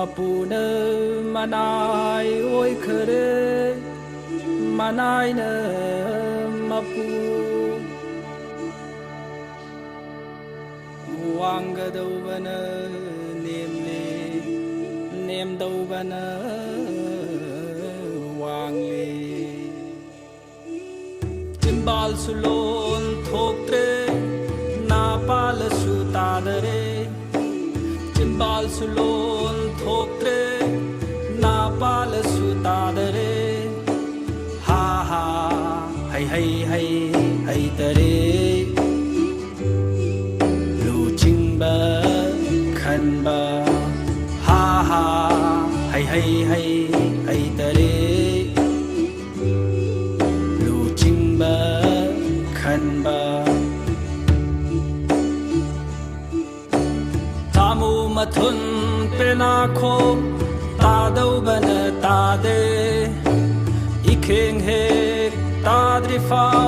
Mapuna manai oi kare manai na mapu wanga daubana nemle nem daubana wangle timbal sulon thoktre na pal sutadare timbal sulon thoktre na pal sutadare ha ha hay hay hay hay tare lu chingba khanba ha ha hay hay hay hay tare lu chingba khanba tamu mathun pena kho ta dau bana ta de ikheng he ta dri phao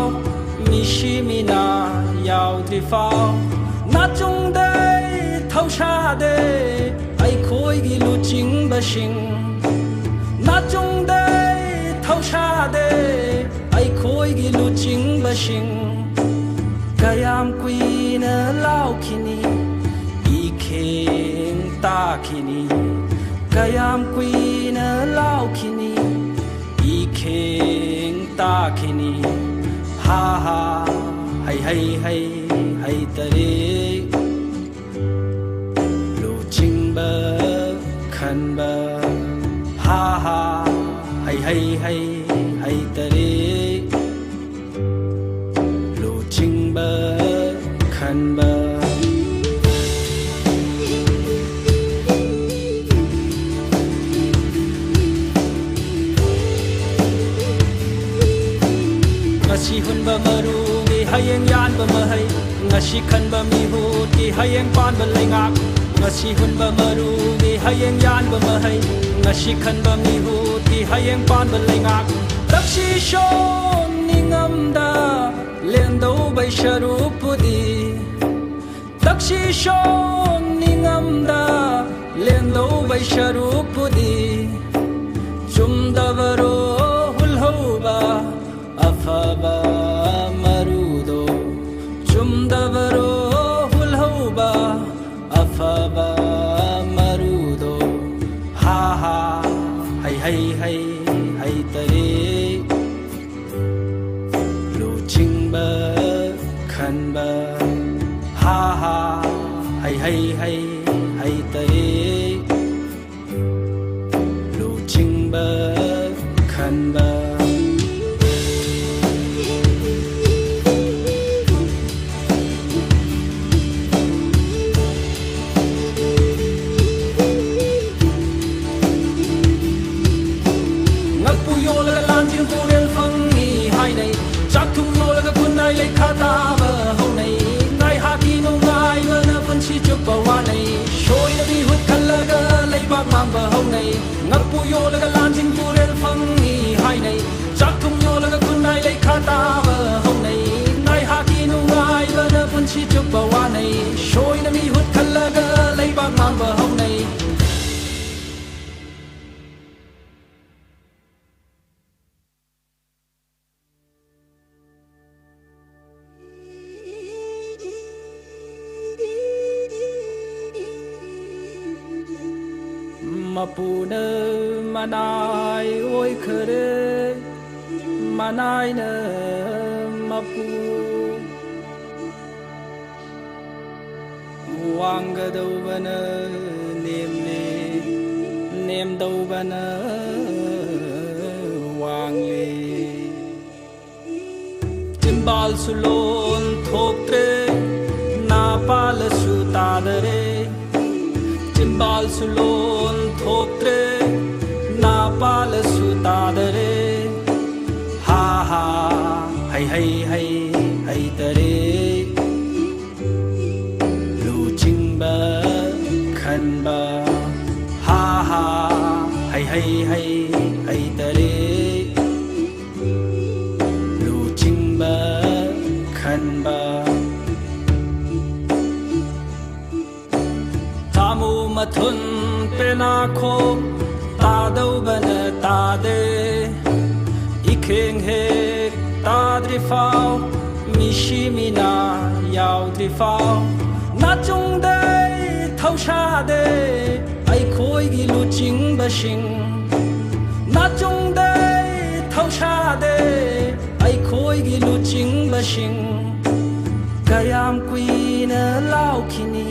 mi shi mi na yao dri phao na chung dai thau sha de ai khoi gi lu ching ba shing na chung dai thau sha de ai khoi gi lu ching ba shing kayam quy na lao khini ikheng ta khini kayam quy na lao khini ikheng ta khini ha ha hay hay hay hay tare lu chingba khanba ha ha hay hay hay hay tare lu chingba khanba ngasi hun ba maru gi hayeng yan ba mahai ngasi khan ba mi hu gi hayeng pan ba lai ngak ngasi hun ba maru gi hayeng yan ba mahai ngasi khan ba mi hu gi hayeng pan ba lai ngak takshi shon ningam da len do bai sharu pudi takshi shon ningam da len do bai sharu pudi chum da varo hul ho ba afaba marudo chumdavaro hulhoba afaba marudo ha ha hay hay hay hay tare lu chingba khanba ha ha hay hay hay hay tare lu chingba khanba ngak pu yo la lan jing pu rel phang ni hai nei chak thum yo la kun nai lai kha ta ba hong nei nai ha ki nu ngai la na pun chi chup ba wa nei shoi na mi hut khal la ga lai ba mang ba hong nei Mapuna manai oi kare manai na mapu wanga daubana nemle nem daubana wangle timbal sulon thoktre na pal sutadare timbal sulon thoktre na pal sutadare ha ha hay hay hay hay tare lu chingba khanba ha ha hay hay hay hay tare lu chingba khanba mathun pe nakho ta dau bana ta de ikheng he ta dri phao mi shi mi na yao dri phao na chung dai thau sha de ai khoi gi lu ching ba shing na chung dai thau sha de ai khoi gi lu ching ba shing kayam kui na lau khini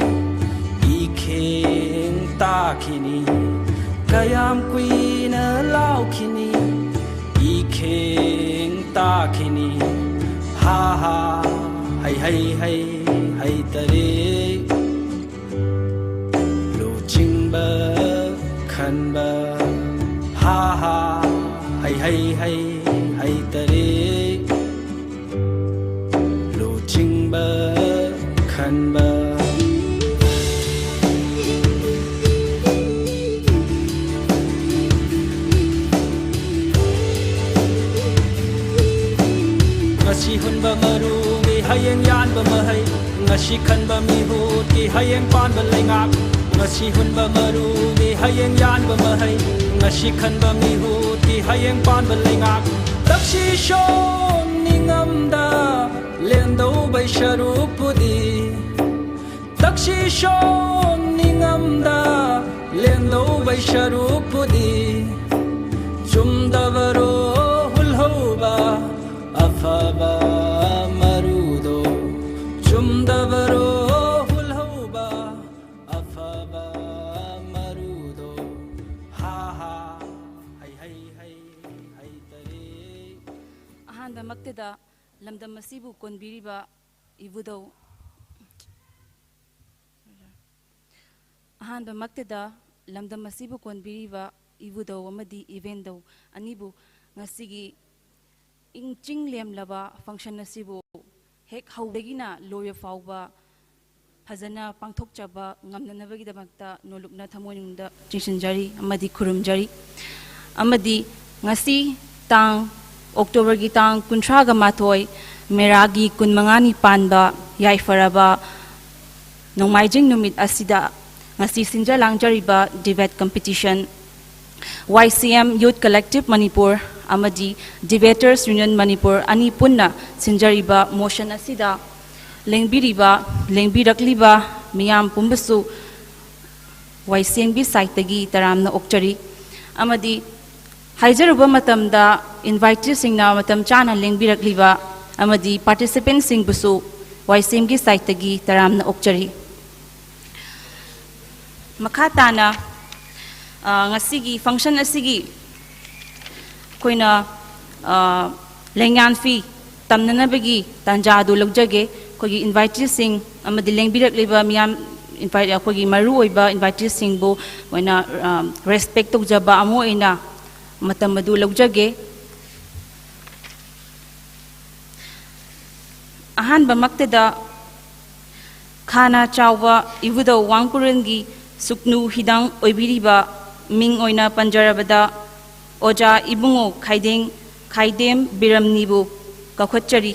ikheng ta khini kayam kui na lau khini ikheng ta khini ha ha hay hay hay hay tare lu ching ba khan ba ha ha hay hay hay hay tare lu ching ba khan ba ngasi hun ba maru mi hayeng yan ba mahai ngasi khan ba mi hu ki hayeng pan ba lai ngak ngasi hun ba maru mi hayeng yan ba mahai ngasi khan ba mi hu ki hayeng pan ba lai ngak takshi shon ningam da len do bai sharu pudi takshi shon ningam da len do bai sharu pudi chum da baro hul ho ba afaba marudo chumdavaro hulhoba afaba marudo ha ha hay hay hay hay tare ahanda makteda lamdam masibu konbiriba ibudo ahanda makteda lamdam masibu konbiriba ibudo amadi evento anibu ngasigi ing ching lem laba function asibu hek haudagina loya fauba phajana pangthok chaba ngamnanabagi damakta nolukna thamoyungda chinsinjari amadi khurumjari amadi ngasi tang october gi tang 30 ga mathoi meragi 15 panba yaifaraba nongmaijing numit asida ngasi sinja langjariba debate competition YCM Youth Collective Manipur amadi Debators Union Manipur ani punna sinjariba motion asida lengbirakliba miyam pumbasu YCM bi site tagi taramna okchari amadi haijaruba matamda invitees singna matam chana lengbirakliba amadi participants sing busu YCM gi site tagi taramna okchari makhatana ngasigi function asigi koina lengyan fi tamnanabagi tanjadu logjage kogi invitees sing amadi lengbirak leba miyam invite kogi maru oiba invitees sing bo koina respect tokjaba amo ina matamadu logjage ahan bamakteda khana chawwa ibudo wangpurengi Sugnu hidang oibiriba ming oina panjarabada oja ibungo khaidem biramnibu kakhotchari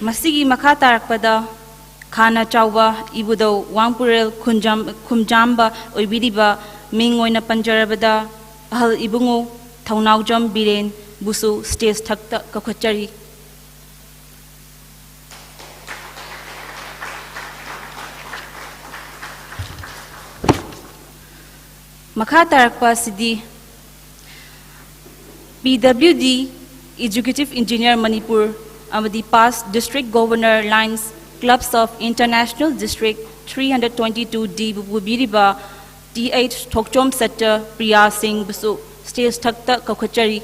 masigi makha tarakpada khana chawba ibudo wangpurel khumjamba oibiriba ming oina panjarabada ahal ibungo thaunaujam biren busu stage thakta kakhachari makha tarakpa sidi PWD Executive Engineer Manipur amadi past District Governor Lines Clubs of International District 322D Bubiriba DH Thokchom Sector Priya Singh Busu Stage Thakta Kakhachari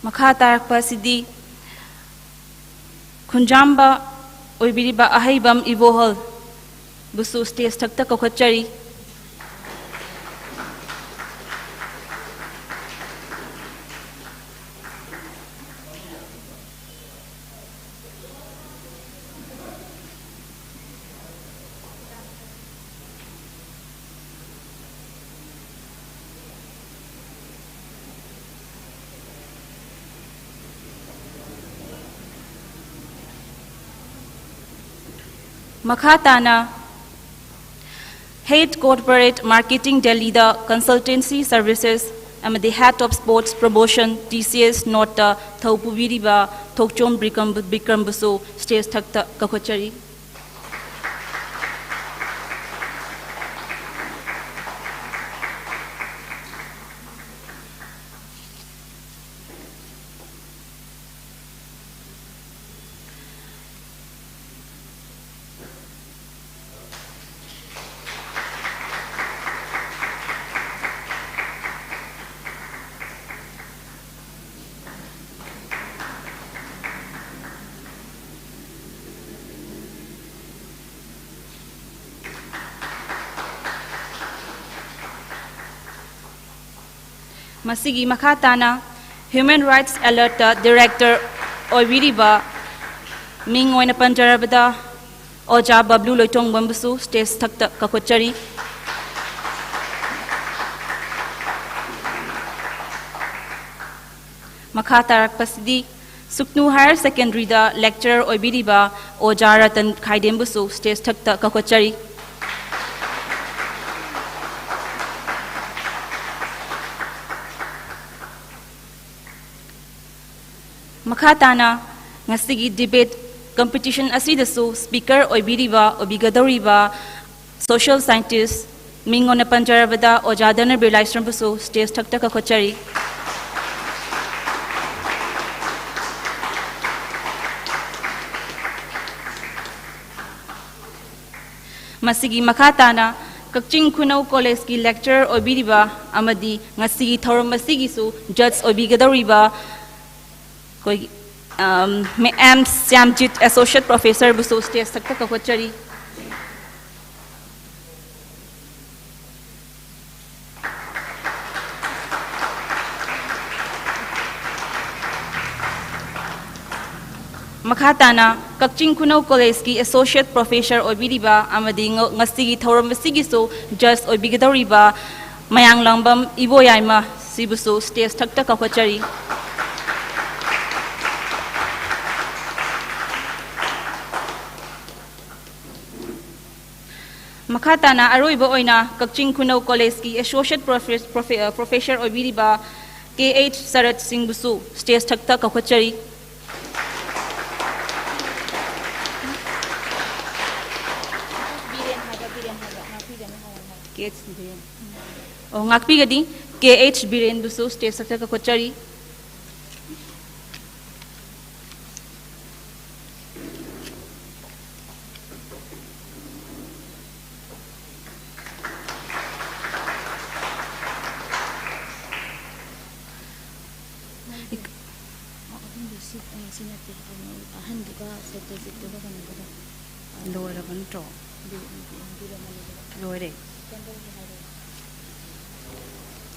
Makha tarakpa sidi khunjamba oibiriba ahaibam ivohol busu stage thakta kokachari. Makhatana Head Corporate Marketing Delhi the Consultancy Services and the Head of Sports Promotion TCS Nota Thaupubiriba Thokchom Bikrambuso Stage Thakta Kakochari. Masigi Makhatana Human Rights Alert Director Oibiriba Ming Oina Panjarabada Oja Bablu Loitong Bambusu Stage Thakta Kakochari. Makhatarak Pasidi Sugnu Higher Secondary da Lecturer Oibiriba Oja Ratan Khaidembusu Stage Thakta Kakochari. Makhatana ngasigi debate competition asidasu speaker oibiriba obigadoriba social scientist mingona panjarabada ojadana birlaisrambusu stage thakta kakochari. Masigi Makhatana Kakching Khunau College ki lecturer oibiriba amadi ngasigi thorum masigi su judge obigadoriba M. Syamjit Associate Professor Busu Stage Thakta Kakochari. Makhatana Kakching Khunau College ki Associate Professor Oibiriba amadi ngasigi thorum masigi su judge obigadoriba mayang langbam iboyaima sibusu Stage Thakta Kakochari. Makhatana Aroiba Oina Kakching Khunau College ki Associate Professor Oibiriba KH Sarat Singh Busu Stage Thakta Kakochari. Ngakpi gadi KH Biren Busu Stage Thakta Kakochari.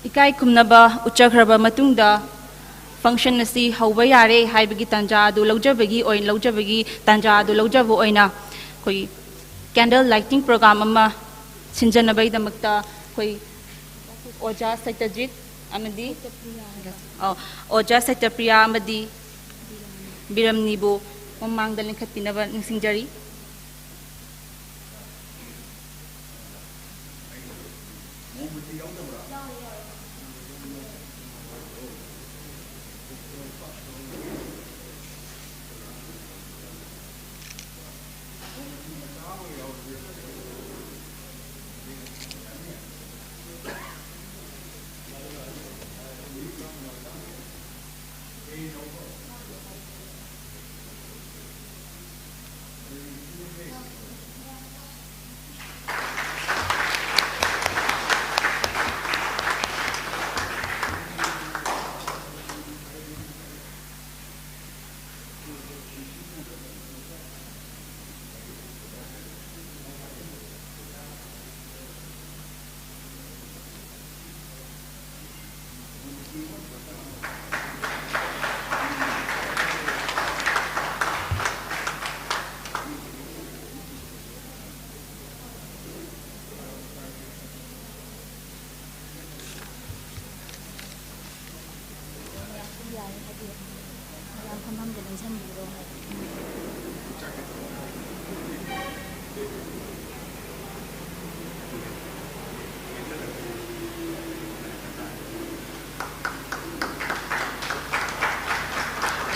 Ikai kumnaba uchakraba matungda function asi hauba yare haibagi tanja adu laujabagi tanja adu laujabu oina koi candle lighting program amma sinjanabai damakta koi Oja Satyajit amadi Oja Satyapriya amadi Biramnibu mamangda lingkhatpinaba ningsingjari.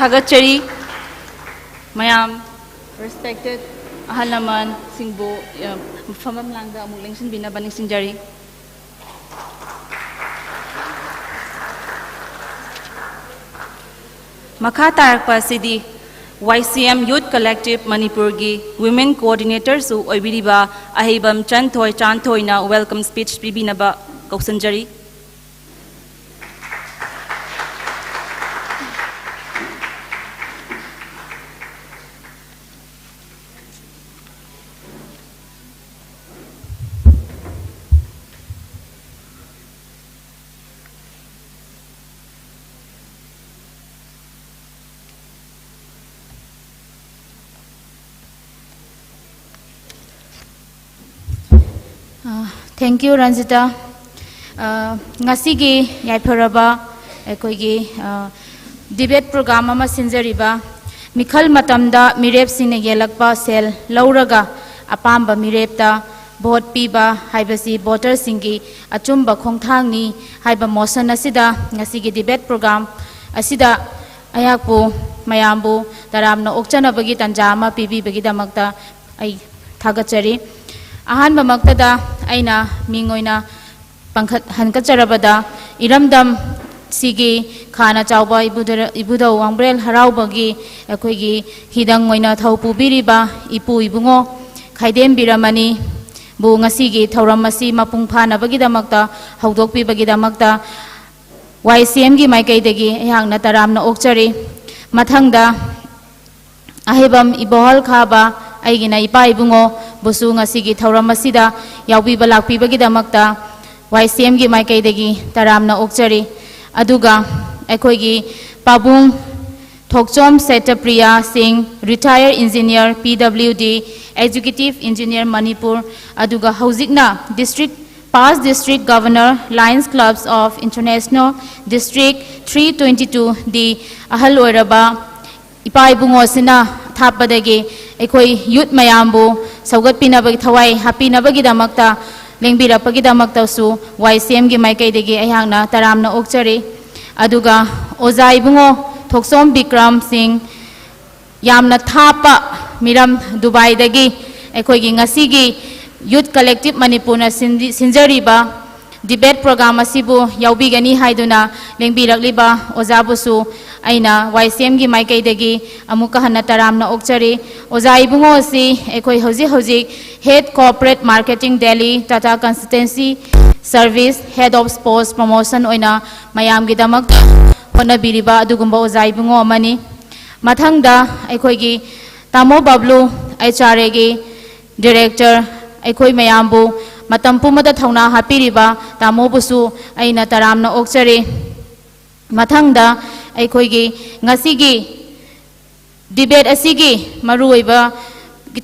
Thagachari, Mayam, respected Ahalaman, Singbo, Famam Langa, Mulingsin Bina Baning Sinjari. Makatarpa Sidi, YCM Youth Collective Manipur gi Women Coordinator su Oibiriba Ahibam Chanthoi na welcome speech Bibinaba Kausanjari. Thank you, Ranjita. Ngasigi yaiparaba ekoigi debate program ama sinjariba Mikhal matamda mirepsingna yellakpa sel louraga apamba mirepta vote piba haibasi voter singgi achumba khongthang ni haiba motion asida ngasigi debate program asida ayakpu mayambu taramna okchanabagi tanjama pibi bagi damakta ai thagachari ahan bamaktada aina mingoina pangkhat hankacharabada iramdam sigi khana chawba ibuda wangbrel haraubagi akoigi hidang ngoina thau pubiriba ipu ibungo khaidem biramani bu ngasigi thauramasi mapung phana bagi damakta haudokpi bagi damakta YCM gi maikaidagi ayangna taramna okchari mathangda ahibam ibohal khaba aigina ipa ibungo busu ngasigi thauramasida yaubiba lakpibagi damakta YCM gi maikaidagi taramna okchari aduga aikoigi pabung thokchom setapriya singh retired engineer PWD executive engineer Manipur aduga hauzikna past district governor Lions Clubs of International District 322 di ahal oiraba ipa ibungo sina thapadagi aikoi youth mayambu saugat pinabagi thawai hapinabagi damakta lengbirapagi damakta su YCM gi maikaidagi ayangna taramna okchari aduga oza ibungo thoksom Bikram Singh yamna thapa miram Dubai dagi aikoi gi ngasigi youth collective Manipur na sinjariba debate program asibu yaubigani haiduna lengbirakliba ozabusu aina YCM gi maikaidagi amuka hana taramna okchari oza ibungo si ekoi hoji head corporate marketing Delhi Tata consultancy service head of sports promotion oina mayam gi damak hona biriba adugumba oza ibungo amani mathangda ekoi gi tamo bablu HRA gi director ekoi mayambu matam pumada thauna hapiriba tamo busu aina taramna okchari mathangda aikoigi ngasigi debate asigi maruiba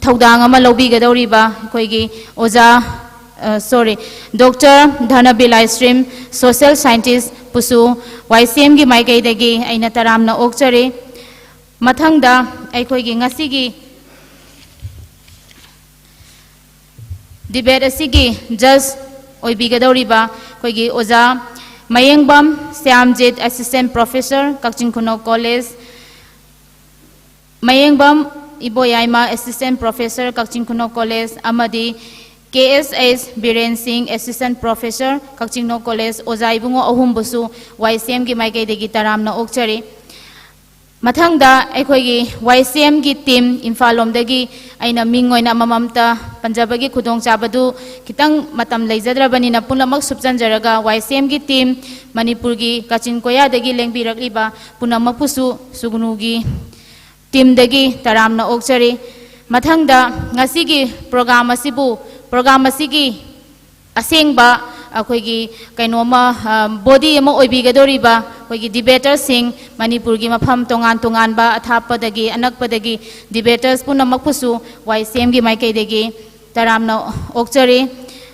thaudang ama lobigadoriba aikoigi oza Dr. Dhanabilai Stream social scientist pusu YCM gi maikaidagi aina taramna okchari mathangda aikoigi ngasigi debate asigi just oibigadoriba aikoigi oza Mayengbam Syamjit Assistant Professor Kakching Kuno College Mayengbam Iboyaima Assistant Professor Kakching Kuno College Amadi KSS Biren Singh Assistant Professor Kakching No College Ozaibungo Ohumbusu YCM gi maikaidagi taramna okchari mathangda aikoigi YCM gi team Infalomdagi aina mingoina mamamta Panjabagi khudong chabadu kitang matam leijadrabani na punamak subjanjaraga YCM gi team Manipur gi Kachin Koya dagi lengbirakliba punamak pusu Sugnu gi team dagi taramna okchari mathangda ngasigi program asigi asengba akoigi kainoma body ama oibigadoriba akoigi debaters sing Manipur gi mafam tongan ba athapadagi anakpadagi debaters punamak pusu YCM gi maikaidagi taramna okchari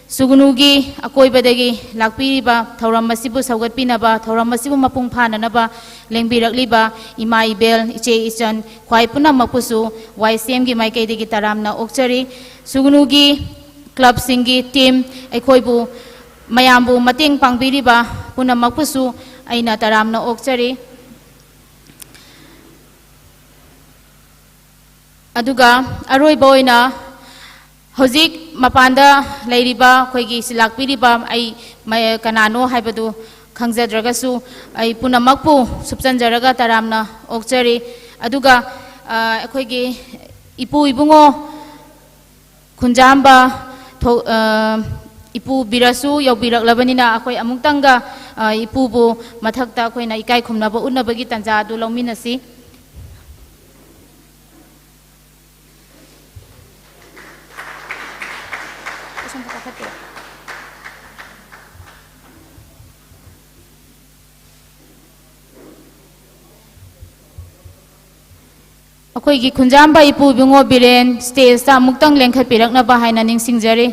Sugnu gi akoibadagi lakpiriba thauramasibu saugatpinaba thauramasibu mapung phananaba lengbirakliba ima ibel iche ichan khwai punamak pusu YCM gi maikaidagi taramna okchari Sugnu gi club singgi team aikoibu mayambu mateng pangbiriba punamak pusu aina taramna okchari aduga aroi boina hojik mapanda leiriba khoigi silakpiriba ai kanano haibadu khangjadragasu ai punamakpu subsanjaraga taramna okchari aduga khoigi ipu ibungo khunjamba ipu birasu yobiraklabanina akhoi amuktanga ipu bu mathakta khoina ikai khumnaba unabagi tanja adu longminasi akhoi khunjamba ipu bingo biren stage ta muktang lengkhat pirakna ba haina ningsingjari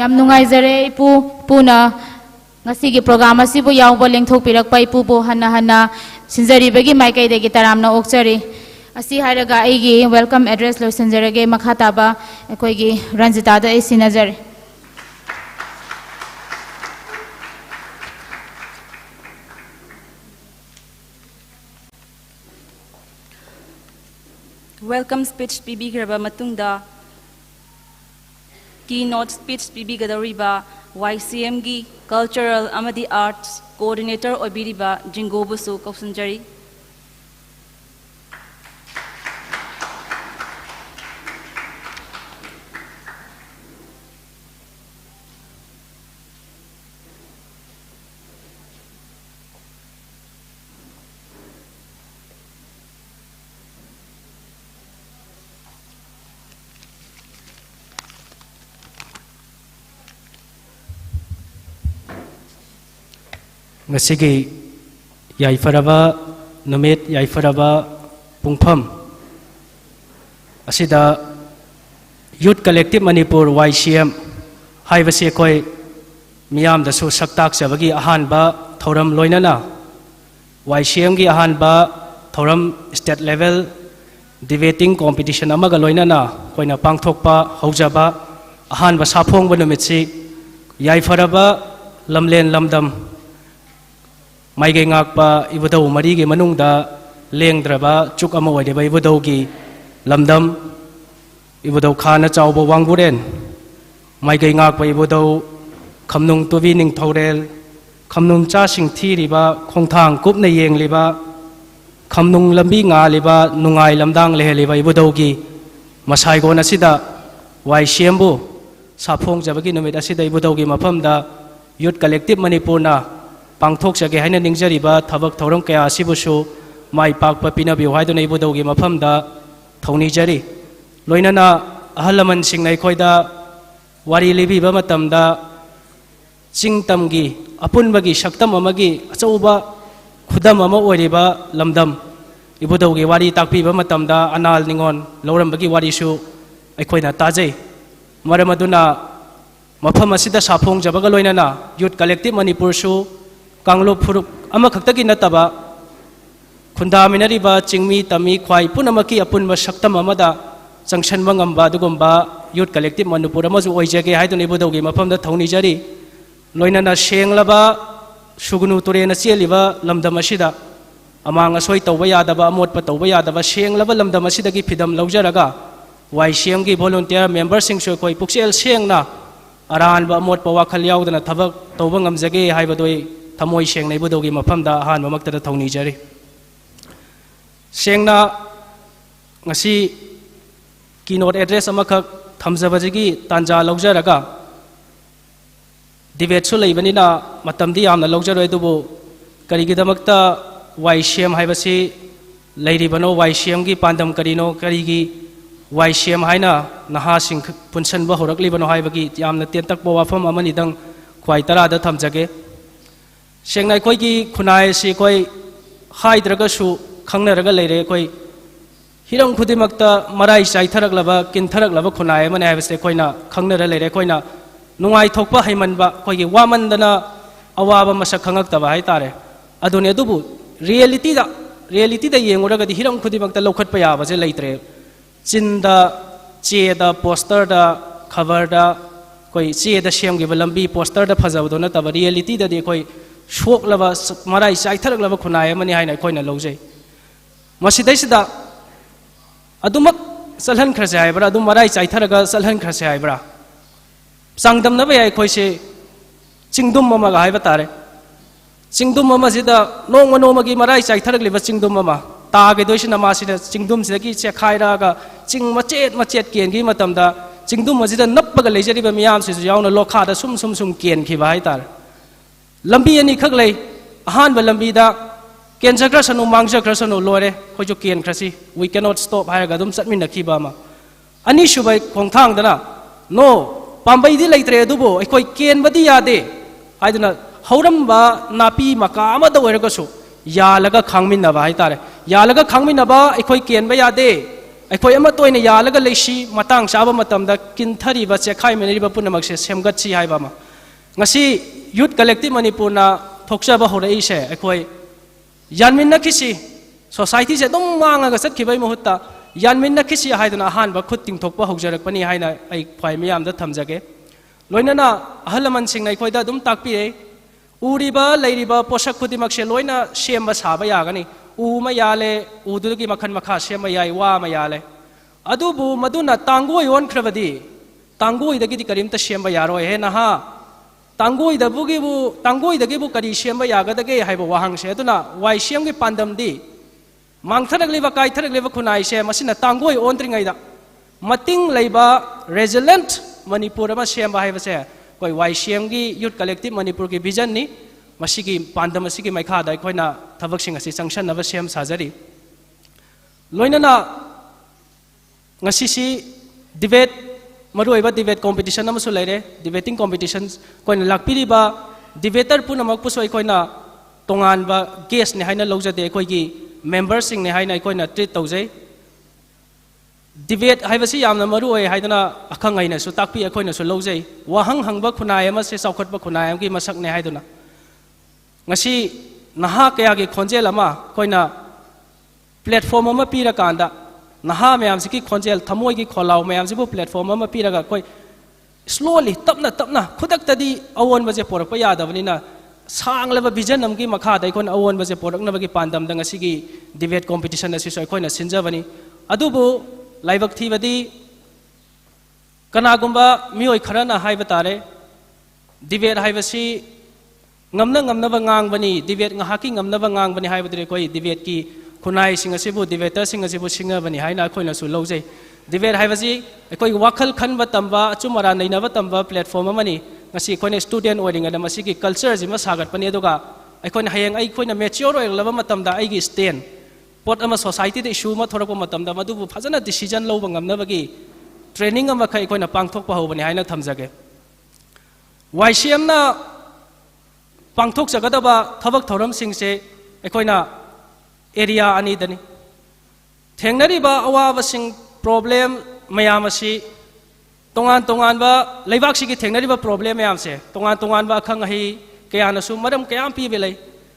yam nungai jare ipu puna ngasi gi program asibu yawba lengthok pirakpa ipu bo hana hana sinjari bagi maikai de gi taramna okchari asi haraga aigi welcome address lo sinjarage makhataba ekoi gi ranjita da ai sinajare welcome speech pibigraba matungda keynote speech pibigadariba YCM gi cultural amadi arts coordinator obiriba jingobusu kausanjari ngasigi yaifaraba numit yaifaraba pungpham asida youth collective Manipur YCM haibasi koi miyam da su saktak sabagi ahanba thoram loinana YCM gi ahanba thoram state level debating competition amaga loinana koina pangthokpa haujaba ahanba saphongba numitsi yaifaraba lamlen lamdam maigai ngakpa ibudau marigi manungda lengdraba chuk ama oideba ibudau gi lamdam ibudau khana chawba wangburen maigai ngakpa ibudau khamnung tuvi ning thorel khamnung cha sing thiriba khongthang kupna yengliba khamnung lambi nga liba nungai lamdang leheliba ibudau gi masai gona sida YCM bu saphong jabagi numit asida ibudau gi maphamda youth collective Manipur na pangthok sage haina ningjariba thabak thoram kaya asibusu mai pakpa pinabi haiduna ibudaugi mafamda thoni jari loinana ahalaman singnai khoida wari libi ba matamda chingtamgi apunbagi shaktam amagi achauba khudam ama oiriba lamdam ibudaugi wari takpi ba matamda anal ningon lourambagi wari su aikhoina tajai maramaduna mafam asida saphong jabaga loinana youth collective Manipur su kanglo phuruk ama khaktagi nataba khunda minariba chingmi tami khwai punamaki apunba saktam amada changsan mangamba dugomba youth collective Manipur amaju oijage haiduni budaugi mafamda thoni jari loinana senglaba Sugnu turena cheliba lamdam asida amanga soi tawba yadaba amotpa tawba yadaba senglaba lamdam asidagi phidam laujaraga YCM gi volunteer members sing soi koi puksel sengna aranba amotpa wakhal yaudana thabak tawba ngamjage haibadoi thamoi sengnai budaugi mafamda ahanba maktada thoni jari sengna ngasi keynote address amakak thamjabajigi tanja laujaraga debate su leibanina matamdi yamna laujaroi dubu karigidamakta YCM haibasi leiribano YCM gi pandam karino karigi YCM haina naha sing punsan ba horaklibano haibagi yamna tentakba wafam amanidang ख्वाई तरादा थमजगे सेंगना कोई की खुनाई से कोई हाइद्रगसु खंगनरगा लेरे कोई Hiram खुदिमक्ता मराई चाइथरगलबा किनथरगलबा खुनाई मने हाइबसे कोइना खंगनर लेरे कोइना नुंगाई थोकपा हाइमनबा कोई वामंदना अवाबा मसक खंगक्तबा हाइतारे अदुने अदुबु रियलिटी दा येंगुरगदि हिरम खुदिमक्ता लौखटपा याबसे लेइत्रे चिंदा चेदा पोस्टर दा खबर दा कोई चेदा सेमगिबा लंबी पोस्टर दा फजबदो नतबा रियलिटी दा कोई शोकलबा मराई चाइथरगलबा खुनाई मने हाइना कोइना लौजै मसिदैसिदा अदुमक चलहन खरसे हाइब्रा अदुम मराई चाइथरगा चलहन खरसे हाइब्रा सांगदमनबा याय खोइसे चिंगदुम ममगा हाइबा तारे चिंगदुम ममजिदा नोंग नोंमगी मराई चाइथरगलिबा चिंगदुम ममा तागे दोइसिना मासिदा चिंगदुम सिदगी चेखाइरागा चिंग मचेत केनगी मतमदा चिंगदुम मजिदा नप्पगा लेजरिबा मियाम सिसु यावना लोखादा सुम केनखिबा हाइतारे लंबी अनि खक लै अहानबा लंबीदा केनजग्रसनु मांगजग्रसनु लोरे खोजु केन ख्रसी वी कैन नॉट स्टॉप हायरगा दुम चटमिनखिबा मा अनि सुबै खोंथांगदना नो पाम्बैदि लैत्रे अदुबो अखोय केनबदि यादे हाइदना हौरंबा नापी मका अमदा ओइरगसु यालगा खांगमिनबा हाइतारे यालगा खांगमिनबा अखोय केनबा यादे अखोय अमा तोयने यालगा लैसी मतांग चाबा मतमदा किनथरिबा चेखाइ मेनरिबा पुनमकसे सेमगतसी हाइबा मा ngasi youth collective manipur na thokchaba horai se akhoi yanmin na kisi society se dum manga ga sat khibai mohutta yanmin na kisi haiduna han ba khut ting thokpa hokjarak pani haina ai phai miyam da thamjage loina na ahalaman sing nai khoi da dum takpi e uriba leiriba posak khudimak se loina semba saba yagani u ma yale u du gi makhan makha semba yai wa ma yale adu bu maduna tangoi on khravadi tangoi da gi di karim ta semba yaro he na ha tangoi da bu kari semba yagadage haiba wahang se aduna wai sem gi pandam di mangtharak leba kai tharak leba khunai se masina tangoi ontringai da mating leiba resilient manipur ma semba haiba se koi wai sem gi youth collective manipur ki vision ni masigi pandam masigi maikha da khoina thabak sing asi sanction na ba sem sajari loina na ngasi si debate मरुइबा debate competition अमसु लेरे debating competition कोइना लाकपिरिबा debater पुनमक पुसोय कोइना तोंगानबा guest ने हाइना लौजदे कोइगी मेंबर्स सिंग ने हाइना कोइना ट्रीट तौजै डिबेट हाइबसी यामना मरुओय हाइदना अखंगाइना सु ताकपि कोइना सु लौजै वाहंग हंगबा खुनाय अमा से साउखटबा खुनाय अमगी मसक ने हाइदना ngasi naha kaya gi khonjel ama koina platform ama pira kanda naha mayam siki khonjel thamoi gi kholau mayam sibu platform ama piraga koi slowly tapna khudak tadi awon baje porak pa yadabani na sanglaba vision amgi makha dai kon awon baje porak na bagi pandam dang asigi debate competition asi soi koina sinjabani adubu laibak thibadi kana gumba mioi kharana haiba tare debate haibasi ngamna ba ngang bani debate ngahaki ngamna ba ngang bani haibadre koi debate ki khunai singa sibu debater singa sibu singa bani haina khoina su lojai debate haibasi koi wakhal khan ba tamba chumara naina ba tamba platform amani ngasi khoina student oiring ada masigi culture jima sagat pani aduga khoina hayang ai khoina mature oil laba matamda ai gi stand pot ama society de issue ma thorako matamda madubu phajana decision loba ngamna bagi training ama khai khoina pangthok pa ho bani haina thamjage YCM na pangthok jagadaba thabak thoram singse khoina area ani dani thengnari ba awa sing problem mayam asi tongan ba leibak si ki thengnari ba problem mayam se tongan ba khang hi kaya na su maram kaya pi belai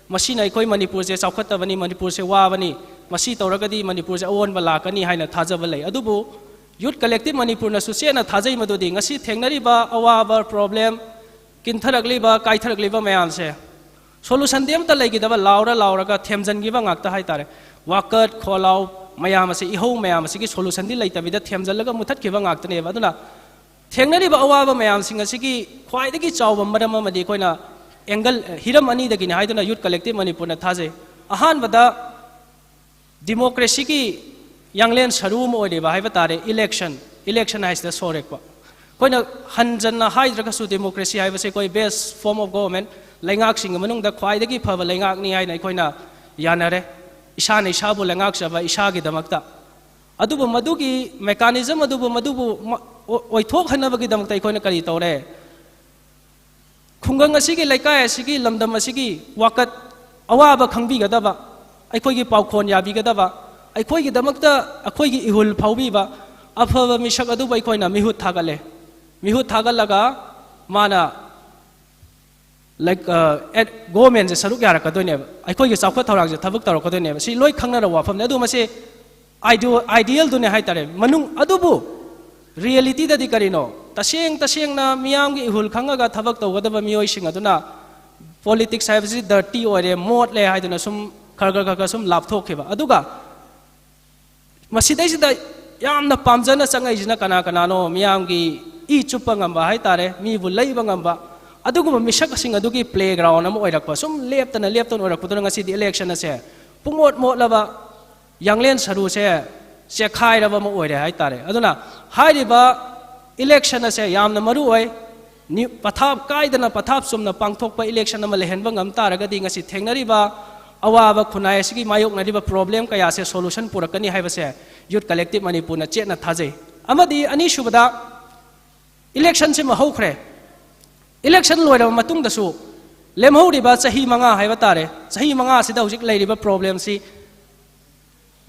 masi nai koi manipur je chaukhata bani manipur se wa bani masi toragadi manipur je awon ba lakani haina thaja balai adubu youth collective manipur na su se na thajai madodi ngasi thengnari ba awa ba problem kintharagli ba kaitharagli ba mayam se solution dem ta legi daba laura ga themjan gi ba ngakta hai tare wakat kholau mayam ase iho mayam ase ki solution di laita bida themjal laga muthat ki ba ngakta ne ba duna thengnari ba awa ba mayam sing ase ki khwai da ki chawba maram ma di koina angle hiram ani da gi ne haiduna youth collective manipur na thaje ahan bada democracy ki yanglen sarum oi ba hai ba tare election has the sorek ba koina hanjan na haidra su democracy hai ba se koi best form of government lengak sing manung da khwai da gi phaba lengak ni hai nai koina yanare isha nei sabu lengak saba isha gi damakta adubu madugi mechanism adubu oi thok hanaba gi damakta koina kari tore खुंगंग असिगी लेकाय असिगी लमदम असिगी वाकत अवाब खंगबिगदबा अखोगी पाउखोन याबिगदबा अखोगी दमकता अखोगी इहुल फाउबीबा अफब मिशक अदुब अखोइना मिहुत थागले मिहुत थागलगा माना like government से सरुक यारकदोने अखोगी चाउख थौरांग से थबक तौरकदोने सि लोय खंगना वाफम अदु मसे ideal दुने हाइतारे मनुंग अदुबु reality ददि करिनो तसेंग ना मियाम की इहुल खंगगा थबक तौगदबा मियोइसिंग अदुना पॉलिटिक्स हाइबसि डर्टी ओरे मोटले हाइदुना सुम खरगरगा सुम लापथोखिबा अदुगा मसिदैसिदा यामना पामजना चंगैसिना कना कनानो मियाम की ई चुप्पा ngamba हाइतारे मीबु लैबा ngamba अदुगुम मिशक सिंग अदुगी प्लेग्राउंड अम ओइरकपा सुम लेप्तन ओइरकपदुना ngasi इलेक्शन से पुंगोट मोटलबा यांगलेन सरू से चेखाइरबा म ओइरे हाइतारे अदुना हाइरिबा इलेक्शन से यामना मरु ओइ पथाप कायदना पथाप सुमना पांगथोकपा इलेक्शन अम लेहनबा ngam तारगदि ngasi थेंगनरिबा अवाब खुनाय सिगी मायोकनरिबा प्रॉब्लम कया से सॉल्यूशन पुरकनी हाइबसे यूथ कलेक्टिव मणिपुर न चेतना थाजै अमदि अनिसुबदा इलेक्शन से महौखरे इलेक्शन लोइरबा मतुंगदसु लेमहौरिबा चाही मंगा हाइबा तारे चाही मंगा सिदा हुजिक लैरिबा प्रॉब्लम सी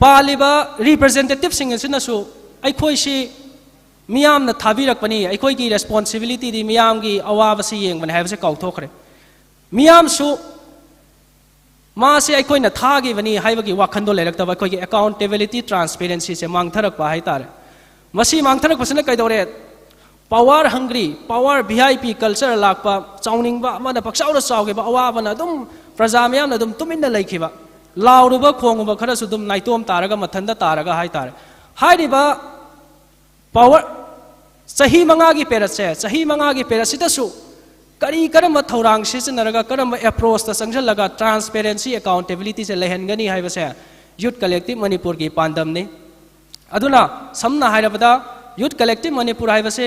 पालिबा रिप्रेजेंटेटिव सिंग सिनसु अखोइसी मियाम न थाबिरकपनी अखोइगी रेस्पॉन्सिबिलिटी दी मियाम की अवाब से येंगबन हाइबसे काउथोखरे मियाम सु मासे अखोइना थागिबनी हाइबगी वाखंदो लेरक्तबा अखोइगी अकाउंटेबिलिटी ट्रांसपेरेंसी से मांगथरकपा हाइतारे मसी मांगथरकपसना कैदोरे power hungry power VIP culture लाकपा चाउनिंगबा अमना पक्षाउदा चाउगेबा अवाबना दुम प्रजा मियामना दुम तुमिन्ना लैखिबा लाउरुबा खोंगुबा खरसु दुम नाइतोम तारगा मथंदा तारगा हाइतारे हाइरिबा पावर चाही मंगागी पेरसे चाही मंगागी पेरसिदसु करी करम थौरांग सिजनरगा करम अप्रोच ता संगलगा ट्रांसपेरेंसी अकाउंटेबिलिटी से लेहनगनी हाइबसे यूथ कलेक्टिव मणिपुर की पांदमने अदुना समना हाइरबदा यूथ कलेक्टिव मणिपुर हाइबसे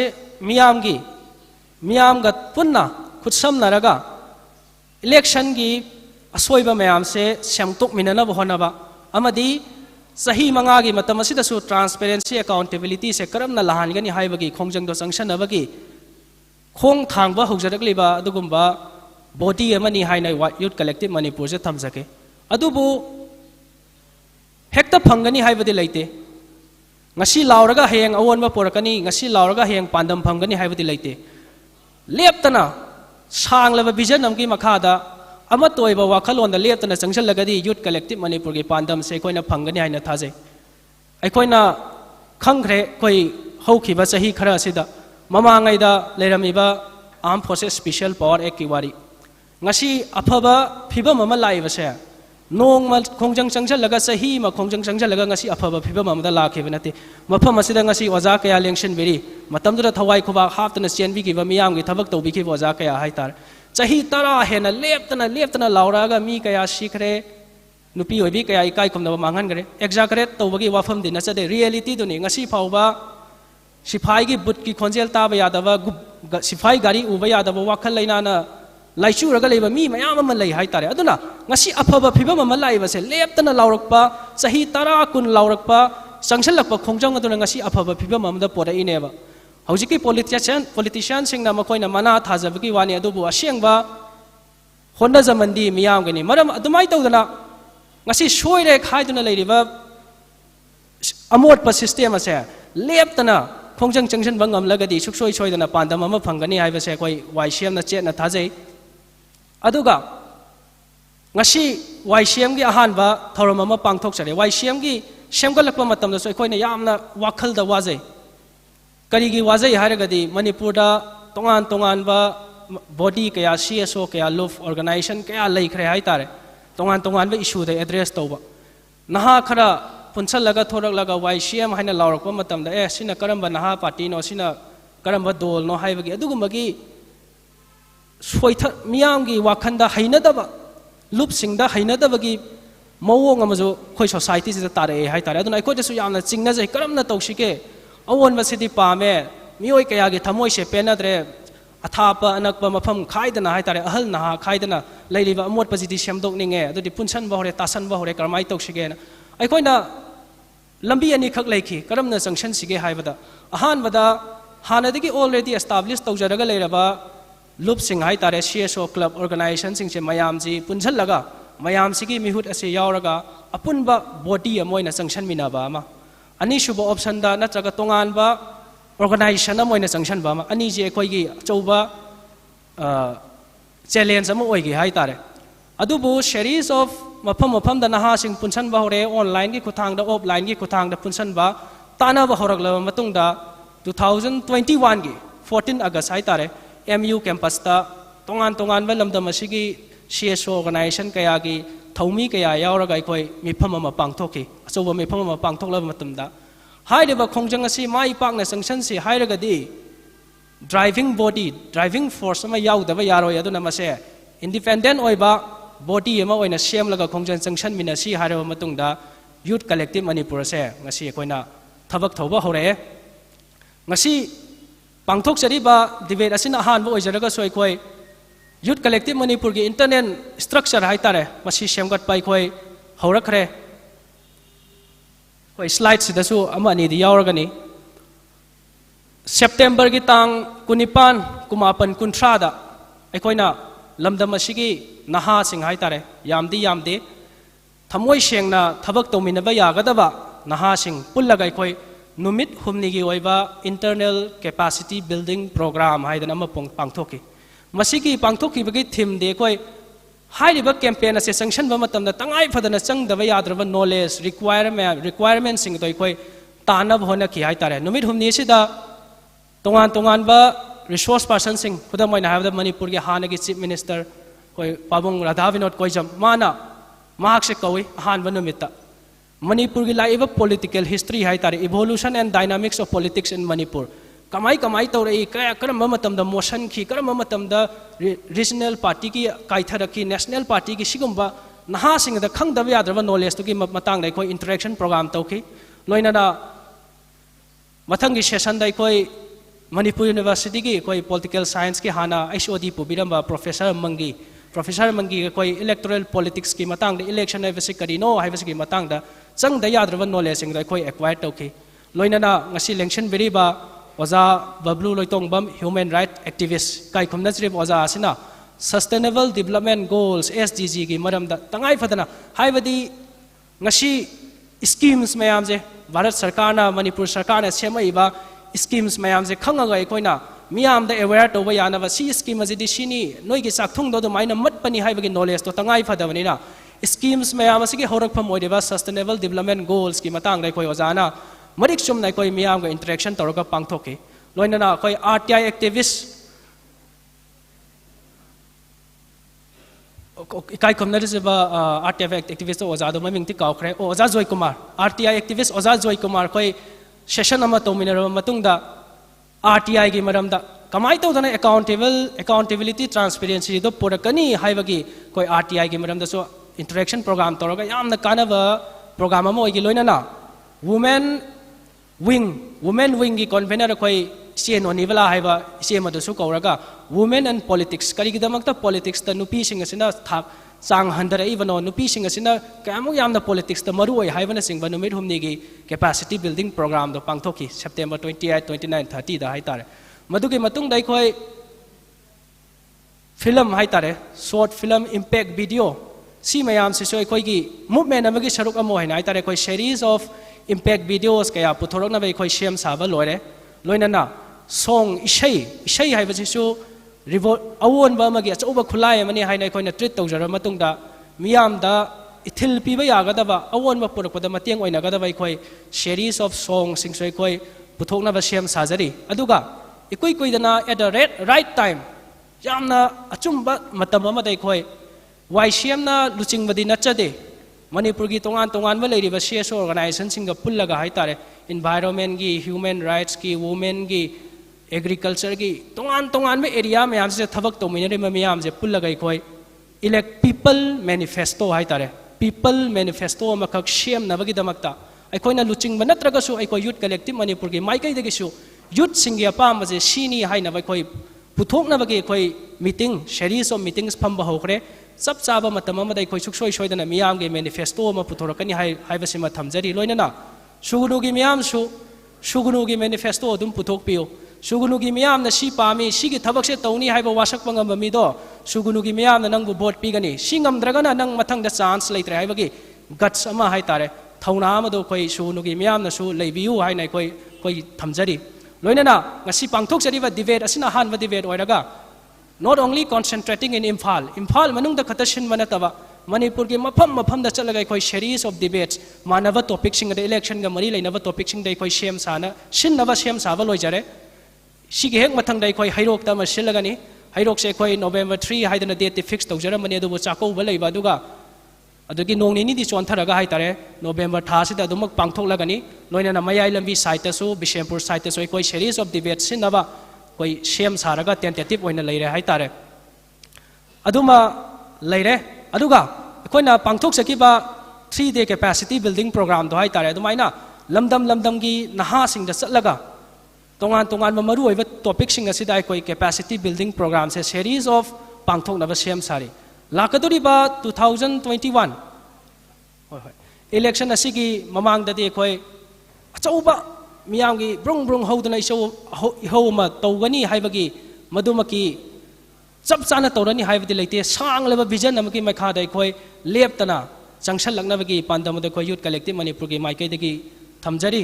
मियामगा पुन्ना खुदसमनरगा इलेक्शन की असोइबा मैम से सेमतोक मिननब होनबा अमदी सही मंगागी मतम असिदसु ट्रांसपेरेंसी अकाउंटेबिलिटी से करमना लहानगनी हाइबगी खोंजंगदो संगसनबगी khongthang ba hujaragliba adugumba body amani haina youth collective manipur se thamjake adubu hekta phangani haibadi leite ngasi lauraga heng awonba porakani ngasi lauraga heng pandam phangani haibadi leite leptana sanglaba vision amki makhada ama toiba wakhalon da leptana changsalagadi youth collective manipur gi pandam se koina phangani haina thajai aikoina khangre koi haukiba chahi khara asida ममांगैदा लेरमीबा arm forces special power act की वारी ngasi afaba phibam ama laibase nongma khongjang changjalga sahi ma khongjang changjalga ngasi afaba phibam amada lakhibnate mafam asida ngasi oja kaya lengsion beri matamdura thawai khuba haptana chenbi ki bamiyam gi thabak tawbi ki oja kaya haitar chahi tara hena leptana lauraga mi kaya shikhre nupi obi kaya ikai khumna mangan gare exaggerate tawbagi wafam din achade reality duni ngasi phauba सिपाही की बुट की खोंजेल ताब यादव सिपाही गाड़ी उब यादव वाखल लेना लाइचूरग लेब मी मयाम अम लई हाइतारे अदुना ngasi अफब फिबम अम लाइबसे लेप्तना लाउरकपा चाही 10 कुन लाउरकपा संगसलकपा खोंजंग अदुना ngasi अफब फिबम अमदा पोराइनेबा हौजिकी पॉलिटिशियन सिंगना मखोइना मना थाजबगी वानी अदुबु असेंगबा होन्ना जमंदी मियामगनी मरम अदुमाइ तौदना ngasi सोइरे खाइदुना लेरिबा अमोटपा सिस्टम असे लेप्तना खोंजंग चंगसन बंगम लगदी सुक्सोय सोयदना पांदम अम फंगनी हाइबसे कोई वाइसीएम न चेतना थाजै अदुगा ngasi वाइसीएम की अहानबा थौरम अम पांगथोकसरे वाइसीएम की सेमगलकपा मतमदसो अखोइना यामना वाखल दा वाजै करिगी वाजै हारगदी मणिपुर दा तोंगान बॉडी कया सीएसओ कया लूफ ऑर्गेनाइजेशन कया लैखरे हाइतारे तोंगान इशू दे एड्रेस तौबा नहा खरा पुनसलगा थोरकलगा वाइसीएम हाइना लाउरकपा मतमदा ए सिना करंबा नहा पार्टी नो सिना करंबा दोल नो हाइबगी अदुगुमगी सोइथ मियामगी वाखंदा हाइनदबा लूपसिंगदा हाइनदबगी मवोंग अमजो खोइ सोसाइटी से तारे हाइतारे अदुना अखोइदसु यामना चिंगना जै करमना तौसिके अवोनबा सिदि पामे मियोय कयागी थमोय से पेनद्रे अथापा अनकपा मफम खाइदना हाइतारे अहल नहा खाइदना लैलिबा अमोटपा जिदि सेमदोकनिंगे अदुदि पुनसनबा होरे तासनबा होरे करमाइ तौसिगेना अखोइना लंबी अनी खक लेखी करमना संक्शन सिगे हाइबदा अहानबदा हानदगी ऑलरेडी एस्टाब्लिश तौजरगा लेरबा loop sing hai tare CSO club organization sing che mayam ji punjal laga mayam sigi mihut ase yauraga apunba body amoina sanction minaba ma ani shuba option da na chaga tongan ba organization amoina sanction ba ma ani je koi gi chouba challenge am oi gi hai tare adubu series of mafam da naha sing punsan ba hore online gi kuthang da offline gi kuthang da punsan ba tana ba horak la matung da 2021 gi 14 August hai tare MU campus ta tongan ba lamdam asigi CSO organization kaya gi thaumi kaya yauraga ikoi mifam ama pangthoki achoba mifam ama pangthokla matamda haideba khongjang asi mai pakna sanction si hairaga di driving body driving force ama yaudaba yaroi aduna mase independent oiba body ama oina semlaga khongjang sanction minasi haraba matungda youth collective Manipur se ngasi koina thabak thoba hore ngasi pangthok chariba debate asina han bo oijaraga soi koi youth collective Manipur gi internet structure hai tare masi semgat pai koi horakre koi slide sidasu amani di yauragani September gi tang kunipan kumapan kuntra da aikoina lamdam asigi naha sing hai tare yamdi thamoi sengna thabak tominaba yagadaba naha sing pullaga koi numit humni gi oiba internal capacity building program haidana ma pangthoki masiki pangthoki bagi theme de koi hairiba campaign ase sanction ba matamda tangai phadana changdaba yadraba knowledge requirement sing doi koi tanab hona ki hai tare numit humni sida tongan ba resource person sing khudamai na habda Manipur gi hana gi chief minister koi pabung radhavinod koi jam mana mahak se koi han ba numita Manipur gi live political history hai tare evolution and dynamics of politics in Manipur kamai tawrei kaya karam matamda motion ki karam matamda regional party ki kaithara ki national party ki sigumba naha sing da khangdaba yadraba knowledge to ki matang dai koi interaction program tawki loina na mathang gi session dai koi Manipur University ki koi political science ki hana HOD pubiramba professor mangi koi electoral politics ki matang da election haibasi karino haibasi ki matang da chang da yadraba knowledge sing dai koi acquire tawki loina na ngasi election beriba oza bablu loitong bam human right activist kai khumna chrib oza asina sustainable development goals SDG gi maramda tangai phadana haibadi ngasi schemes mayam je Bharat Sarkar na Manipur Sarkar na semai ba schemes mayam je khanga ga koina miyam da aware to ba yana ba si scheme ji di sini noi gi sakthung do maina mat pani haibagi knowledge to tangai phadawani na schemes mayam asigi horak pham oideba sustainable development goals ki matang dai koi ozana marik chum nai koi miyam ga interaction toroga pangthoki loina na koi RTI activist kai khomna jeba RTI activist oza do maming ti kaw khre oza Joy Kumar RTI activist oza Joy Kumar koi session ama tominara matungda RTI gi maramda kamai to dana accountability transparency do porakani haibagi koi RTI gi maramda so interaction program toroga yamna kanaba program ama oigi loina na women wing gi convener koi sen onibala haiba se madasu kauraga women and politics karigidamakta politics ta nupi sing asina thak sang handara even on nupi sing asina kamu yamna politics ta maru oi haibana singba numit humni gi capacity building program do pangthoki September 28 29 30 da haitare madugi matung dai koi film haitare short film impact video si mayam se soi koi gi movement amagi saruk amo haina haitare koi series of impact videos kaya puthorok na bai koi shem saba loina na song ishai haiba jisu awon ba magi achoba khulai mani haina koi na treat tawjara matungda miyam da ithil piba yaga ba awon ba purakpada mateng oina ga da bai koi series of songs sing soi koi puthokna ba shem sajari aduga ikoi dana at the right time yamna achumba matam ama dai koi YCM na luching badi nachade Manipur gi tongan ma leiriba CSO organization singa pullaga haitare environment gi human rights gi women gi agriculture gi tongan me area me amse thabak to minere me amse pullaga koi elect people manifesto haitare people manifesto ma khak shem na bagi damakta aikoina luching ba natraga su aiko youth collective Manipur gi maikai de gi su youth singi apam je sini haina ba koi puthok na bagi koi meeting series of meetings phamba hokre sab chaba matam amadai koi suksoi soidana miyam ge manifesto ma puthorokani haibasi ma thamjari loina na sugnu gi miyam su sugnu gi manifesto dum puthok piyo Sugnu miyam na si pami si ki thabak se tawni haiba wasak pangam mi do Sugnu miyam na nang bu vote pigani singam dragana nang mathang da chance leitre haiba gi guts ama hai tare thauna ma do koi Sugnu miyam na su leibiu hai nai koi thamjari loina na ngasi pangthok jari ba debate asina han ba debate oiraga not only concentrating in Imphal manung da khatashin manataba Manipur ki mafam da chalaga koi series of debates manava topic sing da election ga mari lainava topic sing dai koi shem sana shin nava shem sava loi jare Sigi hek mathang dai koi hairok ta ma silagani hairok se koi November 3 haidana date fix tawjara mani adu chako ba leiba duga adugi nong ni di chon tharaga hai tare November tha sida dumak pangthok lagani loina na mayai lambi site ta su Bishempur site ta so koi series of debates sinaba koi shem saraga tentative oina leire hai tare aduma leire aduga koina pangthok sakiba 3-day capacity building program do hai tare adumaina lamdam gi naha sing da chatlaga tongan maru oiba topic sing asida koi capacity building program se series of pangthok na shem sari lakadori ba 2021 election asigi mamang da de koi achauba miyam gi brung hodana iho ma tawgani haibagi madumaki chap chana tawrani haibadi leite sang leba vision amaki makha dai koi leptana changshal lakna bagi pandam da koi youth collective Manipur gi maikai dagi thamjari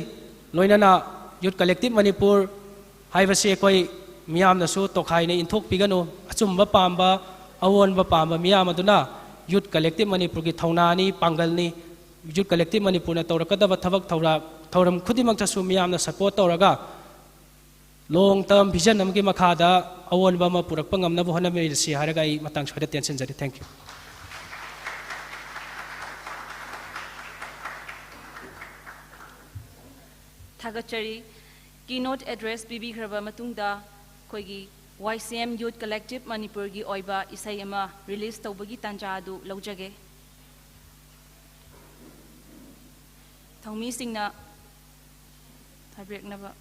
loina na Youth Collective Manipur haibase koi miyam na su tokhai ne inthok pigano achumba pamba awon ba pamba miyam aduna Youth Collective Manipur ki thauna ni pangal ni Youth Collective Manipur na tawrakada ba thabak thauram khudimak tasu miyam na support tawraga long term vision namki makhada awon ba ma purak pangam na bo hana me si haraga I matang chhada tension jari thank you Thagachari keynote address bibi khraba matungda koigi YCM Youth Collective Manipur gi oiba isai ama release tawbagi tanja adu laujage thongmi singna thabrek naba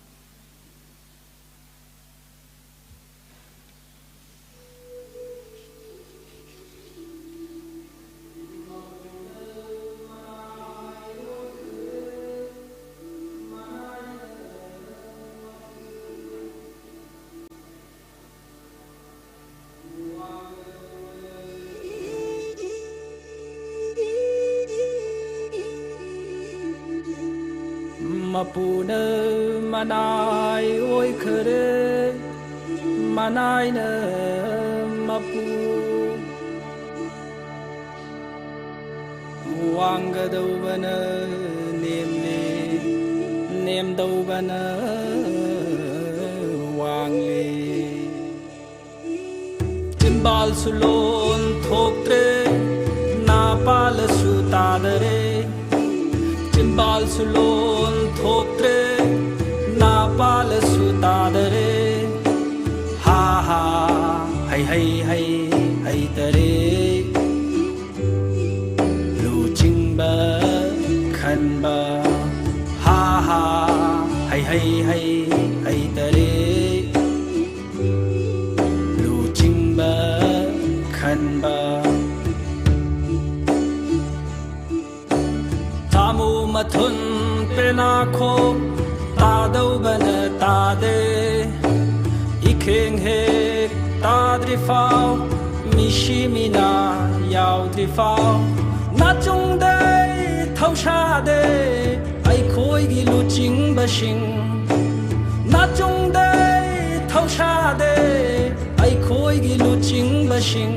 Mapuna manai oi kare manai na mapu wanga daubana nem daubana wangle timbal sulon thoktre na pal sutadare timbal sulon thoktre na pal sutadare ha ha hai tare lu chingba khanba ha ha hai tare lu chingba khanba tamu mathun pena kho ta dau bana ta de ikheng he ta dri phao mi shi mi na yao dri phao na chung dai thau sha de ai khoi gi lu ching ba sing na chung dai thau sha de ai khoi gi lu ching ba sing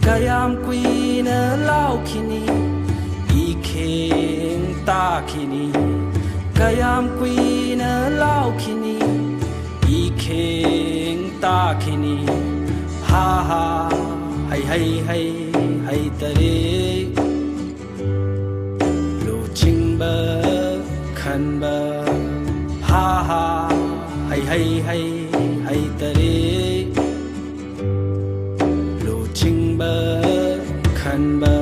kayam kui na lau khini ikheng ta khini kayam kui na lau khini ikheng ta khini ha ha hai tare lu chingba khanba ha ha hai tare lu chingba khanba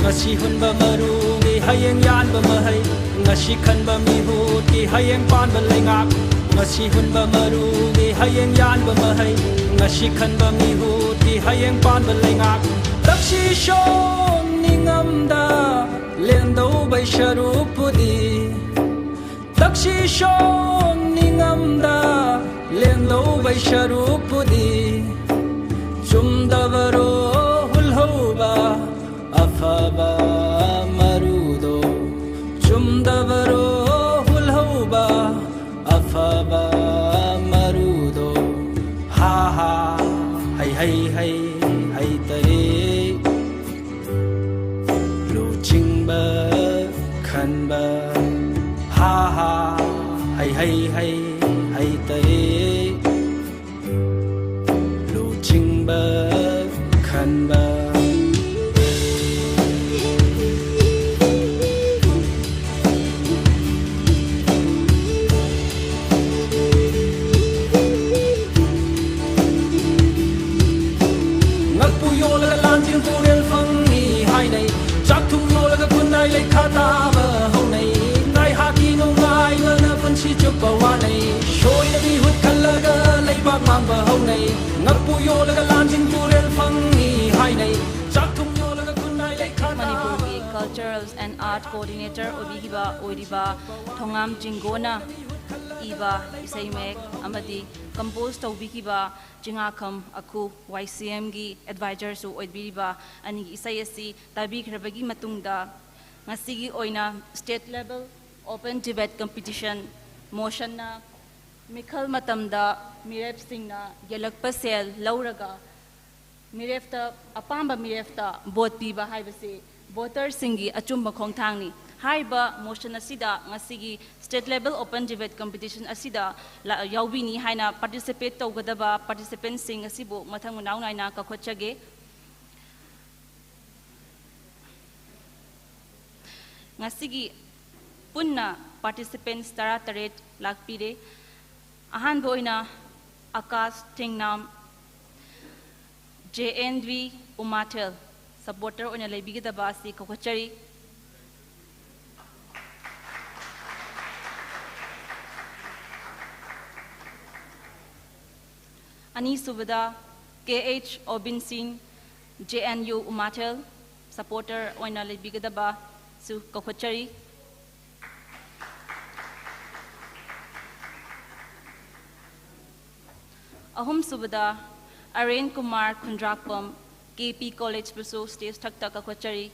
ngasi hunba maru gi hayeng yan ba mahai ngasi khan ba mi hu ki hayeng pan ba lengak ngasi hunba marugi hayeng yan ba mahai ngasi khanba mihuti hayeng pan ba lengak takshi shom ningamda lendo bai sharupudi takshi shom ningamda lendo bai sharupudi chumdavaro hulhoba afaba marudo chumdavaro hulhoba afaba marudo ha ha hay hay hay hay tare lu chingba khanba ha ha hay hay hay hay tare lu chingba khanba Manipur Cultural and Art Coordinator Obihiba Oiriba Thongam Jingona Iba Isaimek Amadi Compose Tobihiba Jingakam Aku YCM gi Advisor su Oibiba Ani Isayasi Tabik Rabagi Matungda Ngasigi Oina State Level Open Debate Competition Motion na Mikhal matamda mirepsingna yellakpa sel louraga mirepta apamba mirepta vote piba haibasi voters singgi achumba khongthang ni haiba motion asida ngasigi state level open debate competition asida yaubini haina participate tawgadaba participants sing asibu mathang munau naina kakhotchage ngasigi punna participants tara taret lakpire ahan boina Akas Tingnam JNV Umatel supporter on a lebigida basi kokochari Ani Subada KH Obin Singh JNU Umatel supporter on a lebigida ba su kokochari Ahum Subada, Arun Kumar Kundrakpam, KP College Busu Stage Takta Kakwachari.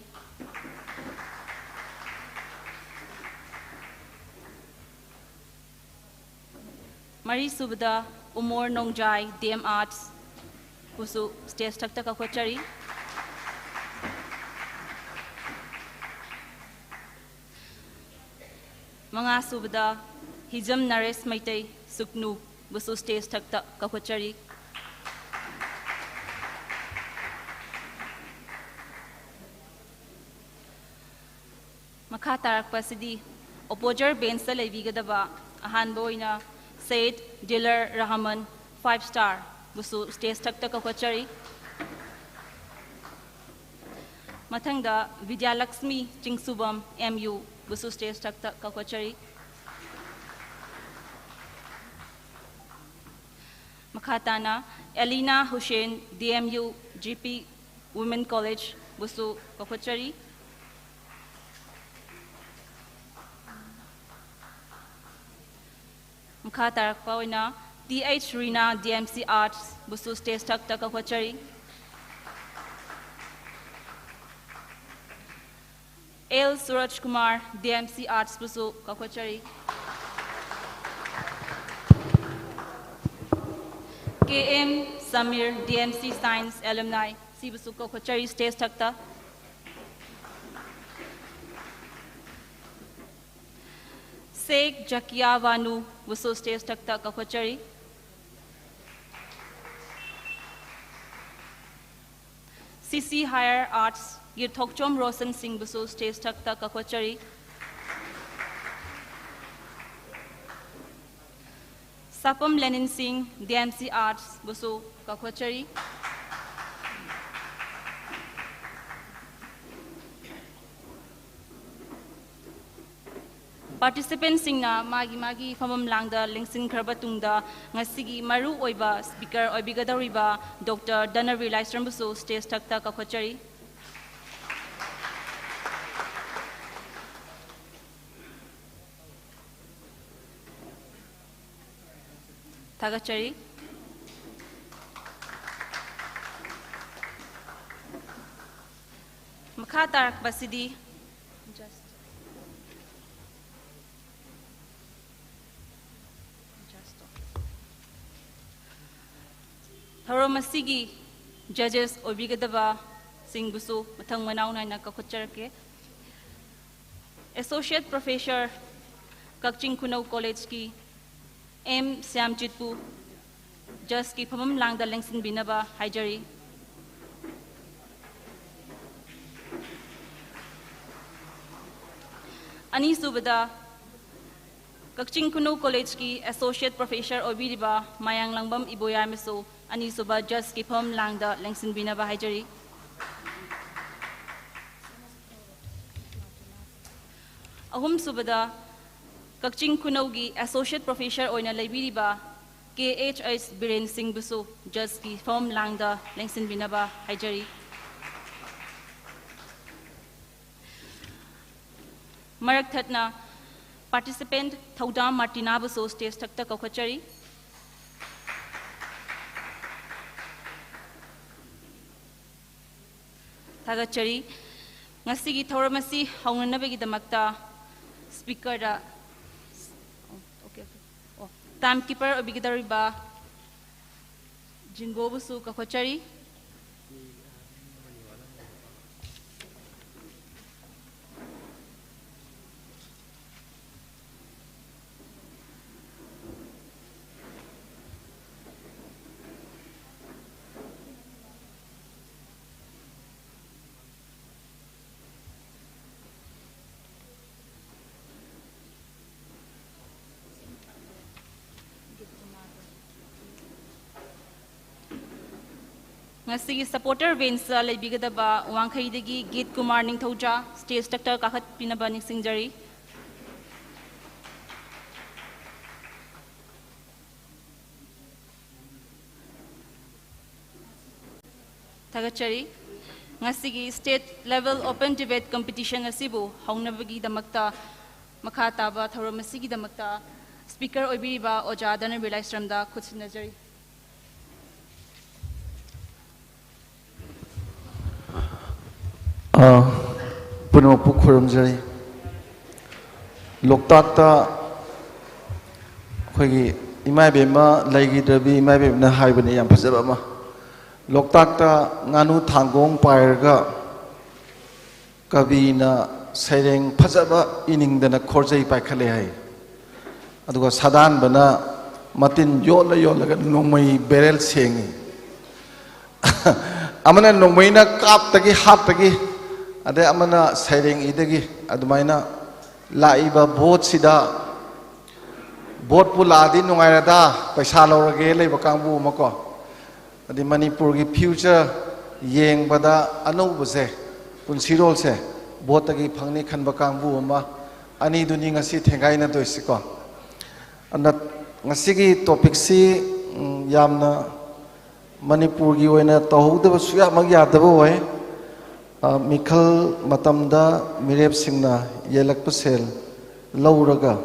Marie Subada, Umor Nongjai, DM Arts, Busu Stage Takta Kakwachari. Mga Subada, Hijam Nares Maitay, Sugnu. Busu stage takta kakwachari makha tarak pasidi opposer bench sa leibigadaba ahan boina Said Dealer Rahman 5-star busu stage takta kakwachari mathangda Vidyalaxmi Chingsubam MU busu stage takta kakwachari Makhatana, Elina Hussein, DMU, GP Women College, Busu Kakwachari. Makatarakpawana, DH Rina, DMC Arts, Busu Stage Takta Kakwachari. L. Suraj Kumar, DMC Arts, Busu Kakwachari. KM Samir, DMC Science Alumni, Sibusu Kakwachari Stage Takta. Sheikh Jakia Vanu, Busu Stage Takta Kakwachari. CC Higher Arts, Girthokchom Rosen Singh Busu Stage Takta Kakwachari. Sapam Lenin Singh, DMC Arts, Busu Kakwachari. Participants singna magi famam langda lengsin kharba tungda ngasigi maru oiba speaker oibigadariba Dr. Danari Laisrambusu stage takta kakhachari. Tagachari. Makatarak basidi. Masigi judges obigadaba singbusu matang manaw na nakakutsarke. Associate Professor Kakching Kunaw College ki M. Siamjitpu just ki pamam langda lengsin binaba haijari. Ani subada Kakching Kunaw College ki Associate Professor obiriba mayang langbam iboyamiso ani suba just ki pam langda lengsin binaba haijari. Ahum subada Kakching Kunaw gi Associate Professor oina laibiriba KHS Biren Singh Busu just ki pam langda lengsin binaba haijari. Marak thatna participant Thaudam Martina Busu stage takta kakhachari. Tagachari ngasigi thauramasi haunanabagi damakta speaker da timekeeper obigidariba Jingo Busu kakhachari. Ngasigi supporter Vince laibigadaba wangkhaidagi Git Kumar Ningthauja stage takta kakhat pinaba ningsingjari. Tagachari ngasigi state level open debate competition asibu haunabagi damakta makhataba thauramasi damakta speaker oibiriba Oja Danari Laisramda khutsinajari. Punopu Kuramjari Loktakta Hogi Imabema Lagi Derby Imabena Haibani Yampazabama Loktakta Nanu Tangong Pairga Kavina Saying Pazaba Ining than a Korjai Pakalei Aduga Sadan Bana Martin Yola Yola Nomai Berel Sing Amana Nomaina Kap Taki Hap Taki Ada amana saying idagi adumaina laiba vote sida vote puladi nungairada paisa laurage leiba kangbu mako adi Manipur gi future yeng bada anubuse punsirol se vote gi phangni khanba kangbu ama ani duni ngasi thengai na toisiko anat ngasi gi topic si yamna Manipur gi oina tohudaba suya magyadaba way Mikhal matamda mirepsingna yellakpa sel louraga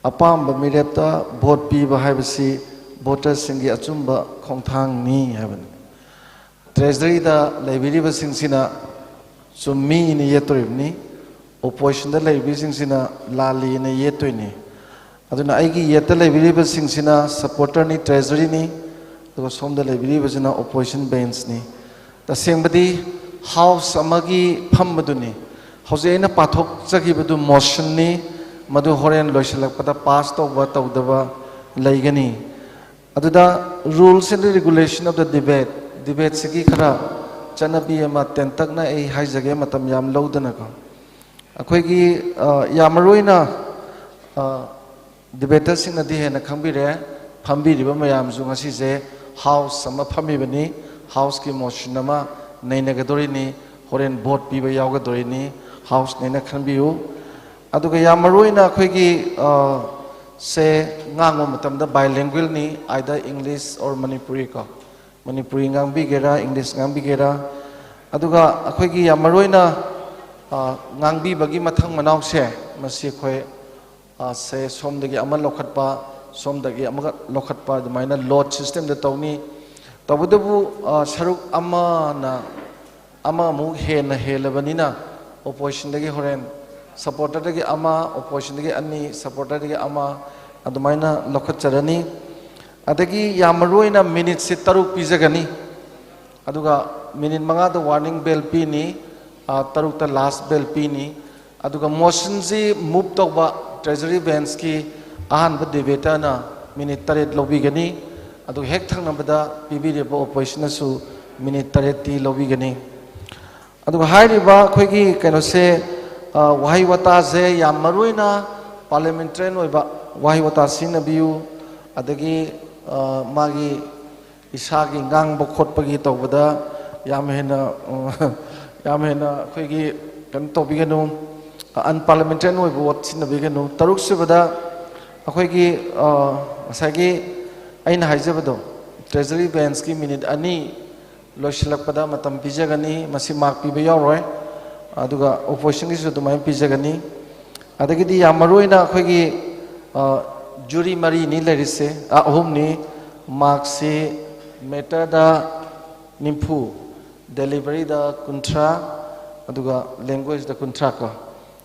apamba mirepta piba haibasi voters singgi achumba khongthang ni haban treasury da library singsina summi ni yetoribni opposition da library singsina lali ni yetoini aduna aigi yeta library singsina supporter ni treasury ni to som da library sina opposition bench ni ta sengbadi House amagi phammaduni house ena pathok chagibadu motion ni madu horen loisalakpada pass tawba tawdaba laigani aduda rules and regulation of the debate sigi khara chanabi ama tentakna ei haijage matam yam lodana ko akoigi yamaroina debaters sing na di hena khambire phambiriba mayam ju ngasi je house sama phamibani house ki motion ama Nainagadori ni horen vote piba yaugadori ni house naina khanbiu aduga yamaruina khoi se ngango matamda bilingual ni either English or Manipuri ko Manipuri ngang bigera English ngang bigera aduga akhoi gi yamaruina ngang bi bagi mathang manaw se masi khoi se somdagi ama lokhatpa somdagi ama lokhatpa dumaina load system da tawni tabudabu saruk ama na ama mu hena helabanina opposition dagi horen supporter dagi ama opposition dagi ani supporter dagi ama adumaina lokhat charani adagi yamaruina minute se taruk pijagani aduga minute manga da warning bell pi ni taruk ta last bell pi ni aduga motion ji move tawba treasury bench ki ahan ba debater na minute taret lobi gani adu hek thang nambada pibi re ba opposition su minute taret ti lobi gani adu hairi ba khoi gi kaino se wahai wata je yamaruina parliamentarian oi ba wahai wata sin abiu adagi magi isagi ngang bo khot pagi tawbada yamhena khoi gi kan tobi ganu unparliamentarian oi bo sin abi ganu taruk subada akhoi gi asagi aina haijabado treasury bench ki minute ani loisilakpada matam pijagani masi mark piba yauroi aduga opposition ki su dumai pijagani adagi di yamaruina akhoi gi jury mari ni lerise ahum ni mark se meta da nimpu delivery da kuntra aduga language da kuntra ko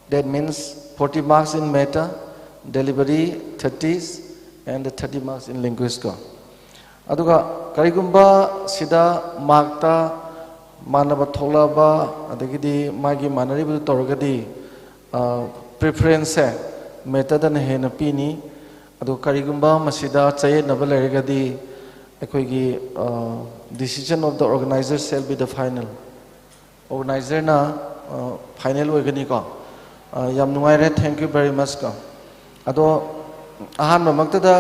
that means 40 marks in meta delivery 30s and 30 marks in linguist ko aduga karigumba sida markta manaba tholaba adagidi magi manari bu torgadi preference meta da hena pini adu karigumba masida chaye nabalergadi ekoigi decision of the organizer shall be the final organizer na final oigani ko yam nungai thank you very much ko ado ahan mamakta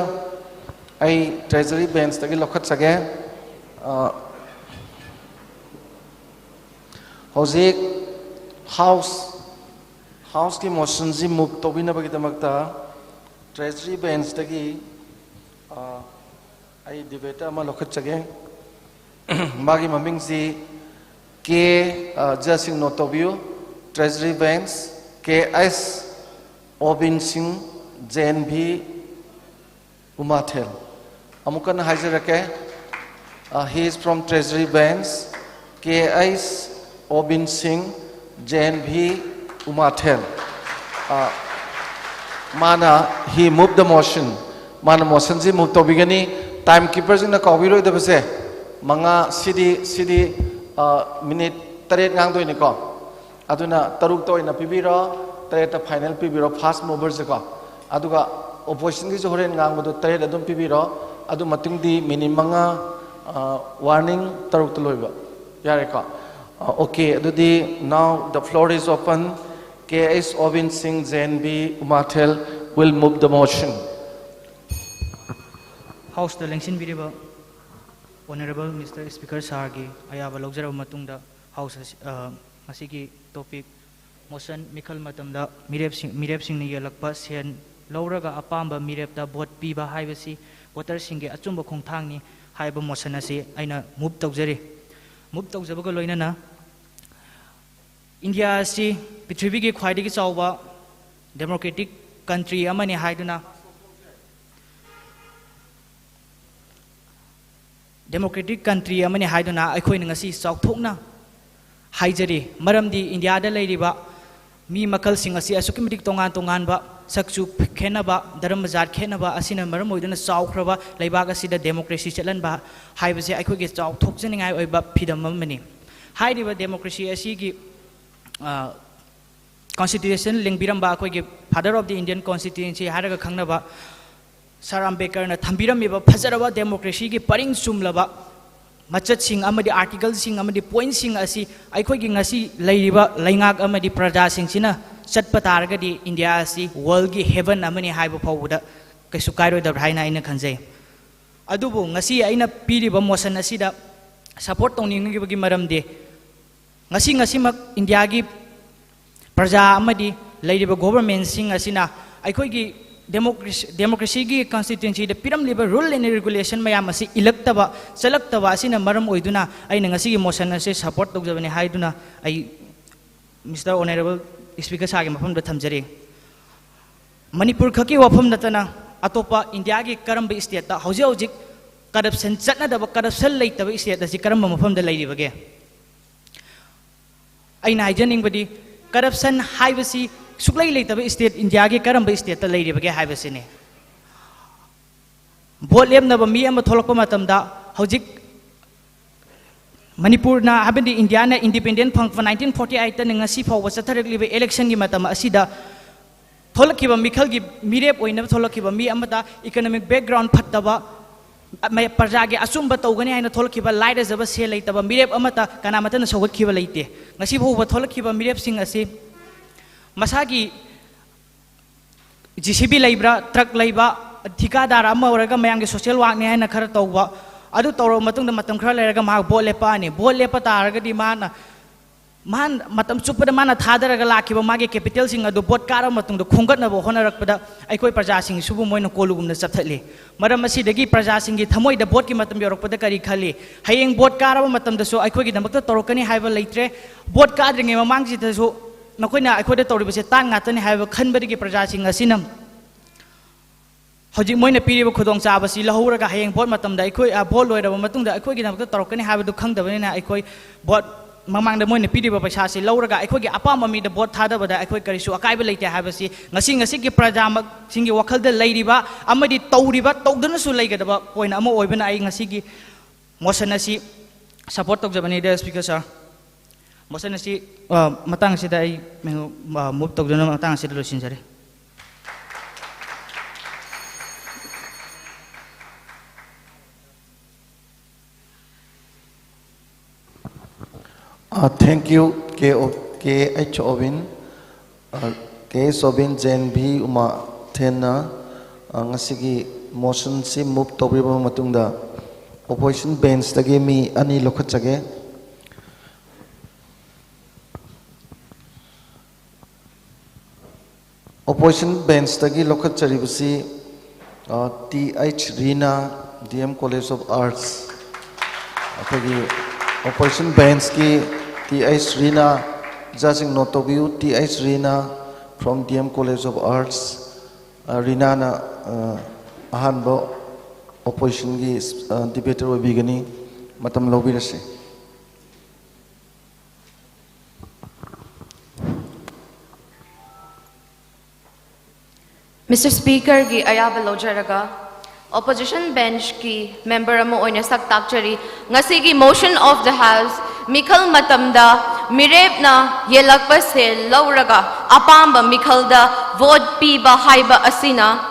ai treasury bench tagi lokhat sage hozik house ki motion ji move to bina bagi tamakta treasury bench tagi ai debater ama lokhat sage magi maming ji ke jasing notobio treasury bench KS Obin Singh JNB Umathel amukan hajirake he is from treasury bench KS Obin Singh JNB Umathel mana he moved the motion mana motion ji move to bigani timekeeper jing na kawiro da base manga cd minute taret ngang doi ni ko aduna taruk to ina pibiro taret final pibiro fast mover je ko aduga opposition ki horen ngang bodo taret adum pibiro adu matung di minute manga warning taruk to loiba yare ko okay adudi now the floor is open KS Ovin Singh JNB Umathel will move the motion. House the election video Honorable Mr. Speaker Sargi ayaba logjara matungda House masigi topic motion Mikhal matamda mirepsingna yellakpa sen louraga apamba mirepta vote piba haibasi voter singgi achumba khongthang ni haiba motion ase aina move tawjari move tawjabaga loinana India si Prithvi ki khwaidagi chawba democratic country amani haiduna democratic country amani haiduna akhoi ngasi chawthokna haijari maramdi India da leiriba mi makal sing asi asukimidik tongan ba sakchu khenaba dharamjat khenaba asina maram oiduna chawkhraba leibaga sida democracy chalan ba haibase akhoi ge chawthokjaningai oiba phidam amani hairiba democracy asi gi Constitution lingbiramba akhoi father of the Indian constituency haraga khangnaba Sir Ambedkar na thambiramiba phajaraba democracy gi paring sumlaba machat sing amadi article sing amadi point sing asi akhoi gi ngasi leiriba leingak amadi praja sing sina chatpa taragadi India asi world gi heaven amani haiba phawuda kaisu kairoi da bhaina ina khanjai adubu ngasi aina piriba motion asida support tawningi maramde ngasi mak India gi praja amadi लेरिबा government सिंग असिना अखोगी democracy की constituency the piram liba rule and regulation mayam asi electaba selectaba asina maram oiduna ai ngasi gi motion ase support tawjabani haiduna ai Mr. Honorable Speaker sagi mafam da thamjari Manipur khaki wafam natana atopa India gi karamba state ta hauji hauji corruption chatna da corruption leitaba state asi karamba mafam da leiribage ai na hajaning badi corruption haibasi suklai leitaba state India gi karamba state ta leiribage haibasi ne vote lemnaba mi ama tholakpa matamda hauji Manipur na habindi India na independent phang 1948 ta ngasi phawba chatharakliba election gi matam asida tholakhiba Mikhal gi mirep oina tholakhiba mi amata economic background phattaba may parja gi achumba tawgani haina tholakhiba laida jaba se leitaba mirep amata kana mata na sawakhiba leite ngasi phawba tholakhiba mirep sing asi masagi GCB laibra truck laiba thikadar ama oraga mayang gi social work ni haina khara tawba adu tawro matungda matam khara leraga ma bol lepa ni bol lepa taraga di mana man matam chupada mana thadaraga lakhiba magi capital sing adu bot kara matungda khongatna bo honarakpada aikoi praja sing subu moina kolugumna chathatle maram asi dagi praja sing gi thamoi da bot ki matam yorokpada kari khali hayeng bot kara matam da so aikoi gi damakta torokani haiba leitre bot kadringe mamang ji da so nakoina aikoi da toribase tan ngatani haiba khanbari gi praja sing asinam Hojik moina piriba khudong chabasi lahuraga hayeng bot matamda aikoi bol loiraba matungda aikoi gi damakta torokani haiba du khangdabani na aikoi bot mamang da moina piriba paisa si lauraga aikoi gi apama mi da bot thadabada aikoi karisu akaiba leite habasi ngasi gi praja singi wakhal da leiriba amadi tawriba tawdana su leigadaba point ama oibana ai ngasi gi motion asi support tawjabani da speaker sir motion asi matang sida ai move tawdana matang sida losinjare Thank you, K.H. Ovin, K.S. Ovin, Jen B. Uma Tena, ngasigi motion si move tobriba matungda opposition bench tagi mi ani lokachage. Opposition bench tagi lokacharibasi T.H. Rina, DM College of Arts. Opposition bench ki T.H. Rina, judging note of view, T.H. Rina from DM College of Arts, Rina na ahanbo opposition ki debater wa bigani matam lobby rase. Mr. Speaker, gi ayaba lojaraga. Opposition bench ki member amo oina sak takchari ngasi gi motion of the house Mikhal matamda mirepna yellakpa se louraga apamba Mikhal da vote piba haiba asina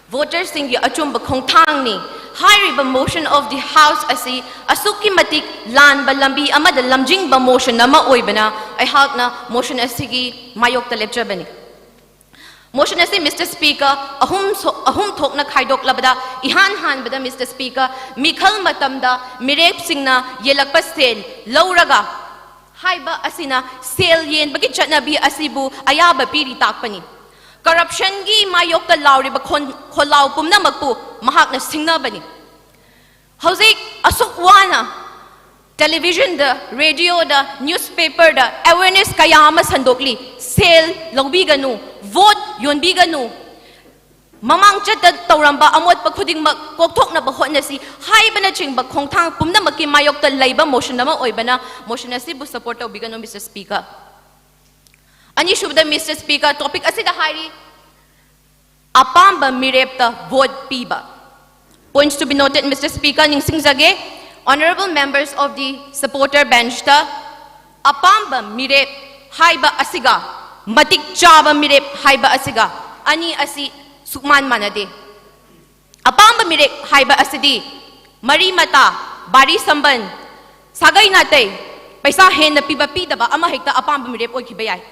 voters singi achumba khongthang ni hairiba motion of the house asi asuki matik lan ba lambi amada lamjing ba motion nama oibana ai hakna motion asigi mayok ta lepchabani Motion as Mr. Speaker, ahum thokna khaidok labada ihan han bada Mr. Speaker, Mikhal matamda mirepsingna yellakpa sel louraga haiba asina sel yen bagi chatnabi asibu ayaba piri takpani. Corruption gi mayok ta lauriba kholaw pumna makpu mahakna singna bani. Hauzik asukwana television da radio da newspaper da awareness kayama sandokli sel lobiganu vote yonbiganu mamang chata tawramba amot pa khuding kokthok na bahot na si haibana chingba khongthang pumna maki mayok ta laiba motion nama oibana motion na si bu support obiganu Mr. Speaker ani shubda Mr. Speaker topic asida hari apamba mirepta vote piba points to be noted Mr. Speaker ning singjage honorable members of the supporter bench ta apamba mirep haiba asiga matik chaba mirep haiba asiga ani asi sukman manade apamba mirep haiba asidi mari mata bari samban sagai nate paisa hen na piba pidaba ama hekta apamba mirep oikibayai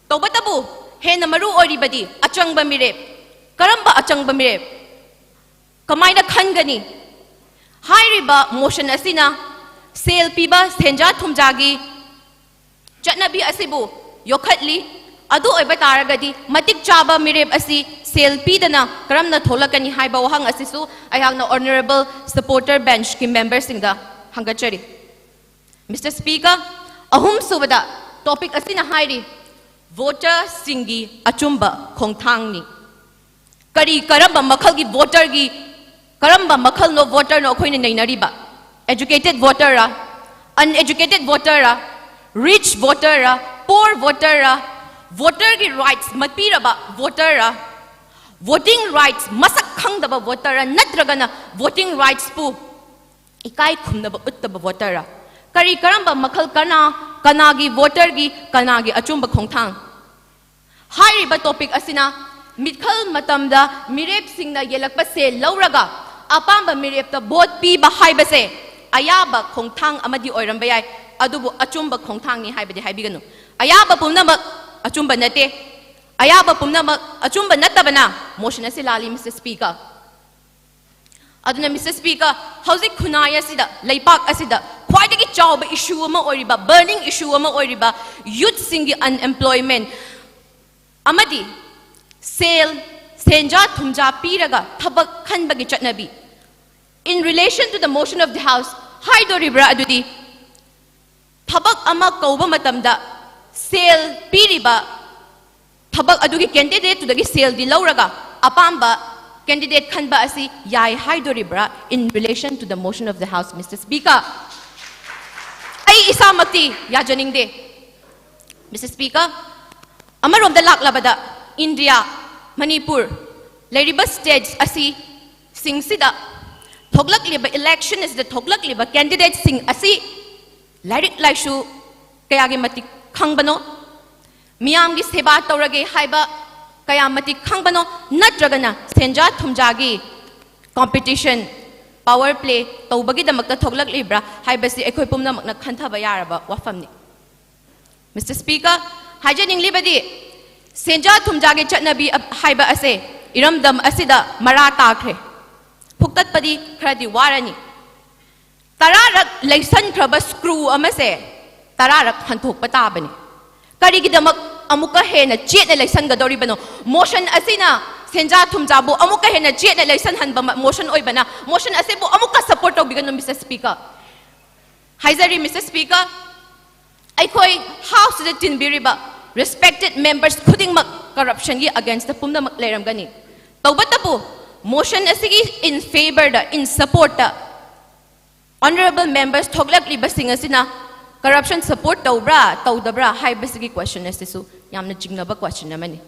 tobatabu hen na maru oribadi achangba mirep karamba achangba mirep kamaina khangani hairiba motion asina sel piba senja thumjagi chatnabi asibu yokhatli adu oiba taragadi matik chaba mirep asi selfie dana karamna tholakani haiba wahang asisu ayangna honorable supporter bench ki members singda hangachari. Mr. Speaker, ahum subada topic asina hairi voter singgi achumba khongthang ni. Kari karamba makhal gi voter gi karamba makhal no voter no khoine nainari ba. Educated voter ra, uneducated voter ra, rich voter ra, poor voter ra, voter ki rights matpira ba voter ra, voting rights masak khangdaba voter ra natragana voting rights pu ikai khumnaba uttaba voter ra. Kari karamba makhal kana gi voter gi kana gi achumba khongthang. Hairi ba topic asina Mikhal matamda mirepsingna yellakpa se louraga apamba mirepta vote piba haibase ayaba khongthang amadi oiramba yai adubu achumba khongthang ni haibadi haibiganu ayaba pumnamak achumba nate ayaba pumnamak achumba natabana motion ase lali Mr. Speaker. Aduna Mr. Speaker, hauzik khunaya sida leipak asida khwaidagi chawba issue ama oiriba burning issue ama oiriba youth singi unemployment amadi sale senja thumja piraga thabak khanbagi chatnabi. In relation to the motion of the House, haidoribra adudi thabak ama kauba matamda sale piriba thabak adugi candidate to the sale di louraga apamba candidate khanba asi yai haidoribra in relation to the motion of the House, Mr. Speaker. Ai isamakti yajaningde. Mr. Speaker, amarom da laklabada India, Manipur, Leriba states asi sing sida thoglak liba election is the thoglak liba candidate sing asi larik laishu kayagi matik khangbano miyam gi seba taurage haiba kaya matik khangbano natragana senja thumjagi competition power play tawbagi damakta thoglak libra haibasi ekhoi pumna makna khanthaba yaraba wafamni. Mr. Speaker, hajaning libadi senja thumjagi chatnabi haiba ase iramdam asida mara takre phuktat padi khradi warani tararak leisan khraba screw amase tararak hanthok patabani karigidamak amuka hena cheta leisan gadori bano motion asina senja thumjabu amuka hena cheta leisan hanba motion oibana motion asebu amuka support obigano Mr. Speaker. Haizari Mr. Speaker, aikoi house the tinbiriba respected members putting corruption against the pumna makleram gani tawbatapu motion asigi in favor da in support da honorable members thoglak liba singasina corruption support tawbra tawdabra haibasigi question asisu yamna jingnaba question namani.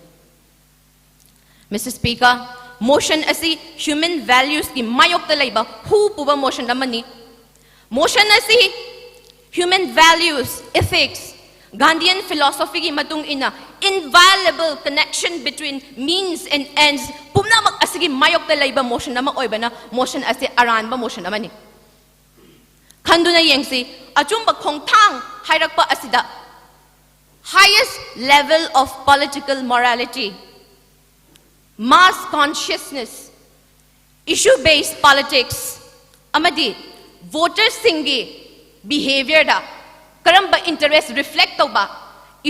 Mr. Speaker, motion asi human values ki mayok ta laiba hu puba motion namani motion asi human values ethics Gandhian philosophy ki matung ina inviolable connection between means and ends pumna mag asigi mayok ta laiba motion nama oibana motion ase aranba motion namani khanduna yengsi achumba khongthang hairakpa asida highest level of political morality mass consciousness issue based politics amadi voter singi behavior da karamba interest reflect oba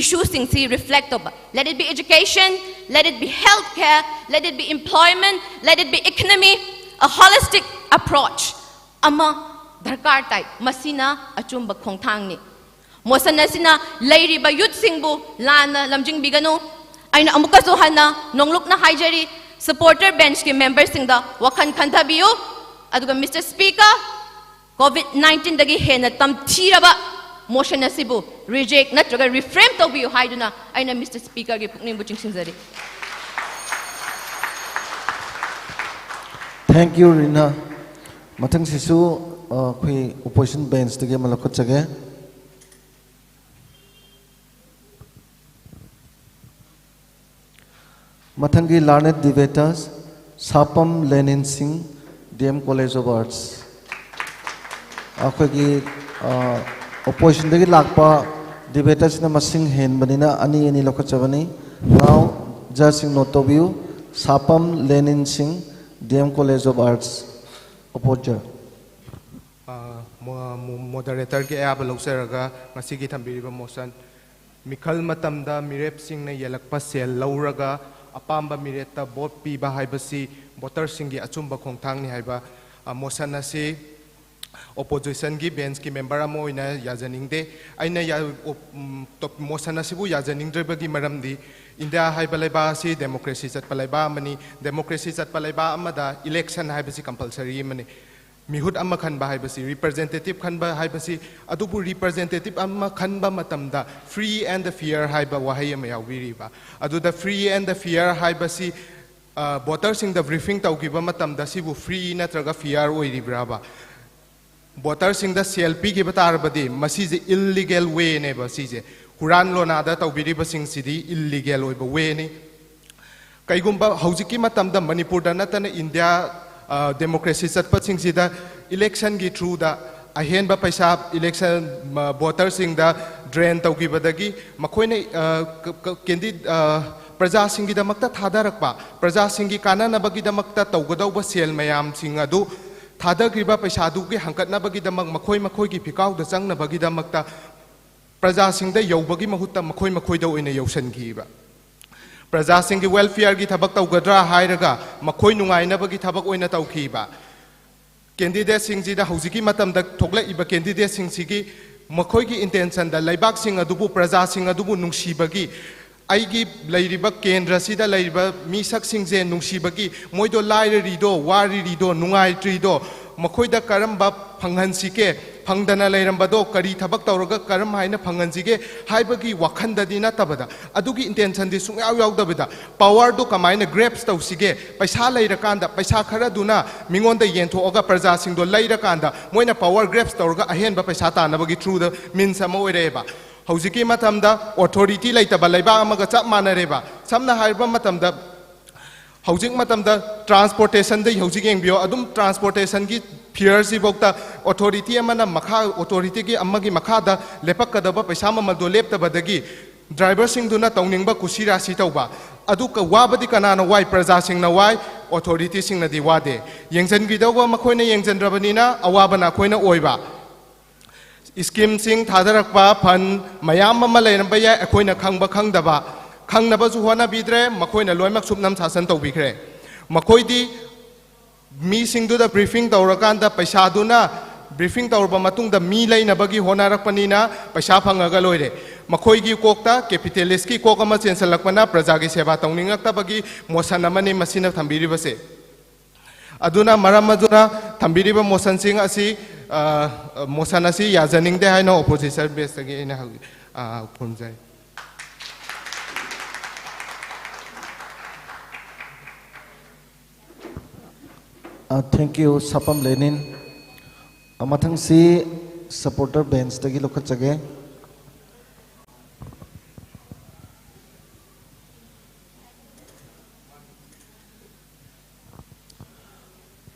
issues singsi reflect oba let it be education, let it be healthcare, let it be employment, let it be economy, a holistic approach ama dharkar tai masina achumba khongthang ni mosan asina leiriba youth singbu lana lamjing bigano aina amuka so hana nongluk na haijari supporter bench ki members singda wakhan khanthabiyo aduga Mr. Speaker COVID-19 dagi hena tamthiraba motion asibu reject natraga reframe tawbiyo haiduna aina Mr. Speaker gi pukning buching sinjari. Thank you Rina. Mathang sisu khoi opposition bench dagi malakot chage. Mathangi learned debaters Sapam Lenin Singh, DM College of Arts. Akhoi opposition dagi lakpa debaters na masing hen banina ani lokachabani. Now judging notobiu Sapam Lenin Singh, DM College of Arts. Opposite. Moderator ke aba lokseraga ngasigi thambiriba motion Mikhal matamda mirepsingna yellakpa sel louraga apamba mirepta piba haibasi Debators achumba khongthang ni haiba motion asi opposition gi bench ki member amoina yajaningde aina ya motion asibu yajaningdrebagi maramdi India haiba laiba asi democracy chatpa laiba mani democracy chatpa laiba amada election haibasi compulsory mani Mihut amma khanba haibasi representative khanba haibasi adubu representative amma khanba matamda free and fair haiba wahai ama yawiriba aduda free and fair haibasi voters in the briefing taukiba matamda sibu free natraga fair oiribraba voters in the CLP ki batarabadi masije illegal way ne ba sije Quran lo nada taubiriba sing sidi illegal oiba way ni kaigumba haujiki matamda Manipur da natana India democracy chatpaching sida election gi through da ahen ba paisa election voters in the drain taukibadagi makoine candidate praja singi da makta thadarakpa praja singi kanana bagi da makta taugadauba sel mayam sing adu thadagriba paisa du gi hangkatna bagi da makoi gi phikau da changna bagi da makta praja sing da yobagi mahutta makoi da oina yosan giba Praja singi welfare gi thabak taugadra hairaga makhoi nungaina bagi thabak oina taukhiba candidate singji da haujiki matam da thokla iba candidate singsi makhoi gi intention da laibak sing adubu praja sing adubu nungsibagi aigi lairiba kendra sida lairiba misak singje nungsibagi moido laire rido wari rido nungai trido makhoi da karamba phanghansike phangdana lairambado kari thabak tawraga karam haina phanghansige haibagi wakhanda dina tabada adugi intention di sung yaw dabida power do kamaina grabs tawsige paisa lairakanda paisa khara duna mingonda yenthoga praja singdo lairakanda moina power grabs tawraga ahenba paisa tanabagi through the means ama oireba haujiki matamda authority laitaba laiba amaga chap manareba samna haiba matamda haujik matamda transportation da haujik engbio adum transportation gi fears ibokta authority amana makha authority gi amagi makha da lepakadaba paisa mamaldo leptabadagi driver sing duna tawningba kusira si tawba adu ka wabadi kanana wai praja sing na wai authority sing na di wade yengjan gi dawa makhoina yengjan rabanina awabana khoina oiba scheme sing thadarakpa fan mayam ama leiramba ya akhoina khangba khangdaba khangnaba ju hona bidre makhoina loimak supnam sasan tawbikre makhoidi mi singdu da briefing tawrakanda paisa duna briefing tawrba matungda mi leinabagi honarakpanina paisa phangaga loire makhoigi kokta capitalist ki kokama chensalakpana praja gi seba tawningaktabagi motion amani masina thambiribase aduna maramaduna thambiriba motion sing asi motion asi yajaningde haina opposition base gi ina khunjai Thank you, Sapam Lenin. Amathang si supporter bench tagi lokhat chage.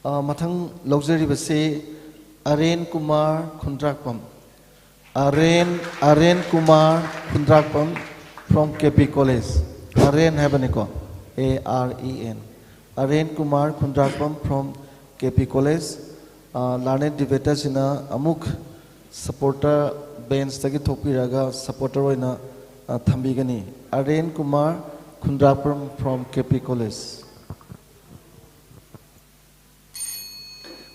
Mathang luxury basi Aren Kumar Khundrakpam. Aren Kumar Khundrakpam from KP College. Aren Habaniko. AREN. Aren Kumar Khundrakpam from KP College. Learned debaters in amuk supporter bench tagi thopi raga supporter oina thambigani. Aren Kumar Khundrakpam from KP College.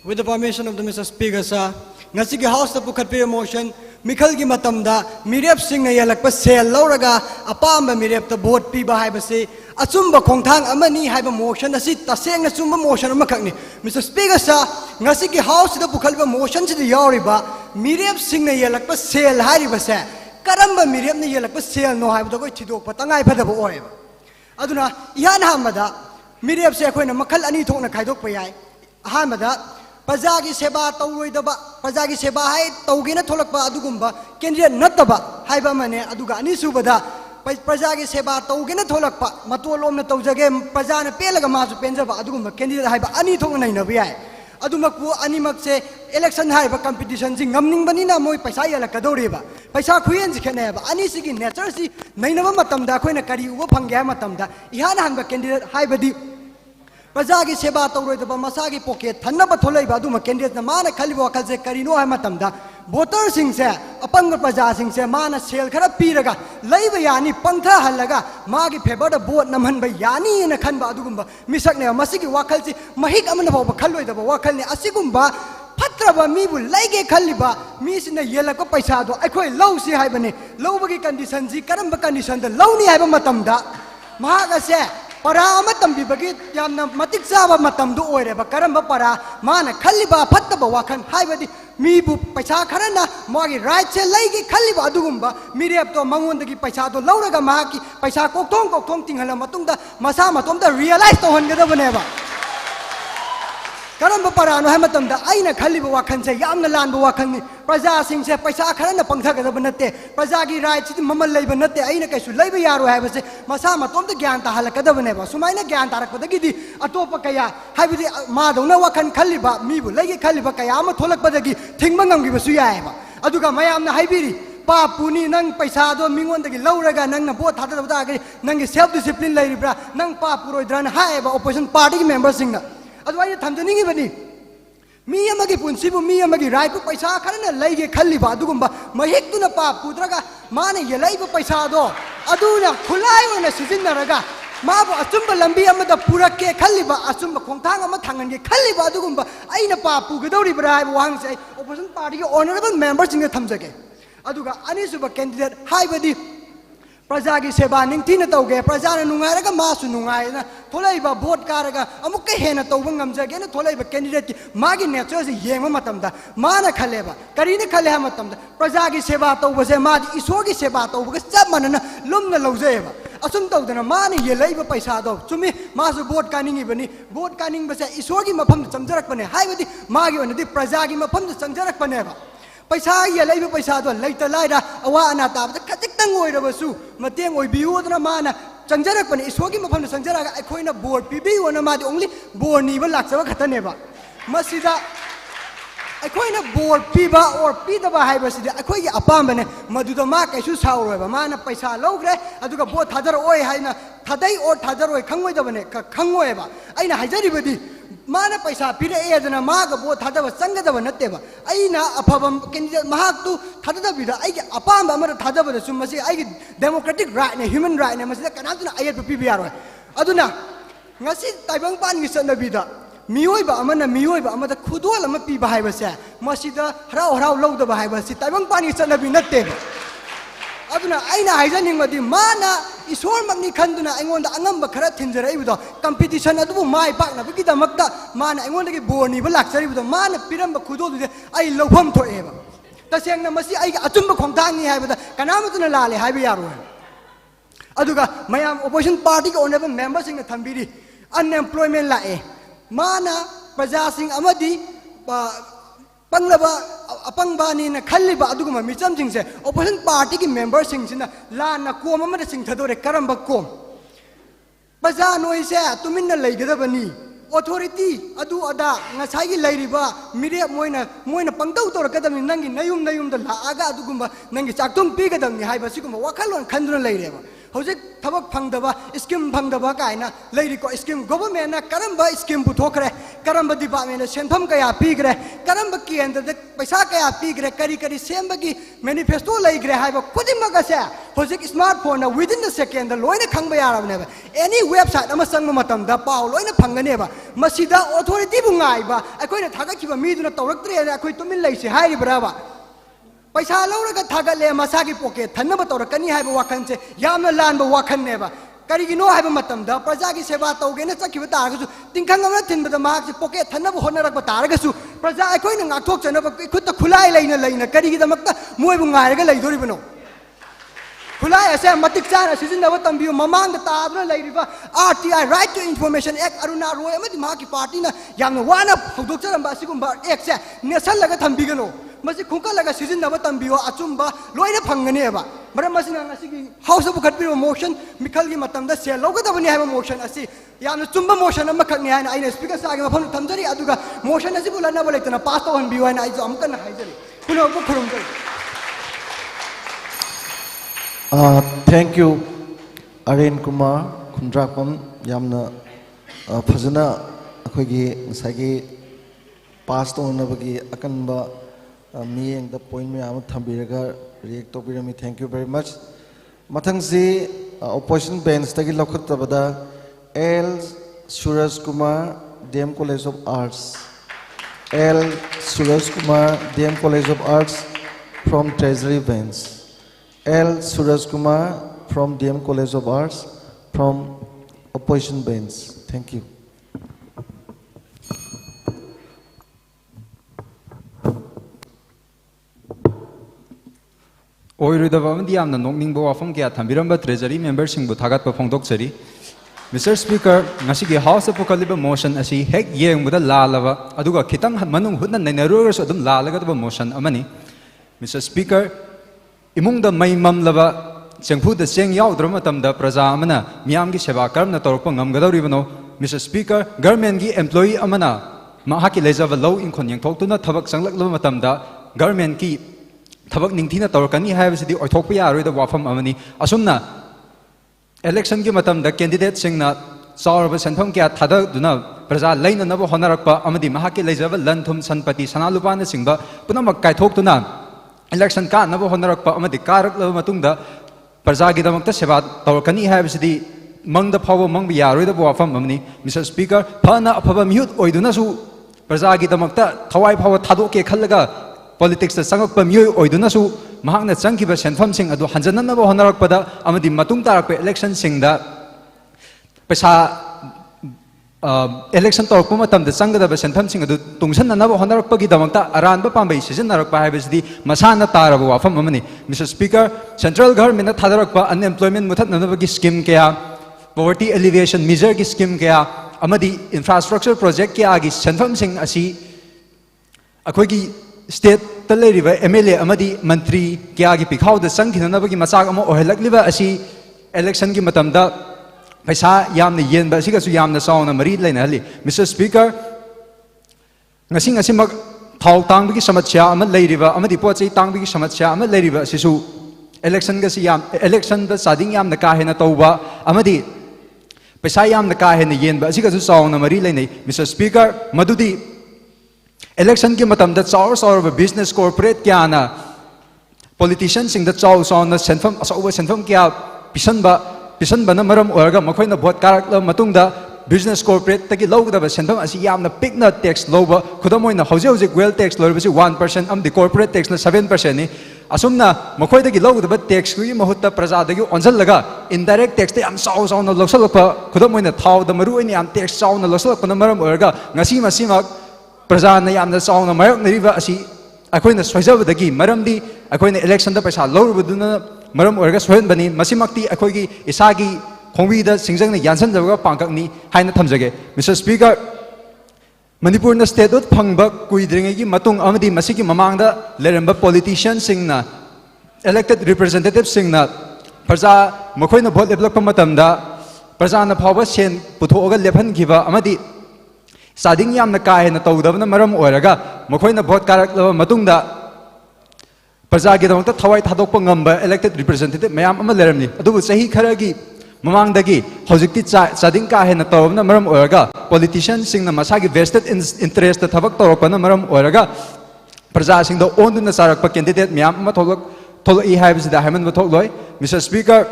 With the permission of the Mr. Speaker, sir, ngasi ki house ta pukhatpe motion Mikhal gi matamda mirepsingna yellakpa sel louraga apamba mirepta vote piba haibasi achumba khongthang amani haiba motion asi tasengna chumba motion amakhakni Mr. Speaker, sir, ngasi ki house ta pukhalba motion si yawriba mirepsingna yellakpa sel hariba se karamba mirepna yellakpa sel no haiba ko thidok patangai phadaba oiba aduna ihan hamada mirep se khoina makhal ani thokna khaidok pa yai ahamada Pajagi seba tauroidaba pajagi seba hai taugena tholakpa adugumba candidate nattaba haiba mane aduga ani subada pajagi seba taugena tholakpa matolomna taujage pajana pelaga masu penjaba adugumba candidate haiba ani thongna naina biyai adumakpu animakse election haiba competition jing ngamning banina moi paisa yala kadoriba paisa khuyen jikheneba ani sigi nature si nainaba matamda khoina kari uba phangya matamda ihana hanba candidate haibadi Pajagi seba tauroidaba masagi pocket thanaba tholaiba aduma candidate na mana khaliba wakhalse karino hai matamda voter singse apang praja singse mana sel khara piraga leiba yani pangtha halaga magi favor da vote namhan ba yani na khanba adugumba misak ne masigi wakalji mahik amana ba khalloi da wakal ne asigumba fatraba mibu laige khalliba misina yelakpa paisa do akhoi lausi haibane laubagi condition ji karamba condition da launi haiba matamda mahaga se para ama tambibagi yamna matik chaba matamdu oireba karamba para mana khalliba fattaba wakhan haibadi mibu paisa kharana magi right se laige khalliba adugumba mirep to mangondagi paisa do lauraga mahaki paisa kokthong tinghala matungda masa matomda realize to hongadabneba karamba parano hai matamda aina khaliba wakhan se yamna lanba wakhan ni praja sing se paisa kharana pangthagadaba natte praja gi right si mamal leiba natte aina kaisu leiba yaro hai base masa matomda gyan ta halakadaba ne ba sumaina gyan tarakpadagi di atopa kaya haibidi ma dona wakhan khaliba mibu legi khaliba kaya ma tholakpadagi thingma ngamgi basu yai ba aduga mayamna haibiri papuni nang paisa do mingondagi lauraga nang na bot thadaba da gi nang self discipline leiribra nang papuroidran hai ba opposition party gi members sing na अदवाई थमजनिंगी बनी मी अमगी पुंसिबु मी अमगी राइपु पैसा खरना लैगे खल्लिबा अदुगुंबा महिक्तुना पा पुद्रगा माने यलैबु पैसा दो अदुना खुलाई ओना सिजिन्नरगा माबु अचुंबा लंबी अमदा पुरक्के खल्लिबा अचुंबा खोंथांग अमा थांगनगे खल्लिबा अदुगुंबा अइना पा पुगदौरिबरा हाइबु वांगसे ओपोजिशन पार्टी के ऑनरेबल मेंबर्स सिंगे थमजगे अदुगा अनिसुबा कैंडिडेट हाइबदी प्रजा की सेवा निंगथीना तौगे प्रजा ने नुंगायरगा मासु नुंगायना थोलैबा वोट कारगा अमुक हेना तौबा ngamjagena थोलैबा कैंडिडेट की मागी नेचर से येंगमा मतमदा माना खलेबा करीने खले हा मतमदा प्रजा की सेवा तौबसे मादी ईश्वर की सेवा तौबगा सब मनना लुमना लौजेबा असुम तौदना माने येलैबा पैसा दो चुमी मासु वोट कानिंगी बनी वोट कानिंग बसे ईश्वर की मफम चंजरकपने हाइबदी मागी ओनदी प्रजा की मफम चंजरकपनेबा पैसा येलैबा पैसा दो लैता लाइरा अवा अना ताबदा खतिक्तंग ओइरबसु मतेंग ओइबियोदना माना चंजरकपने ईश्वरगी मफम चंजरगा अखोइना बोर्ड पिबियोना मादी ओनली बोर्ड नीबा लाक्सबा खतनेबा मसिदा अखोइना बोर्ड पिबा और पिदबा हाइबसिदि अखोइगी अपामबने मदुदा मा कैसु साउरोबा माना पैसा लौग्रे अदुगा बोर्ड थादर ओइ हाइना थादै और थादर ओइ खंगोइदबने खंगोएबा अइना हाइजरिबदि माना पैसा पिरे एदना मागा बो थादब संगदब नतेबा अइना अफबम कैंडिडेट महाक्तु थाददबिदा अइगे अपाम अमर थादबद सुमसी अइगे डेमोक्रेटिक राइट ने ह्यूमन राइट ने मसिदा कनादुना अयत पिबि यारो अदुना ngasi taibang pan gi sanabida miyoiba amana miyoiba amada khudol ama piba haibase masida harau harau lawdaba haibase taibang pan gi sanabi natteba aduna aina haijaningmadi mana ईश्वर मगनी खंदुना अइंगोंदा अंगंबा खरा थिंजरइबदो competition अदुबु my पाकना बगिदमक्ता माना अइंगोंदगी बोर्निबा लाक्सरिबदो माना पिरंबा खुदोदुदे अइ लौफम थोएबा तसेंगना मसी अइगा अचुंबा खोंथांगनी हाइबदा कनामतुना लाले हाइबा यारो अदुगा मयाम opposition party के honourable members सिंग थंबिरी unemployment लाए माना प्रजा सिंग अमदी पंगलबा अपंगबानी न खल्लिबा अदुगुमा मिचम सिंगसे ओपोजिशन पार्टी की मेंबर सिंगसिना लाना कोम अमदा सिंगथदोरे करंबा कोम प्रजा नोइसे तुमिन्ना लैगदबनी ऑथोरिटी अदु अदा ngसाइगी लैरिबा मिरे मोइना पंगतौ तोरकदमनि नंगी नयुम द लागा अदुगुमा नंगी चाक्तुम पीगदमनि हाइबा सिगुमा वखलोन खंदुना लैरेबा हौजिक थबक फंगदबा स्कीम फंगदबा कायना लैरिको स्कीम गवर्नमेंट करंबा स्कीम पुथोखरे करंबा डिपार्टमेंट सेंफम कया पीगरे करंबा केंद्र पैसा कया पीगरे करी सेमबगी मैनिफेस्टो लैगरे हाइबा खुदिमगसे हौजिक स्मार्टफोन विदिन द सेकेंड लोइना खंगबा यारबनेबा एनी वेबसाइट अमा संग मतमदा पाव लोइना फंगनेबा मसिदा ऑथोरिटी बुंगाइबा अखोइना थागखिबा मीदुना तौरक्त्रे अखोइ तुमिन लैसे हाइरिब्राबा पैसा लौरगा थागले मसागी पोकेट थन्नब तौरकनी हाइबा वाखनसे यामना लानबा वाखननेबा करिगिनो हाइबा मतमदा प्रजागी सेवा तौगेना चखिबा तारगसु तिंखंग अमना थिनबदा मागसे पोकेट थन्नब होनरकबा तारगसु प्रजा अखोइना ngathokचनबा खुत्ता खुलाई लैना करिगिदमक्ता मोइबु ngaयरगा लैदोरिबनो खुलाई असे मतिक चाना सिजिनबा तंबियो ममांग ताबना लैरिबा RTI right to information act Aruna Roy अमदि माकी पार्टीना यामना वाना हौदोकचरंबा सिगुंबा एक्ट से नेशन लगा थंबिगनो मसी खुंका लगा सिजिनबा तंबियो अचुंबा लोइना फंगनेबा मरम मसिना ngasiगी हाउस ऑफ खटपिरो मोशन मिखल की मतमदा सेल लौगदबनि हाइबा मोशन असी यामना चुंबा मोशन अमा खकने हाइना आइना स्पीकर सागे मफम थमजरी अदुगा मोशन असी बुलाना बोलेतना पास तोहनबियो हाइना आइजो अमकन हाइजरी पुनोबु खुरुमजरी थैंक यू अरेन कुमार खुंद्रापम यामना फजना अखोगी ngsaigi पास तोनबगी अकनबा me the point me am thambiraga react to me. Thank you very much. Mathangsi opposition bench tagi lokhut tabada L Suraj Kumar DM College of Arts. L Suraj Kumar DM College of Arts from Treasury bench. L Suraj Kumar from DM College of Arts from opposition bench. Thank you. Treasury members Mr. Speaker, ngasigi House of Pukaliba motion asi hek yeng muda lalava aduga kitang manung hudna nainarugers adum lalaga motion amani. Mr. Speaker, imung da may mamlava chengpu da seng yaw dramatam da praja amana miyamgi seba karam na torpa ngamgadawribano. Mr. Speaker, government gi employee amana mahaki lejava low income yang tokuna thabak sanglakla matam da government ki thabak ningthina torkani haibasidi oithokpa yaroi da wafam amani. Asumna election ki matam da candidate singna sauraba sentham kya thada duna praja laina nabo honarakpa amadi mahaki lejava lanthum sanpati sanalupa na singba punamak kaithok tuna election ka nabo honarakpa amadi karak laba matungda praja gi damakta seba torkani haibasidi mangda phawa mangbi yaroi da wafam amani. Mr. Speaker, phana aphaba mihut oiduna su praja gi damakta thawai phawa thadoke khallaga politics da sangakpa miyoi oiduna su mahakna changkiba senfam sing adu hanjananaba honarakpada amadi matung tarakpa election singda pesa election torkpa matamda changgadaba senfam sing adu tungsananaba honarakpagi damakta aranba pambai sijannarakpa haibasidi masana taraba wafam amani. Mr. Speaker, central government na thadarakpa unemployment muthatnanabagi scheme kaya, poverty alleviation measure ki scheme kaya, amadi infrastructure project kaya agi senfam sing asi akoigi state taleriba MLA amadi mantri kya gi pikhau da sangkhinanabagi machak ama ohelakliba asi election gi matamda paisa yamna yenba asiga su yamna sauna mari laina hali. Mr. Speaker, ngasi mak thau tangbagi samatya ama leiriba amadi pochai tangbagi samatya ama leiriba asisu election ga si yam election da sading yamna ka hena tauba amadi paisa yamna ka hena yenba asiga su sauna mari laina. Mr. Speaker, madudi election ki matam da chaur business corporate kya na politicians sing da chaur na senfam asawa senfam kya pisanba na maram orga makhoi na vote karak la matungda business corporate taki logdaba senfam asi yamna pikna tax loba khudamoi na hauji wealth tax lorba si 1% am the corporate tax na 7% ni asumna makhoi dagi logdaba tax ku mahutta praja dagi onjal laga indirect tax te am chaur na loksalakpa khudamoi na thau da maru ni am tax chaur na loksalakpa na maram orga ngasi masimak praja na yamna sauna mayok nariba asi akoina soijabadagi maramdi akoina election da paisa lorubaduna maram orga sohen bani masimakti akoigi isagi khongbi da singjangna yansan jabaga pangkakni haina thamjage. Mr. Speaker, Manipur na state dot phangba kuidringegi matung amadi masigi mamangda leramba politicians singna elected representatives singna praja makoina vote leplakpa matamda praja na phawa sen puthoga lephan giba amadi sading yamna kai na tawdabna maram oraga makhoi na vote karak laba matungda praja gi damta thawai thadokpa ngamba elected representative mayam ama leramni adubu sahi kharagi mamangdagi hojikti sading ka hena tawbna maram oraga politicians sing na masagi vested interest ta thabak tawrokna maram oraga praja sing da onduna sarakpa candidate mayam ama tholoi haibs da haiman tholoi. Mr. Speaker,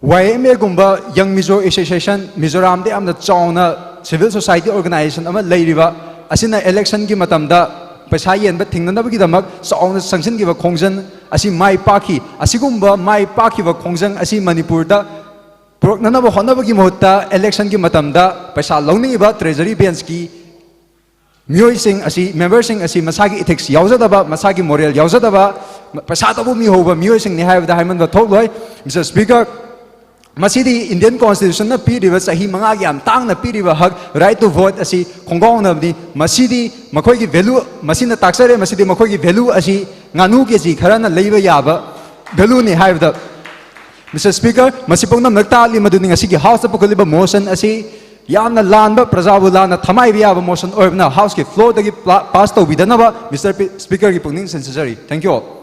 YMA gumba Young Mizo Association Mizoram de amna chauna civil society organization ama leiriba asina election gi matamda paisa yenba thingnanabagi damak chauna sanction gi ba khongjan asi mai paki asigumba mai paki ba khongjan asi Manipur da proknanaba honabagi mohutta election gi matamda paisa longning ba treasury bench ki mioi sing asi members sing asi masagi ethics yaujadaba masagi moral yaujadaba paisa tabu mi hoba mioi sing ni haibda haiman ba thokloi. Mr. Speaker, masidi Indian Constitution na piriba sahi manga yam tang na piriba hak right to vote asi khongong na ni masidi makhoi gi value masina taksare masidi makhoi gi value asi nganu ke ji khara na leiba yaba value ni haibda. Mr. Speaker, masipong na nagtali maduni ngasi gi house po kaliba motion asi yamna lanba prajabu na thamai biya motion or na house ki floor dagi pass to bidanaba. Mr. Speaker gi pungning necessary. Thank you all.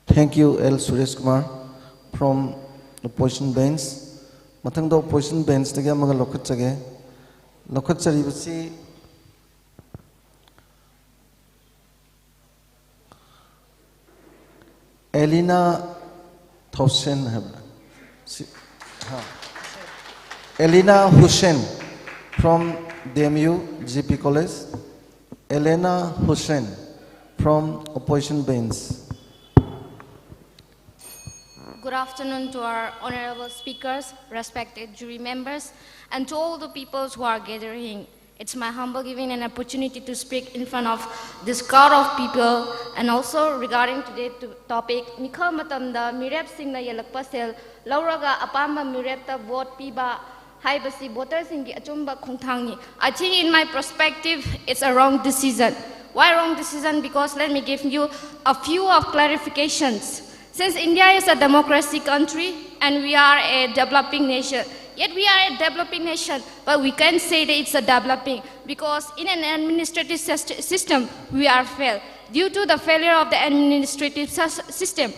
Thank you, L. Suresh Kumar. From opposition bench mathang do opposition bench tege amaga lokhat chage lokhat chari basi Elena Thosen Elena Hussein from DMU GP College. Elena Hussein from opposition bench. Good afternoon to our honorable speakers, respected jury members, and to all the people who are gathering. It's my humble giving an opportunity to speak in front of this crowd of people, and also regarding today's topic, Mikhal matamda mirepsingna yellakpa sel louraga apamba mirepta vote piba haibasi singgi achumba khongthang. I think in my perspective, it's a wrong decision. Why wrong decision? Because let me give you a few of clarifications. Since India is a democracy country and we are a developing nation, yet we are a developing nation, but we can't say that it's a developing because in an administrative system, we are failed. Due to the failure of the administrative system,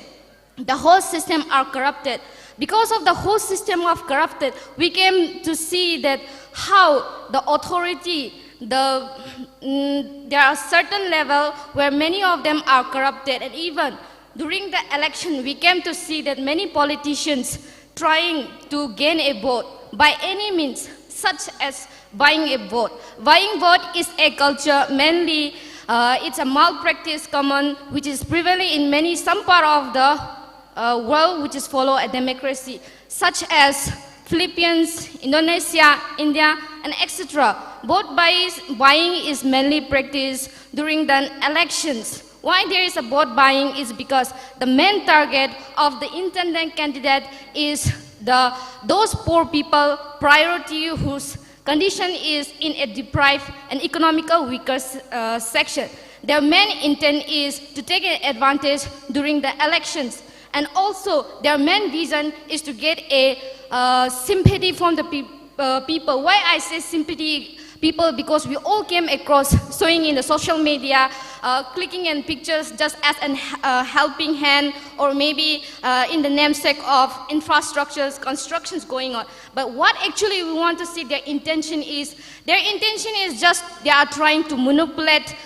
the whole system are corrupted. Because of the whole system of corrupted, we came to see that how the authority, there are certain level where many of them are corrupted, and even during the election, we came to see that many politicians trying to gain a vote by any means, such as buying a vote. Buying vote is a culture, mainly it's a malpractice common, which is prevalent in some part of the world which is follow a democracy, such as Philippines, Indonesia, India, and etc. Vote buying is mainly practiced during the elections. Why there is a vote buying is because the main target of the intended candidate is those poor people, priority whose condition is in a deprived and economical weaker section. Their main intent is to take advantage during the elections, and also their main vision is to get a sympathy from the people. Why I say sympathy people? Because we all came across showing in the social media, clicking in pictures just as a helping hand, or maybe in the namesake of infrastructures, constructions going on. But what actually we want to see their intention is just they are trying to manipulate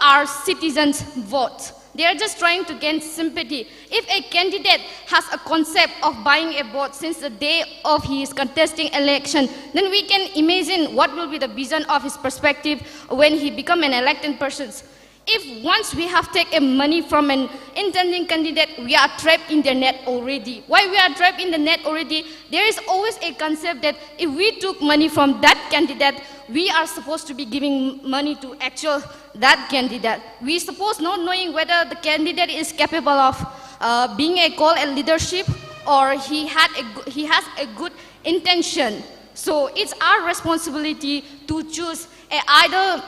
our citizens' vote. They are just trying to gain sympathy. If a candidate has a concept of buying a vote since the day of his contesting election, then we can imagine what will be the vision of his perspective when he become an elected person. If once we have taken money from an intending candidate, we are trapped in the net already. Why we are trapped in the net already? There is always a concept that if we took money from that candidate, we are supposed to be giving money to that candidate. We suppose not knowing whether the candidate is capable of being a call and leadership, or he has a good intention. So it's our responsibility to choose an idle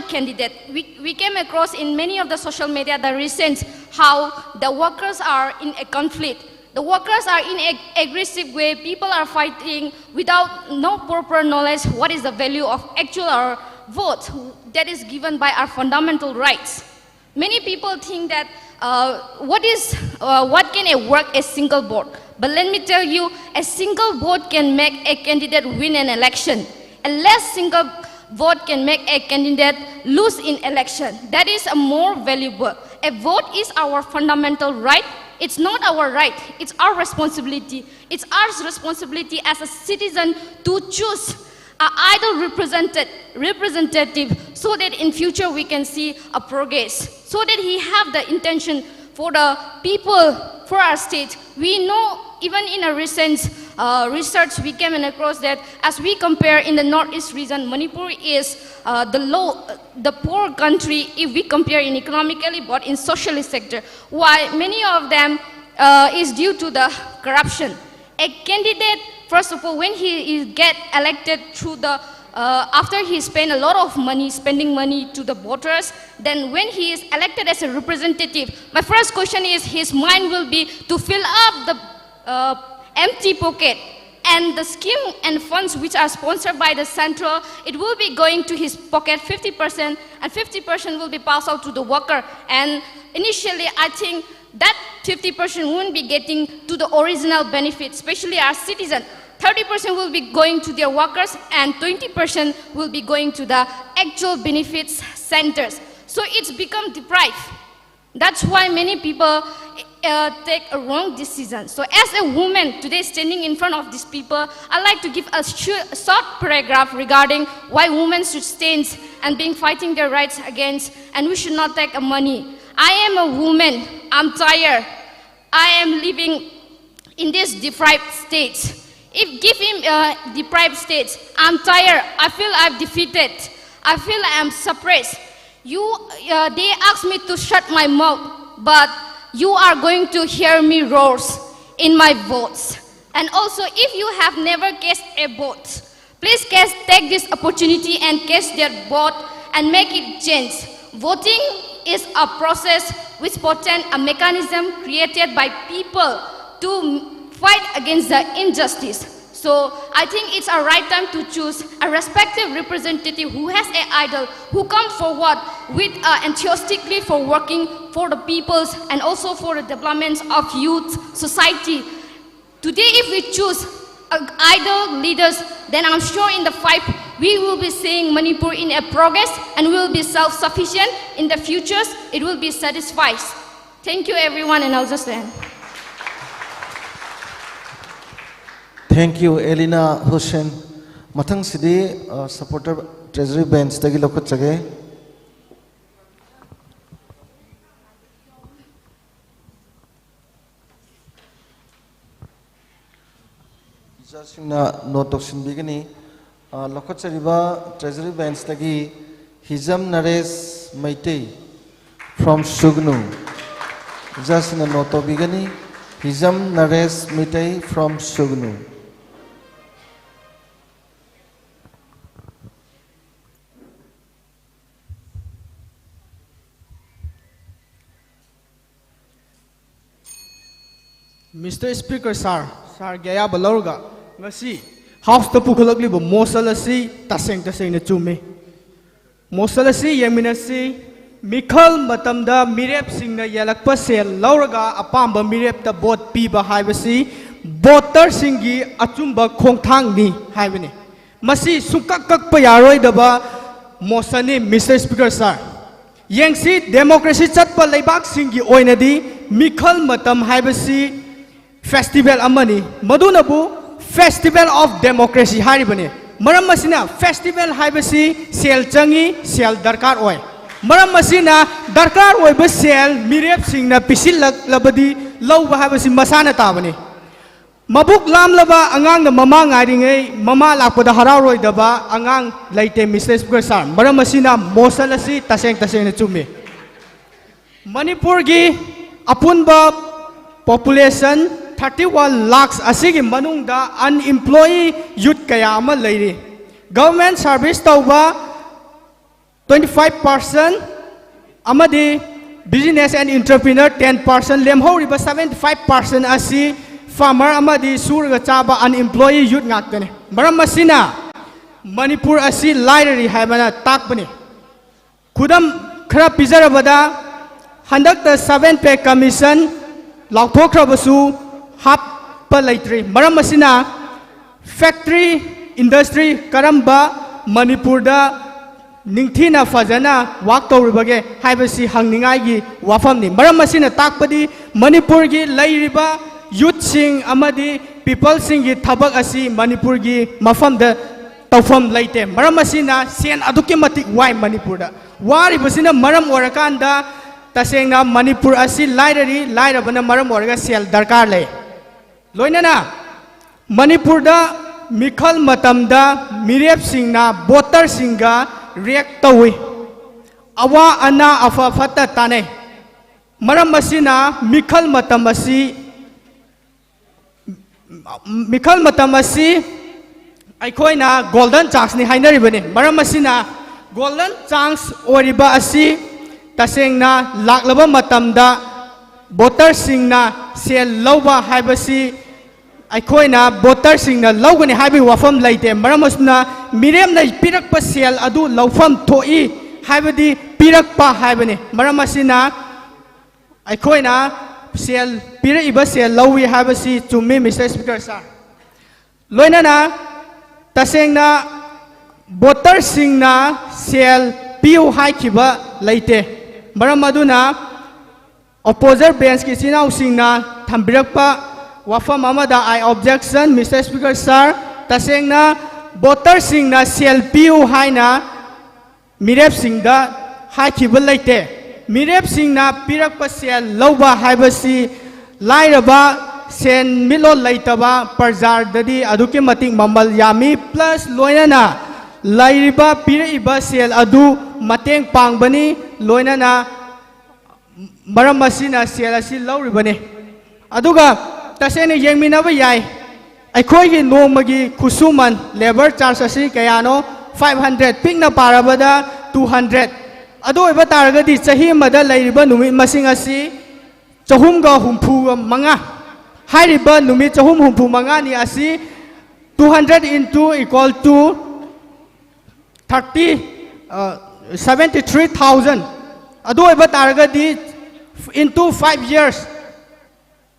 candidate. We came across in many of the social media the recent how the workers are in a conflict. The workers are in an aggressive way. People are fighting without no proper knowledge what is the value of actual vote that is given by our fundamental rights. Many people think that what can work a single vote? But let me tell you, a single vote can make a candidate win an election. A less single vote can make a candidate lose in election. That is a more valuable. A vote is our fundamental right. It's not our right, it's our responsibility. It's our responsibility as a citizen to choose an idle representative so that in future we can see a progress, so that he have the intention for the people, for our state. We know even in a recent research we came across that as we compare in the northeast region, Manipur is the poor country if we compare in economically but in socialist sector. Why? Many of them is due to the corruption. A candidate, first of all, when he get elected through the after he spend a lot of money, spending money to the voters, then when he is elected as a representative, my first question is his mind will be to fill up the empty pocket, and the scheme and funds which are sponsored by the central, it will be going to his pocket 50%, and 50% will be passed out to the worker. And initially I think that 50% won't be getting to the original benefits, especially our citizens. 30% will be going to their workers and 20% will be going to the actual benefits centers. So it's become deprived. That's why many people take a wrong decision. So as a woman today standing in front of these people, I'd like to give a short paragraph regarding why women should stand and being fighting their rights against, and we should not take money. I am a woman, I'm tired. I am living in this deprived state. If give him deprived state, I'm tired, I feel I'm defeated, I feel I'm suppressed. They asked me to shut my mouth, but you are going to hear me roars in my votes. And also, if you have never cast a vote, please take this opportunity and cast their vote and make it change. Voting is a process which portends a mechanism created by people to fight against the injustice. So I think it's a right time to choose a respective representative who has an idol, who comes forward with enthusiastically for working for the peoples and also for the development of youth society. Today, if we choose idol leaders, then I'm sure in the fight we will be seeing Manipur in a progress and we will be self-sufficient in the futures. It will be satisfied. Thank you, everyone, and I'll just end. Thank you, Elina Hussein. Mathang Sidi, supporter Treasury Bench, Tagi Lokot Chage. Jasina Notoksin Bigani, Lokot Chariba, Treasury Bench, Tagi, Hizam Nares Maite from Sugnu. Jasina Noto Bigani, Hizam Nares Maite from Sugnu. Mr. Speaker, Sir Gaya Balorga, Ngasi, House the Pukulaklibo, Mosalasi, Taseng na Chume. Mosalasi, Yaminasi, Mikhal matamda, mirepsingna, yellakpa, louraga, apamba, mirepta, piba, haibasi, singgi, achumba, khongthang ni, haibani. Masi, sukak payaroi daba, Mosani, Mr. Speaker, Sir. Yangsi, democracy chatpa, laibak singgi, oinadi, Mikhal matam, haibasi, Festival amani madunabu Festival of Democracy haribani maram masina festival haibasi sel changi sel darkar oi maram masina darkar oi ba sel mirepsingna pisilak labadi lawba haibasi masana tabani mabuk lam laba angang na mama ngairingai mama lakpada hararoi daba angang laite Mr. Speaker Sir maram masina mosalasi taseng na chumi Manipur gi apunba population 31 lakhs asigi manungda unemployed youth kaya ama leiri government service tauba 25% amadi business and entrepreneur 10% lemhoriba 75% asi farmer amadi surga chaba unemployed youth ngaktene maram masina Manipur asi library haibana takbani khudam khara pizarabada handakta 7 pay commission lauthokrabasu hap palaitri maram masina factory industry karamba Manipur da ningthina fajana work tawribage haibasi hangningai gi wafam ni maram masina takpadi Manipur gi lairiba youth sing amadi people sing gi thabak asi Manipur gi mafam da tawfam laite maram masina sen aduki matik wai Manipur da wari basina maram orakanda tasengna Manipur asi library lairabana maram oraga sel darkar lei Loinana Manipur da Mikhal matamda mirepsingna voter singa react tawi awa ana afa fata tane maram masina Mikhal matamasi aikoina golden chance ni hainari bane maram masina golden chance oriba asi tasengna laklaba matamda voter singna sel lawba haibasi aikoina voter singna lawgani haibi wafam laite maramasna miremna pirakpa sel adu lawfam thoi haibadi pirakpa haibani maramasina aikoina sel pira iba sel lawi habasi chumi Mr. Speaker sir loina na taseng na voter singna sel piu hai khiba leite maram maduna opposer bench ki sinau singna thambirakpa wafam amada I objection Mr. Speaker sir taseng na voter singna sel piu hai na mirep singda hai khiba leite mirep singna pirakpa sel lauba haibasi lairaba sen milo leitaba parjar dadi aduki mating mamal yami plus loina lairiba piriba sel adu mateng pangbani loina na maram masina sel asi lauribani aduga tasene yengminaba yai akhoi gi nomagi khusuman labor charge asi kayano 500 pikna parabada 200 adu iba taragadi chahi mada lairiba numi masing asi chahumga humpu manga hairiba numi chahum humpu manga ni asi 200 into equal to 73,000 adu iba taragadi into 5 years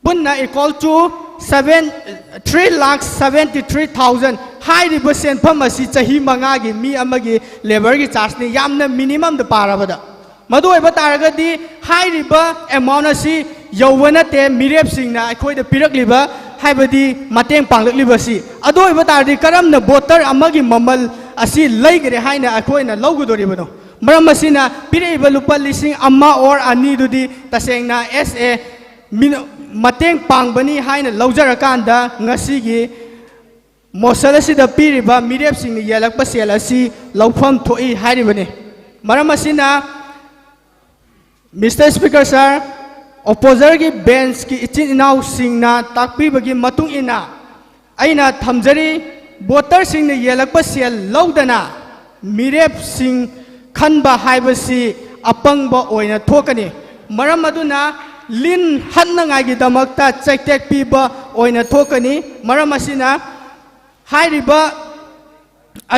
punna equal to 3,73,000 hairiba senpham asi chahi manga gi mi amagi labor gi charge ni yamna minimum da parabada madu iba taragadi hairiba amount asi yauwana te mirep singna akhoi da pirakliba haibadi mateng panglakliba si adu iba taradi karamna voter amagi mamal asi laigre haina akhoi na logudoribano maram asina piraiba lupa lising amma or ani dudi tasengna SA mateng pangbani haina laujarakanda ngasigi motion asida piriba mirep singni yelakpa sel asi laufam thoi hairibani maram asina Mr. Speaker sir opposer gi bench ki ichin inau singna takpi bagi matung ina aina thamjari voter singni yelakpa sel laudana mirep sing khanba haibasi apangba oina thokani maram aduna lin hanna ngai gi damakta chektek piba oina thokani maram asina hairiba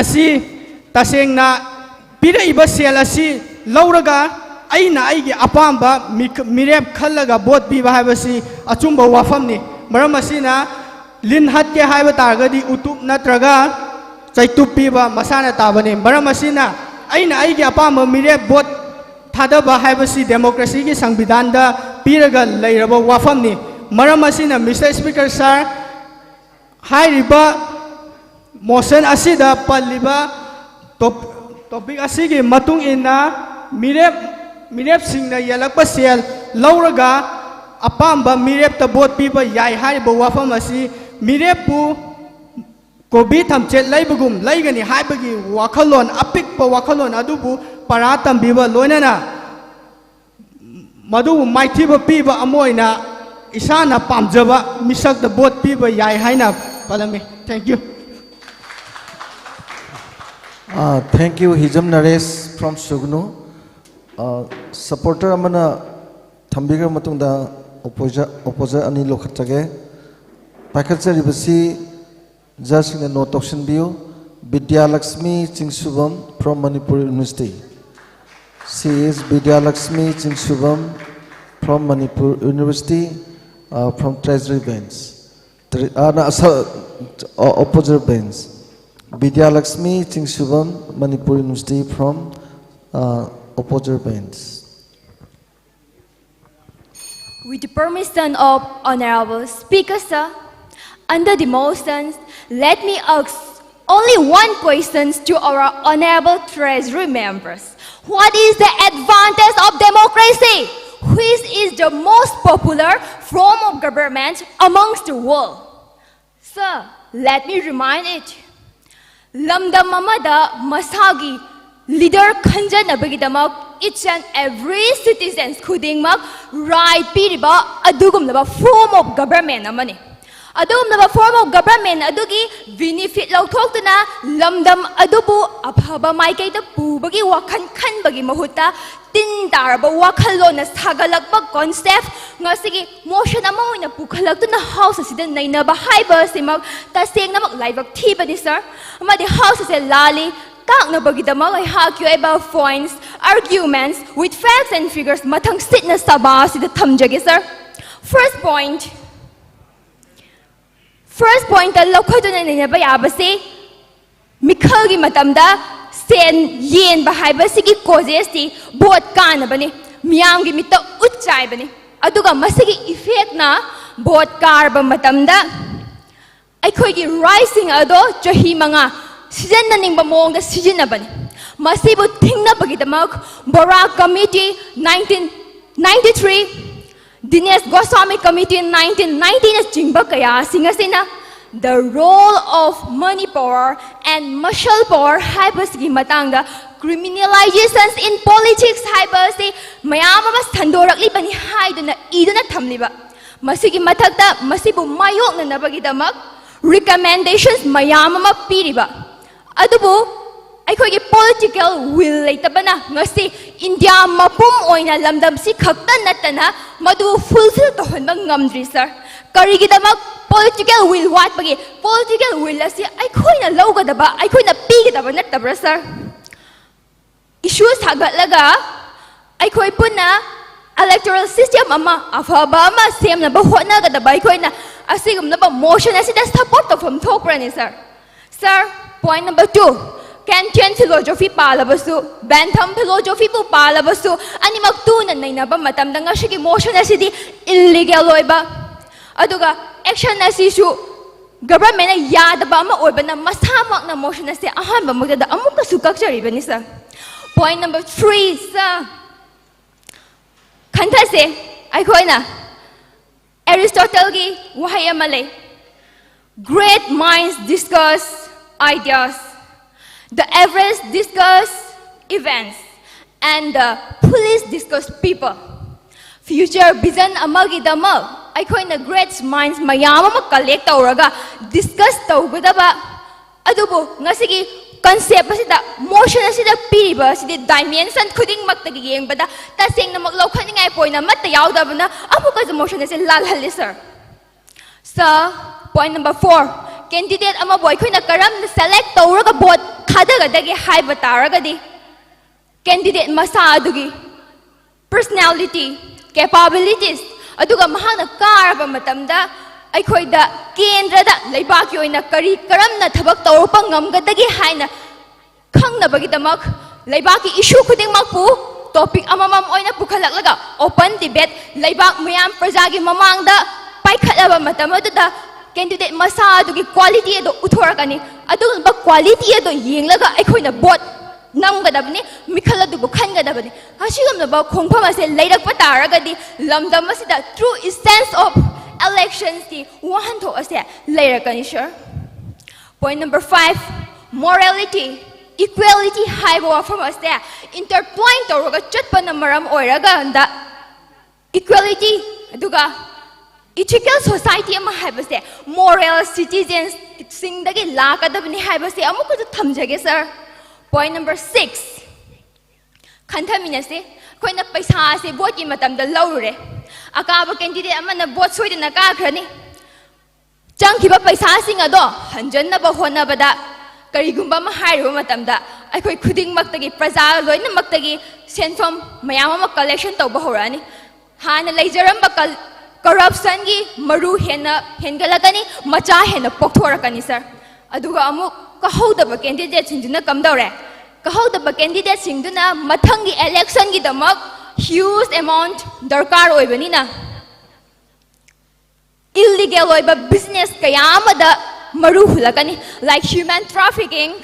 asi tasengna piraiba sel asi lauraga aina aigi apamba mirep khallaga bot piba haibasi achumba wafamni maram asina lin hatke haiba targadi utup natraga chaitup piba masana tabani maram asina aina aigi apamba mirep bot thadaba haibasi democracy gi sangbidan da piraga leiraba wafamni maram asina Mr. Speaker sir hairiba motion asida palliba topic asigi matung ina mirep singna yelakpa sel lauraga apamba mirepta bot piba yai haiba wafam asi mirepu kobi thamchet laibagum laigani haibagi wakhalon apikpa wakhalon adubu paratam biba loinana madu maithiba piba amoina isana pamjaba misak da bot piba yai haina palami thank you. Thank you Hijam Naresh from Sugnu. Supporter amana thambigar matungda opposer ani lokhatage paikhatjari basi jasing no tokshin biu Vidya Lakshmi Chingsubam from Manipur University. She is Vidya Lakshmi Chingsubam from Manipur University from Treasury Bench. Opposer bench. Vidya Lakshmi Chingsubam Manipur University from opposer bench. With the permission of Honorable Speaker sir, under the motions, let me ask only one question to our Honorable Treasury members. What is the advantage of democracy? Which is the most popular form of government amongst the world? Sir, let me remind it. Lamdam amada masagi leader khanjanabagidamak each and every citizen khudingmak right piriba adugumlaba form of government amani adugumlaba form of government adugi benefit lauthokna lamdam adubu aphaba maikaita pubagi wakhan khanbagi mahuta tin taraba wakhalona sagalakpa concept ngasigi motion ama oina pukhalakna house asida nainaba haiba simak tasengnamak laibak thibani sir amadi house ase lali points, arguments with facts and figures matang sit na sabah sida thamjage sir. First point laukhoduna nainaba yabase Mikhal gi matamda sen yen ba haibasi gi causes ti bot kanabani miyam gi mitta utchai bani aduga masigi effect na bot karba matamda aikhoi gi rising ado chahi manga season na ningba mong da season na bani masibu thingna bagi damak Bora committee 1993 Dinesh Goswami committee 1919 na chingba kaya singasina the role of money power and martial power haibasi matangda criminalizations in politics haibasi mayam ama thandorakli bani haiduna iduna thamliba masigi mathakta masibu mayok na nabagi damak recommendations mayam ama piriba adubu aikhoi political will leitabana ngasi India mapum oina lamdam si khakta natana madu fulfill to honba ngamdri sir karigi damak political will what bagi political will asi aikhoi na lawgadaba aikhoi na pigidaba natabra sir issues hagatlaga aikhoi punna electoral system ama afaba ama semna ba hotnagadaba aikhoi na asigumna ba motion asida support to from thokrani sir point number 2 Kantian philosophy palabasu Bantam philosophy pu palabasu animak tuna nainaba matamda ngashigi motion asidi illegal oiba aduga action asisu government na yadaba ama oibana masamak na motion ase ahanba magda amuka sukakchari bani sir point number 3 sir khantase aikhoina Aristotle gi wahai amale great minds discuss ideas the average discuss events and the police discuss people future vision amagi damak aikhoina great minds mayam ama collect tawraga discuss tawgadaba adubu ngasigi concept asida motion asida piba asidi dimension khuding maktagi yengbada tasengna maklaw khaningai poina matta yaudabana amuka motion ase lalhalli sir point number 4 candidate ama boy khoina karam select tawraga vote khadagadagi haiba taragadi candidate masa adugi personality capabilities aduga mahana karaba matamda aikhoida kendrada leibaki oina kari karamna thabak tawrpa ngamgadagi haina khangnabagi damak leibaki issue khuding makpu topic amamam oina pukhalaklaga open debate leibak mayam prajagi mamangda paikhalaba matamaduda candidate masa adugi quality ado uthorakani aduba quality ado yenglaga aikhoina vote namgadabni Mikhal adubu khangadabni asigumna ba khongpham ase leirakpa taragadi lamdam asida true essence of elections ti wahanto ase leirakani sure point number 5 morality equality haiba wafam ase intertwine tawraga chatpana maram oiraga anda equality aduga ethical society ama haibase moral citizens singdagi lakadabni haibase amuku thamjage sir point number 6 khanthaminase koina paisa ase vote ki matamda laure akaba candidate amana vote soidana ka khrani changkiba paisa singa do hanjanna ba hona bada karigumba ma hairu matamda aikoi khuding maktagi praja loina maktagi senfam mayam ma collection tawba horani hana leijaramba corruption gi maru hengalagani macha hena pokthorakani sir aduga amuk kahawdaba candidate singduna kamdawre kahawdaba candidate singduna mathangi election gi damak huge amount darkar oibanina illegal oiba business kayamada maru hulakani like human trafficking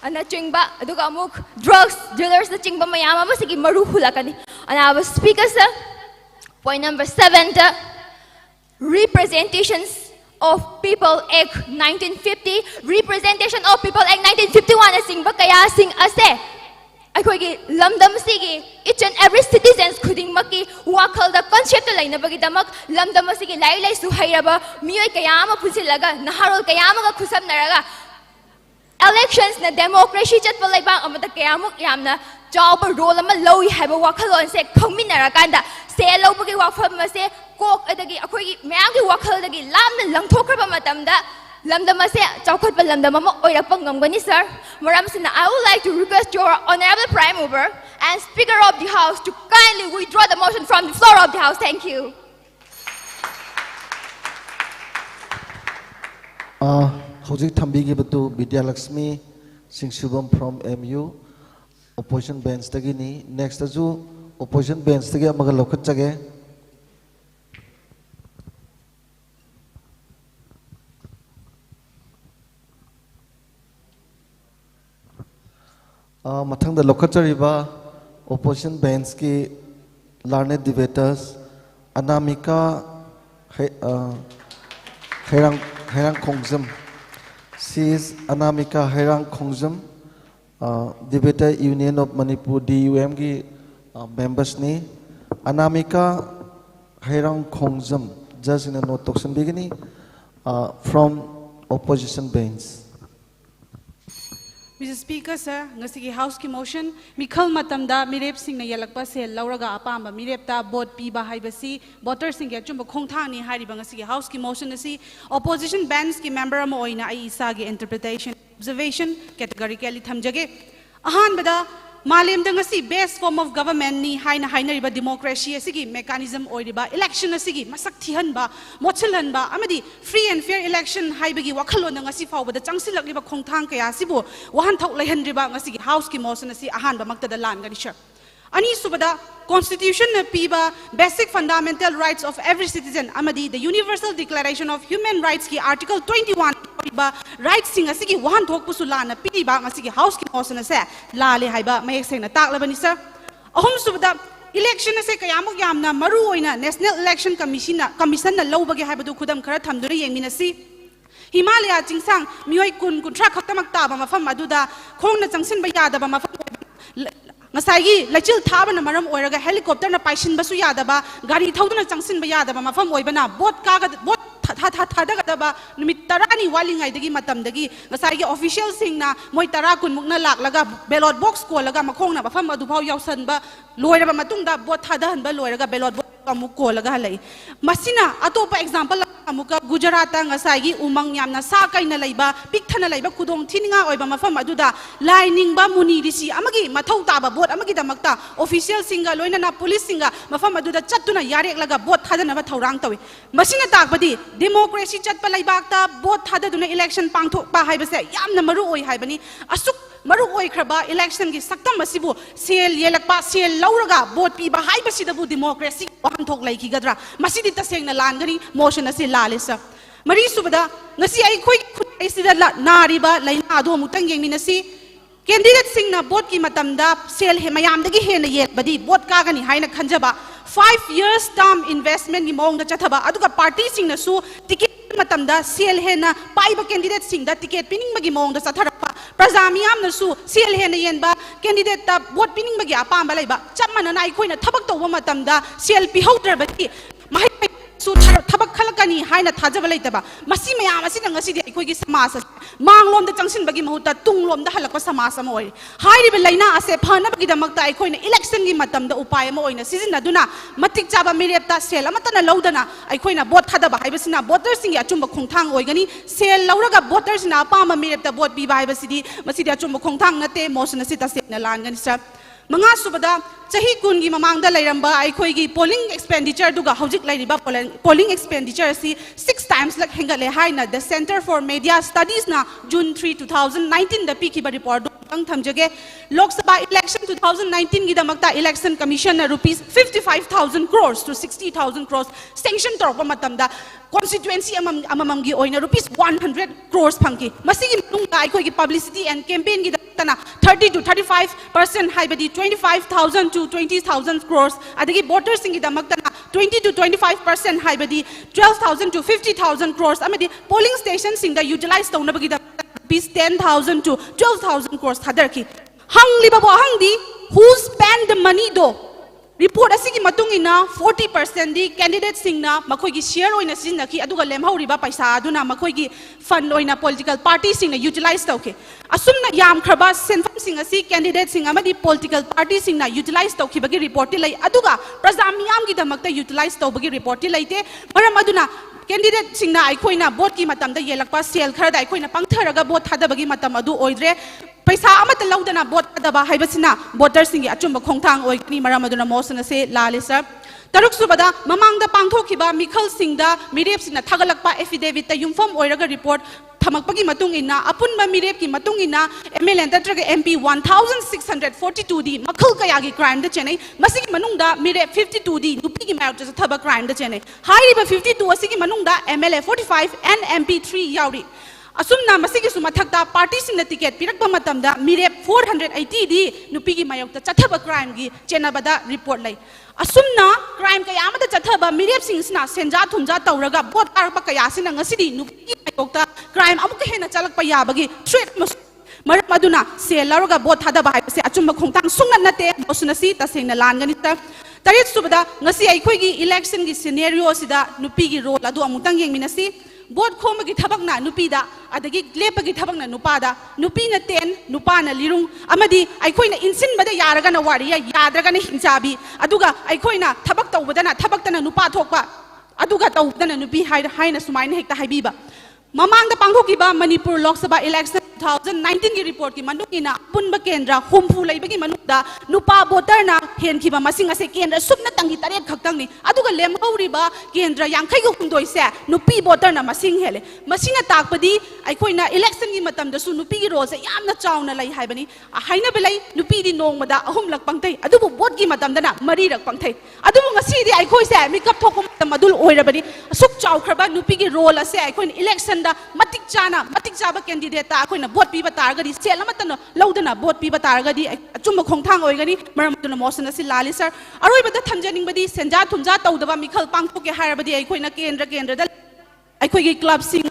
ana chingba aduga amuk drugs dealers na chingba mayama masigi maru hulakani ana speaker sir point number 7 representations of People Act 1950 representation of People Act 1951 asingba kaya sing ase aikhoigi lamdam sigi each and every citizens khuding maki wakhal da concept laina bagi damak lamdam sigi lai su hairaba miyoi kaya ma pusilaga naharol kaya ma khusam naraga elections na democracy chatpa laibang amata kaya muk yamna chawba role ama loi haiba wakhalon se khangminara kanda se lobagi wafam se kok adagi akhoi mayamgi wakhalagi lamna langthokraba matamda lamdam ase chawkhatpa lamdam ama oirappa ngamgani sir maramsina I would like to request your honorable prime mover and speaker of the house to kindly withdraw the motion from the floor of the house. Thank you. Hojik Thambigibatu Vidya Lakshmi Singh Shubham from MU opposition bench tagini. Next aju opposition bench tagi amaga lokat chage. Mathangda lokat chariba opposition bench ki learned debaters Anamika Hairang Khongthang. She is Anamika Hairang Khongthang, Debater Union of Manipur DUM ki members ni. Anamika Hairang Khongthang, just in a note toxin beginning from opposition bench. Mr. Speaker, sir, ngasigi House ki motion, Mikhal matamda mirepsingna yellakpa sel louraga apamba mirepta board piba haibasi Debators ki achumba khongthang ni hariba ngasigi House ki motion asi opposition bands ki member amo oina ai isa gi interpretation observation categorically thamjage ahanbada malemda ngasi best form of government ni haina hainariba democracy asigi mechanism oiriba election asigi masak thihanba mochilhanba amadi free and fair election haibagi wakhalon ngasi fawbada changsilakliba khongthang kaya sibu wahan thok laihanriba ngasi House ki motion asi ahanba maktada lan gani sir ani subada constitution na piba basic fundamental rights of every citizen amadi the universal declaration of human rights ki article 21 ba rights sing asigi wahan thok pusula na piba ngasigi House ki motion ase lale haiba mayek sengna taklabani sir ahum subada election ase kayamuk yamna maru oina national election commission na lobage haibadu khudam khara thamdure yengminasi Himalaya chingsang mioi kun kuntra khaktamak taba mafam aduda khongna changsin ba yadaba mafam ngasagi lachil thaba na maram oiraga helicopter na paisin basu yadaba gari thauduna changsin ba yadaba mafam oibana bot kaga bot thadagadaba numit tarani walingai dagi matamdagi ngasagi official singna moi tara kunmukna laklaga ballot box ko laga makhongna mafam adu phau yausanba loiraba matungda bot thadahanba loiraga ballot box amuk ko laga halai masina atopa example amuka Gujarat ngasagi umang yamna sa kaina laiba pikthana laiba khudong thininga oiba mafam aduda lainingba muni risi amagi mathau taba bot amagi damakta official singa loina na police singa mafam aduda chattuna yarek laga bot thadana ba thaurang tawi masina takbadi democracy chatpa laibakta bot thadaduna election pangthokpa haibase yamna maru oi haibani asuk maru oi khraba election gi saktam asibu sel yellakpa sel louraga bot piba haibasidabu democracy pangthok laiki gadra masidi tasengna langani motion ase lalesa mari subada ngasi ai khoi khudai sida nariba laina ado mutang yengminasi candidate singna bot ki matamda sel he mayam dagi he na yelbadi bot ka gani haina khanjaba 5 years term investment ni mong da chathaba aduga party singna su ticket matamda sel he na paiba candidate singda ticket pining magi mong da satharapa prajamiyam na su sel he na yenba candidate ta bot pining magi apamba laiba chamana na ai khoina thabak tawba matamda sel pi hautrabati mahai su thabak khalakani haina thajaba laitaba masi mayam asi na ngasi di ai khoigi samas manglom da changsin bagi mahuta tunglom da halakpa samas ama oi hairiba laina ase phana bagi damakta ai khoina election gi matamda upay ama oina sizina duna matik chaba mirepta sel amata na laudana ai khoina bot thadaba haibasina voters singi achumba khongthang oigani sel lauraga voters na apama mirepta bot bi haibasidi masidi achumba khongthang nate motion asita sena langani sa manga subada chahi kungi mamangda lairamba ai khoigi polling expenditure duga hojik lairiba polling expenditure si 6 times lak hengale haina the Center for Media Studies na June 3 2019 da pikiba report ang thamjage Lok Sabha election 2019 gi damakta election commission na rupees 55,000 crores to 60,000 crores sanction torpa matamda constituency amamam gi oina rupees 100 crores phangki masigi nunga ai khoigi publicity and campaign gi tana 30 to 35% haibadi 25,000 to 20,000 crores adagi voters singi damakta 20 to 25% haibadi 12,000 to 50,000 crores amadi polling stations singda utilize taunabagi rupees 10,000 to 12,000 crores thadarki hangli babo hangdi who spend the money do report asigi matungina 40% di candidate singna makhoigi share oina sinaki aduga lemhauriba paisa aduna makhoigi fund oina political party singna utilize tawke asumna yam khraba senfam sing asi candidate sing amadi political party singna utilize tawkhibagi report ti lai aduga prajamiyam gi damakta utilize tawbagi report ti laite maram aduna candidate singna ai khoina vote ki matamda yelakpa sel khara dai khoina pangtharaga vote thadabagi matam adu oidre paisa amata laudana vote thadaba haibasina voters singi achumba khongthang oigni maram aduna motion ase lalisa Taruk subada mamangda pangthokiba Mikhal Singda mirepsingna thagalakpa affidavit ta yumfam oiraga report thamakpagi matung inna apunba mirep ki matung inna MLN tatraga MP 1642 di makhal kayagi crime da chenai masigi manungda mirep 52 di nupi ki mayok ta thaba crime da chenai hairiba 52 asigi manungda MLA 45 and MP 3 yauri asumna masigi sumathakta party singna ticket pirakba matamda mirep 480 di nupi ki mayok ta chathaba crime gi chenabada report lai asumna crime kaya amada chathaba mirep singsna senja thumja tauraga bot arpa kaya sina ngasidi nupi mayokta crime amuka hena chalakpa yabagi threat maram aduna se laroga bot thadaba haibase achumba khongthang sungna nate mosunasi tasengna langani ta tarit subada ngasi aikoi gi election gi scenario sida nupi gi role adu amutang yengminasi bot khomagi thabakna nupida adagi lepagi thabakna nupada nupina 10 nupana lirung amadi aikoina insinbada yaraga na wariya yadraga na hinjabi aduga aikoina thabak tawbadana thabaktana nupa thokpa aduga tawbadana nupi haina sumaina hekta haibiba mamangda pangthokiba Manipur Lok Sabha election 2019 ki report ki manungina punba kendra humfu laibagi manukda nupa voter na henkhiba masing ase kendra subna tangi taret khaktang ni aduga lemhauriba kendra yankhai gu humdoi se nupi voter na masing hele masinga takpadi aikoina election gi matam da su nupi gi role se yamna chauna lai haibani haina belai nupi di nongmada ahum lak pangthai adubu vote gi matam da na mari rak pangthai adubu ngasi di aikoi se mikap thokku matam adul oirabani suk chaukraba nupi gi role ase aikoina election da matik chaba candidate ta akoina vote piba targadi sel amatana laudana vote piba targadi achumba khongthang oigani maramduna motion asi lali sir aroibada thamjaning badi senja thumja tawdaba Mikhal pangthoke hairabadi aikoina kendra da aikoigi club sing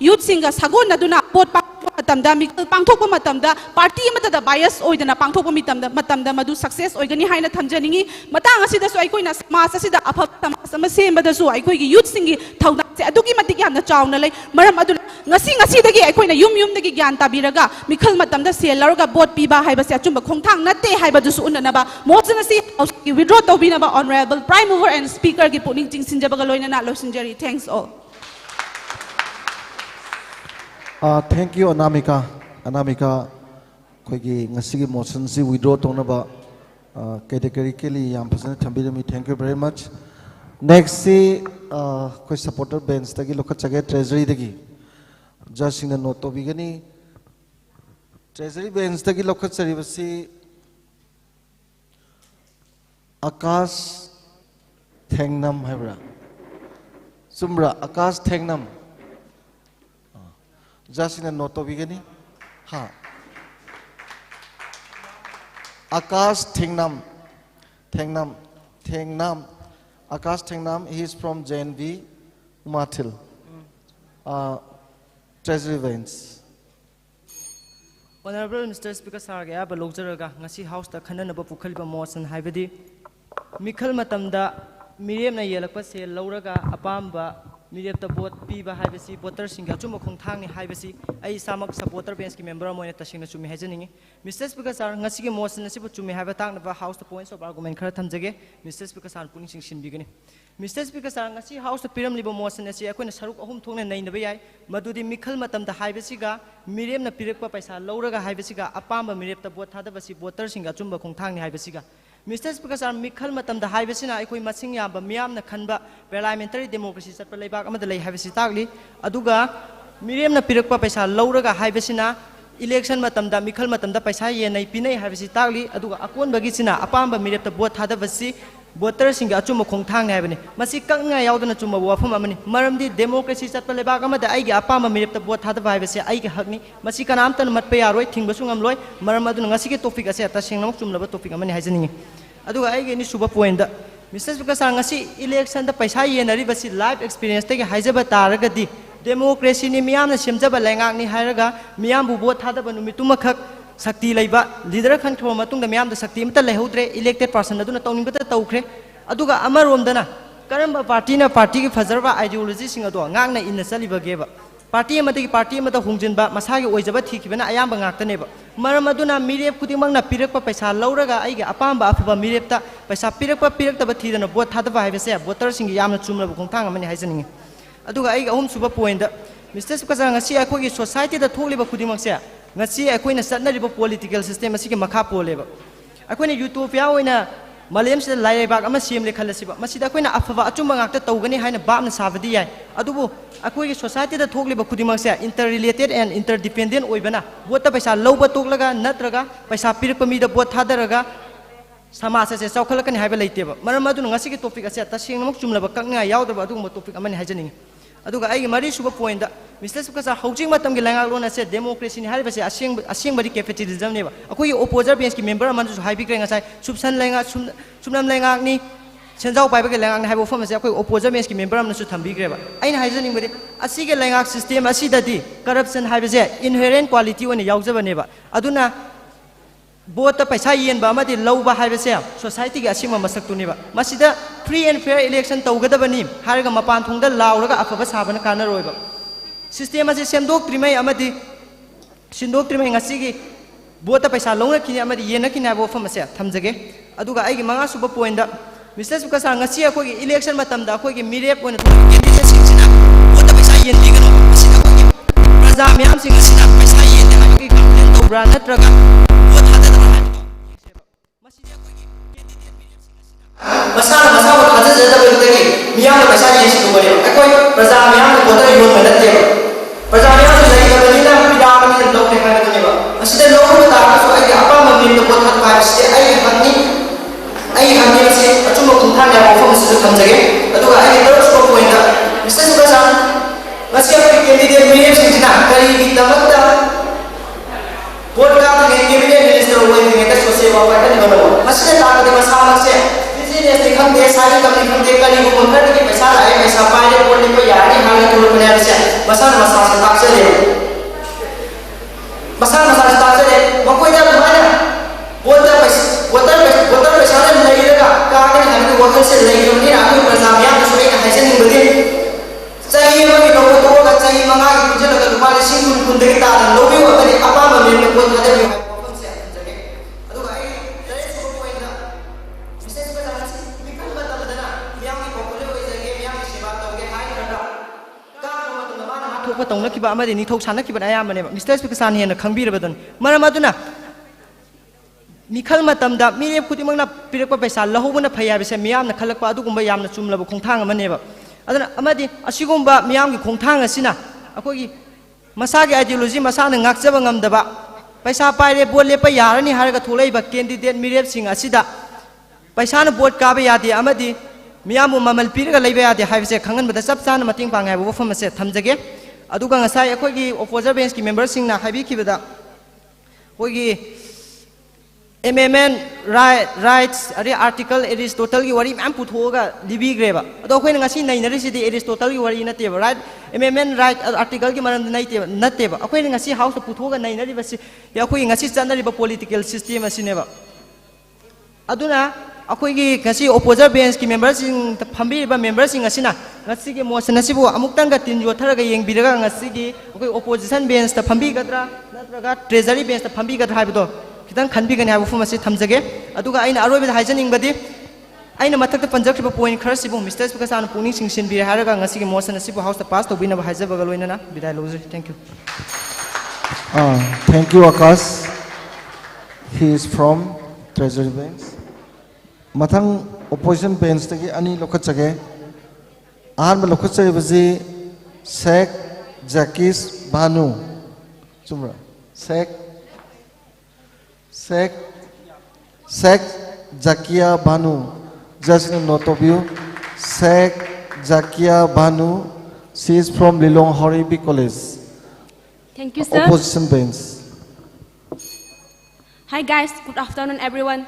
youth singa sagon aduna vote matamda Mikhal pangthokpa matamda party amata da bias oidana pangthokpa matamda madu success oigani haina thamjaningi matang asida su aikoina mas asida afab sama sembada su aikoigi youth singi thawda se adugi matik yamna chauna lai maram adu ngasi dagi aikoina yum dagi gyan tabiraga Mikhal matamda sel laroga vote piba haibase achumba khongthang natte haibadu su unanaba motion asi withdraw tawbinaba honorable prime mover and speaker gi puning chingsinjabaga loinana losinjari thanks all. Thank you, Anamika. Anamika, koi ngasi motion si withdraw tonaba categorically yam person thambirami. Thank you very much. Next si koi supporter bench tagi lokat chage treasury dagi. Just in the note to begini treasury bench tagi lokat chari basi Akash Thengnam haibra. Sumra Akash Thengnam. Just in a note of beginning. Ha. Akash Thengnam. Akash Thengnam. He is from JNV Umatil. Treasury Veins. Honorable Mr. Speaker, Sarga, Balogaraga, Nasi House, the Kananaba Pukaliba Mosan, Haibadi, Mikhal matamda, Mirepna yellakpa se louraga apamba, mirepta bot piba haibasi, voter singa achumba khongthang ni haibasi, ai samak supporter bench ki member moina tasingna chumi hajaningi. Mr. Speaker sir, ngasi ki motion nasibu chumi haiba tangna House the points of argument khara thamjage, Mr. Speaker sir puning sing bigani. Mr. Speaker sir, ngasi House the piram libo motion nasi akoina saruk ahum thongna nainaba yai, madudi Mikhal matamda haibasiga, mirepna pirekpa paisa louraga haibasiga, apamba mirepta bot thadabasi, voter singa achumba khongthang ni haibasiga. Mr. Speaker sir, Mikhal matamda haibasina aikoi masing yamba miyamna khanba parliamentary democracy chatpa leibak amada lei haibasi tagli aduga miremna pirakpa paisa louraga haibasina election matamda Mikhal matamda paisa yenai pinai haibasi tagli aduga akon bagi sina apamba mirepta bot thadabasi voter singa achumba khongthang haibani masi kaknga yaudana chumba wafam amani maramdi democracy chatpa leibak amada aigi apamba mirepta bot thadaba haibasi aigi hakni masi kanamtan matpa yaroi thingbasu ngamloi maram aduna ngasi ke topic ase ata sengnamak chumlaba topic amani haijaningi aduga aigi ni suba point da Mr. Speaker sir ngasi election da paisa yenari basi life experience tagi haijaba taragadi democracy ni miyamna semjaba lengak ni hairaga miyambu vote thadaba numituma khak sakti leiba leader khan thro matung da miyam da sakti amta lehodre elected person aduna tawningbata tawkhre aduga amaromdana karamba party na party ki fazarba ideology singa do ngakna inna chaliba geba party amata hongjinba masagi oijaba thikibana ayamba ngaktaneba maram aduna mirep khudimangna pirakpa paisa louraga aigi apamba afaba mirepta paisa pirakta thidana vote thadaba haibase voter singi yamna chumlaba khongthang amani haijaningi aduga aigi ahum suba point da Mr. Speaker ngasi akogi society da tholiba khudimangse ngasi akoina satnariba political system asigi makha poleba akoina utopia oina malem se lai bak ama sim le khalasiba masida koina afawa achumba ngakta tawgani haina baapna sabadi yai adubu akoi society da thokliba khudimang se interrelated and interdependent oibana bota paisa lowba toklaga natraga paisa pirpa mi da bot thadaraga samasa se chawkhalakani haiba leiteba maram adu ngasi ki topic ase tasingmuk chumlaba kaknga yaudaba adu mo topic amani haijaning aduga ai mari suba point da Mr. Speaker hojing matam gi langal lona se democracy ni haiba se asing bari capitalism ne ba akoi opposer bench ki member man su haibi krenga sai subsan lenga sumnam lenga ni senjau pai ba ge lenga haibo fam se akoi opposer bench ki member man su thambi greba aina haijaning bari asi ge lenga system asi dadi corruption haiba se inherent quality one yaujaba ne ba aduna Bota paisa yen ba amadi lawba haibase society ga asima masak tuniba masida free and fair election tawgadabani harga mapan thungda lawraga afaba sabana kana roiba system ase semdok trimai amadi sindok trimai ngasigi bota paisa longa kini amadi yena kini abo famase thamjage aduga aigi manga suba point da Mr. Speaker sa ngasi akogi election matamda akogi mirep one candidate singsina bota paisa yen digano masida akogi praja myam singsina paisa yen haibagi complaint tawbra natraga Masana masana kaza jada berdegi, miam paisa ye situ beri. Ekoi praja miam kota ibu mana tiba. Praja miam lagi kebeli na pida kami log nekar kami ba. Masih ada log kita so ai apa mami tu kota kaya sih ai hani masih cuma kuntan ya mau masih tu thamjage. Aduh ai terus kau point dah. Mesti juga sang masih apa candidate mirip singina kali kita mata. Vote kami cabinet minister boleh kita sosial apa kan di mana. Masih ada tak masalah masih. Ini kan biasa aja kami kali ibu kontra di पैसा लाए पैसा पाए बोलने को यार नहीं हाल तो बने ऐसे masalah tak sih masalah tak sih makoi dah mana botar पैसा नहीं लगेगा कारण हमें वक्त से नहीं होनी ना कोई प्रजामिया तो सोई ना ऐसे नहीं बदले चाहिए मगी लोगों तो वो चाहिए मंगा कि मुझे लगा तुम्हारे सिंह कुंडे की तार लोग भी वक्त apa memilih pun ada di tong ki ba amadi ni thok sana ki ba ayam ne Mr. Speaker san hian khangbi rabadon maram aduna Mikhal matamda mirep khutimang na pirekpa paisa lahobuna phaya bise miyam na khalakpa adugumba yamna chumlaba khongthang amane ba aduna amadi asigumba miyam gi khongthang asina akogi masa gi ideology masa na ngakjaba ngamdaba paisa paire bol lepa yarani harga tholai ba candidate mirep sing asida paisa na vote ka ba yadi amadi miyam mamal piraga leiba yadi haibse khangan bada sab sana mating pangai bo fam se thamjage aduga ngasai akogi opposer bench ki members sing na haibi kibada kogi amendment rights ari article Aristotle ki wari am puthoga libi greba ado koi ngasi nai nari sidi Aristotle ki wari nate ba right amendment right article ki maram nai te nate ba akoi ngasi house to puthoga nai nari basi ya koi ngasi chanari ba political system asine ba aduna akoi gi ngasi opposer bench ki members sing phambi ba members sing asina ngasi gi motion asibu amuktang ga tin jo tharaga yeng biraga ngasi gi akoi opposition bench ta phambi gadra natraga treasury bench ta phambi gadra haibo kitang khanbi gani habu fum asi thamjage aduga aina aroi ba haijaning badi aina mathak ta panjak ba point khar sibu Mr. Speaker san puning singsin bi haraga ngasi gi motion asibu house ta pass to bina ba haijaba ga loina na bidai loje thank you thank you Akash he is from treasury bench mathang opposition bench tagi ani lokhat chage ahan ba lokhat chage baji Sheikh Jakis Banu chumra Sheikh Zakia Banu just a note of you Sheikh Zakia Banu she is from Lilong Horibi College thank you sir opposition bench hi guys good afternoon everyone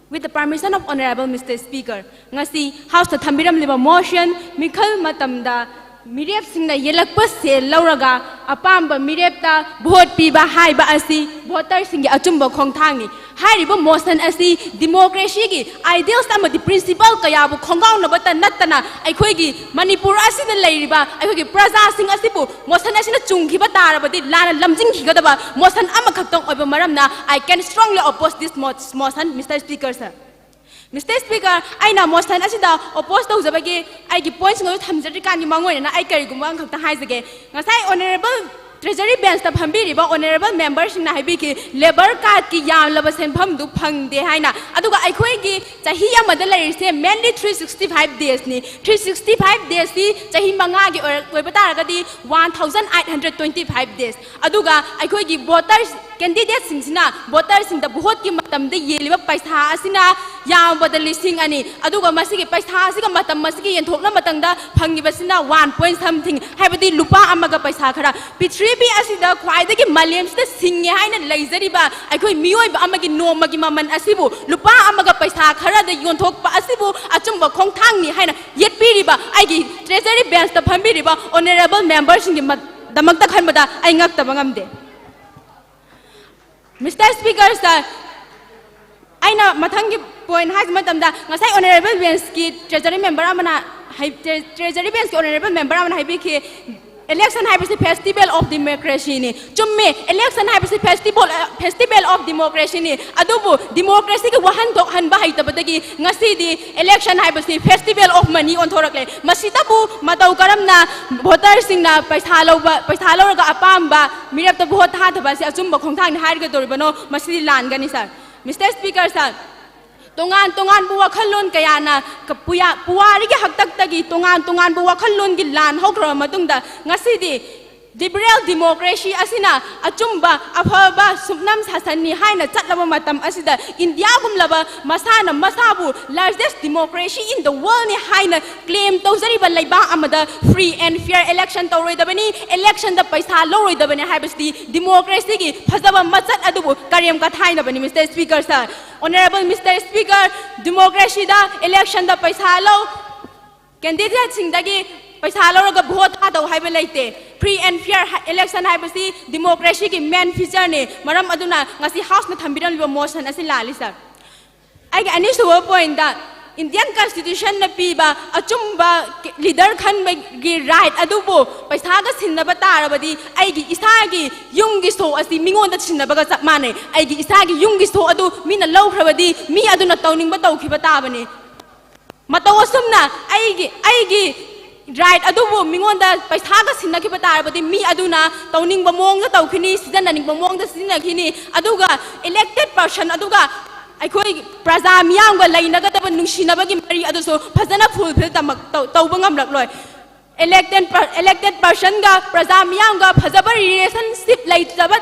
with the permission of Honorable Mr. Speaker, ngasi House ta thambiram liba motion Mikhal matamda mirepsingna yellakpa sel louraga apamba mirepta vote piba haiba asi voters singi achumba khongthang ni hairiba motion asi democracy gi ideals amadi principle kaya bu khongaw na bata natana aikhoi gi Manipur asina leiriba aikhoi gi praja sing asibu motion asina chungki ba tarabadi lana lamjing higadaba motion amakhaktong oiba maramna I can strongly oppose this motion Mr. Speaker sir Mr. Speaker, I na motion asida oppose to zabagi I gi points ngo thamjari kan gi mangoy na I kari gumang khakta haizage ngasai honorable Treasury bench the Pambiri, honorable members in Nahibiki, labor card ki yam labasen pam du pang de haina. Aduga Ikwegi, Tahia Madalari say mainly 365 days ni. 365 days ni, Tahi Mangagi or Webataragadi 1,825 days. Aduga Ikwegi voters candidates singna, voters in the Buhoti Matam de Yeliva Paisa Asina, Yam Badalising Ani, Aduga Masiki Paisa Matam Masiki and Tokla Matanga, Pangibasina 1 point something, Habiti Lupa Amaga Paisakara, Pitribi Asida, Quaidaki Maliams, the singing and Lazariba, I could Mio Amagi no Magimaman Asibu, Lupa Amaga Paisakara, the Yontok Asibu, Achumba Khongthang Haina, yet Piriba, Igi, Treasury Bench the Pambiriba, honorable members in the Magda Kanbada, I ngak the Bangamde. Mr. Speaker, sir, I know Matangi point has matamda, Nasai honorable Benski, Treasury member Amana, Treasury Benski honorable member Amana Hibiki, election haibasi festival of democracy ni. Chumme election haibasi festival of democracy ni. Adubu democracy ke wahan tok han bahai tabadagi ngasi di election haibasi festival of money on thorakle. Masitabu matau karam na voter sing na paisa lau ga apamba mirepta vote ha tabasi achumba khongthang ni hair ke doribano masidi lan gani sir. Mr. Speaker sir, Tongan buwa khalon kaya na puwari ki hagtak tagi tongan buwa khalon ki lan hokra matungda ngasidi liberal democracy asina achumba apaba sumnam sasani haina chatlaba matam asida India gumlaba masana masabu largest democracy in the world ni haina claim tawzari ba laiba amada free and fair election tawroi dabani election da paisa loroi dabani haibasti democracy ki phajaba machat adubu karyam ka thaina bani Mr. Speaker sir. Honorable Mr. Speaker, democracy da election da paisa lo candidate sing dagi paisa lo ga vote ha daw haiba leite free and fair election haibasi democracy ki main feature ne maram aduna ngasi house na thambiran liba motion asi lali sir. I ga ani so point da Indian Constitution na piba achumba leader khan gi right adubo paisa ga sinna ba tarabadi aigi isagi yungi so asi mingon da sinna ba ga sapmane aigi isagi yungi so adu mina lawkhrabadi mi aduna tawning ba tawkhiba tabane matawasumna aigi right adubo mingon da paisa ga sinna khiba tarabadi mi aduna tawning ba mong da tawkhini sidan ning ba mong da sinna khini aduga elected person aduga Aikoi praja miyam ga lainaga da nungsinaba gi mari aduso phajana fulfill tamak tawba ngamlak loi elected person ga praja miyam ga phajaba relationship laitaba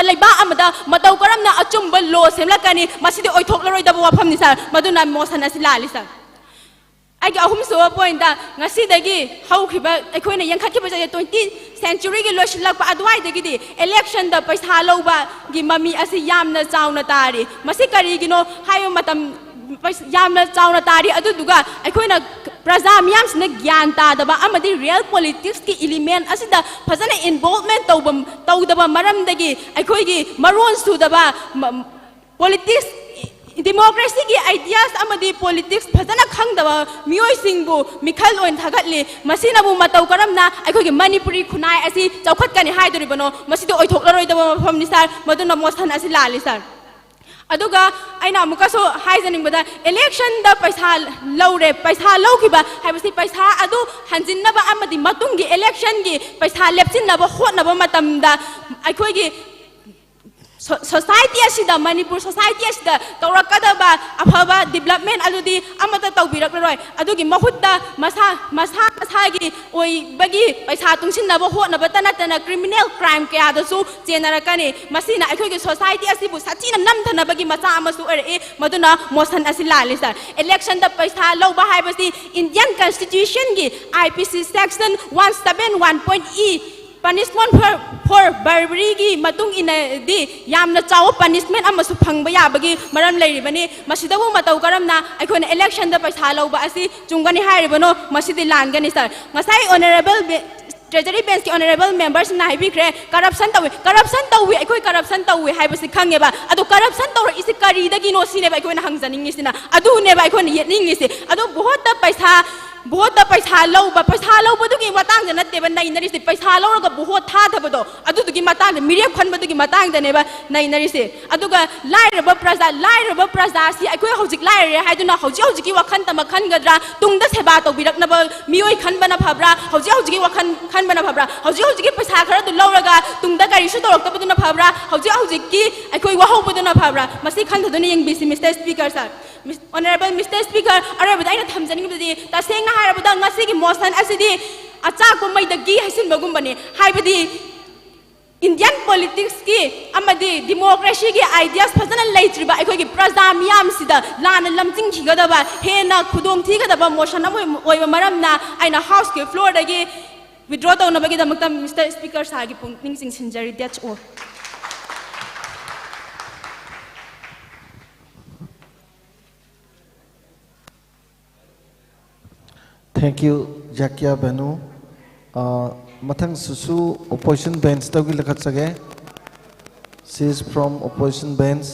laiba amada mataw karamna achumba law semlakani masidi oithoklaroi da wafam ni sir maduna motion asilali sir. Aigi ahum so point da ngasi dagi haukiba aikoina yankhakiba 20th century gi losilakpa adwai dagi di election da paisa loba gi mami asi yamna chauna tari masi kari gino hayo matam yamna chauna tari aduduga aikoina praja miyam sna gyan ta daba amadi real politics ki element asida phajana involvement tawdaba maram dagi aikoi gi maron su daba politics democracy ki ideas amadi politics phajana khangdaba mioi singbu Mikhal oin thagatli masina bu mataw karamna aikoi gi Manipuri khunai asi chawkhat kani haidoribano masidi oithoklaroi daba mafam ni sir maduna motion asi lali sir. Aduga aina mukaso haizaning bada election da paisa laure paisa laukiba haibasi paisa adu hanjinnaba amadi matungi election gi paisa lepchinnaba hotnaba matamda aikoi gi society asida Manipur society asida tawrakadaba afaba development aludi amata tawbiraklaroi adugi mahutta masa gi oi bagi paisa tungsinnaba hotnaba tanatana criminal crime kaya dasu chenarakani masina aikoi gi society asibu sachina namthanaba gi macha amasu ere maduna motion asilali sir. Election da paisa loba haibasi Indian Constitution gi IPC section 171.e punishment for bribery gi matung ina di yamna chaw punishment amasu phangba yabagi maram leiribani masidabu mataw karamna aikona election da paisa loba asi chungani hairibano masidi langani sir. Ngasai honorable Treasury bench ki honorable members na haibikre corruption tawi aikoi corruption tawi haibasi khangeba adu corruption tawra isi kari dagi no sine ba aikoi na hangjaning isina adu ne ba aikoi yetning isi adu bahut paisa vote the paisa low to give matang and not even 9 is the paisa low of Bohot Tatabado, Adu to give matang, the Miriam Convent to give matang the neighbor 9 is it. Aduga, liar of Praza, see, I could hold it liar, I do not hold you to give a Kantama Kangadra, Tung the Sebato, Biraknaba, Mio Kanbana Pabra, how you give a Kanbana Pabra, how you give Pasaka to Louraga, Tung the Garishuto of Tapuna Pabra, how you give, I could walk with a Pabra, must take Kanto busy, Mr. Speaker, sir. Honorable Mr. Speaker, Arabada Tamzani, the saying Harabada, Nasiki Mosan, Asidi, Atako made the Gi Hasin Bagumbani, Haibadi. Indian politics ki amadi democracy ki ideas phazana leitriba aikoi ki praja miyam sida lan lamting khigadaba hena khudom thigadaba motion oiba maramna aina house ki floor dagi withdraw tawnabagi damakta Mr. Speaker sagi pungning sing sinjari. That's all. Thank you, Jakia Banu. Mathang Susu, opposition bench. Tawgi lakat sage. She is from opposition bench.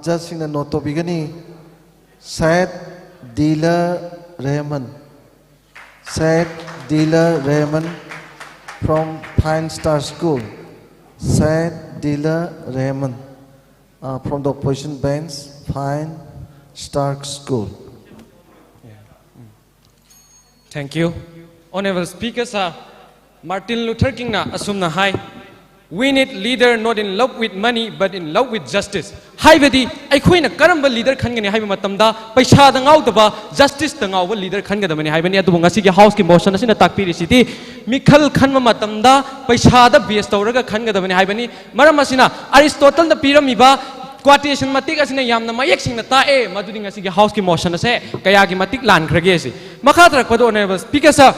Just in the note of Bigani, Syed Dealer Rahman. Syed Dealer Rahman from Pine Star School. Syed Dealer Rahman from the opposition bench, Pine Star School. Thank you. Honorable Speaker, sir, Martin Luther King na asumna hai. We need leader not in love with money but in love with justice. Haibadi, aikoina karamba leader khangani haiba matamda paisa da ngaudaba justice da ngauba leader khangadamani haibani adu ngasi gi house ki motion asina takpiri siti Mikhal khanma matamda paisa da base tawraga khangadamani haibani maram asina Aristotle da piramiba quotation matik asina yamna mayek singna tae madudi ngasi gi house ki motion ase kaya gi matik lan khrage si makha tarakpado honorable speaker sir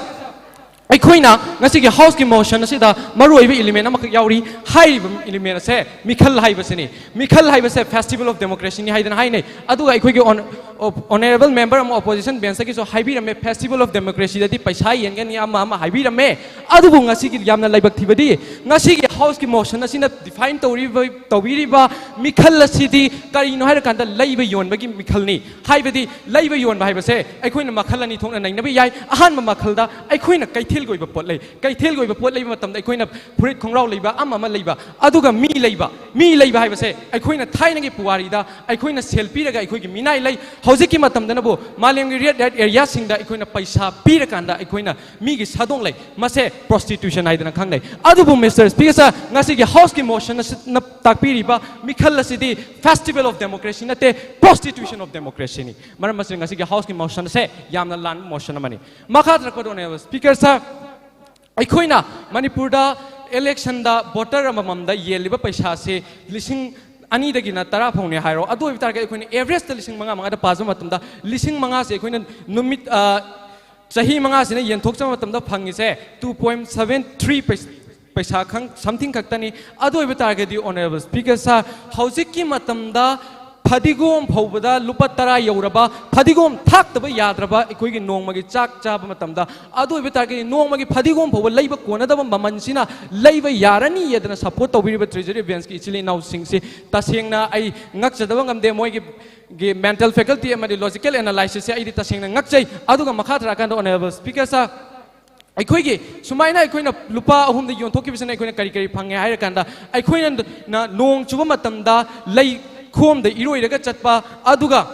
aikoina ngasi gi house ki motion asida maroi bi element amak yauri hai element ase Mikhal haibasini Mikhal haibase festival of democracy ni haidan haine adu aikoi gi honorable member of opposition bench ki so haibi rame festival of democracy dati paisa yengen ni ama haibi rame adu bu ngasi gi yamna laibak thibadi ngasi gi house ki motion asina define tawiri ba Mikhal asidi kari no haira kanda laiba yon ba gi Mikhal ni haibadi laiba yon ba haibase aikoina makhal ani thongna nainabi yai ahan ma makhal da aikoina Kaithil goiba pot lei Kaithil goiba pot leiba matamda aikoina furit khongrau leiba ama leiba aduga mi leiba haibase aikoina thaina gi puwari da aikoina selfie raga aikoigi minai lei hojiki matamda nabu malem gi red area singda aikoina paisa pira kanda aikoina mi gi sadong lei mase prostitution haidana khangnai adubu Mr. Speaker ngasi gi house ki motion na takpiri ba Mikhal asidi festival of democracy nate prostitution of democracy ni maram mas ngasi gi house ki motion se yamna lan motion amani makha rakpado ne Speaker sir aikoina Manipur da election da voter amamam da yeliba paisa se lising ani dagi na tara phone hairo adu bitar ga aikoina average da lising manga da pazam matam da lising manga se aikoina numit chahi manga se yen thokcham matam da phangi se 2.73 paisa khang something kaktani adu bitar ga di honorable speaker sa haujiki matam da Fadigom Pobada, Lupatara Yoraba, Fadigom Taktaba Yadraba, Equigi Nomagi Chak Chaba Matamda, Adu Vitaki, Nomagi Fadigom Poba, Labor Konada, Mamansina, Labor Yarani, yet and support of River Treasury Vensky, Chile now sings Tasingna, I Naxadavangam de Moigi mental faculty and logical analysis, I did Tasing Naxay, Aduga Makatra Kando honorable speakers are. Aikoigi, Sumaina Aikoina Lupa, whom the Yontokis and Aikoina Karikari Panga Harakanda, Aikoina Nong Chubamatamda, Lay. Kum the Iroiga Chatpa, Aduga,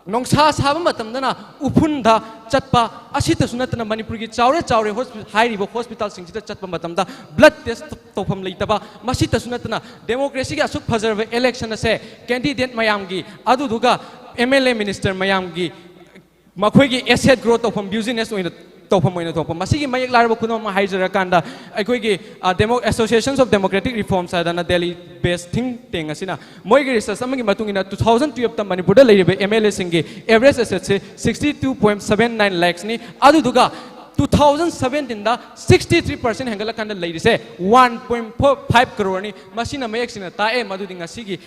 Nongsas Habamatamdana, Upunda, Chatpa, Asita Sunatana Manipuri, Chaure, Hospital, Hospital, Singita Chatpa Matamda, blood test Topam Litaba, Masita Sunatana, Democracy Asuk Preserve election say, candidate Mayamgi, Aduduga, MLA Minister Mayamgi, Makwegi asset growth of business in tawpham oina thokpa masigi mayek larba khunam ma haijara kanda aikoigi associations of democratic reforms adana delhi based think tank asina moigi research amagi matungina 2012 ta manipur da leiribe mla singi average asset se 62.79 lakhs ni aduduga 2017 da 63% hengala kanda leiri se 1.5 crore ni masina mayek sina tae madudi ngasigi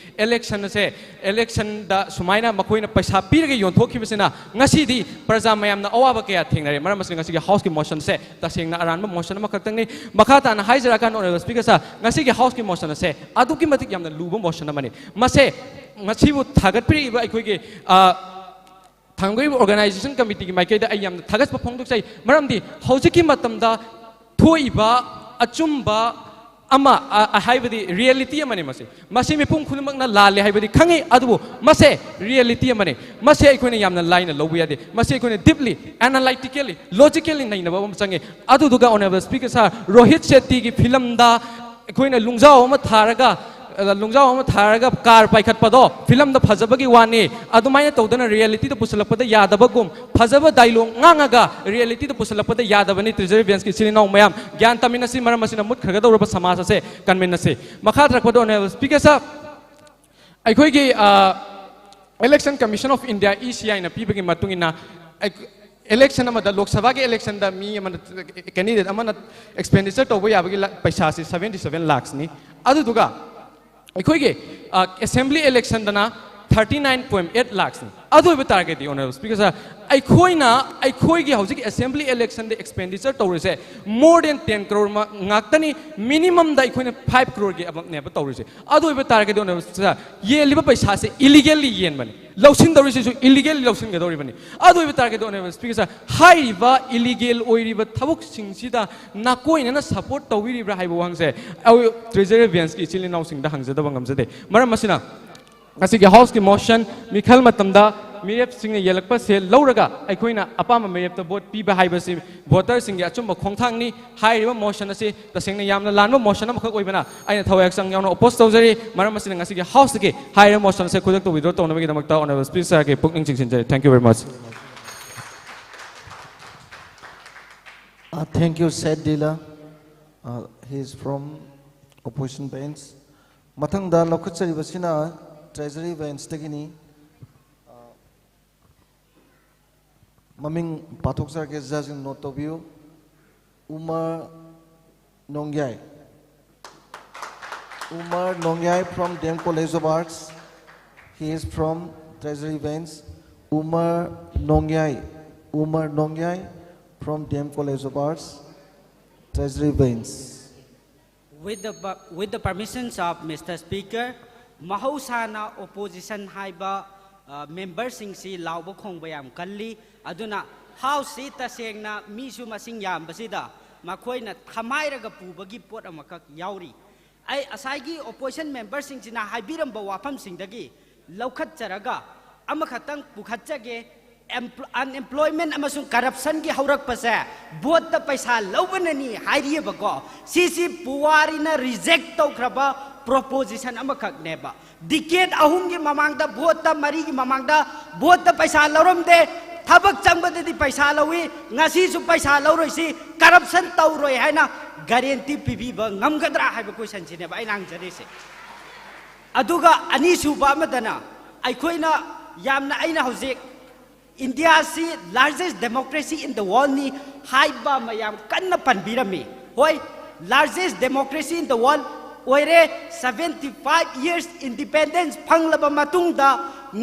election da sumaina makoina paisa pirge yonthokibasina ngasi di praja mayamna awaba kaya thingnare maram masina ngasigi house ki motion se tasengna aranba motion ma kaktang ni makhata na haijara kan honorable speaker sa ngasigi house ki motion se aduki matik yamna luba motion amani mase ngasibu thagat pri ba aikoigi Thangri organization committee ki maikeda ayam thagas pa phongduk sai maramdi hojiki matamda thoiba achumba ama haibadi reality amani masi mipung khulmak na lale haibadi khangi adubu mase reality amani mase aikoina yamna line lobu yade mase aikoina deeply analytically logically naina ba change adu duga honorable speaker sir Rohit Shetty ki film da aikoina lungjao ma tharaga lungjao ama tharaga car paikhat pado film da phajabagi wani adumaina tawdana reality da pusalakpada yadabagum phajaba dialogue ngangaga reality da pusalakpada yadabani treasury bench ki sininaw mayam gyan taminasi maramasina mut khaga dawra samaj ase convenasi makha thrakpado ne speaker sa aikoi gi election commission of india ECI na pibagi matungina election amada lok sabha ki election da mi amana candidate amana expenditure to yabagi paisa se 77 lakhs ni adu duga assembly election dana 39.8 lakhs ni adu be target di honorable speaker sir aikoigi hauji assembly election de expenditure tawrise more than 10 crore ma ngaktani minimum da aikoina 5 crore gi abak ne ba tawrise adu be target di honorable sir ye liba paisa se illegally yen bani lawsin dawrise su illegally lawsin ga dawri bani adu be target di honorable speaker sir high ba illegal oiriba thabuk sing sida na koina na support tawiri bra haiba wangse au treasury bench ki chili now sing da hangja da bangam jade maram masina asi ki house ki motion Mikhal matamda mirepsingna yellakpa se louraga aikoina apama mirepta vote piba haibasi voters singi achumba khongthang ni hairiba motion asi tasengna yamna lanba motion am khak oibana aina thawayak sang yauna oppose tawjari maram asina ngasi ki house ki hairiba motion se khudak to withdraw tawna gi damakta honorable speaker ke pukning chingsinjari thank you very much thank you said Dila he is from opposition bench mathang da lokhachari basina treasury bench tagini maming pathok sar ke judge note of you Umar Nongyai from Dem College of Arts he is from treasury bench Umar Nongyai from Dem College of Arts treasury bench with the permissions of Mr. Speaker Mahosana opposition haiba members si lauba khongba yam kalli aduna house si tasengna misu masing yam basida makoina thamairaga pubagi pot amakak yauri ai asaigi opposition members sina haibiram ba wafam singdagi laukhat charaga amakhatang pukhatchage unemployment amasung corruption gi haurak pasa bot ta paisa laubanani hairiye bago sisi puwari na reject tawkraba proposition amakak neba decade ahum gi mamangda bot ta mari gi mamangda bot ta paisa lauramde thabak changbadadi paisa lawi ngasi su paisa lauroi si corruption tawroi haina guarantee pibiba ngamgadra haiba question sine ba ainang jare se aduga ani su ba madana aikoina yamna aina hojik India si largest democracy in the world ni haiba mayam kanna panbirami hoi largest democracy in the world oire 75 years independence phanglaba matungda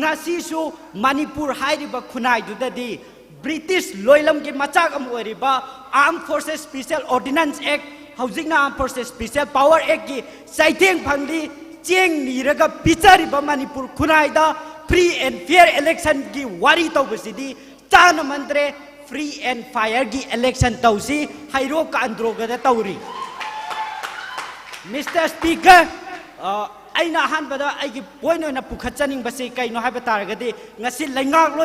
ngasi su Manipur hairiba khunai dudadi British loilam ki machak am oiriba Armed Forces Special Ordnance Act housing Armed Forces Special Power Act ki saitheng phangli cheng niraga pichariba Manipur khunai da free and fair election ki wari tawbasidi chana mandre free and fair ki election tawsi hairo ka androga da tawri Mr. Speaker aina han bada aigi point oina pukhachaning basi kaino haiba taragadi ngasi laingak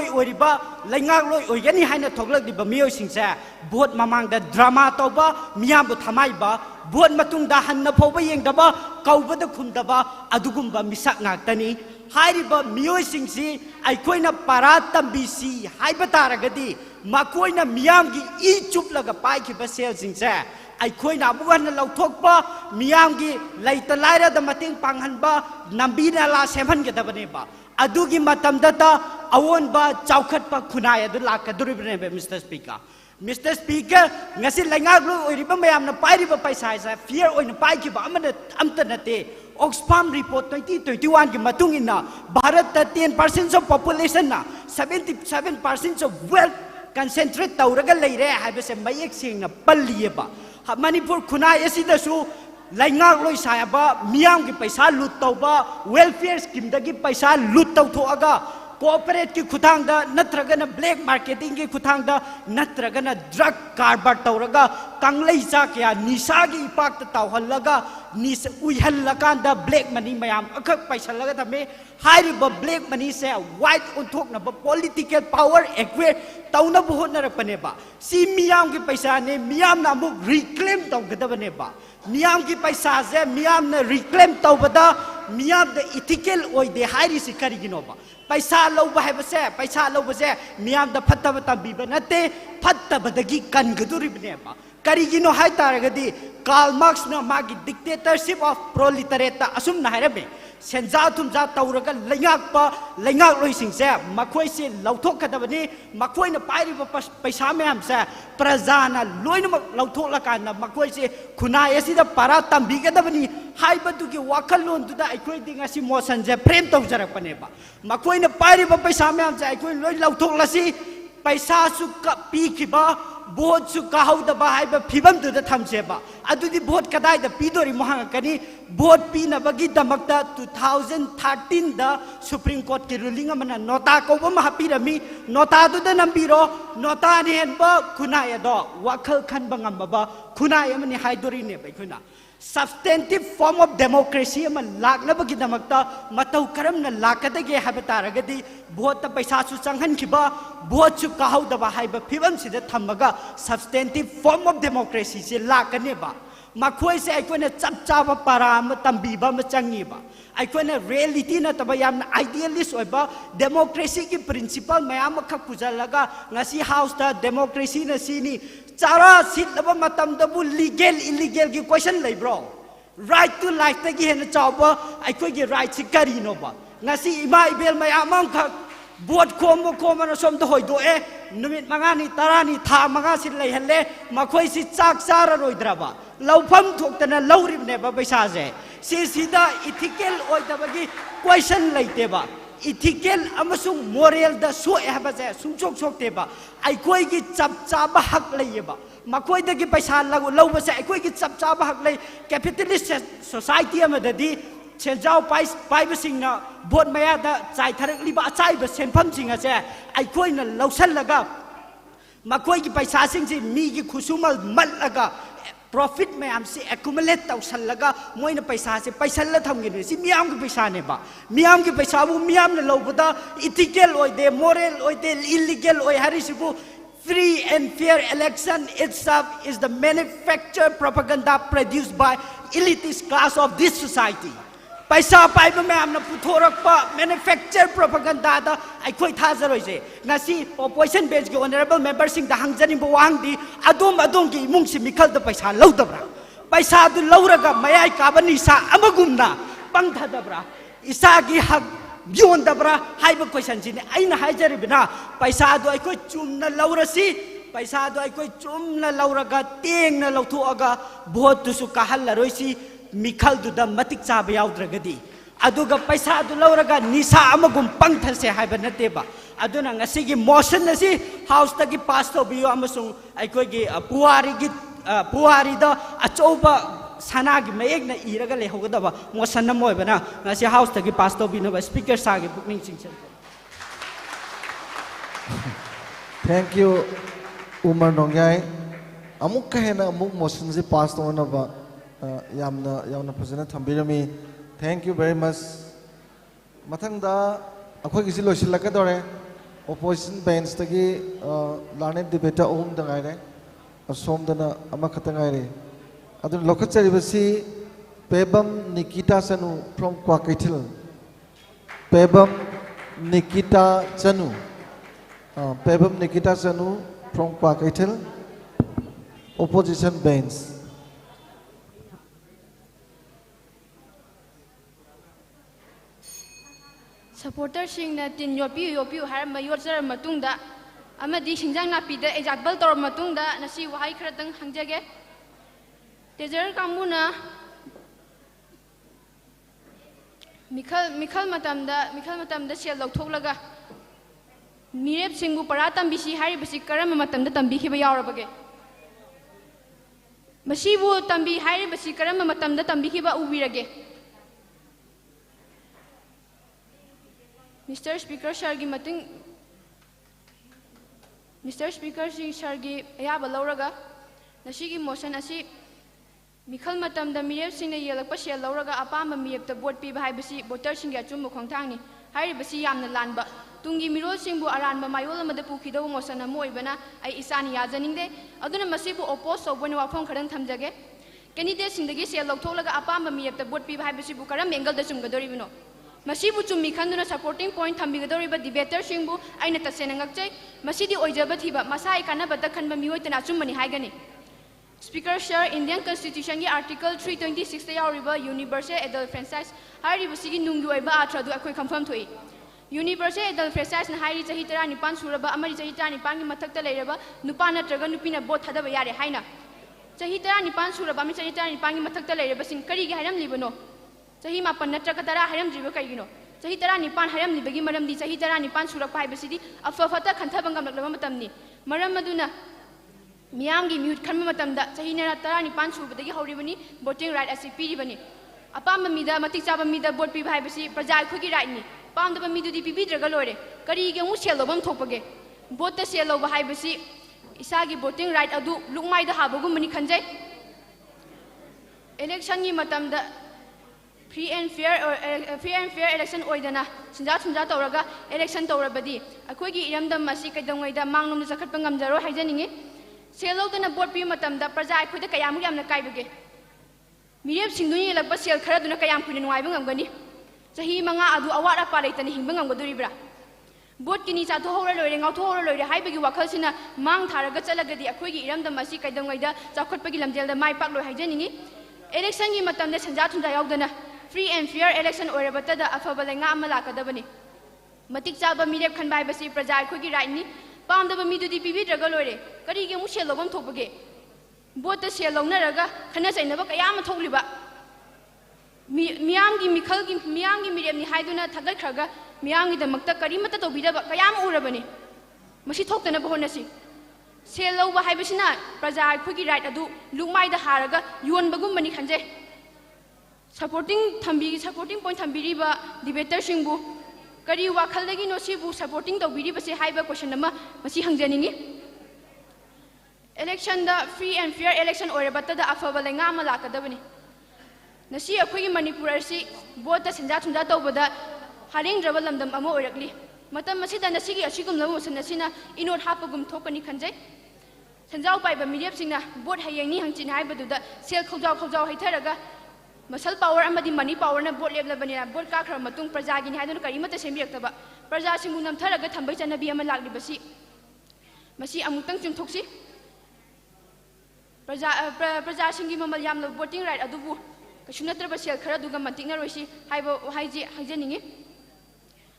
loi oigani haina thoglak diba miyoi singsa vote mamang da drama tawba miyam bu thamai ba vote matung da hanna phoba yengdaba kauba da khundaba adugumba misak ngaktani hairiba miyoi singsi aikoina para tambisi haiba taragadi makoina miyam gi I chup laga pai ki ba sel sing se ai khoi na buan na lau thok pa miyam gi lai ta lai ra da mating panghan ba nambi na la sevan ge da bane ba adugi matam data awon ba chaukhat pa khunai adu la ka duri bane ba Mr. Speaker Mr. Speaker ngasi laingak lu oi riba mayam na pai riba paisa sa fear oi na pai ki ba amta na te Oxfam report 2021 ki matung ina Bharat 10% of population na 77% of wealth concentrate tauraga leire haiba se mayek sing na palliye ba Manipur khunai asida su laingak loi sa ba miyam ki paisa lut tau ba welfare scheme da ki paisa lut tau thoaga corporate ki khutang da natragana black marketing ki khutang da natragana drug carbar tauraga kanglei cha kya nisa gi ipak ta tawhallaga nis uihallakan da black money mayam akhak paisa laga thame hairiba black money se white unthok na ba political power acquire tauna buhot na rakpane ba si miyam ki paisa ne miyam na mu reclaim taw gadabane ba miyam ki paisa se miyam na reclaim taw bada miyam da ethical oi de hairi si kari gino ba paisa louba haibase paisa louba se miyam da phattaba tambiba nate phattaba dagi kan gaduri bne ba karigino hai taragadi Karl Marx na magi dictatorship of proletariat asum na harabe senja thumja tauraga laingak loi sing se makhoi se lauthok kadabani makhoi na pairi ba paisa myam se prajana loina lauthok la kan na makhoi se khunai asida para tambi kadabani haiba du ki wakalon du da aikoi dinga si motion je frame tau jarak pane ba makhoi na pairi ba paisa myam se aikoi loi lauthok la si paisa su ka pi ki ba vote su kahau da ba hai ba phibam du da thamse ba adudi vote kadai da pidori mohang kani vote pi na bagi damakta 2013 da Supreme Court ki ruling amana nota ko ba mahapi rami nota du da nambiro nota ni hen ba khunai ado wakhal khan bangam ba khunai amani haidori ne ba khuna substantive form of democracy ama lakna bagi damakta matau karam na lakadage habataragadi vote ta paisa su changhan khiba vote su kahau da ba hai ba phibam sida thamaga substantive form of democracy se lakane ba makhoi se aikona chap chaba para ma tambi ba ma changi ba aikona reality na taba yam idealist oi ba democracy ki principle mayam kha pujalaga ngasi house ta democracy na sini chara sit laba matam da bu legal illegal ki question lei bro right to life ta gi hen chawba aikoi gi right si kari no ba ngasi ima ibel mayam kha boat khom na som da hoi do e numit mangani tarani tha manga sin lei halle makhoi si chak chara roidra ba laufam thoktana laurib ne ba paisa je si sida ethical oi da bagi question leite ba ethical amasung moral da so e ba je sungchok chok te ba ai koi gi chap cha ba hak lei ba makhoi da gi paisa lagu lau ba se ai koi gi chap cha ba hak lei capitalist society amadadi senjau pai basing na bot maya da chai tharak liba chai ba senpham sing ase ai koi na lausal laga makhoi gi paisa sing ji mi gi khusumal mal laga profit mayam se accumulate tausal laga moina paisa se paisal la thamgi ne si miyam gi paisa ne ba miyam gi paisa bu miyam na lobada ethical oi de moral oi de illegal oi harisibu free and fair election itself is the manufactured propaganda produced by elitist class of this society paisa pai ba mayam na puthorak pa manufactured propaganda da ai khoi thazaroi je ngasi opposition bench ki honorable member sing da hangjani bo wang di adom ki imung si Mikhal da paisa laudabra paisa du lauraga mayai ka bani sa amagumna pang thadabra isa gi hak byon dabra haiba question ji ne aina haijari bina paisa du ai khoi chumna laurasi paisa du ai khoi chumna lauraga teng na lauthuaga vote tu su kahal laroisi Mikhal du da matik chaba yaudra aduga paisa du lauraga nisa amagum pangthase haiba nate ba aduna ngasi gi motion na si house ta gi pass to biyo amasung aikoi gi puari da achouba sana gi mayek na iraga le hoga da ba motion na moi bana ngasi house ta gi pass to bi no ba speaker sa gi booking singchen thank you Umar Nongyai amuk kahena amuk motion si pass to na ba yamna phajana thambirami thank you very much mathang da akhoi gi loisil la ka dore opposition bench tagi learned debater da ngai re asom dana ama khata ngai re adun lokachari basi pebam nikita sanu from Kwakaithil pebam nikita sanu from Kwakaitil. Opposition bench. Supporter sing na tin yopiu har ma yotjar matungda amadi singjang na pida example tor matungda nasi wahai khradang hangjage tejer kamuna Mikhal matamda sel lauthoklaga mirep singbu para tambisi hari basi karam matamda tambi khiba yaurabage masibu tambi hari basi karam matamda tambi khiba ubirage Mr. Speaker Shargi mating Mr. Speaker Shargi ayaba louraga nasigi motion asi Mikhal matamda mirepsingna yellakpa sel louraga apamba mirepta vote piba haibasi voters singi achumba khongthangni haibasi yamna lanba tungi mirol singbu aranba mayol amada pukhidaw motion ama oibana ai isani yajaningde aduna masibu oppose tawbani wafam khadan thamjage candidate singdagi sel lauthoklaga apamba mirepta vote piba haibasi bu karam angle da chumgadoribino Masibu chumi khanduna supporting point thambigadoriba debaters singbu aina tasena ngakchai masidi oijaba thiba masai kanabata khanba mihoitana chummani haigani Speaker Sir Indian Constitution ki Article 326 ta yauriba universal adult franchise hari basigi nunggi oiba atra du akoi confirm thoi universal adult franchise na hari chahi 19 suraba amari chahi 19 gi mathakta leiraba nupa natraga nupina bot thadaba yare haina chahi 19 suraba amari chahi 19 gi mathakta leiraba sing kari gi hairam libano chahi mapan natraga tara hairam jiba kaigino chahi 19 hairam libagi maram di chahi 19 surak pai basidi afafata khanthabangam laklaba matamni maram maduna Miamgi mute khanma matamda chahina 19 subadagi hauribani voting right asi piribani apamba mida matik chaba mida vote piba haibasi praja khogi right ni pamdaba midudi pibidraga lore kari ge mu sel lobam thopage vote ta sel loba haibasi isagi voting right adu lukmai da habagum mani khanjai election gi matamda free and fair election oidana sinja thumja tawraga election tawrabadi akhogi iramdam masi kaidamngai da manglom da zakhatpa ngamjaro haijaningi Sel lautana board pi matamda praja aikhoida kayam yamna kaibage mirep singduni yelakpa sel kharaduna kayam kuina nuaiba ngamgani chahi manga adu awara pa leitani hingba ngamgadoribra board kini cha thohora loire ngau thohora loire haibagi wakhal sina mang tharaga chalagadi akhoigi iramda masi kaidamgaida chakhotpagi lamjelda mai pakloi haijaningi election gi matamda sanja thunja yaudana free and fair election oirabata da afaba lenga ama lakadabani matik chaba mirep khanbai basi praja aikhoigi right ni Pamdaba midudi pibidraga lore kari ge mu sel lobam thopage bota sel launaraga khana chainaba kayam tholiba miyamgi mikhalgi miyamgi miremni haiduna thagakhaga miyamgi damakta karimata tobidaba kayam urabani masi thoktana bahonasi sel lawba haibasina praja aikhogi right adu lukmai da haraga yonbagum mani khanje supporting point thambiriba debaters singbu Kari wakaldagi no sibu supporting to biri basi haiba question nama masi hangjaningi election da free and fair election oirabata da afaba lenga ama lakadabani nasi akhogi Manipur asi vote sinja thunja tawbada haring draba lamdam ama oirakli matam masi da nasi gi asigum lamu sanasina inot hapagum thokani khanjai sanjau paiba mirep singna vote hayengni hangchin haibadu da sel khojau haitharaga Masal power amadi money power na board level bani na board ka khara matung praja gi ni haidun kari mata sembiaktaba praja singu namtharaga thambai chanabi ama lagli basi masi amutang chumthoksi praja singi mamal yamna voting right adubu kashunatra basel khara duga mantikna roisi haibo haijaningi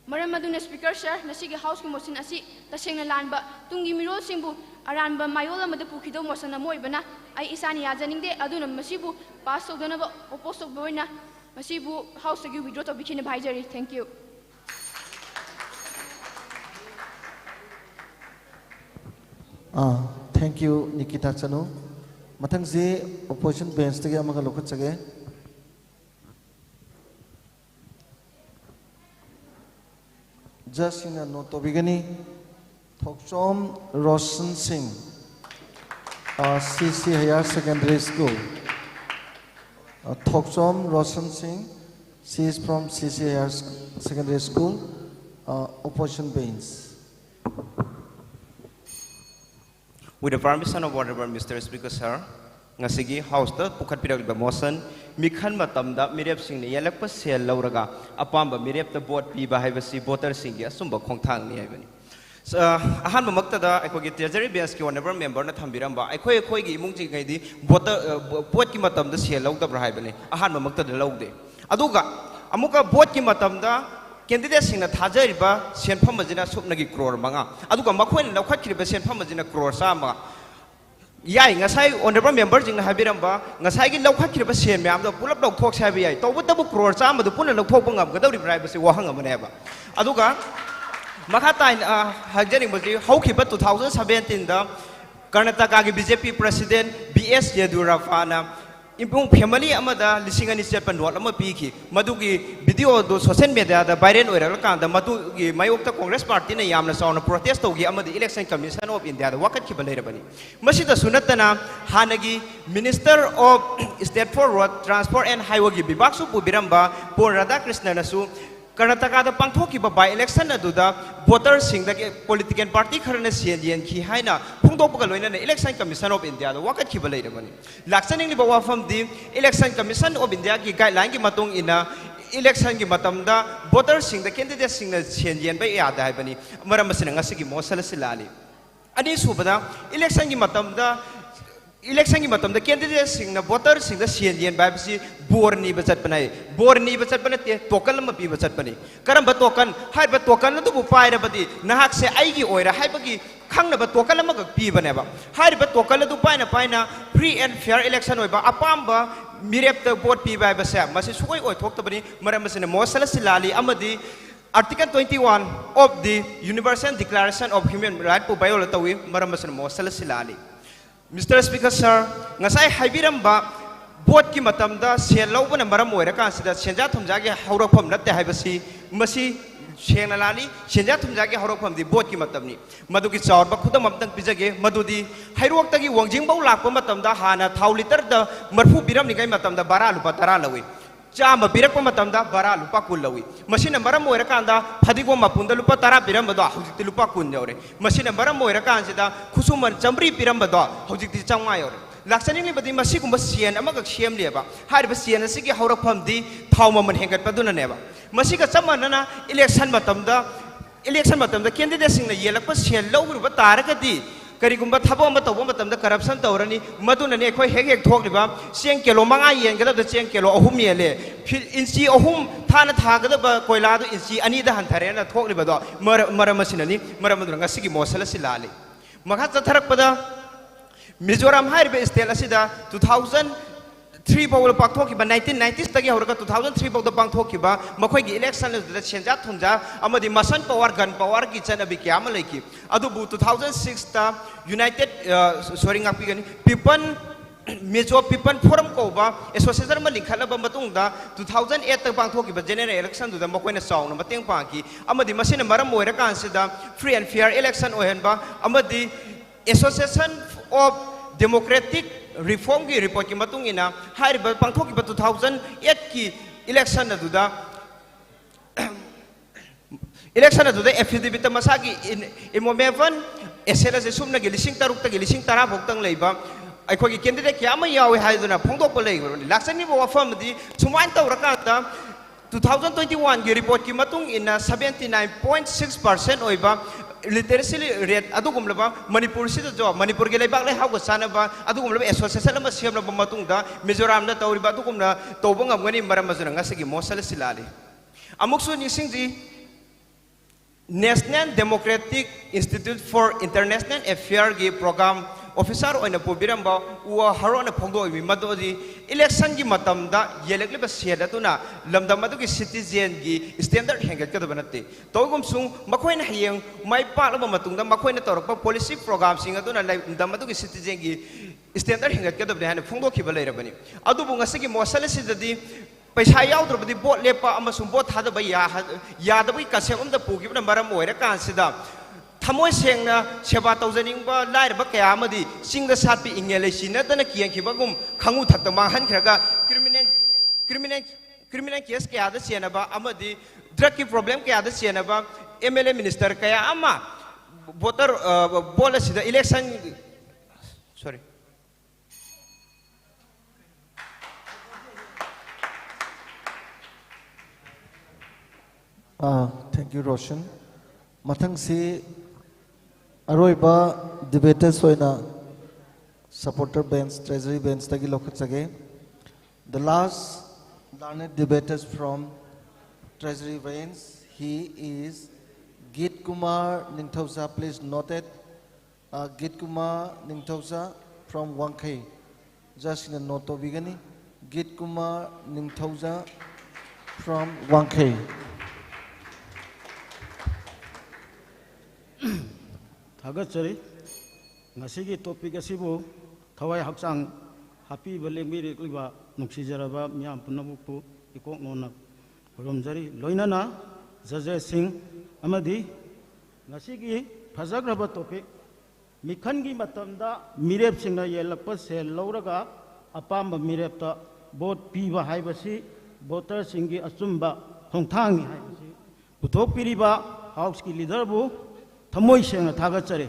maram maduna speaker sir nasigi house ki motion asi tasengna lanba tungi mirol singbu aranba mayol amada pukhido motion amoibana ai isani yajaningde aduna masibu pass tawdana ba oppose tawboina masibu house gi withdraw to bikine bhaijari thank you thank you Nikita Chanu mathang je opposition bench tege amaga lokhat chage just in a note to begini KhutSem Roshan Singh CC Higher Secondary School KhutSem Roshan Singh she is from CC Higher Secondary School opposition bench with the permission of whatever Mr. Speaker sir ngasigi house ta pukhat pirak motion Mikhal matamda mirepsingna yellakpa sel louraga apamba mirepta vote piba haibasi voters singi achumba khongthang ni haibani Ahaan मक्तदा अखोगी treasury bench की honourable member ना थंबिरंबा अखोई अखोई इमुंग जी गैदी boat की मतम the cell लौदब्रा हाइबने Ahaan मक्तदा लौदे अदुगा अमुका boat की मतम the candidate Singh थाजरिबा सेनफम मजिना सुपनगी crore मंगा अदुगा मखोइन लौखत्खिरिबा सेनफम मजिना क्रोर सामा याई ngasai honorable member jing habiramba ngasai gi lawkhakhirba sen myam do pulap lawthok sabi yai tawbu crore cham du puna lawthok ngam gadawri bribe se wahang amane ba aduga makha tain hajering boji hawkhiba 2017 da Karnataka gi BJP president BS Yedurappa na impung family amada lisingani sepan lot ama piki madugi video do social media da viral oira kan da madugi mayokta congress party na yamna sauna protest togi amadi election commission of india da wakat ki balai rabani masida sunatana hanagi minister of state for road transport and highway gi bibak su pubiramba Pon Radhakrishna na su Karnataka da pangthokiba by election aduda voters sing da political party kharna sian ki haina phungdokpa loina na election commission of india da wakat ki balai rabani laksaning li bawa fam di election commission of india ki guideline ki matung ina election ki matam da voters sing da candidate sing na sian ba ya da bani maram masina ngasi ki mosal silali ani subada election ki matam da election ki matam da candidate sing na voters sing da sian ba bisi borni bachat panai borni bachat panate token ma pi bachat pani karamba token hai ba token du bu pai rabadi nahak se ai gi oira hai ba gi khangna ba token ma ga pi bane ba hai ba token du pai na free and fair election oi ba apamba mirepta vote pi ba sa masi sugoi oi thok ta bani maram masina mosala silali amadi Article 21 of the Universal Declaration of Human Rights pu viola tawi maram masina mosala silali Mr. Speaker sir ngasai haibiramba vote ki matam da sel lobana maram oira kan sida senja thumja ge haurapham natte haibasi masi sengna lani senja thumja ge haurapham di vote ki matam ni madu ki chaur ba khudam amtang pijage madu di hairok ta gi wangjing bau lakpa matam da hana thau liter da marfu biram ni kai matam da bara lupa tara lawi chama birakpa matam da bara lupa kul lawi masina maram oira kan da phadigo mapunda lupa tara biram ba hojikti lupa kun yaure masina maram oira kan sida khusuman chamri biram ba hojikti changwa yaure laksaning li badi masi kumba sian amaga siam leba harba sian asigi haurakpham di thauma man hengat paduna neba masi ka chamanana election matam da candidate sing na yelakpa sian lawru ba taragadi karigumba thabo ma tawba matam da corruption tawrani maduna ne khoi hek thokliba siang kilo manga yen gada da siang kilo ahum yele inchi ahum thana thagada ba koila do inchi ani da hanthare na thokliba do maramasina ni maramadura ngasigi mosala silali makha chatharak pada Mizoram haribe state asida 2003 bawal pakthok ba 1990s tagi horga 2003 bawda pakthok ba makhoi gi election da chenja thunja amadi masan power gun power ki chana bi kyam laiki adu bu 2006 ta united sorry ngapi gani pipan mejo pipan forum ko ba association ma linkhala ba matung da 2008 ta pakthok ba general election da makhoi na saung na mateng pa ki amadi masina maram moira kan sida free and fair election ohen ba amadi Association of Democratic Reform ki report ki matung ina hari ba pangthok ki 2008 ki election aduda affidavit masagi imomevan esela se sumna gi lising taruk ta gi lising tara boktang leiba akhoi ki candidate kya ma yawi haiduna phongdok pa lei laksani bo wafam di sumain tawraka ta 2021 ki report ki matung ina 79.6% oiba literacy rate adugumlaba Manipur sida jo Manipur ge leibak le hawga sanaba adugumlaba association ma siamna ba matungda Mizoram na tawriba adugumna tawbang amgani maram mazuna ngasigi mosal silali amuksu nisingji National Democratic Institute for International Affairs gi program officer oina pubiramba wa harona phongdo mi madodi election gi matamda yelekle ba seda tuna lamdam madu gi citizen gi standard hengat ka banate togum sung makoina hayeng mai pa la matungda makoina torok policy program singa tuna lamdam madu gi citizen gi standard hengat ka dabne phongdo khiba leirabani adu bunga sigi mosal sidadi paisa yaudrabadi bot lepa amasung bot thadaba yadabai kasem amda pugibna maram oira kansida Thamoi sengna seba taujaningba lairba kaya amadi singda satpi ingele sinatana kiyangkhibagum khangu thakta manghan khraga criminal case kaya da sianaba amadi drug ki problem kaya da sianaba MLA minister kaya ama voter bola sida election sorry thank you Roshan mathang se Aroiba debaters soina supporter bench, treasury bench tagi lokhatsage. The last learned debaters from treasury bench, he is Git Kumar Ningthausa. Please note it. Git Kumar Ningthausa from 1K. Just in the note of beginning. Git Kumar Ningthausa from 1K. Thagatsari, ngasigi topic asibu, thawai haksang happy belengbi rekliba nuksijaraba miyam punabuku ikok nona romjari loinana Zaje Singh amadi ngasigi phajagraba topic mikhangi matamda mirepsingna yellakpa sel louraga apamba mirepta bot piba haibasi voter singgi achumba khongthang haibasi puthok piriba house ki leader bu thamoi sengna thagatsare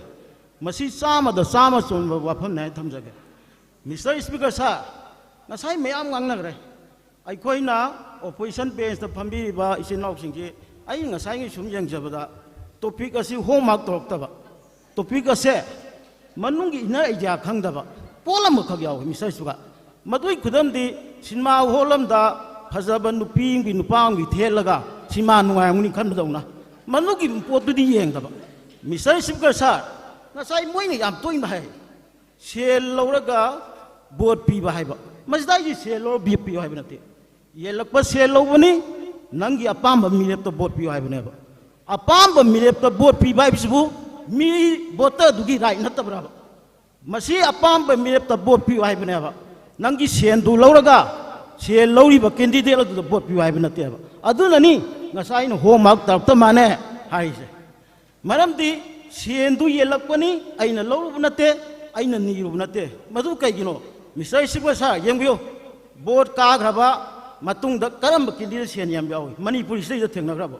masi sama chunba wafam nai thamjage Mr. Speaker sir ngasai mayam ngangnagre aikoina opposition bench ta phambiriba isinau singji ai ngasai ngi sum yengjabada topic asi homework torktaba topic ase manungi ina idea khangdaba polam khag yaw Mr. Speaker madui khudamdi sinma holamda phajaba nupi ngi nupang gi thelaga sima nuayamuni khanbadawna manugi potudi yengdaba Mr. Speaker sir ngasai moini yam toina hai sel louraga bot piba haiba masdai ji sel lor bi pi haiba nate yellakpa sel lobani nangi apamba mirepta bot pi haiba neba apamba mirepta bot pi bai bisu mi bota dugi rai natabra masi apamba mirepta bot pi haiba neba nangi sendu louraga sel lori ba candidate adu bot pi haiba nate ba adunani ngasai no homework tarta mane haise maramdi sendu yellakpani aina loru nate aina niru nate madu kaigino Mr. Speaker sir yengbiyo board kagraba matungda karamba candidate sen yam yawi Manipur state da thengnagraba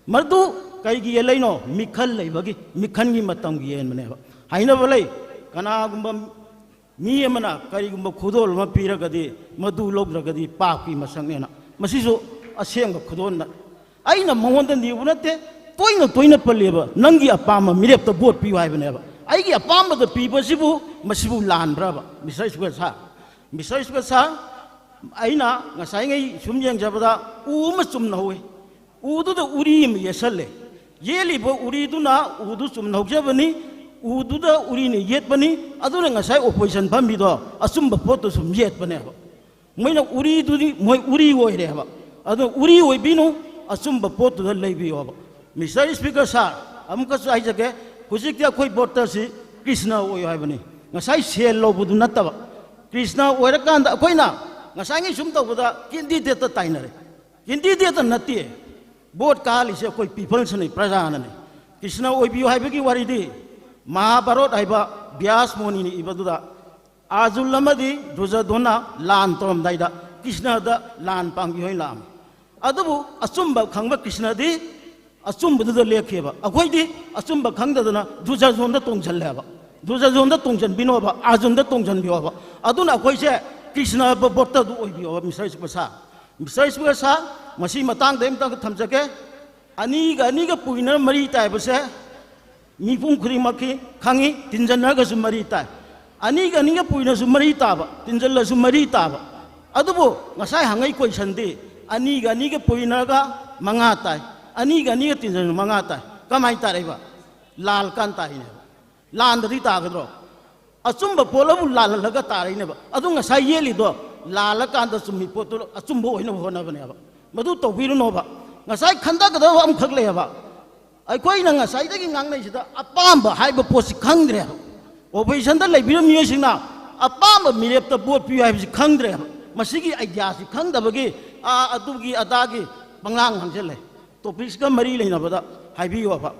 madu kaigi yelaino Mikhal leibagi mikhangi matamgi yen maneba haina bolai kana gumba mi amana kari gumba khudol ma piragadi madu logragadi papi masangnena masiso asenga khudonna aina mongonda niru nate toina paleba nangi apama mirepta bot pi haibaneba aigi apamba da piba sibu masibu lan braba Mr. Speaker sa aina ngasai ngai sumyang jabada uma chumna howe udu da uri mi yesalle yeli bo uri du na udu chumna hojabani udu da uri ne yet bani aduna ngasai opposition bambi do asumba photo sum yet baneba moina uri du ni moi uri oi reba adu uri oi binu asumba photo da leibi yoba Mr. Speaker sir amka sai jage hujikya koi voter si Krishna oi haibani ngasai sel lobudu nataba Krishna oirakanda koina ngasai ngi sum tawda candidate ta tainare candidate ta natie vote kali se koi people sani prajana ne Krishna oi biu haibagi waridi Mahabharat haiba Vyas moni ni ibaduda azulamadi duja dona lan tom daida Krishna da lan panggi hoi lam adubu asumba khangba Krishna di achumba da lekheba akhoi di achumba khangdadana duja zonda tongjaleba duja zonda tongjan binoba azunda tongjan bioba aduna akhoi se Krishna ba botta du oi bioba Mr. Speaker sa masi matang dem tang thamjake ani ga puina mari tai base mi pung khuri makhi khangi tinjana ga su mari tai ani ga puina su mari taba tinjalla su mari taba adubo ngasai hangai question di ani ga puina ga manga tai ani ga tinjan manga tai kamai tareba lal kan tai ne lan dari ta gadro achumba polabu lal laga tarai ne ba adu ngasai yeli do lal kan da sumi poto achumba oina hona bane ba madu to biru no ba ngasai khanda ga do am khagle ba ai koi na ngasai da gi ngang nei sida apamba haiba posi khangdre opposition da lai biram mi singna apamba mirepta bot pi hai khangdre masigi idea si khangdabagi adugi adagi banglang hangjele topics ka mari leina bada haibi yo ba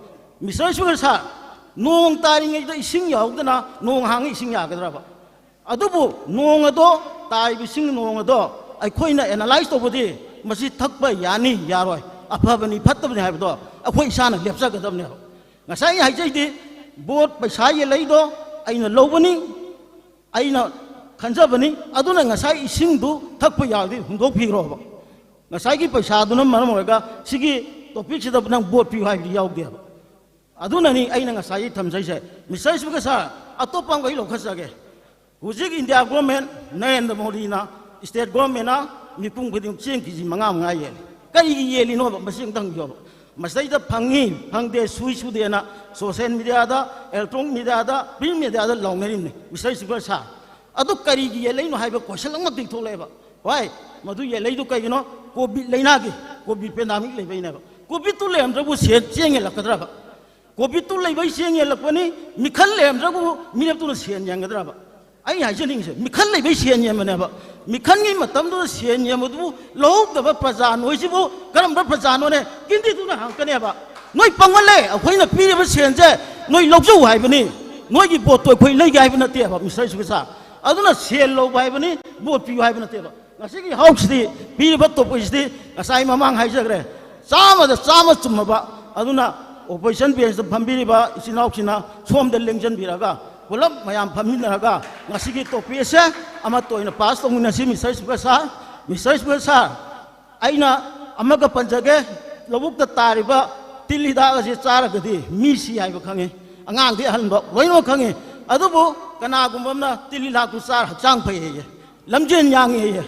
Mr. Speaker sir nong taring da ising yaudana nong hang ising yagadra ba adubu nong ado tai bising nong ado ai khoina analyze to bodi masi thakba yani yaroi aphabani phattabani haibdo akhoi isana lepsa gadamne ngasai haijai di bot paisa ye leido aina lobani aina khanjabani aduna ngasai ising du thakpa yadi hundok phiro ba ngasai gi paisa duna maram hoga sigi topic sida nang bot pi hai yaudde adunani aina ngasai thamjai se Mr. Speaker sir atopang gai lokhasage hujik India government Narendra Modi na state government na mipung khuding cheng kiji manga manga yel kai yeli no masing dang yo masai da phangi phangde sui su de na social media da electronic media da print media da longnari ne Mr. Speaker sir adu kari gi yelai no haiba question ang dik tholeba why madu yelai du kai no covid laina gi covid pandemic le baina covid tu lem rabu se cheng la kadra ba covid tu le bai cheng la pani mikhal lem rabu mirep tu sen yang kadra ba ai hai jening se mikhal le bai sen yang mane ba mikhal ngi matam du sen yang du lo da ba praja noi si bu karam ba praja no ne kindi tu na hang kane ba noi pangwal le akhoi na pi ba sen je noi lok ju hai bani noi gi bot to khoi le gai ba na te ba Mr. Speaker aduna sen lo bai bani bot pi hai ba na te ba ngasi gi house di pi ba to poi di ngasai mamang hai jagre chama chumma ba aduna opposition bench da phambiri ba isinau china som da lengjan biraga pulam mayam phamina ga ngasi gi to pi se ama to ina pass tong na si Mr. Speaker aina amaga panjage lobuk da tariba tilida ga si chara ga di mi si hai ba khange angang di han ba loino khange adubu kana gumbamna tilila ku char hakchang phai ye lamjen yang ye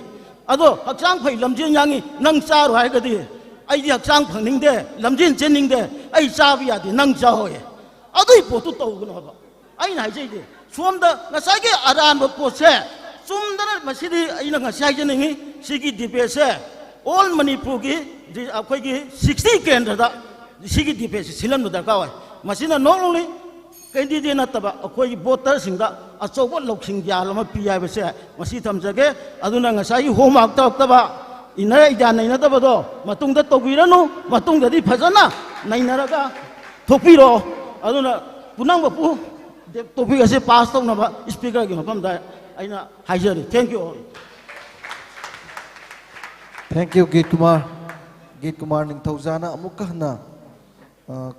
ado hakchang phai lamjen yang nang char hai ga di ai di hakchang phangning de lamjen chening de ai cha bi ya di nang cha hoye adui po tu to gno ba ai nai jai de somda ngasai ge aran ba po se sumdana masidi ai na ngasai je ningi sigi debate se all Manipur gi akhoi gi 60 kendra da sigi debate silam no darka wa masina not only candidate na taba akhoi voter singda achobo loksing ya lama pi ai ba se masi thamjage aduna ngasai homework taba ina ida naina taba do matungda tobiranu matungda di phajana nainaraga thopiro aduna punang ba pu topic ase pass tong na ba speaker gi mapam da aina haijari thank you all. Thank you Git Kumar ning thaujana amukka na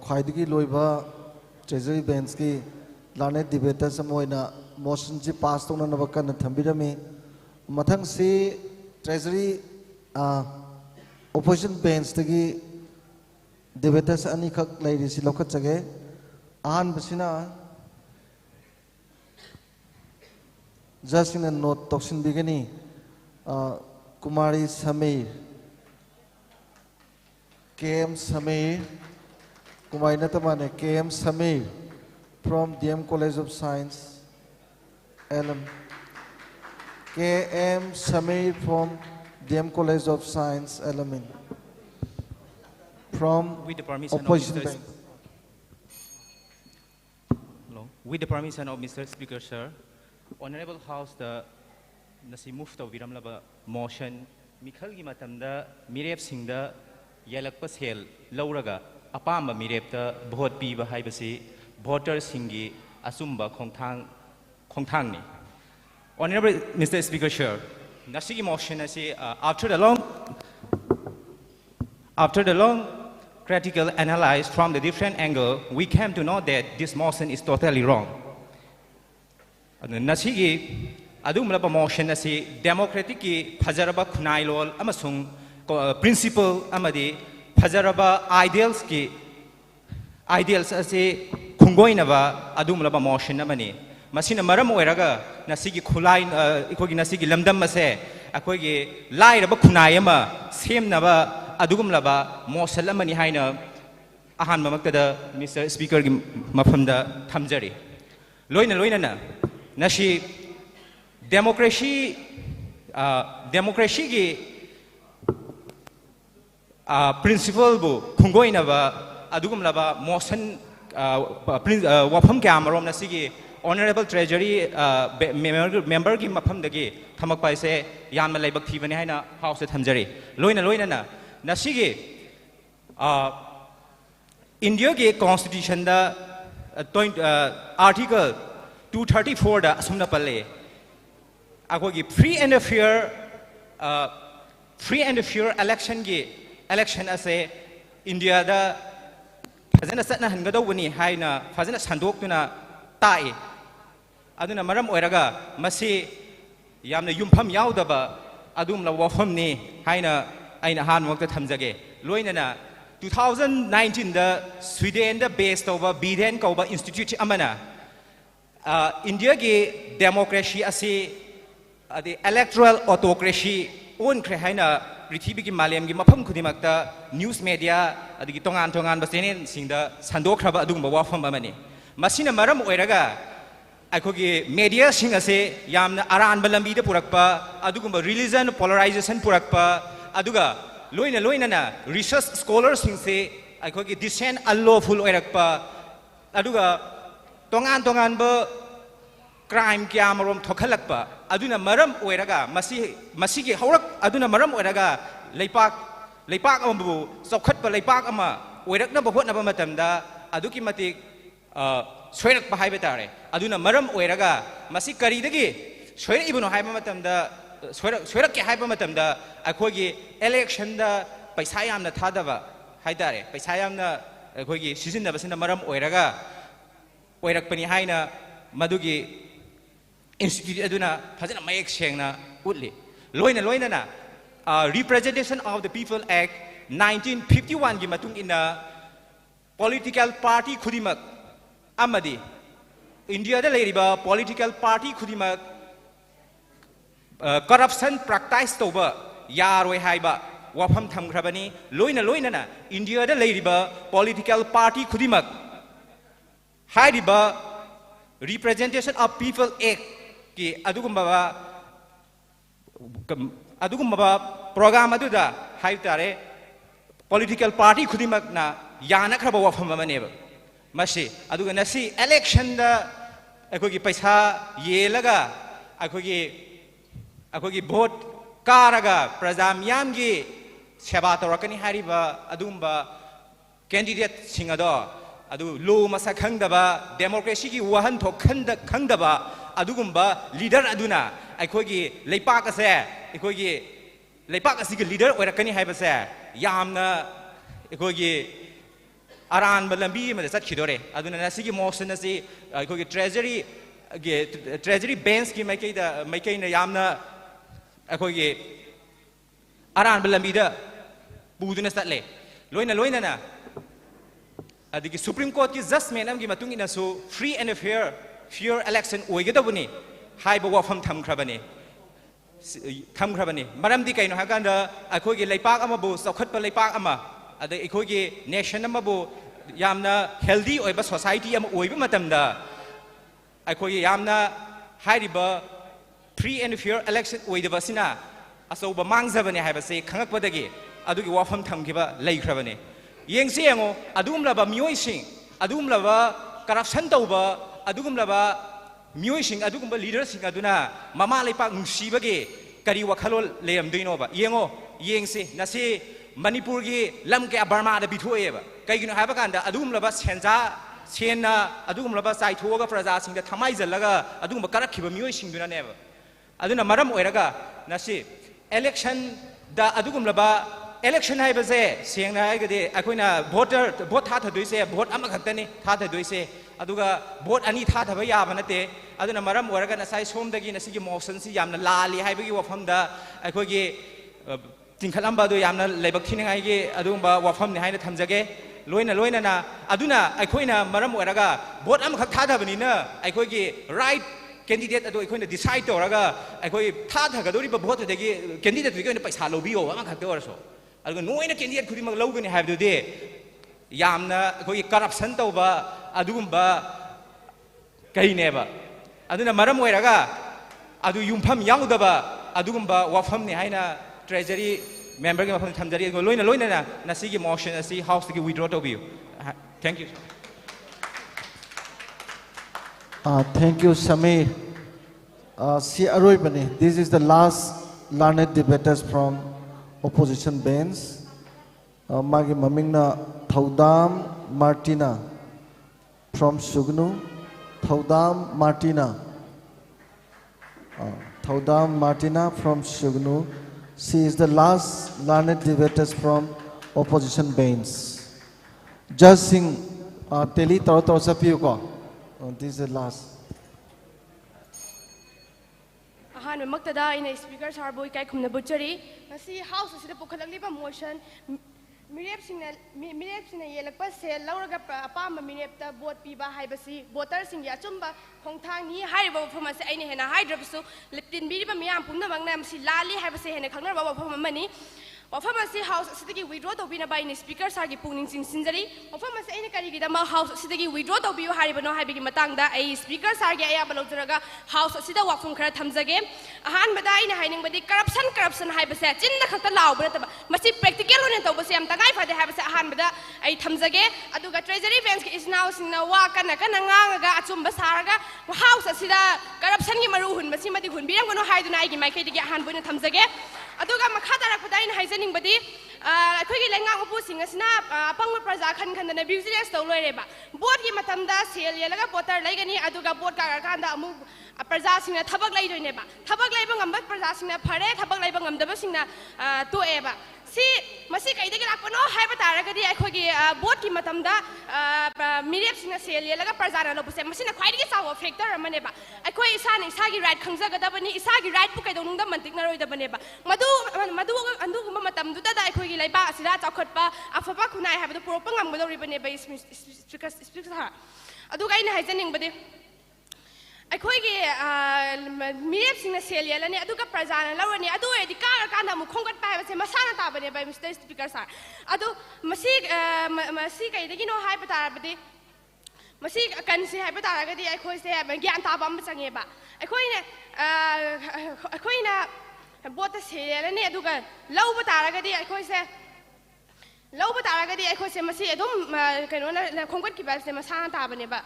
khwaidigi loiba treasury bench ki lane debaters amoina motion ji pass tong na ba kan thambirami mathang si treasury opposition bench tagi debaters ani khak lairi si lokhat jage ahan basina just in a note toxin bigani Kumari Samir KM Samir Kumari Natamane KM Samir from DM College of Science LM KM Samir from DM College of Science LM from with the permission opposition of Mr. bank. Hello. With the permission of Mr. Speaker, sir, Honorable House the nasi move to viram laba motion Mikhal gi matamda mirepsingna yellakpa sel louraga apamba mirepta vote piba haibasi voter singgi achumba khongthang ni. Honorable Mr. Speaker, sir, nasi gi motion nasi after the long critical analysis from the different angle, we came to know that this motion is totally wrong. Nasi gi adumlaba motion asi democratic ki phajaraba khunailol amasung principle amadi phajaraba ideals asi khungoinaba adumlaba motion amani masina maram oiraga nasigi khulai ikogi nasigi lamdam ase akogi lairaba khunai ama semnaba adugumlaba motion amani haina ahan mamaktada Mr. Speaker gi mafamda thamjari loina na nasi democracy ki principle bu khungoi na ba adugum laba motion wafam kamarom na sigi honorable treasury member ki mafam dagi thamak pai se yanma laibak thibani haina house thamjari loina na sigi India ki constitution da article 234 da asumna palle akogi free and fair election ase India da fazana satna hangadawni haina fazana sandoktuna tai aduna maram oiraga masi yamna yumpham yaudaba adumla wafamni haina aina han wakta thamjage loinana 2019 da Sweden da based over Biden kauba institute amana India ge democracy ase ade electoral autocracy on kre haina prithibi gi malem gi mafam khudimakta news media adigi tongan ba channel singda sandokhraba adugumba wafam amani masina maram oiraga aikogi media sing ase yamna aranba lambi da purakpa adugumba religion polarization purakpa aduga loina na research scholars sing se aikogi dissent unlawful oirakpa aduga tongan ba crime kya marom thokhalakpa aduna maram oiraga masi gi haurak aduna maram oiraga leipak ambu sokhatpa leipak ama oirakna ba hotna ba matamda aduki matik soirak ba haiba tare aduna maram oiraga masi kari dagi soirak ibunu haiba matamda soirak ke haiba matamda akhogi election da paisa yamna thadaba haidare paisa yamna akhogi season da basina maram oiraga oirak pani haina madugi institute aduna fazana mayek sengna utli loina na representation of the people act 1951 gi matung ina political party khudimak amadi India da leiriba political party khudimak corruption practice toba yaroi haiba wafam thamkhrabani loina na India da leiriba political party khudimak haiba representation of people act ki adugumba program aduda haitare political party khudimak na yana khraba wafam amaneba masi aduga nasi election da akogi paisa yelaga akogi vote karaga praja miyam gi seba torakani hariba adumba candidate singado adu lo masa khangdaba democracy gi wahan thok khangdaba adugumba leader aduna aikogi leipak ase aikogi leipak asigi leader oirakani haibase yamna aikogi aran balambi ma sat khidore aduna nasigi motion ase aikogi treasury bench ki maikei na yamna aikogi aran balambi da buduna satle loina na adigi Supreme Court ki judgment amgi matung ina so free and fair election oigedabuni haiba wafam thamkhrabani maramdi kaino haganda akhogi leipak amabu saukhatpa leipak ama ada akhogi nation amabu yamna healthy oiba society am oiba matamda akhogi yamna haiba free and fair election oidabasina asoba mangzabani haibase khangakpadagi adugi wafam thamkiba leikhrabani yengse yango adumlaba mioising adumlaba corruption tauba adugumlaba mioising adugumba leadersing aduna mama leipak nungsibage kari wakhalol leamdoinoba yengse nase Manipur gi lamke Burma da bithoeba kaigino haiba kanda adumlaba sena adugumlaba saithoga praja singda thamai jallaga adugumba karakhiba mioising duna neba aduna maram oiraga nase election da adugumlaba election haibase sengna haigade akoina vote thathadoise vote amakhaktani thathadoise aduga vote ani thathaba yaba nate aduna maram oraga nasai somdagi nasigi motion si yamna lali haibagi wafamda akogi tingkhalamba do yamna leibak thiningai gi adumba wafamni haina thamjage loina na aduna akoina maram oraga vote amakhak thathabani na akogi right candidate ado akoina decide toraga akoi thathagadoriba vote degi candidate gi paisa lobiyo amakhak oraso aduga noina candidate khudimak logani haibdude yamna akoi corruption tauba adugumba kaineba aduna maram oiraga adu yumpham yaudaba adugumba wafamni haina treasury member gi mafam thamjari loina na nasigi motion asi house gi withdraw tobiu thank you Thank you Samir si aroi bani this is the last learned debaters from opposition bench magi mamingna Thaudam Martina from Sugnu Thaudam Martina from Sugnu. She is the last learned debaters from opposition bench. Judge Singh Teli Taro Sapiu ko. This is the last. Ahan maktada ina speaker sarboy kai khumna butchari ngasi house sida pukhalakliba motion mirepsingna yellakpa sel louraga apamba mirepta vote piba haibasi voters singi achumba khongthang ni hariba wafam ase aina hena haidrabsu liptin biriba miyam pumnamangna msi lali haibase hena khangnarba wafam amani wafam ase house asidagi withdraw tobina by ni speaker sargi pungning sinjari wafam ase aina karigidama house asidagi withdraw tobiyo haribano haibigi matangda ai speaker sargi ayaba lojaraga house asida wafam khara thamjage ahan bada aina hainingbadi corruption haibase chinda khakta lawbra taba masi practical one tobase am tagai fade haibase ahan bada ai thamjage aduga treasury bench ki isnaw singna wa kana kana ngangaga achumba saraga house asida corruption gi maru hun masi madi hun biram gono haiduna ai gi mai kedi gi ahan bune thamjage aduga makha tarakpada aina haijaning badi akhoi lengang upu singasina apangma praja khan khandana business to loireba board gi matamda sel yelaga voter laigani aduga board ka kanda amu praja singna thabak laidoineba thabak laiba ngamba praja singna phare thabak laiba ngamdaba singna toeba si masi kaidagi lakpano haiba taragadi akhoi gi board gi matamda mirep singna sel yelaga praja na lobuse masina khwaidigi sawa factor amaneba akhoi isana isagi right khangjagadabani isagi right pu kaidonungda mantikna roidabaneba madu anduguma matamduda da akhoi gi laiba asida chakhatpa afaba khunai habadu propa ngamgodoribane by speaker aduga ina haijaning badi akhoi gi mirep singna sel yelani aduga prajana lawani adu edi ka kana mu khongkat pa habase masana tabane by Mr. Speaker sir adu masi kaidagi no hai patarabadi masi kansi hai pataragadi akhoi se gyan tabam changeba akhoi na bota sel ni aduga lawba taragadi akhoi se lawba taragadi akhoi se masi adum kaino na khongkat ki ba se masana tabane ba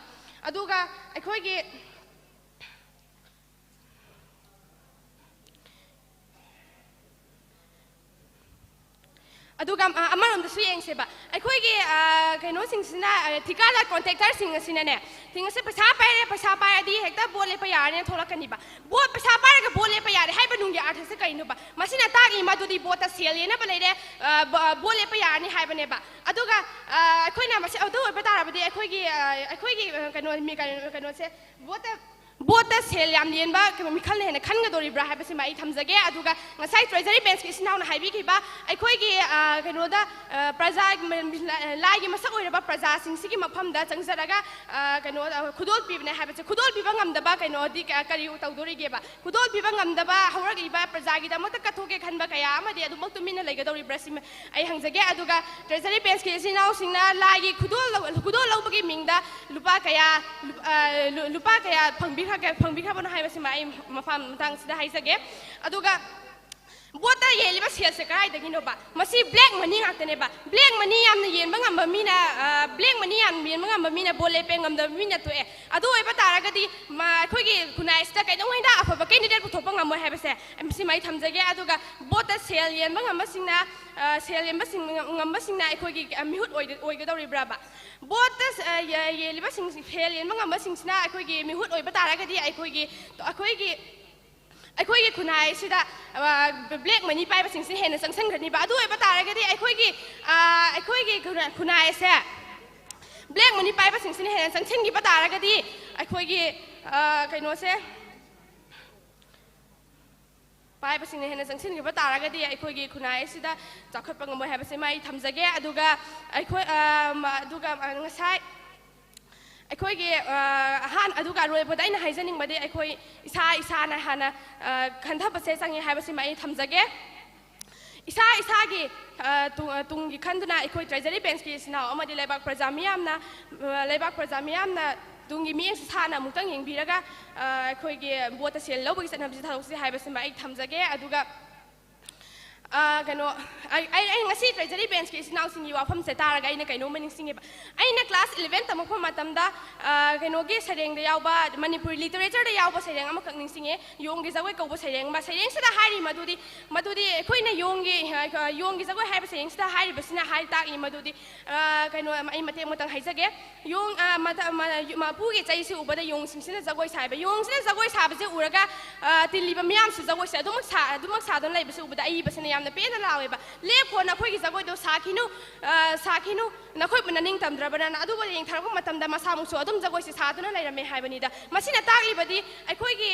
aduga akhoi gi aduga amarom da suyeng seba akhoi gi kaino singsina thikala contractor singasina ne thingase paisa pai adi hekta bole pa yarne tholakani ba bo paisa pai ga bole pa yare haiba nungi artha se kaino ba masina tagi madudi bota sel yena ba leire bole pa yarne haiba ne ba aduga akhoi na masi adu ba tarabadi akhoi gi kaino se bota sel yam yenba Mikhal ne hena khanga dori bra haibase mai thamjage aduga ngasai treasury bench ki isnaw na haibi ki ba akhoi gi kaino da praja lai gi masak oiraba praja sing sigi mafam da changjaraga kaino khudol pibne haibase khudol piba ngamda ba kaino di kari utawdori ge ba khudol piba ngamda ba hauragi ba praja gi da mata kathoge khanba kaya amadi adumak tumina laigadori bra sim ai hangjage aduga treasury bench ki isnaw singna lai gi khudol lawbagi mingda lupa kaya phangbi khabana haibase mai mafam tang sida haisage aduga bota yeliba sel se kai dagi no ba masi black money ngakne ba black money yamna yenba ngamba mina black money yam yenba ngamba mina bole pe ngamda mina to e adu eba taragadi ma khoi gi kunai sta kai dong da afa ba candidate ku thopa ngam haibase mc mai thamjage aduga bota sel yenba ngamba singna sel yenba sing ngamba singna khoi gi mihut oigadori bra ba bota yeliba sing sel yenba ngamba singsina khoi gi mihut oiba taragadi khoi gi kunai sida black money pai ba singsin hena sangsang rani ba adu eba taragadi khoi gi kunai se black money pai ba singsin hena sangsang gi ba taragadi khoi gi kaino se pai ba singna hena sangsang gi ba taragadi khoi gi kunai sida chakhatpa ngam ha ba se mai thamjage aduga ngasai akhoi gi han aduga roi boda ina haijaning bade akhoi isa na hana khantha base sangi haibase mai thamjage isa gi tungi khanduna akhoi treasury bench ki sina amadi lebak prajamiyam na tungi mi sana mutang yengbiraga akhoi gi bota sel lobagi sanabji thausi haibase mai thamjage aduga kano ai ngasi treasury bench ki sinau singi wafam se taraga aina kaino maning singi ba aina class 11 tamako matamda kano ge sareng da yawba Manipur literature da yawba sareng ama kakning singi yonggi jagoi kauba sareng ma sareng sida hari madudi khoina yonggi jagoi haiba sareng sida hari basina hai ta i madudi kano ai mate motang haijage yong ma pu ge chai si ubada yong singsina jagoi saiba yong sina jagoi sabe je uraga tiliba miyam su jagoi sa dumak sa don laiba se ubada ai basina na pena lawe ba lepho na khoi gi jagoi do sakhinu na khoi bana ning tamdra bana adu ba yeng tharba matam da masamu so adum jagoi se saduna lairame haibani da masina tagli badi ai khoi gi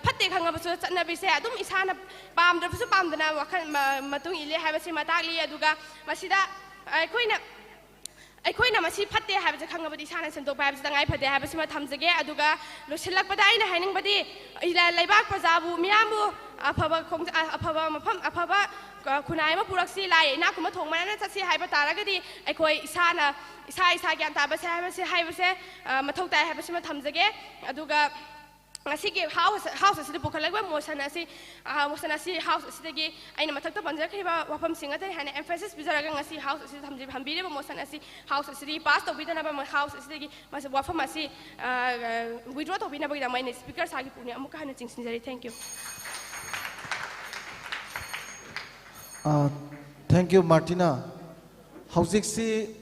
phatte khanga ba so chatna bi se adum isana pamdra su pamdana wakhan matung ile haiba se matagli aduga masida ꯑꯩꯈꯣꯏꯅ ꯃꯁꯤ ꯐꯠꯇꯦ ꯍꯥꯏꯕꯁꯦ ꯈꯪꯉꯕꯗꯤ ꯏꯁꯥꯅ ꯁꯦꯝꯗꯣꯛꯄ ꯍꯥꯏꯕꯁꯤ ꯇꯉꯥꯏ ꯐꯗꯦ ꯍꯥꯏꯕꯁꯤꯃ ꯊꯝꯖꯒꯦ ꯑꯗꯨꯒ ꯂꯣꯏꯁꯤꯜꯂꯛꯄꯗ ꯑꯩꯅ ꯍꯥꯏꯅꯤꯡꯕꯗꯤ ꯂꯩꯕꯥꯛ प्रजाꯕꯨ ꯃꯤꯌꯥꯝꯕꯨ ꯑꯐꯕ ꯃꯐꯝ ꯑꯐꯕ ꯈꯨꯟꯅꯥꯏ ꯑꯃ ꯄꯨꯔꯛꯁꯤ ꯂꯥꯏ ꯏꯅꯥꯛꯀꯨꯝꯕ ꯊꯣꯡꯕꯅ ꯆꯠꯁꯤ ꯍꯥꯏꯕ ꯇꯥꯔꯒꯗꯤ ꯑꯩꯈꯣꯏ ꯏꯁꯥ ꯒ꯭ꯌꯥꯟ ꯇꯥꯕꯁꯦ ꯍꯥꯏꯕꯁꯦ ꯃꯊꯧ ꯇꯥꯏ ꯍꯥꯏꯕꯁꯤꯃ ꯊꯝꯖꯒꯦ ꯑꯗꯨꯒ ꯉꯁꯤꯒꯤ ꯍꯥꯎꯁ ꯑꯁꯤꯗ ꯄꯨꯈꯠꯂꯛꯄ ꯃꯣꯁꯟ ꯑꯁꯤ ꯍꯥꯎꯁ ꯑꯁꯤꯗꯒꯤ ꯑꯩꯅ ꯃꯊꯛꯇ ꯄꯟꯖꯈ꯭ꯔꯤꯕ ꯋꯥꯐꯝꯁꯤꯡ ꯑꯇꯩ ꯍꯥꯏꯅ ꯑꯦꯝꯐꯦꯁꯤꯁ ꯄꯤꯖꯔꯒ ꯉꯁꯤ ꯍꯥꯎꯁ ꯑꯁꯤꯗ ꯊꯝꯕꯤꯔꯤꯕ ꯃꯣꯁꯟ ꯑꯁꯤ ꯍꯥꯎꯁ ꯑꯁꯤꯗꯒꯤ ꯄꯥꯁ ꯇꯧꯕꯤꯗꯅꯕ ꯍꯥꯎꯁ ꯑꯁꯤꯗꯒꯤ ꯋꯥꯐꯝ ꯑꯁꯤ ꯋꯤꯗ꯭ꯔꯣ ꯇꯧꯕꯤꯅꯕꯒꯤꯗꯃꯛ ꯑꯩꯅ ꯁ꯭ꯄꯤꯀꯔ ꯁꯥꯔꯒꯤ ꯄꯨꯛꯅꯤꯡ ꯑꯃꯨꯛꯀ ꯍꯟꯅ ꯆꯤꯡꯁꯤꯟꯖꯔꯤ thank you Thank you, Martina. Howziksi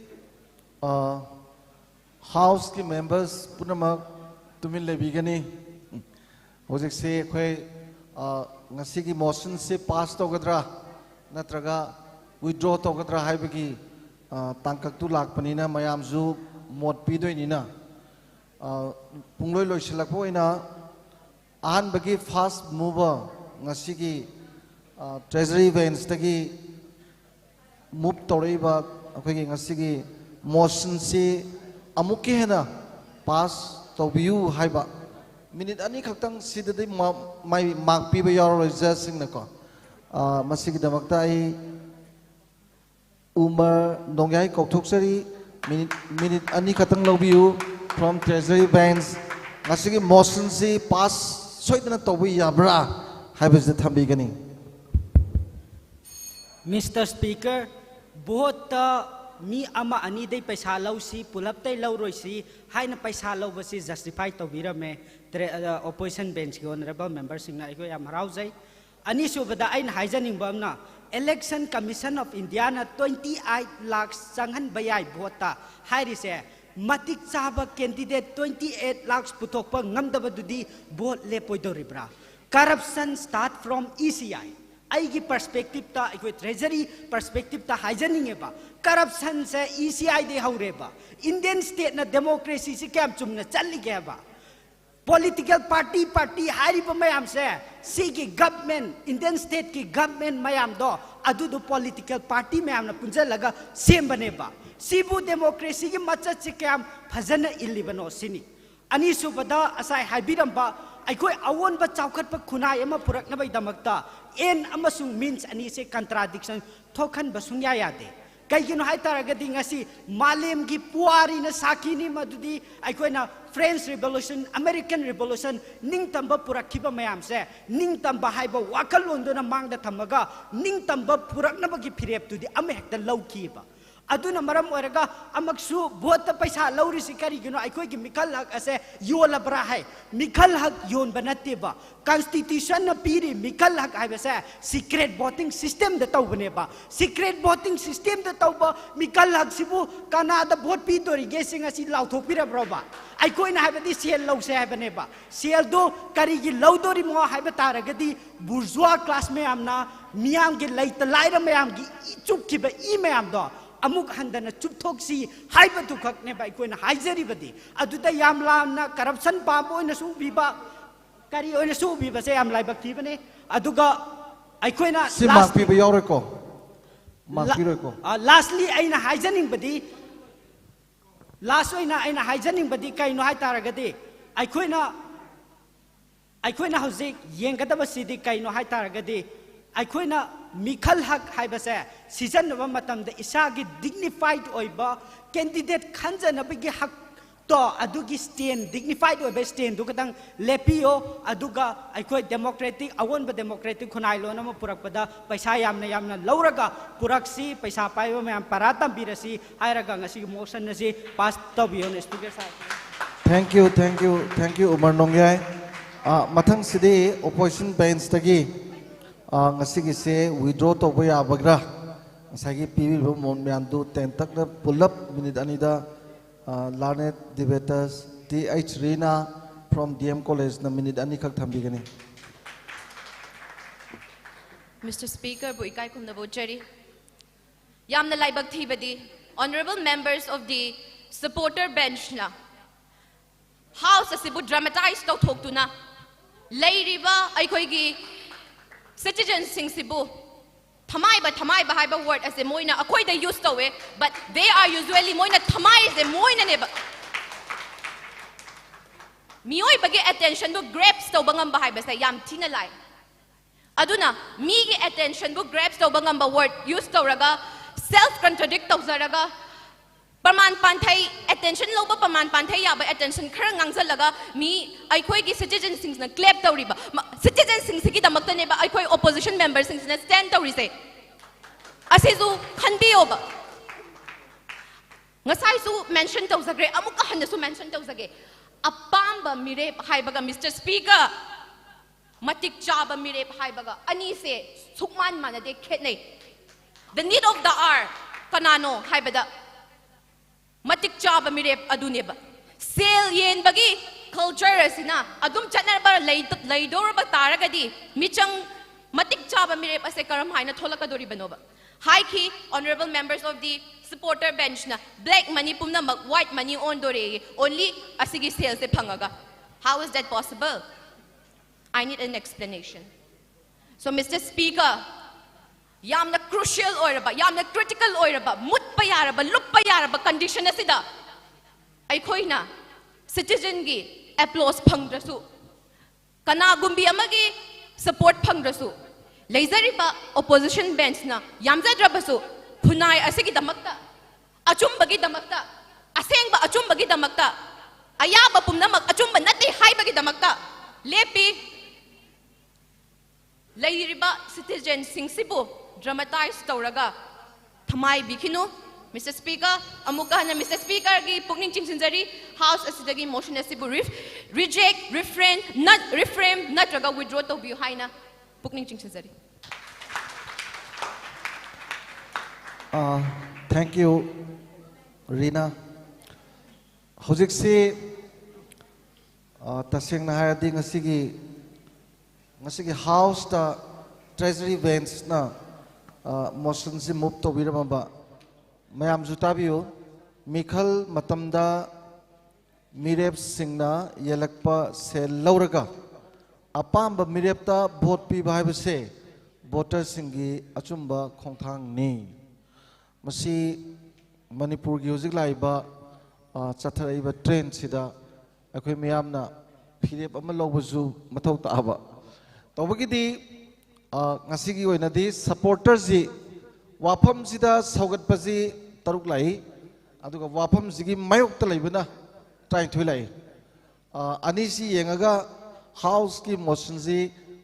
House ki members punamak tumin lebigani. Howziksi koi ngasi ki motion se pass togadra natraga withdraw togadra haibagi tangkak tu lakpanina mayamzu mot pidoinina. Pungloi loisilakpoina ahan bagi fast mover ngasi ki Treasury Bench tagi move tawriba akhoi ngasi gi motion si amuki hena pass tawbiu haiba minute ani khaktang sidadi mai mark piba yaro sing na ko masigi damakta ai umar dongyai kokthok-sari minute ani khatang lawbiu from Treasury Bench ngasi gi motion si pass soidana tawbi yabra haibas thambigani Mr. Speaker, both mi ama ani day paisa law si pulap tay law roy si hay na paisa law ba si justify to bira me opposition bench ki honorable member sing na iko yam rauzay ani su bada ay na haijaning ba na election commission of India na 28 lakhs sanghan bayay bota hay ri se matik chaba candidate 28 lakhs putok pa ngamda ba dudi bot le poido ribra corruption start from ECI आईगी perspective ता इको treasury perspective ता हाइजनिंग एबा corruption से ECI दे हौरेबा Indian state ना डेमोक्रेसी से क्या चुमना चली गया बा पॉलिटिकल पार्टी हारिबा मयाम से सिगी गवर्नमेंट इंडियन स्टेट की गवर्नमेंट मयाम दो अदु दो पॉलिटिकल पार्टी मयाम ना पुंजा लगा सेम बनेबा सिबु डेमोक्रेसी की मचत से क्या फजन इलिबनो सिनी अनि सुबदा असाय हाइबिरंबा अखोई अवोनबा चावखतपा खुनाय अमा पुरकनबैदमक्ता एन अमसुंग मीन्स अनि से कंट्राडिक्शन थोखन बसुंग यादे कईगिनो हाय तारगदी ngasi मालेम की पुआरी न साकिनी मदुदी अखोइना फ्रेंच रिवोल्यूशन अमेरिकन रिवोल्यूशन निंगतंबा पुरखिबा मयाम से निंगतंबा हाइबा वाकलोंदोना मांगदा थमगा निंगतंबा पुरकनबगी फिरेपतुदी अमे हेक्ता लौखिबा अदुना मरम ओरगा अमक्सु भोट पैसा लौरिसि करिगिनो अखोइगी मिखल हक असे योलबरा है मिखल हक योन बनतेबा कॉन्स्टिट्यूशन न पीरी मिखल हक हाइबसे सीक्रेट वोटिंग सिस्टम द तौबनेबा सीक्रेट वोटिंग सिस्टम द तौबा मिखल हक सिबु कनादा भोट पी तोरी गेसिंग असि लाउथोपिरब्रोबा अखोइना हाइबदी सेल लौसे हाइबनेबा सेल दो करिगी लौदोरी मो हाइब तारगदी बुर्जुआ क्लास में आमना मियाम गे लैत लाइर मयाम गी चुपकिबा ई मयाम दो अमुक हंदना चुपथोक्सी हाइबदु खकने बाय कोइना हाइजरिबदी अदुदा याम लामना करप्शन पाबो ओइना सुबीबा करी ओइना सुबीबा से याम लाइबक थीबने अदुगा अइकोइना मार्क पीबा यावरेको मार्क पीरोको लास्टली अइना हाइजनिंग बदी लास्ट ओइना अइना हाइजनिंग बदी कइनो हाइ तारगदी अइकोइना हौजिक येंगदबा सिदी कइनो हाइ तारगदी अइकोइना मिखल हक हाइबसे सीजन नबा मतमदा इसागी डिग्निफाइड ओइबा कैंडिडेट खंजनबगी हक तो अदुगी स्टैंड डिग्निफाइड ओइबा स्टैंड दुगदंग लेपियो अदुगा अइकोइ डेमोक्रेटिक अवोनबा डेमोक्रेटिक खुनाइलोन म पुरकपदा पैसा यामना लौरगा पुरक्सी पैसा पाइबा मयाम परातम बिरसी हायरगा ngasi मोशन नसी पास तबियो ने स्पीकर साहब थैंक यू उमर नोंग्याय मथंग सिदे ओपोजिशन बेंच तगी ngasi se withdraw to boya bagra sagi pibi mon myandu ten tak na pull up minute anida Larnet Debators TH Rina from DM College na minute ani khak thambigani Mr. Speaker bu ikai kum na bochari yamna laibak thibadi honorable members of the supporter bench na house asibu dramatize to thok tuna leiriba aikoi gi citizens sing sibu thamai ba haiba word ase moina akoi da use to we but they are usually moina thamai ze moina ne ba mioi bagi attention bu grabs to bangam ba haiba sa yam thina lai aduna mi gi attention bu grabs to bangam ba word use to raga self contradict to zaraga Paman pantai attention lo ba paman pantai ya ba attention khar ngangzal laga mi ai khoi gi citizen sings na clap to riba citizen sings gi damak ne ba ai khoi opposition members sings na stand to ri se asizu khanbi oba ngasai su mention to zagre amuka han su mention to zage apamba mirep haibaga Mr. Speaker matik chaba mirep haibaga ani se sukman manade khetne the need of the hour kanano haibada matik chaba mirep aduneba sale yen bagi culture asina adum chana ba laidor ba taragadi michang matik chaba mirep ase karam haina tholaka dori banoba high key honorable members of the supporter bench na black money pumna white money on dore only asigi sales se phangaga how is that possible I need an explanation so Mr. Speaker yamna crucial oiraba yamna critical oiraba mut payaraba lup payaraba condition asida ai khoina citizen gi applause phangdrasu kana gumbi amagi support phangdrasu leizariba opposition bench na yamjadrabasu phunai asigi damakta achumbagi damakta asengba achumbagi damakta ayaba pumnamak achumba nate haibagi damakta lepi leiriba citizen singsibu dramatize tawraga thamai bikinu Mr. Speaker amuka na Mr. Speaker gi pukning chingsinjari house asidagi motion asibu reject reframe natraga withdraw to bi haina pukning chingsinjari thank you Rina hojik se taseng na hayadi ngasigi house ta treasury bench na motion se move to birama mayam jutabiyo Mikhal matamda mirepsingna yellakpa se louraga apamba mirepta vote piba haibase voters singgi achumba khongthang ni masi Manipur gi hojik laiba chatharaiba train sida akhoi mayamna phirep ama lobaju mathau taaba tawbagidi ngasigi oinadi supporters ji wafam sida saugat paji taruk lai aduga wafam sigi mayok ta laibana trying to lai ani si yengaga house ki motion ji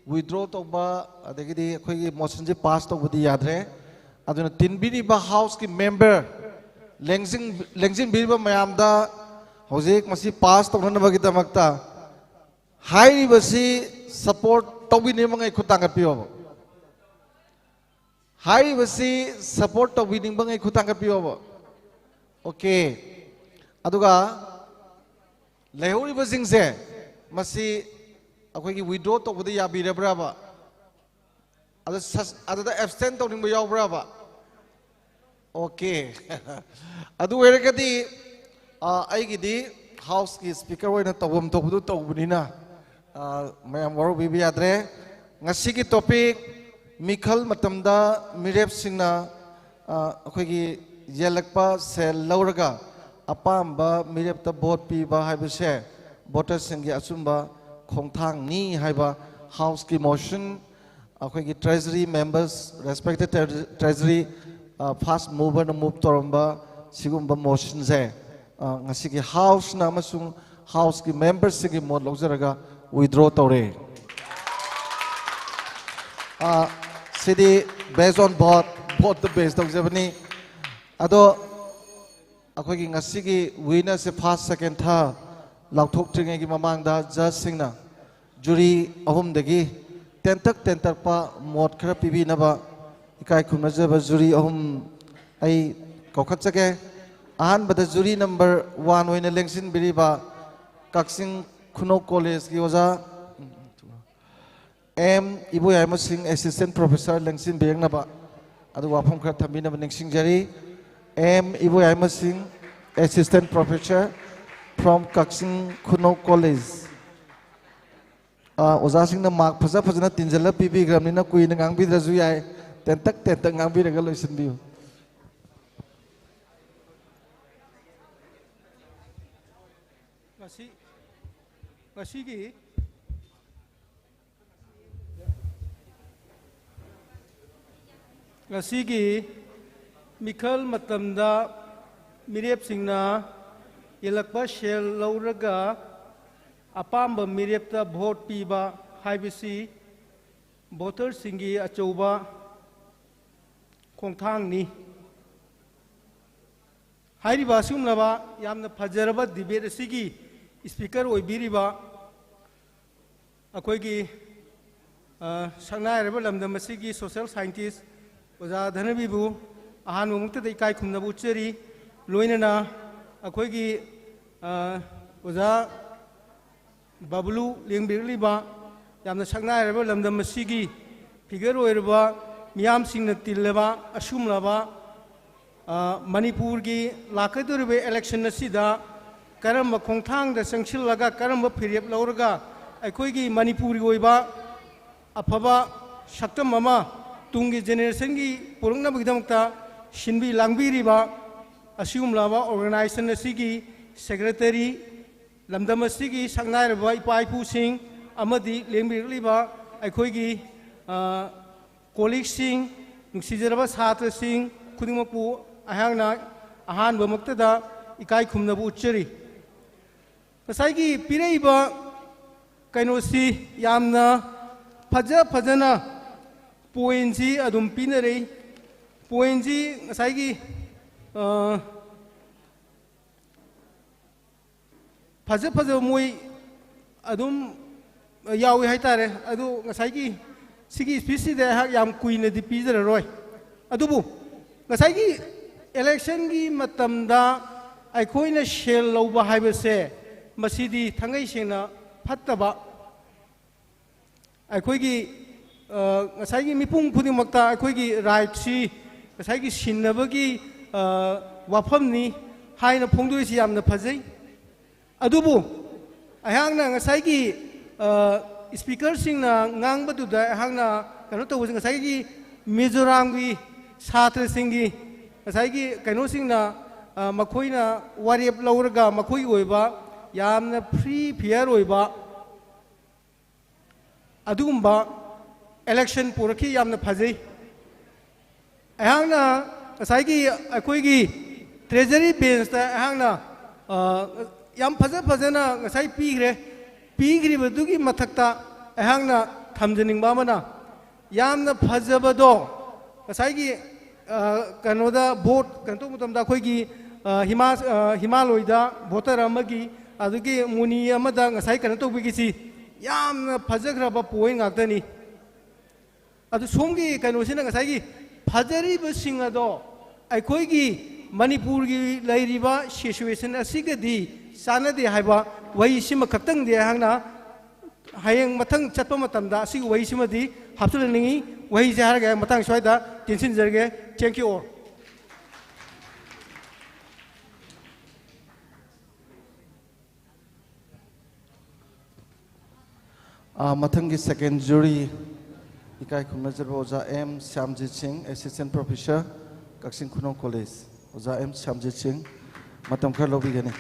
withdraw to ba adagidi khoi gi motion ji pass to budi yadre aduna tinbiri ba house ki member lengjing biriba mayamda hojik masi pass to na bagi damakta hai basi support to bi ne mangai khutang piyo hai basi support to winning bangai khutang piyo okay aduga lehuri basing se masi akoi gi withdraw to budi ya bi rebra ba ada abstain to ning ba yaw bra ba okay adu weragadi ai gi di house ki speaker oina tawam to budu to bunina mayam waro bi adre ngasi ki topic Mikhal matamda mirepsingna akhoi yellakpa se louraga apamba mirepta vote piba haibase voters singgi achumba khongthang ni haiba house ki motion akhoi treasury members respected treasury fast mover na move toramba sigumba motion se ngasi ki house na amasung house ki members sigi mod lojaraga withdraw tore City based on vote the based of Japanese. Ado ako gi ngasi gi winner se first second third lauthok tringe gi mamang da judge singna jury ahum dagi tentak pa mot khara pibi na ba ikai khumna jaba jury ahum ai kokhat chake ahan bada jury number 1 oina lengsin biriba kaksing khuno college gi oja Ibu Yama Singh Assistant Professor Lengsin Biyangnaba adu wafam khara thamina ningsing jari Ibu Yama Singh Assistant Professor from Kaksing Khuno College Oza Singh na mark phaja phajana tinjala pibi gramni na kuina ngang bidraju yai tentak ngabiraga loisinbiu. Ngasigi Mikhal matamda mirepsingna yellakpa sel louraga apamba mirepta vote piba haibasi voters singgi achumba khongthang ni hairiba sumlaba yamna fajaraba debate asigi speaker oibiriba akoigi sangnai raba lamdam asigi social scientist oza dhanabibu ahan mumukta dai kai khumnabu cheri loinana akoigi oza bablu lengbirliba yamna sangnai raba lamdam asigi figure oirba miyam singna tillaba asumlaba Manipur gi lakadurbe election asida karamba khongthang da sangchillaga karamba phirep lauraga aikoigi Manipur gi oiba afaba shaktam ama tungi generation gi purungna bigdamta shinbi langbiriba asumlaba organization asigi secretary lamdam asigi sangnai raba ipaipu sing amadi lengbirliba aikoigi colleagues sing nungsijaraba satra sing khudingmakpu ahangna ahan bamaktada ikai khumnabu uchari ngasai piraiba kainosi yamna fajana point ji adum pinare point ji ngasai faja moi adum yawi haitare adu ngasai sigi species de ha yam kuina di pizara roi adubu ngasai election gi matamda aikoina shell loba haibase masidi thangai sena phattaba aikoigi ngasai mipung phudi makta aikoigi right si ngasai sinnabagi wafamni haina phongdoi si yamna phajai adubu ahangna ngasai speaker singna ngangbadu da ahangna kano to ngasai Mizoram gi satra singi ngasai kano singna makoina warep lauraga makoi oiba yamna free fair oiba adugumba election puraki yamna phajai ahangna ngasai akoigi treasury bench ta ahangna yam phajana ngasai pigre badugi mathakta ahangna thamjaningba mana yamna phajabado ngasai kanoda vote kanto mutamda khoigi himaloida voter amagi adugi muni amada ngasai kanto bigisi yamna phajagraba point ngakdani adu somgi kanosina ngasai phajariba singado aikoigi Manipur gi lairiba situation asigadi sanade haiba wai sima khaktang de hangna hayeng mathang chatpa matamda asig wai simadi hapsulingi wai jaraga matang soida tension jarge thank you all Mathangi second jury ikai khumnajar oza M Shyamjit Singh assistant professor Kaksing Khunong College oza M Shyamjit Singh matam khar lobi gani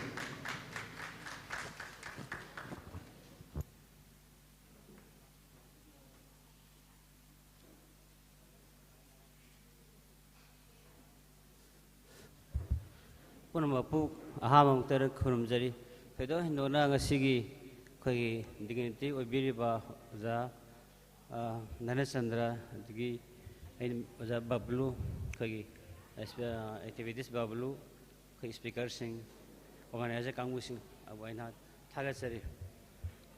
Punamapu ahamam tar khurumjari pedo hindona ngasigi khoi dignity obiriba za Nanachandra digi za bablu khoi activities bablu khoi speaker sing organizer kangbu sing abaina thagatsari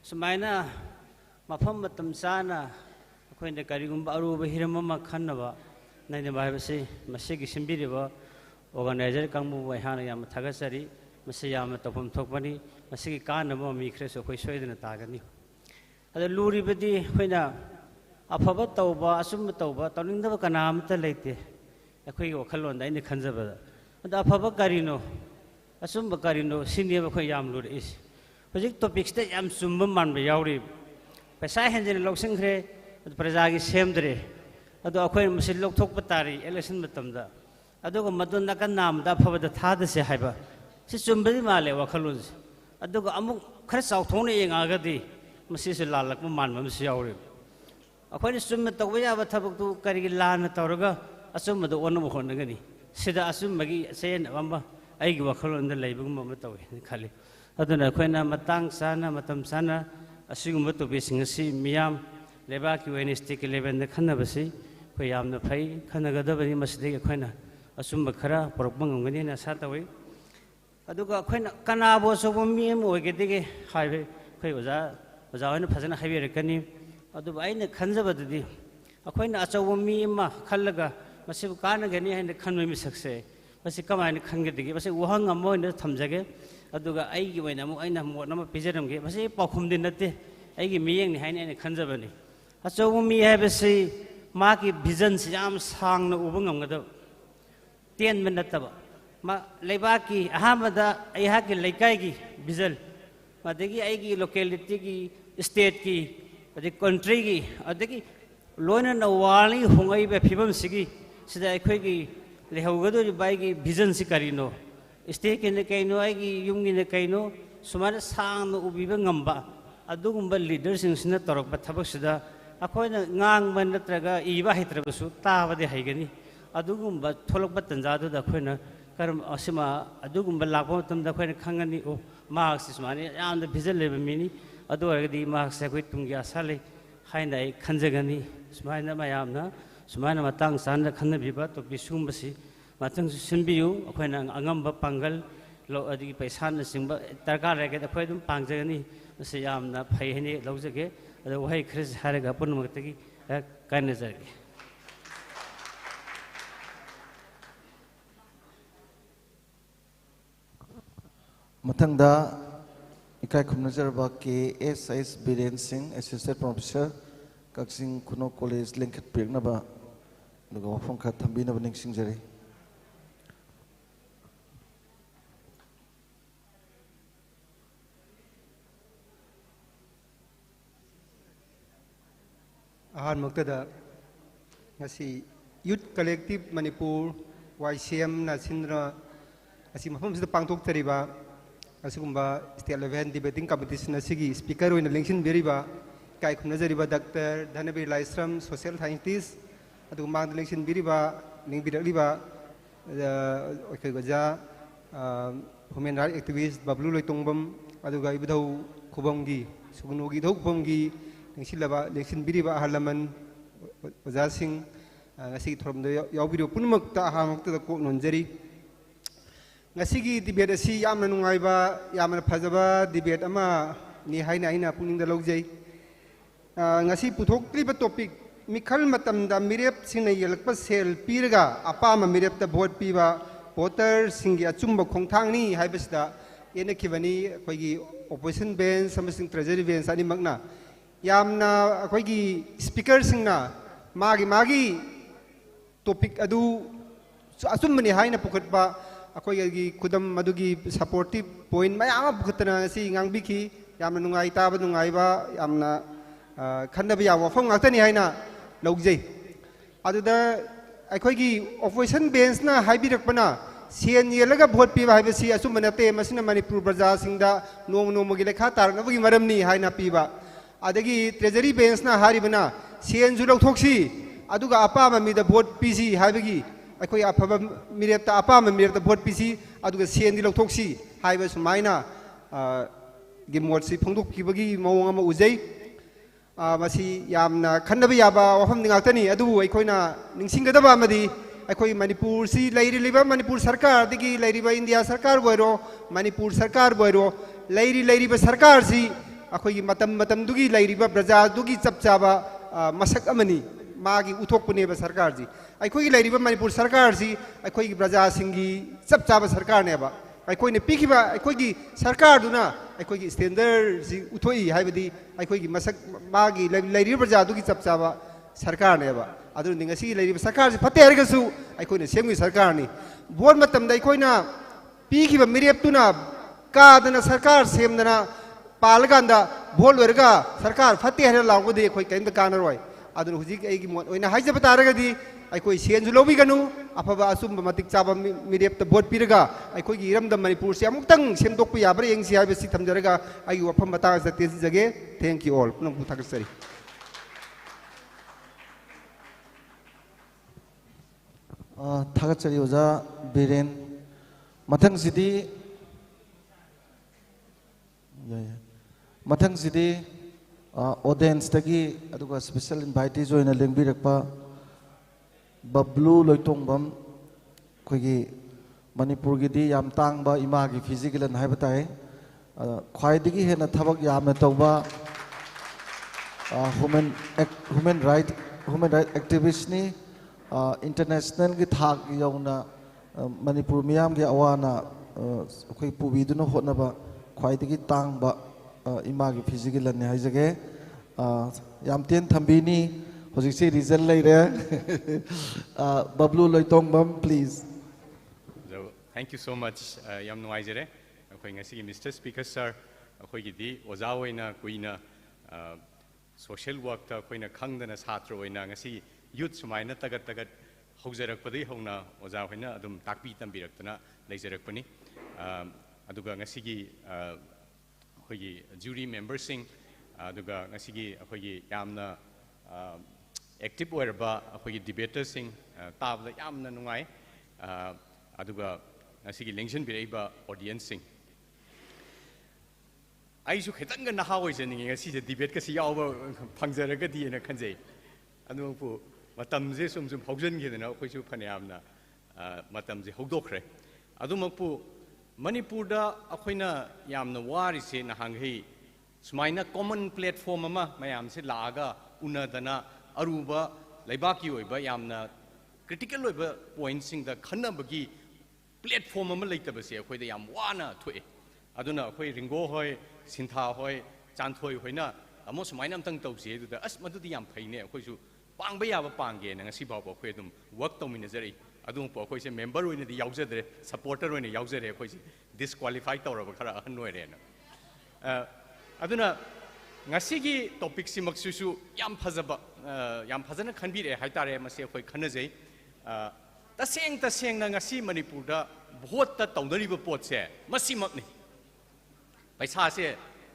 sumaina mafam matam sana khoi ne karigumba aruba hiramama khannaba naine baibase masigi simbiriba organizer kangbu waihana yam thagasari masi yam topam thokpani masi kanaba mi khreso khoi soidana tagani ada luri bedi khoina afaba tauba asum tauba tawningdaba kanamta leite akhoi wakhalon da ine khanjaba ada afaba karino asum karino sineba khoi yam lur is hojik topics te yam sumba manba yauri pesa henjene loksingre praja gi semdre ꯑꯗꯣ ꯑꯩꯈꯣꯏꯅ ꯃꯁꯤ ꯂꯧꯊꯣꯛꯄ ꯇꯥꯔꯤ election ꯃꯇꯝꯗ ꯑꯗꯨꯒ ꯃꯗꯨ ꯅꯥꯀꯟ ꯅꯥꯝꯗ ꯑꯐꯕꯗ ꯊꯥꯗꯁꯦ ꯍꯥꯏꯕ ꯁꯤ ꯆꯨꯝꯕꯗꯤ ꯃꯥꯜꯂꯦ ꯋꯥꯈꯜꯂꯣꯟꯁꯦ ꯑꯗꯨꯒ ꯑꯃꯨꯛ ꯈꯔ ꯆꯥꯎꯊꯣꯛꯅ ꯌꯦꯡꯉꯛꯑꯒꯗꯤ ꯃꯁꯤꯁꯨ ꯂꯥꯜꯂꯛꯄ ꯃꯥꯟꯕ ꯑꯃꯁꯨ ꯌꯥꯎꯔꯤꯕ ꯑꯩꯈꯣꯏꯅ ꯆꯨꯝꯅ ꯇꯧꯕ ꯌꯥꯕ ꯊꯕꯛꯇꯨ ꯀꯔꯤꯒꯤ ꯂꯥꯟꯅ ꯇꯧꯔꯒ ꯑꯆꯨꯝꯕꯗ ꯑꯣꯟꯅꯕ ꯍꯣꯠꯅꯒꯅꯤ ꯁꯤꯗ ꯑꯆꯨꯝꯕꯒꯤ ꯆꯌꯦꯠꯅꯕ ꯑꯃ ꯑꯩꯒꯤ ꯋꯥꯈꯜꯂꯣꯟꯗ ꯂꯩꯕꯒꯨꯝꯕ ꯑꯃ ꯇꯧꯏ ꯈꯜꯂꯤ ꯑꯗꯨꯅ ꯑꯩꯈꯣꯏꯅ ꯃꯇꯥꯡ ꯆꯥꯅ ꯃꯇꯝ ꯆꯥꯅ ꯑꯁꯤꯒꯨꯝꯕ ꯇꯣꯄꯤꯛꯁꯤꯡ ꯑꯁꯤ ꯃꯤꯌꯥꯝ ꯂꯩꯕꯥꯛꯀꯤ ꯑꯣꯏꯅ ꯁ꯭ꯇꯦꯠꯀꯤ ꯂꯦꯚꯦꯜꯗ ꯈꯟꯅꯕꯁꯤ ꯑꯩꯈꯣꯏ ꯌꯥꯝꯅ ꯐꯩ ꯈꯟꯅꯒꯗꯕꯅꯤ ꯃꯁꯤꯗꯒꯤ ꯑꯩꯈꯣꯏꯅ ꯑꯆꯨꯝꯕ ꯈꯔ ꯄꯨꯔꯛꯄ ꯉꯝꯒꯅꯤꯅ ꯑꯁꯥ ꯇꯧꯏ ꯑꯗꯨꯒ ꯑꯩꯈꯣꯏꯅ ꯀꯅꯥꯕꯨ ꯑꯆꯧꯕ ꯃꯤ ꯑꯃ ꯑꯣꯏꯒꯗꯒꯦ ꯍꯥꯏꯕ ꯑꯩꯈꯣꯏ ꯑꯣꯖꯥ ꯍꯣꯏꯅ ꯐꯖꯅ ꯍꯥꯏꯕꯤꯔꯛꯀꯅꯤ ꯑꯗꯨꯕꯨ ꯑꯩꯅ ꯈꯟꯖꯕꯗꯗꯤ ꯑꯩꯈꯣꯏꯅ ꯑꯆꯧꯕ ꯃꯤ ꯑꯃ ꯈꯜꯂꯒ ꯃꯁꯤꯕꯨ ꯀꯥꯟꯅꯒꯅꯤ ꯍꯥꯏꯅ ꯈꯟꯕ ꯃꯤꯁꯛꯁꯦ ꯃꯁꯤ ꯀꯃꯥꯏꯅ ꯈꯟꯒꯗꯒꯦ ꯃꯁꯤ ꯋꯥꯍꯪ ꯑꯃ ꯑꯣꯏꯅ ꯊꯝꯖꯒꯦ ꯑꯗꯨꯒ ꯑꯩꯒꯤ ꯑꯣꯏꯅ ꯑꯃꯨꯛ ꯑꯩꯅ ꯃꯣꯠ ꯑꯃ ꯄꯤꯖꯔꯝꯒꯦ ꯃꯁꯤ ꯄꯥꯎꯈꯨꯝꯗꯤ ꯅꯠꯇꯦ ꯑꯩꯒꯤ ꯃꯤꯠꯌꯦꯡꯅꯤ ꯍꯥꯏꯅ ꯑꯩꯅ ꯈꯟꯖꯕꯅꯤ ꯑꯆꯧꯕ ꯃꯤ ꯍꯥꯏꯕꯁꯤ ꯃꯥꯒꯤ ꯚꯤꯖꯟꯁꯤ ꯌꯥꯝ ꯁꯥꯡꯅ ꯎꯕ ꯉꯝꯒꯗꯕ ꯇꯦꯟꯕ ꯅꯠꯇꯕ ꯂꯩꯕꯥꯛꯀꯤ ꯑꯍꯥꯟꯕꯗ ꯑꯩꯍꯥꯛꯀꯤ ꯂꯩꯀꯥꯏꯒꯤ ꯚꯤꯖꯟ ꯑꯗꯒꯤ ꯑꯩꯒꯤ ꯂꯣꯀꯦꯂꯤꯇꯤꯒꯤ ꯁ꯭ꯇꯦꯠꯀꯤ ꯑꯗꯒꯤ ꯀꯟꯇ꯭ꯔꯤꯒꯤ ꯑꯗꯒꯤ ꯂꯣꯏꯅꯅ ꯋꯥꯔꯜꯒꯤ ꯍꯣꯡꯉꯛꯏꯕ ꯐꯤꯕꯝꯁꯤꯒꯤ ꯁꯤꯗ ꯑꯩꯈꯣꯏꯒꯤ ꯂꯩꯍꯧꯒꯗꯧꯔꯤꯕ ꯑꯩꯒꯤ ꯚꯤꯖꯟꯁꯤ ꯀꯔꯤꯅꯣ ꯁ꯭ꯇꯦꯠꯀꯤꯅ ꯀꯩꯅꯣ ꯑꯩꯒꯤ ꯌꯨꯝꯒꯤꯅ ꯀꯩꯅꯣ ꯁꯨꯃꯥꯏꯅ ꯁꯥꯡꯅ ꯎꯕꯤꯕ ꯉꯝꯕ ꯑꯗꯨꯒꯨꯝꯕ ꯂꯤꯗꯔꯁꯤꯡꯁꯤꯅ ꯇꯧꯔꯛꯄ ꯊꯕꯛꯁꯤꯗ ꯑꯩꯈꯣꯏꯅ ꯉꯥꯡꯕ ꯅꯠꯇ꯭ꯔꯒ ꯏꯕ ꯍꯩꯇ꯭ꯔꯕꯁꯨ ꯇꯥꯕꯗꯤ ꯍꯩꯒꯅꯤ ꯑꯗꯨꯒꯨꯝꯕ ꯊꯣꯛꯂꯛꯄ ꯇꯟꯖꯥꯗꯨꯗ ꯑꯩꯈꯣꯏꯅ ꯑꯁꯤꯃ ꯑꯗꯨꯒꯨꯝꯕ ꯂꯥꯛꯄ ꯃꯇꯝꯗ ꯑꯩꯈꯣꯏꯅ ꯈꯪꯒꯅꯤ ꯑꯣ ꯃꯍꯥꯛꯁꯤ ꯁꯨꯃꯥꯏꯅ ꯌꯥꯝꯅ ꯚꯤꯖꯟ ꯂꯩꯕ ꯃꯤꯅꯤ ꯑꯗꯨ ꯑꯣꯏꯔꯒꯗꯤ ꯃꯍꯥꯛꯁꯦ ꯑꯩꯈꯣꯏ ꯇꯨꯡꯒꯤ ꯑꯁꯥ ꯂꯩ ꯍꯥꯏꯅ ꯑꯩ ꯈꯟꯖꯒꯅꯤ ꯁꯨꯃꯥꯏꯅ ꯃꯌꯥꯝꯅ ꯁꯨꯃꯥꯏꯅ ꯃꯇꯥꯡ ꯆꯥꯅ ꯈꯟꯅꯕꯤꯕ ꯇꯣꯄꯤꯛ ꯁꯤꯒꯨꯝꯕꯁꯤ ꯃꯊꯪꯁꯨ ꯁꯤꯟꯕꯤꯌꯨ ꯑꯩꯈꯣꯏꯅ ꯑꯉꯝꯕ ꯄꯥꯡꯒꯜ ꯑꯗꯒꯤ ꯄꯩꯁꯥꯅꯆꯤꯡꯕ ꯗꯔꯀꯥꯔ ꯂꯩꯔꯒꯗꯤ ꯑꯩꯈꯣꯏ ꯑꯗꯨꯝ ꯄꯥꯡꯖꯒꯅꯤ ꯃꯁꯤ ꯌꯥꯝꯅ ꯐꯩ ꯍꯥꯏꯅ ꯂꯧꯖꯒꯦ ꯑꯗꯣ ꯋꯥꯍꯩ ꯈꯔꯁꯤ ꯍꯥꯏꯔꯒ ꯄꯨꯝꯅꯃꯛꯇꯒꯤ ꯀꯥꯏꯅꯖꯔꯒꯦ ꯃꯊꯪꯗ ꯏꯀꯥꯏ ꯈꯨꯝꯅꯖꯔꯕ KSS ꯕꯤꯔꯦꯟ ꯁꯤꯡ ꯑꯦꯁꯤꯁꯇꯦꯟꯠ ꯄ꯭ꯔꯣꯐꯦꯁꯔ ꯀꯛꯆꯤꯡ ꯈꯨꯅꯧ ꯀꯣꯂꯦꯖ ꯂꯤꯡꯈꯠꯄꯤꯔꯛꯅꯕ ꯑꯗꯨꯒ ꯋꯥꯐꯝ ꯈꯔ ꯊꯝꯕꯤꯅꯕ ꯅꯤꯡꯁꯤꯡꯖꯔꯤ ꯑꯍꯥꯟꯕꯃꯛꯇꯗ ꯉꯁꯤ ꯌꯨꯠ ꯀꯂꯦꯛꯇꯤꯕ ꯃꯅꯤꯄꯨꯔ YCMꯅ ꯁꯤꯟꯗꯨꯅ ꯑꯁꯤ ꯃꯐꯝꯁꯤꯗ ꯄꯥꯡꯊꯣꯛꯆꯔꯤꯕ ꯑꯁꯤꯒꯨꯝꯕ ꯁ꯭ꯇꯦꯠ ꯂꯦꯚꯦꯜ ꯗꯤꯕꯦꯇꯤꯡ ꯀꯝꯄꯤꯇꯤꯁꯟ ꯑꯁꯤꯒꯤ ꯁ꯭ꯄꯤꯀꯔ ꯑꯣꯏꯅ ꯂꯦꯡꯁꯤꯟꯕꯤꯔꯤꯕ ꯏꯀꯥꯏ ꯈꯨꯝꯅꯖꯔꯤꯕ ꯗꯥꯛꯇꯔ ꯙꯅꯕꯤꯔ ꯂꯥꯏꯁ꯭ꯔꯝ ꯁꯣꯁꯤꯌꯦꯜ ꯁꯥꯏꯟꯇꯤꯁ ꯑꯗꯨꯒ ꯃꯥꯡꯗ ꯂꯦꯡꯁꯤꯟꯕꯤꯔꯤꯕ ꯂꯦꯡꯕꯤꯔꯛꯂꯤꯕ ꯑꯩꯈꯣꯏ ꯑꯣꯖꯥ ꯍ꯭ꯌꯨꯃꯦꯟ ꯔꯥꯏꯠ ꯑꯦꯛꯇꯤꯚꯤꯁꯠ ꯕꯕ꯭ꯂꯨ ꯂꯣꯏꯇꯣꯡꯕꯝ ꯑꯗꯨꯒ ꯏꯕꯨꯙꯧ ꯈꯨꯕꯝꯒꯤ ꯁꯨꯒꯅꯨꯒꯤ ꯏꯙꯧ ꯈꯨꯕꯝꯒꯤ ꯂꯦꯡꯁꯤꯟꯕꯤꯔꯤꯕ ꯑꯍꯜ ꯂꯃꯟ ꯑꯣꯖꯥꯁꯤꯡ ꯉꯁꯤꯒꯤ ꯊꯧꯔꯝꯗ ꯌꯥꯎꯕꯤꯔꯤꯕ ꯄꯨꯝꯅꯃꯛꯇ ꯑꯍꯥꯟꯕꯃꯛꯇꯗ ꯀꯣꯛ ꯅꯣꯟꯖꯔꯤ ꯉꯁꯤꯒꯤ ꯗꯤꯕꯦꯠ ꯑꯁꯤ ꯌꯥꯝꯅ ꯅꯨꯡꯉꯥꯏꯕ ꯌꯥꯝꯅ ꯐꯖꯕ ꯗꯤꯕꯦꯠ ꯑꯃꯅꯤ ꯍꯥꯏꯅ ꯑꯩꯅ ꯄꯨꯛꯅꯤꯡꯗ ꯂꯧꯖꯩ ngasi puthok liba topic mikhal matamda mirep singna yellakpa sel pirga apama mirepta vote piba voter singi achumba khongthang ni haibasida ene kibani khoigi opposition bench samasing treasury bench ani magna yamna khoigi speaker singna magi topic adu achumbani haina pukhatba akhoi kudam madugi supportive point mayama pukhatna ngasi ngangbiki yamna nungai taba nungai ba yamna khanda biya wafam ngakta ni haina logjai aduda akhoi opposition bench na haibirakpana sen yelaga vote piba haibasi achumbana te masina manipur praja singda nomo gi lekha tarnabagi maramni haina piba adagi treasury bench na haribana sen ju lokthoksi aduga apama mi da vote pc haibagi akhoi afaba mirepta apama mirepta vote pc aduga sen di lokthoksi haiba sumaina gi motsi phongdok kibagi mawong ama ujai masi yamna khannabi yaba wafam ningaktani adu aikoina ningsinggadaba amadi akhoi manipur si lairi liba manipur sarkar digi lairi ba india sarkar boiro manipur sarkar boiro lairi ba sarkar si akhoi matam dugi lairi ba praja dugi chapchaba masak amani magi uthokpune ba sarkar ji akhoi lairi ba manipur sarkar si akhoi praja singi chapchaba sarkar ne ba akhoi ne pikiba akhoi sarkar duna akhoi standard si uthoi haibadi akhoi masak magi lairi praja dugi chapchaba sarkar ne ba adu ningasi lairi sarkar si phate hargasu akhoi ne semgi sarkar ni vote matam da akhoi na pikiba mireptuna kadana sarkar semdana palganda vote werga sarkar phate har lawgodi akhoi kaimda kanaroi adun huzik ai gi mon oina haija bataraga di ai koi sen ju lobi ganu afaba asum matik chaba mirep ta vote piraga ai koi gi iram da manipur se amuk tang semdok pi yabre yeng si haibasi thamjaraga ai wafam bata sa tesi jage thank you all punam thakasari थागतचरी ओजा बिरेन मथंग सिदी मथंग सिदी audience तगी अदुगा special invitee जोइना लेंबिरकपा बबलू लोइतोंगबम खोगी मणिपुर गिदी याम तांगबा इमा गी फिजिकल न हाइबताय ख्वाइदगी हेना थबक यामना तौबा ह्यूमन राइट एक्टिविस्ट नि इंटरनेशनल की थाक यौना मणिपुर मियाम के अवाना अखोई पुबीदुना होतनबा ख्वाइदगी तांगबा इमा की फिजिकल ने हाइजगे याम तेन थंबीनी होजिसे रिजल्ट लेरे Bablu Loitongbam please thank you so much याम नुवाइजरे अखोई ngasi मिस्टर स्पीकर सर अखोई गिदी ओजा होइना कुइना सोशल वर्क ता अखोइना खंगदना छात्र होइना ngasi youth sumaina tagat haujarakpadi hauna oja hoina adum takpi tambiraktana leijarakpani aduga ngasigi hoigi jury member sing aduga ngasigi hoigi yamna active oirba hoigi debaters sing tabda yamna nungai aduga ngasigi lengsion biraiba audience sing aisu khitanga naha oijani ngasi debate kasi yawa phangjaragadi ena khanjai adupu matamje sum haujan gidana akhoi phanayamna matamje hogdokre adumakpu manipur da akhoina yamna wari se nahanghei sumaina common platform ama mayam se laga unadana aruba laibaki oiba yamna critical oiba points sing da khanabagi platform ama leitabase akhoi da yam wana thoi aduna akhoi ringo hoi sintha hoi chanthoi hoina amo sumaina amtang tawse du da as madu di yam phaine akhoi su pangba yaba pangge na ngasi bawo khoi dum work to minazari adum po khoi se member oina di yaujadre supporter oina yaujare khoi se disqualify tawraba khara han noire na aduna ngasi gi topic simak su yam phajana khanbire haitare mase khoi khanajai taseng na ngasi manipur da vote ta tawdariba pot se masimak ni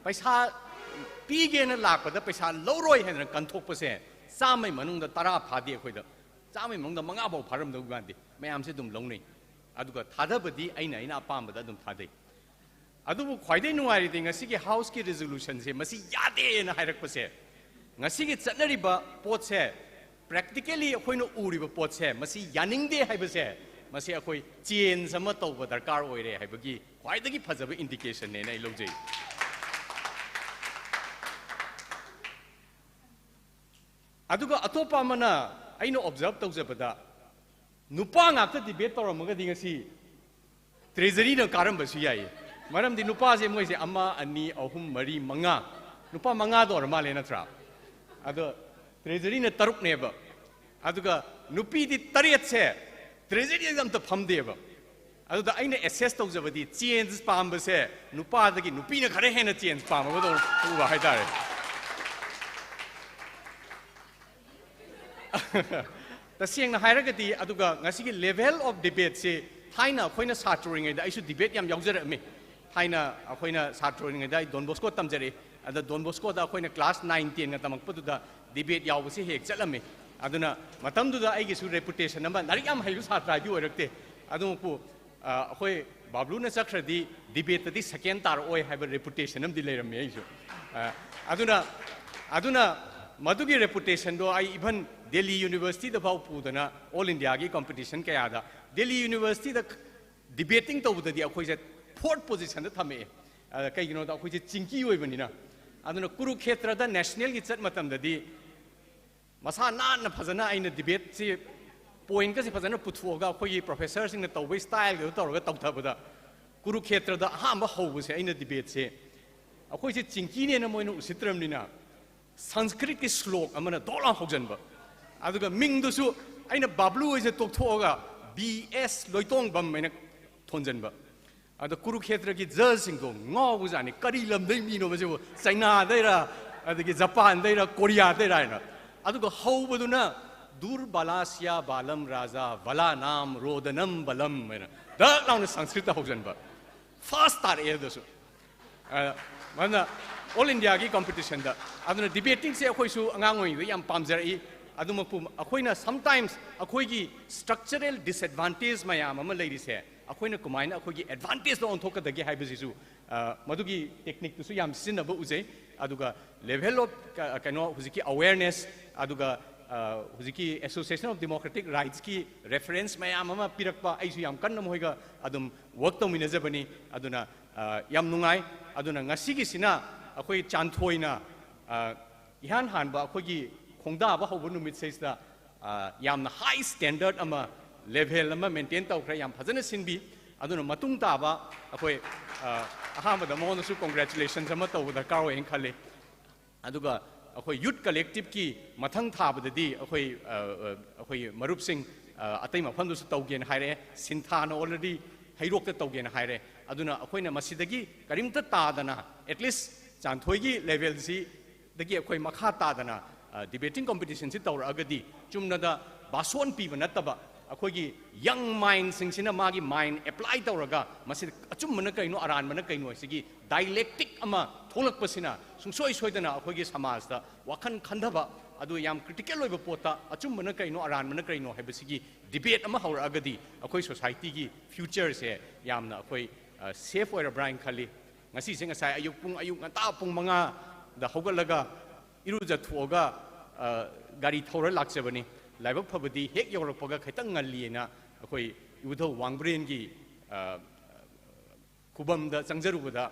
paisa pige na lakpada paisa loroi hen kanthok pa se samai manung da tara phadi khoi da samai manung da manga bau pharam da gandi mayam se dum longnei aduga thadabadi aina apamba da dum thadai adubu khwaidai nuari de ngasi gi house ki resolution se masi yade na hairak pa se ngasi gi chatnari ba pot se practically khoi no uri ba pot se masi yaning de hai ba se masi khoi chen sama taw ba darkar oire hai bagi khwaidagi phajaba indication ne nai lojai aduga atopa mana aino observe tawjabada nupa ngakta debate tawramaga dingasi treasury na karamba su yai maram di nupa se moi se ama ani ahum mari manga nupa manga dor male na tra ado treasury na taruk ne ba aduga nupi di tariat se treasury exam ta phamde ba aduda aina assess tawjabadi change pamba se nupa dagi nupi na khare hena change pamba ba do ba haitare taseng na hairagati aduga ngasigi level of debate se thaina khoina satring da isu debate yam yaujara me thaina khoina satring da Don Bosco tamjare ada Don Bosco da khoina class 9 10 ga tamak padu da debate yaubasi hek chalame aduna matam du da aigi su reputation namba narik yam hailu satra di oirakte adu pu khoi bablu na sakradi debate di second tar oi have reputation am di leram me isu aduna madugi reputation do I even Delhi University the bau pudana all India gi competition kaya da Delhi University the debating to the akhoi se fourth position da thame kai gino da akhoi se chingki oi bani na aduna Kurukshetra da national gi chat matam da di masa na phajana aina debate se point ka se phajana puthuga akhoi professor sing na tawai style ga tawra tawthabada Kurukshetra da hamba hobu se aina debate se akhoi se chingki ne na moina usitram ni na Sanskrit ki slok amana dola hojanba aduga mingdusu aina bablu ise tokthoga BS loitong bam mena thonjanba adu Kurukshetra ki judge sing do ngaw jani kari lam dei mi no base China daira adagi Japan daira Korea daira na aduga hobaduna durbalasya balam raja valanam rodanam balam mena da launa sanskrit haujan ba fast tar air dasu mana all india gi competition da aduna debating se akhoi su angang oi yam pamjari aduma pu akhoina sometimes akhoi gi structural disadvantage mayam ama leiri se akhoina kumaina akhoi gi advantage on thok da gi haibasi su madugi technique tu su yam sin ba uje aduga level of kano huziki awareness aduga huziki association of democratic rights ki reference mayam ama pirakpa aisu yam kanna moiga adum work to minajabani aduna yam nungai aduna ngasi gi sina akhoi chanthoina ihan han ba akhoi gi khongda ba hobu numit seista yam na high standard ama level ama maintain tawkhra yam phajana sinbi aduna matung ta ba akhoi ahama da mon su congratulations ama taw da kaw en khale aduga akhoi youth collective ki mathang tha ba di akhoi marup sing atai ma phandu su taw gen haire sintha na already hairok ta taw gen haire aduna akhoi na masidagi karimta ta dana at least chanthoi gi level si dagi akhoi makha ta dana debating competition si tawra agadi chumna da bason pi banataba akhoi gi young mind sing sina magi mind apply tawraga masid achum mana kaino aran mana kaino sigi dialectic ama tholak pasina sungsoi soidana akhoi gi samaj da wakhan khandaba adu yam critical oiba pota achum mana kaino aran mana kaino haibasigi debate ama haura agadi akhoi society gi future se yamna akhoi safe oira brain khali ngasi sing asai ayuk ngata pung manga da hogalaga iruja thuoga gari thora laksebani laibak phabadi hek yorakpaga khaitang ngalliena akhoi udho wangbren gi kubam da changjarubada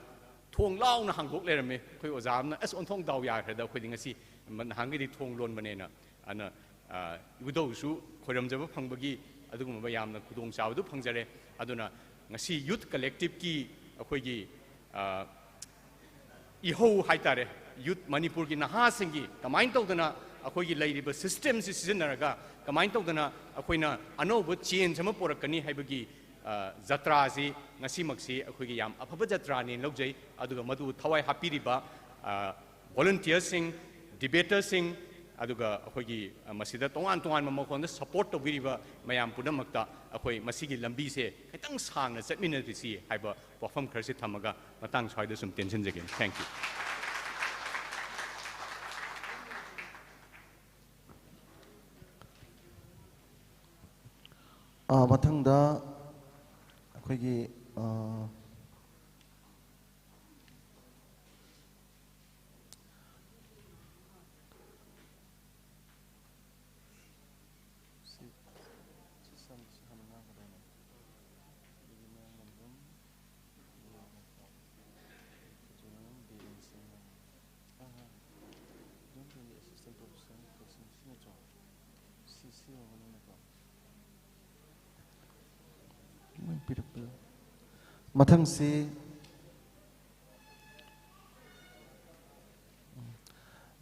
thong launa hangdok lerame khoi ojamna as on thong daw ya khada khoi ngasi man hangi di thong lon banena ana udho su khoramjaba phangbagi adugum ba yamna khudong chawdu phangjare aduna ngasi youth collective ki akhoi gi iho haitare youth Manipur ki naha singi kamain tawdana akhoi gi lairiba system si sizinaraga kamain tawdana akhoina anoba change ama porakani haibagi jatra si ngasi maksi akhoi gi yam afaba jatra ni logjai aduga madu thawai hapiriba volunteers sing debaters sing aduga akhoi gi masida tongan mamakon da support to biriba mayam punamakta akhoi masigi lambi se khitang sangna chatmina si haiba wafam kharsi thamaga matang swaida sum tension again. Thank you. mathangda akhoi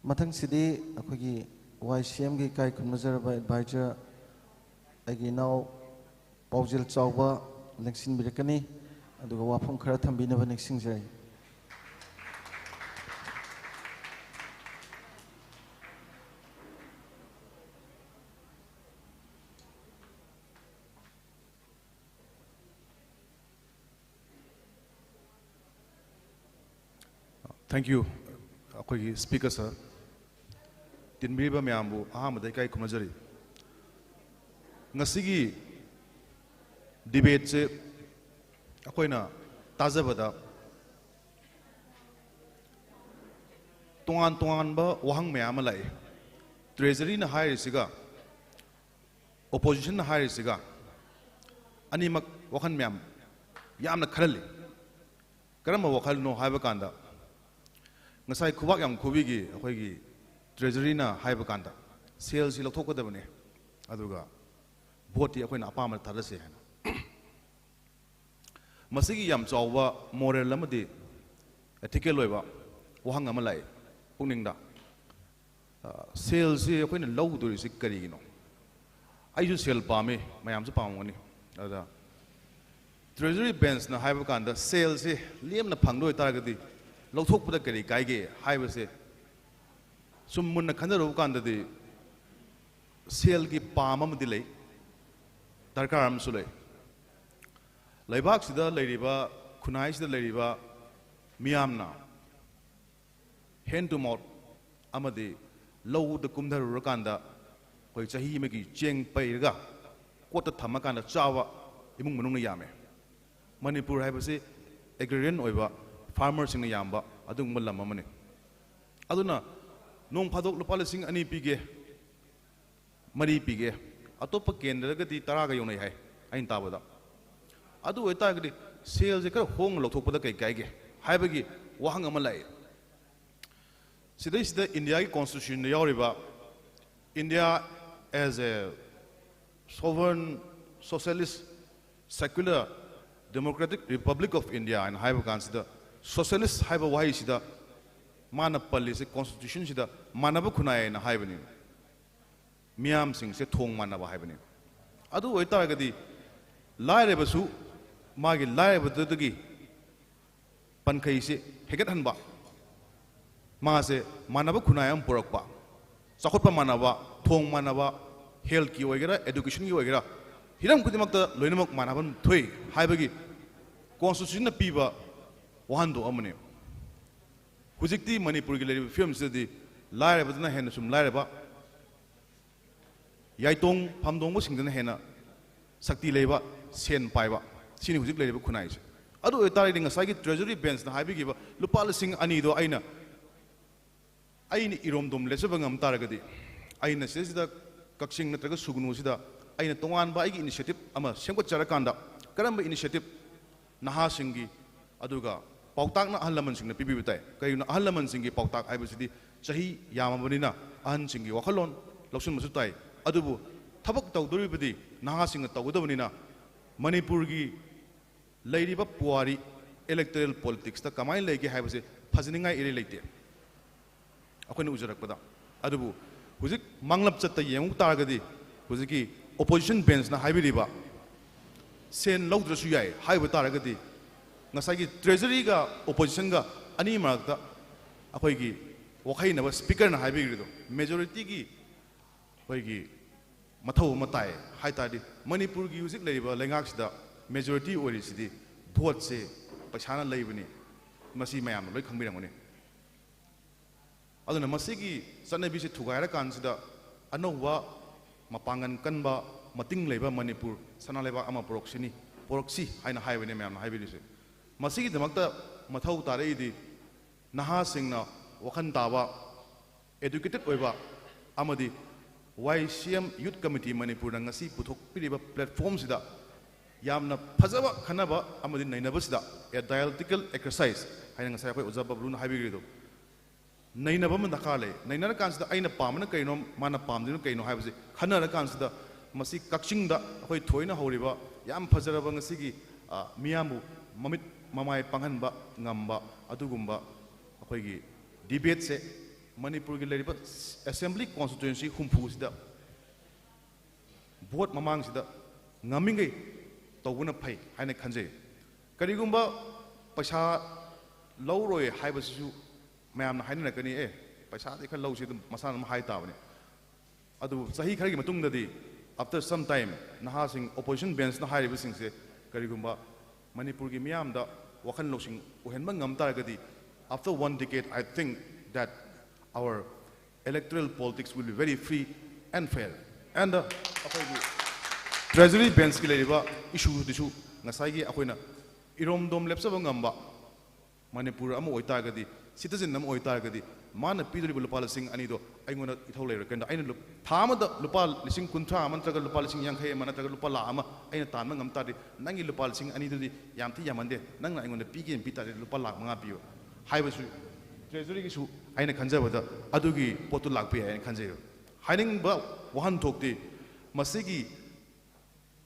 mathang si di akhoi gi YCM gi kai khunmajara advisor agi now paujil chawba lengsin birakani aduga wafam khara thambina ba nexing jai Thank you, Speaker sir. Tinbriba Miambu, Ahmad Kai Kumajari. Nasigi debate Akoina Tazabada Tuan ba Wahang Miamalai. Treasury na high siga. Opposition na high siga. Animak Wakan Miam Yamna Karali. Karama Wakal no Habakanda. Ngasai kubak yang kubigi akhoi treasury na haiba kanda sales ilo thok da bane aduga vote akhoi na apama tharase hana masigi yam chawwa moral amadi ethical loiba wahang amalai puningda sales akhoi na low duri sik kari gino aiju sale pame mayam chu pamoni ada treasury bench na haiba kanda sales lem na phangdoi taragadi lauthok puda kari kaige haibase sum munna khandaru kandadi sel ki pamam delay darkaram sule laibak sida leiriba khunai sida leiriba miyamna hand to mouth amadi low the kumdar rakanda koi chahi me ki cheng pairaga kota thamakanda chawa imung manung yame Manipur haibasi agrarian oiba farmers sing yamba adung malam amane aduna nong phadok lupa lising ani pige mari pige atopa kendra gati tara ga yonai hai ain tabada adu eta gadi sales je kar hong lokthokpada kai kai ge haibagi wahang amalai sida India ki constitution yoriba India as a sovereign socialist secular democratic republic of India and haiba consider socialist haiba wai sida mana palli se constitution sida manaba khunai na haibani miyam sing se thong manaba haibani adu oita gadi laire basu magi laire badagi pankhai se hegat hanba ma se manaba khunai am porakpa sakhotpa manaba thong manaba health ki oigera education ki oigera hiram kudimakta loinamak manaban thoi haibagi constitution na piba wahando amane hujikti Manipur ki leiri film se di laire badna hena sum laire ba yaitong phamdong bo singdana hena sakti leiba sen paiba sini hujik leiri ba khunai se adu etari ding asai ki treasury bench na haibigi ba lupa lasing ani do aina irom dom lesaba ngam taragadi aina se sida kaksing natraga Sugnu sida aina tongan ba igi initiative ama semgot charakanda karamba initiative naha singi aduga pautak na ahalaman sing na pibibitai kayo na ahalaman singi pautak ay basidi sahi yamabani na ahan singi wakalon loksun masutai adubu tabak tawduri bidi naha singa tawdabani na Manipur gi leiriba puari electoral politics ta kamai legi hay basi phajiningai iri leite akoina ujarak pada adubu hujik manglap chatta yemu taragadi hujiki opposition bench na haibiriba sen lawdrasu yai haiba taragadi ngasagi treasury ga opposition ga ani marakta akoigi wakhaina ba speaker na haibirido majority gi hoigi mathau matai haitadi Manipur gi hujik leiba lengak sida majority ori sidi vote se paisana leibani masi mayam loi khangbirangoni aduna masigi sanabi se thugaira kansida anowa mapangan kanba mating leiba Manipur sana leiba ama proxy haina haibani mayam haibirise masigi damakta mathau tarei di naha singna wakhan taba educated oiba amadi YCM Youth Committee Manipur na ngasi puthok piriba platform sida yamna phajaba khanaba amadi nainaba sida a dialectical exercise haina ngasai khoi ojaba bluna haibirido nainaba man dakale nainana kansida aina pamna kaino mana pamdino kaino haibase khanara kansida masi kakchingda khoi thoina horiba yam phajaraba ngasigi miyamu mamit mamai panghanba ngamba adugumba akhoi debate se Manipur gi leriba assembly constituency humpu sida vote mamang sida ngamingai tawuna phai haina khanje karigumba paisa lawroi haibasu mayam haina kani paisa de kha lawsi masana ma hai tabane adu sahi khari matung dadi after some time naha sing opposition bench na hairiba sing se karigumba Manipur gi miyam da wakhan losing uhenba ngam taragadi after 1 decade I think that our electoral politics will be very free and fair and treasury bench ki leriba issue disu ngasai gi akoina irom dom lepsaba ngamba Manipur am oita gadi citizen nam oita gadi mana pidriba lupa lasing ani do aingona ithau leira kenda aina thamada lupa lising kuntra amantraga lupa lising yankhai manataga lupa la ama aina tanma ngam tadi nangi lupa lising ani do yamthi yamande nangna aingona pigem pitari lupa la manga piyo haibasu treasury gi su aina khanjabada adugi potu lakpi aina khanjayo haining ba wahan thokti masigi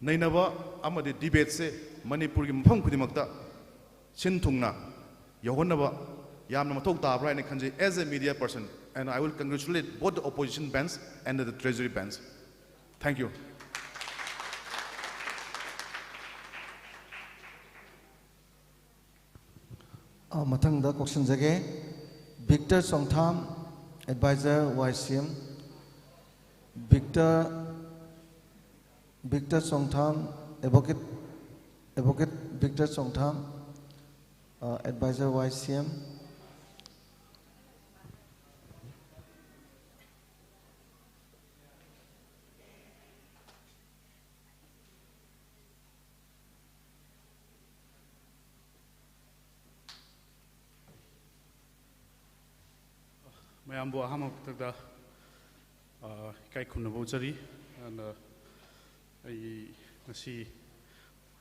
nainaba amade debate se Manipur gi mpham kudimakta sin thungna yohonaba yamna mathok tabra aina khanjai as a media person and I will congratulate both the opposition bench and the treasury bench. Thank you. Mathangda Koksanjage Victor Songtham, Advisor YCM. Victor Khongthang, Advocate Victor Khongthang, Advisor YCM. Mayambu aham tada kai khunna bojari and ai ngasi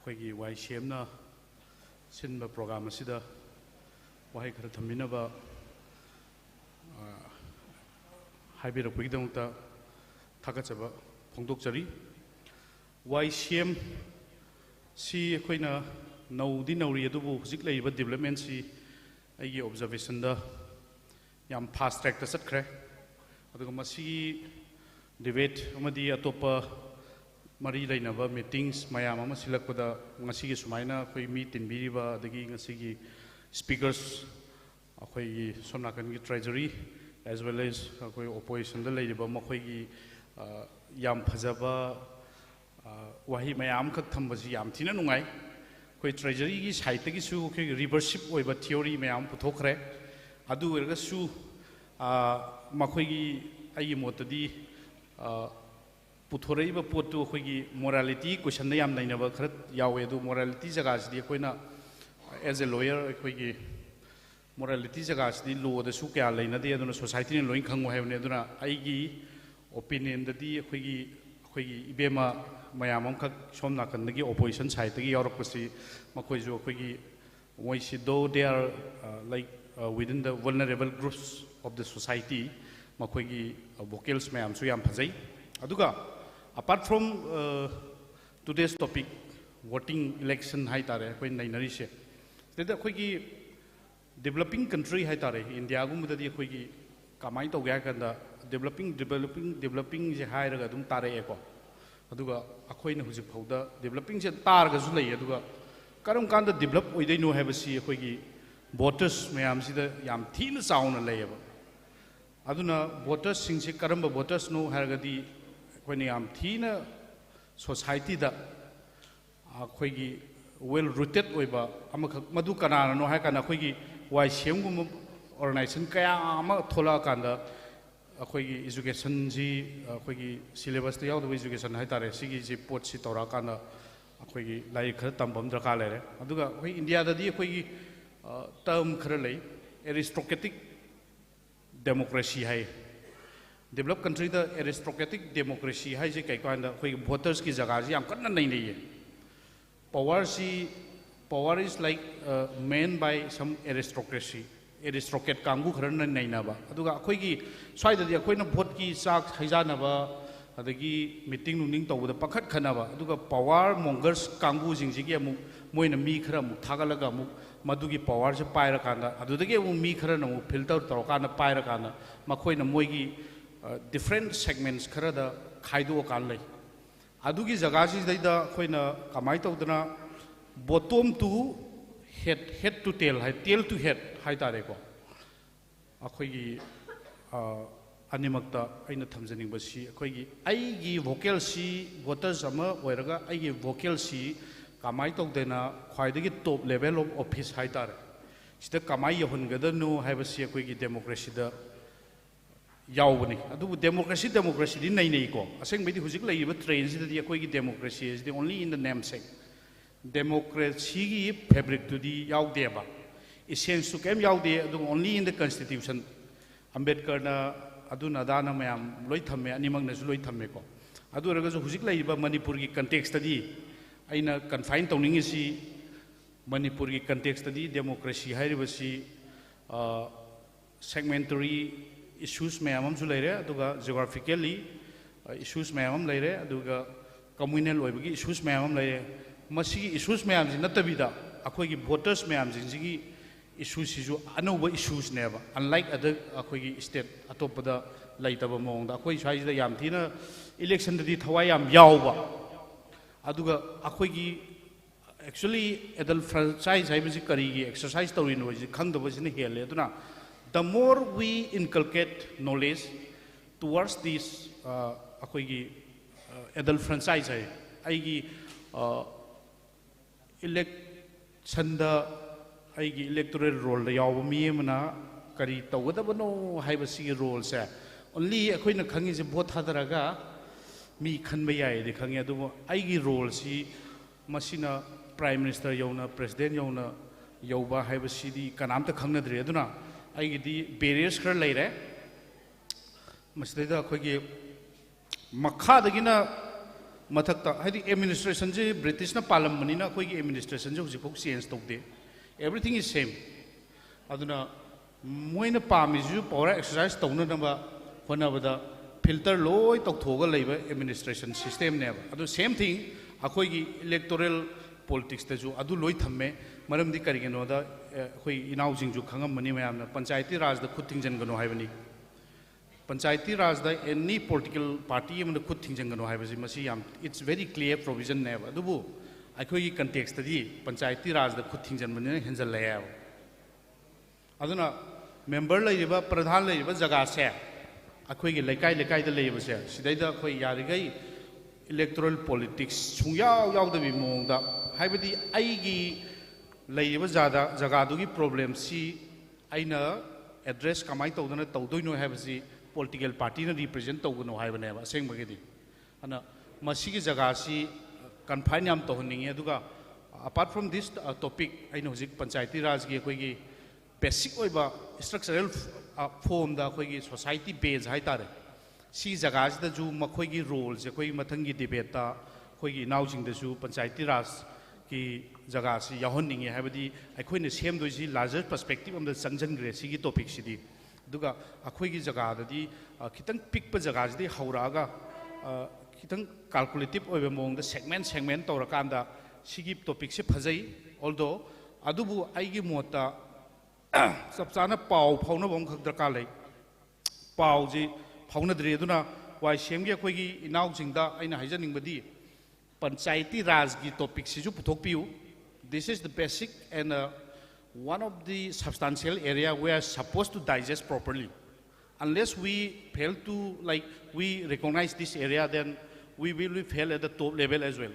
khoigi YCM na sinba program asida wahai khara thaminaba haibira pugidamta thakachaba phongdokchari YCM si khoina naudi nauri adubu hujik leiba development si ai observation da yam fast track ta satkre aduga masi debate amadi atopa mari lainaba meetings mayam ama silakpada ngasi gi sumaina khoi mi tinbiriba adagi ngasi gi speakers akhoi gi somnakan gi treasury as well as akhoi opposition da leiba makhoi gi yam phajaba wahi mayam khak thambasi yam thina nungai khoi treasury gi site gi su khoi revership oiba theory mayam puthokre adu erga su makhoi gi ai motadi puthoraiba potu khoi gi morality question na yam nainaba kharat yawe du morality jaga sidi khoina as a lawyer khoi gi morality jaga sidi law da su kya laina de aduna society ne loin khango haibne aduna ai gi opinion da di khoi gi ibema mayam am khak somna kan gi opposition side gi yorok pasi makhoi jo khoi gi moi si though they are like within the vulnerable groups of the society makhoi gi vocals mayam su yam phajai aduga apart from today's topic voting election hai tare khoi nainari se teda khoi gi developing country hai tare india gum da di khoi gi kamai to ga kan da developing je hai raga dum tare e ko aduga akhoi na hujik phauda developing je tar ga su lei aduga karam kan da develop oi dei no ha ba si khoi gi voters mayam si da yam thina sauna lei ba aduna voters sing se karam ba voters no ha ga di khoi ni yam thina society da khoi gi well rooted oi ba amakha madu kana no ha kana khoi gi YCM gum organization kaya ama thola kan da khoi gi education ji khoi gi syllabus ta yaw da education hai tare sigi ji pot si tora kana khoi gi lai khar tambam dra ka lere aduga khoi india da di khoi gi term khar lei aristocratic democracy hai developed country da aristocratic democracy hai je kai kan da khoi voters ki jaga ji yam kan nei nei power is like manned by some aristocrat kangu khar nei na ba aduga khoi gi swai da di khoi na vote ki chak haijana ba adagi meeting nuning to da pakhat khana ba aduga power mongers kangu jing ji gi amu moina mi khara mu thagalaga mu madugi power se paira kana adudagi amu mi khara na mu filter to kana paira kana makhoi na moi gi different segments khara da khaido kan lai adugi jaga ji dai da khoi na kamai to dana bottom to head to tail to head hai tare ko akhoi gi animakta aina thamjaning ba si akhoi gi ai gi vocal si voters ama oiraga ai gi vocal si kamai to dena khwai de gi top level of office hai tare sida kamai yahun gada no hai ba si akhoi gi democracy da yaubani adu democracy di nei nei ko aseng bedi hujik lai ba train sida di akhoi gi democracy is the only in the namesake democracy gi fabric to di yaude ba essence to kem yaude adu only in the constitution ambedkar na aduna dana mayam loi thamme animak na loi thamme ko adu raga jo hujik lai ba manipur gi context di aina confine tawning si manipur gi context di democracy hai ba si segmentary issues mayam am su leire aduga geographically issues mayam am leire aduga communal oibagi issues mayam am leire masi issues mayam ji natabida akhoi gi voters mayam ji issues si ju anova issues neba unlike other akhoi gi state atopada laitaba mong da akhoi sai da yam thina election da di thawai yam yawba aduga akhoi gi actually adult franchise hai bi kari gi exercise tawri no ji khangdaba ji ne hele aduna the more we inculcate knowledge towards these अखोगी adult franchise है आईगी election आईगी electoral roll याव मी मना करी तौगदबनो हाइबसी role से only अखोइना खंगी से भोट थादरगा मी खनबा याइदि खंगे अदुबो आईगी रोल सी मसिना प्राइम मिनिस्टर यौना प्रेसिडेंट यौना यौबा हाइबसीदी कनामता खंगनद्रे अदुना आईगी बैरियर्स खर लेरे मसिदा अखोगी मखादगिना मथक्ता हाइदि एडमिनिस्ट्रेशन जे ब्रिटिश ना पालमनिना अखोगी एडमिनिस्ट्रेशन जे हुजिफोक चेंज तौदे एवरीथिंग इज सेम अदुना मोइना पामिजु पावर एक्सरसाइज तौननबा होनबदा फिल्टर लोय तौथोगा लेबा एडमिनिस्ट्रेशन सिस्टम ने अदु सेम थिंग अखोगी इलेक्टोरल पॉलिटिक्स तजु अदु लोय थम्मे मरमदि करिगेनोदा अखोई इनाउजिंजु खंगमनि मयामना पंचायती राज द खुद थिंजनगनो हाइबनी पंचायती राज द एनी पॉलिटिकल पार्टी मन खुद थिंजनगनो हाइबसि मसी याम इट्स वेरी क्लियर प्रोविजन ने अदुबु अखोगी कंटेक्स्ट तदि पंचायती राज द खुद थिंजनमनि हेंजल लाया अदुना मेंबर लेबा प्रधान लेबा जगह से अखोगी लेकाई लेकाई द लेबा से सिदैदा अखोई यारिगै इलेक्टोरल पॉलिटिक्स सुयाव यावदबि मोंगदा हाइबदि आईगी लेबा जादा जगह प्रॉब्लम सी आइना एड्रेस कमाई तौदना तौदोइनो हाइबसि पॉलिटिकल पार्टी ने रिप्रेजेंट तौगनो हाइबनेबा असेंबगेदि अना मसीगी जगह सी कन्फाइन याम तौहनिंगे अदुगा अपार्ट फ्रॉम दिस टॉपिक आइना हुजिक पंचायती राज की अखोगी बेसिक ओइबा स्ट्रक्चरल फॉर्म दा अखोगी सोसाइटी बेस हाइतारे सी जगह सिदजु मखोगी रोल से कोई मथंगी डिबेट ता अखोगी नाउजिंगदसु पंचायती राज की जगह से याहोनिंगे हाइबदि अखोइने सेमदोइसि लार्जर पर्सपेक्टिव अमदा संजनग्रे सिगी टॉपिक सिदी दुगा अखोगी जगह ददी खितंग पिक जगह सिदी हौरागा खितंग कैलकुलेटिव ओइबे मोंगदा सेगमेंट तौरकांदा सिगी टॉपिक से फजै ऑल्दो अदुबु आइगी मोता सब चाना पाव फाउनबो खक दरकार लै पाव जी फाउनद्रे अदुना वाई सेमगे अखोगी इनाउजिंगदा आइना हाइजनिंगबदि पंचायती राज की टॉपिक सिजु पुथोकपियु this is the basic and one of the substantial area we are supposed to digest properly. Unless we fail to we recognize this area, then we will fail at the top level as well.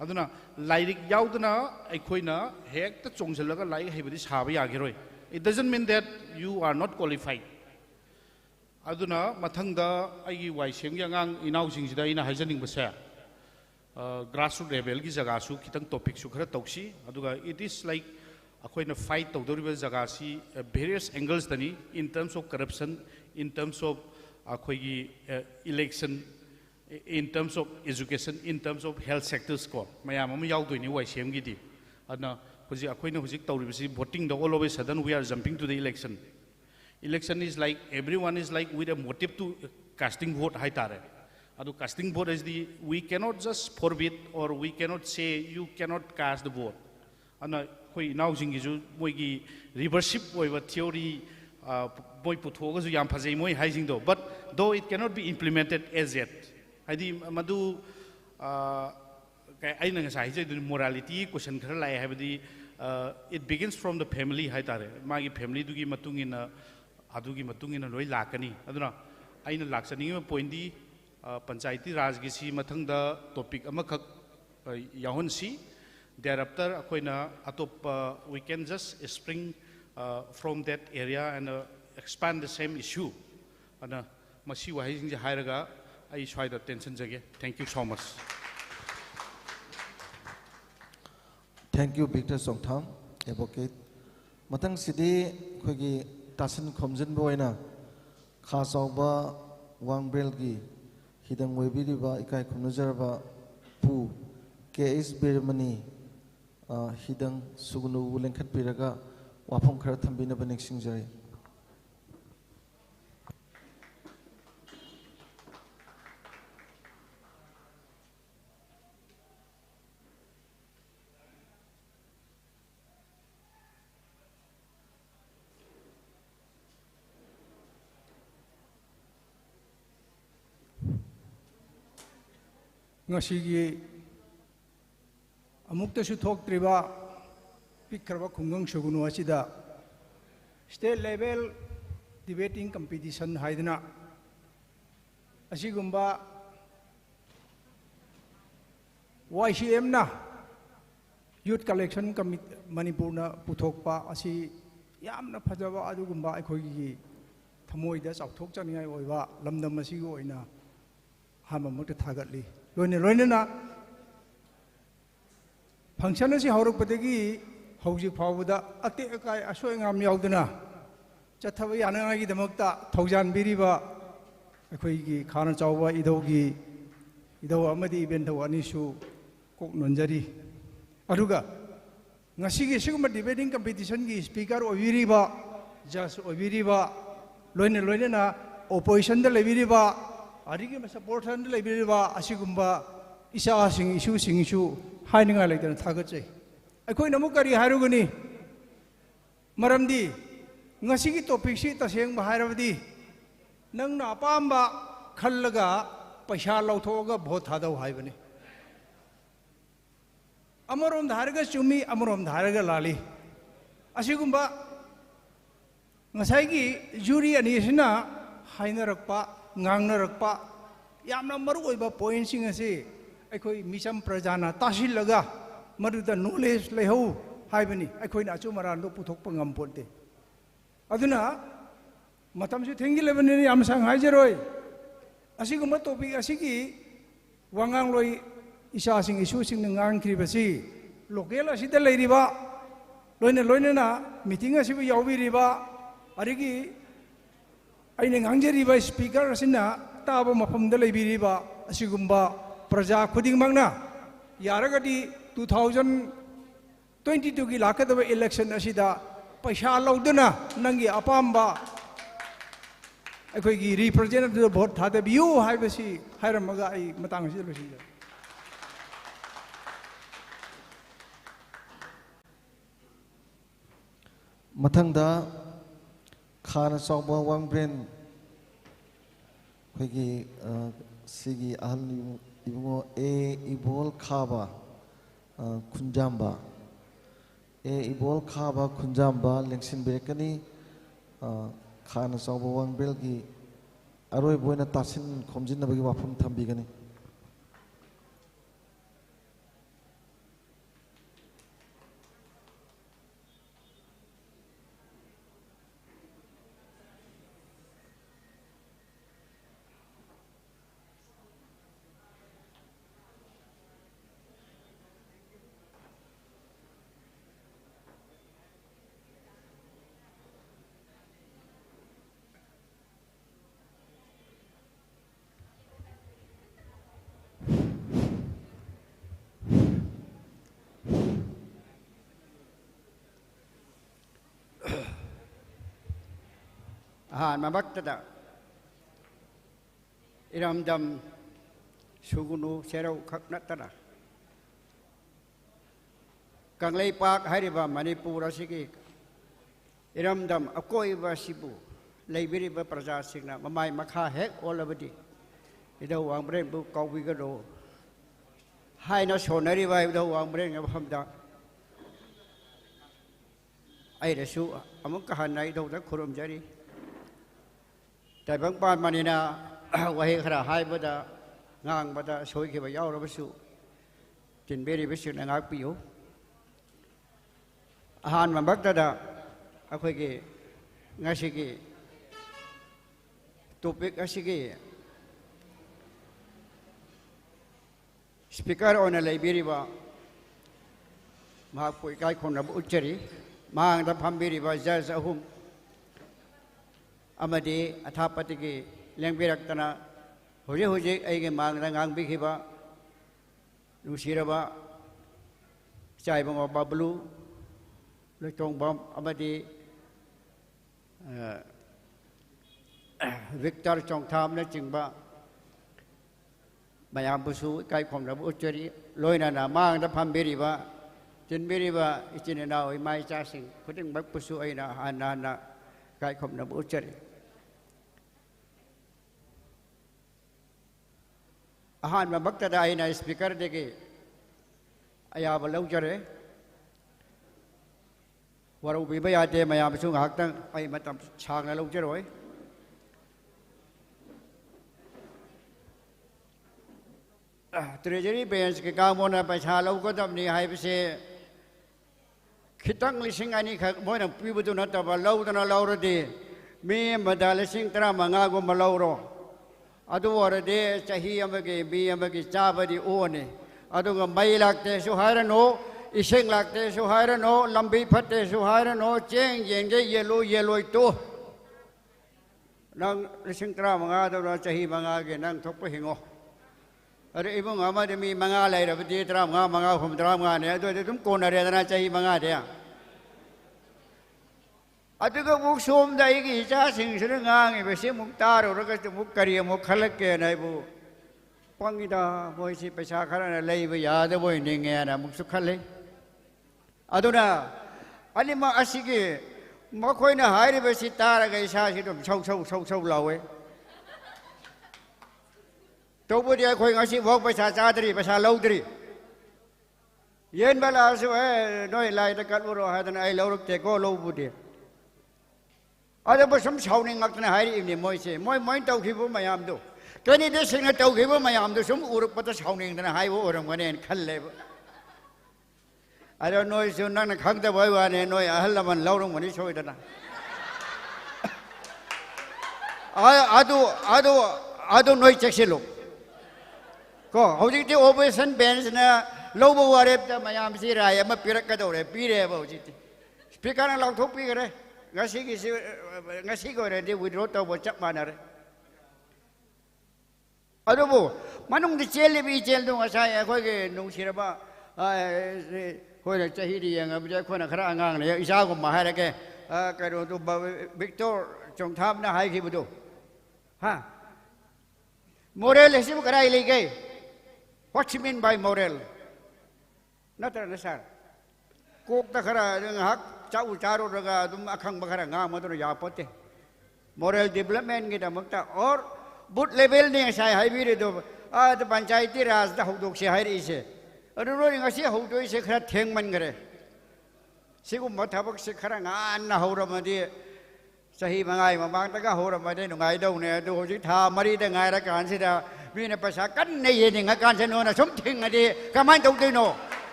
Aduna lairik yaudana aikoina hekta chongsilaga lai haibadi sabi yagiroi. It doesn't mean that you are not qualified. Aduna mathangda aigi waisem yangang inausing sida ina haijaning basa grassroots level ki jaga su kitang topic su khara tauksi aduga it is like अखोइना fight तौदोरिबा जगह सी various angles दनी in terms of corruption in terms of अखोइगी election in terms of education in terms of health sectors को मयाम अम याउदोइनि वाइसेम गिदि अदना हुजि अखोइना हुजि तौरिबसि वोटिंग द all of a sudden we are jumping to the election is like everyone is like with a motive to casting vote हाइतारे अदु casting vote is the we cannot just forbid और we cannot say you cannot cast the vote अना कोई नाउजिंग की मोगी रिवर्सिप theory बोई पुथोगसु याम फजै मोई hygiene though but though it cannot be implemented as yet हाइदि मदु आइना ngसा हाइजै मोरालिटी क्वेश्चन खर लाय हाइबदि it begins from the family हाइतारे मागी फैमिली दुगी मतुंगिना लोई लाकनी अदुना आइना लाक्सनिंग पॉइंट दी पंचायती राज की सी मथंगदा topic अमखक याहोनसी thereafter akoina atop we can just spring from that area and expand the same issue ana masi wahing je hairaga ai swaida tension jage thank you so much thank you Victor Songtham advocate matang sidi khogi tasin khomjin boina kha chawba wangbel gi hidang webiriba ikai khumnajarba pu KS Birmani hidang Sugnu lengkhat piraga wafam khara thambina banik singjari ngasigi amukta su thoktriba pikhraba khungang Sugnu asida state level debating competition haidna asigumba YCM na Youth Collection Committee Manipur na puthokpa asi yamna phajaba adugumba akhoi thamoida chauthok chaningai oiba lamdam asi go oina hama mukta thagatli loine na function asi hauruk padagi hauji phawda ate akai asoi ngam yaudana chathaba yananga gi damakta thaujan biriba akhoi gi khana chawba idau amadi event ani su kok nonjari aduga ngasi gi siguma debating competition gi speaker obiriba judge obiriba loine na opposition da lebiriba arigi ma supporter da lebiriba asigumba isa sing issue haininga leidana thagachai akhoi namu kari harugani maramdi ngasi gi topic si taseng ba hairabadi nangna apamba khallaga paisa lauthoga vote thadau haibani Amarom dharaga chumi amarom dharaga lali asigumba ngasai gi jury ani sina hainarakpa ngangnarakpa yamna maru oiba point sing ase akhoi misam prajana tasilaga maruda knowledge lehau haibani akhoi na chumaran do puthokpa ngamponte aduna matam se thengi lebani yam sang haijeroi asigumba topic asigi wangang loi isa sing isu sing ngang kribasi local asida leiriba loine na meeting asibu yaubiriba arigi aine ngangjeriba speaker asina taba mafamda leibiriba asigumba praja khuding mangna yaragadi 2022 gi lakadaba election asida paisa lauduna nangi apamba akhoi gi representative vote thada biu haibasi hairamaga ai matang asi losi Mathangda khana sawba wangbrain khigi sigi ahal ibungo ibol khaba kunjamba ibol khaba kunjamba lengsin bekani khana sawba wangbrail gi aroi boina tasin khomjin nabagi wafam thambigani Mabaktada Iramdam Sugnu Serau Kaknatana Kanglay Park Hariba Manipur Asigi Iramdam Akoiba Sibu Laibiriba Praja Signa Mamai Makha Hek all Olabadi Ido Wangbrain Book Kawigado Haina Sonariva Ido Wangbrain of Hamda Aidasu Amukahana Ido the Kurum Jari Tại bang ban manina wahi khara hai bada ngang bada soi ke ba yaw ra basu tin beri basu na ngak piu ahan ma bak da akhoi ke ngasi ke topic asigi speaker on a library ba ma poi kai khon na uchari mang da phambiri ba judge ahum amadi athapati ki lengbirakana hoje aige mang rangang bikhiba nusiraba chai bang bablu letong bam amadi Victor Chongtham na chingba mayam busu kai khom na uchari loina na mang da phambiriba tinbiriba ichine na oi mai cha sing khuting bak busu aina hanana kai khom na uchari ahan ma bakta da aina speaker dege aya balau jare waru bi ba ya de mayam busu ngak tang ai matam chang na lau jaroi treasury bench ke ka mona paisa lau ko dam ni hai se khitang lising ani kha moi na pi bu tu na ta ba lau na lau ro de me madal lising tra manga go ma lau ro adu wor de chahi amage bi amage cha ba di o ne adu ga mai lak te su hai ra no iseng lak te su hai ra no lambi phat te su hai ra no cheng yen ge yellow to nang lising tra manga da ra chahi manga ge nang thok pa hingo अरे इबो gamma दे मी मंगा लाई रे बदी तरा मंगा हम तरा मंगा ने तो तुम कोन रे तना चाहिए मंगा दे अतु को बुक सोम दाई की इचा सिंग से ngang बे से मुक्ता रो रे के मुक करिए मुक खलक के नै बु पंगिदा बोई सी पैसा खरा लै बे याद बोई निंगे ना मुक सुखले अदुना अनि म असि के म खोइना हाइ रे बे सि तारा के इसा सि तुम छौ लावे तो बुद्धि कोई ऐसी वोक पैसा चादरी पैसा लौदरी ये वाला सो है नोई लाई तो कल वो है तो आई लौरुक ते को लौ बुद्धि अरे बस हम शाउनिंग अक्तने हारी इवनी मोई से मोई तो खिबो मयाम दो कहीं दे सिंह तो खिबो मयाम दो सुम उरुक पता शाउनिंग तो हाई वो औरंग बने खल ले अरे नोई सो नंग खंग तो भाई वाने नोई अहल मन लौरुक बनी सोई तो ना आदो नोई चेक्सी लो को हौजिति ओपरेशन बेंच ना लोबो वारेब ता मयाम सि राय म पिरक का दौरे पीरे बो हौजिति स्पीकर ना लौथो पी करे ngasi ko re di withdraw to bo chap mana re ado bo manung di chel bi chel do asa khoi ke nung sira ba khoi na chahi ri yang ba khoi na khara angang ne isa ko ma ha re ke ka ro to Victor chong tham na hai ki bu do ha moral esi bu karai le ke what you mean by moral not understand kok ta khara hak chau charo raga dum akhang bakara nga ma to ya pote moral development ki da makta or but level ne sai hai bi re do a the panchayati raj da hodok se hai ri se adu ro nga si hodoi se khara theng man gare sigu ma thabak se khara nga na hora ma di sahi mangai ma bang ta ka hora ma de ngai dau ne do ji tha mari da ngai ra kan si da mi ne pasa kan ne ye ni nga kan se no na sum thing adi ka man dau de no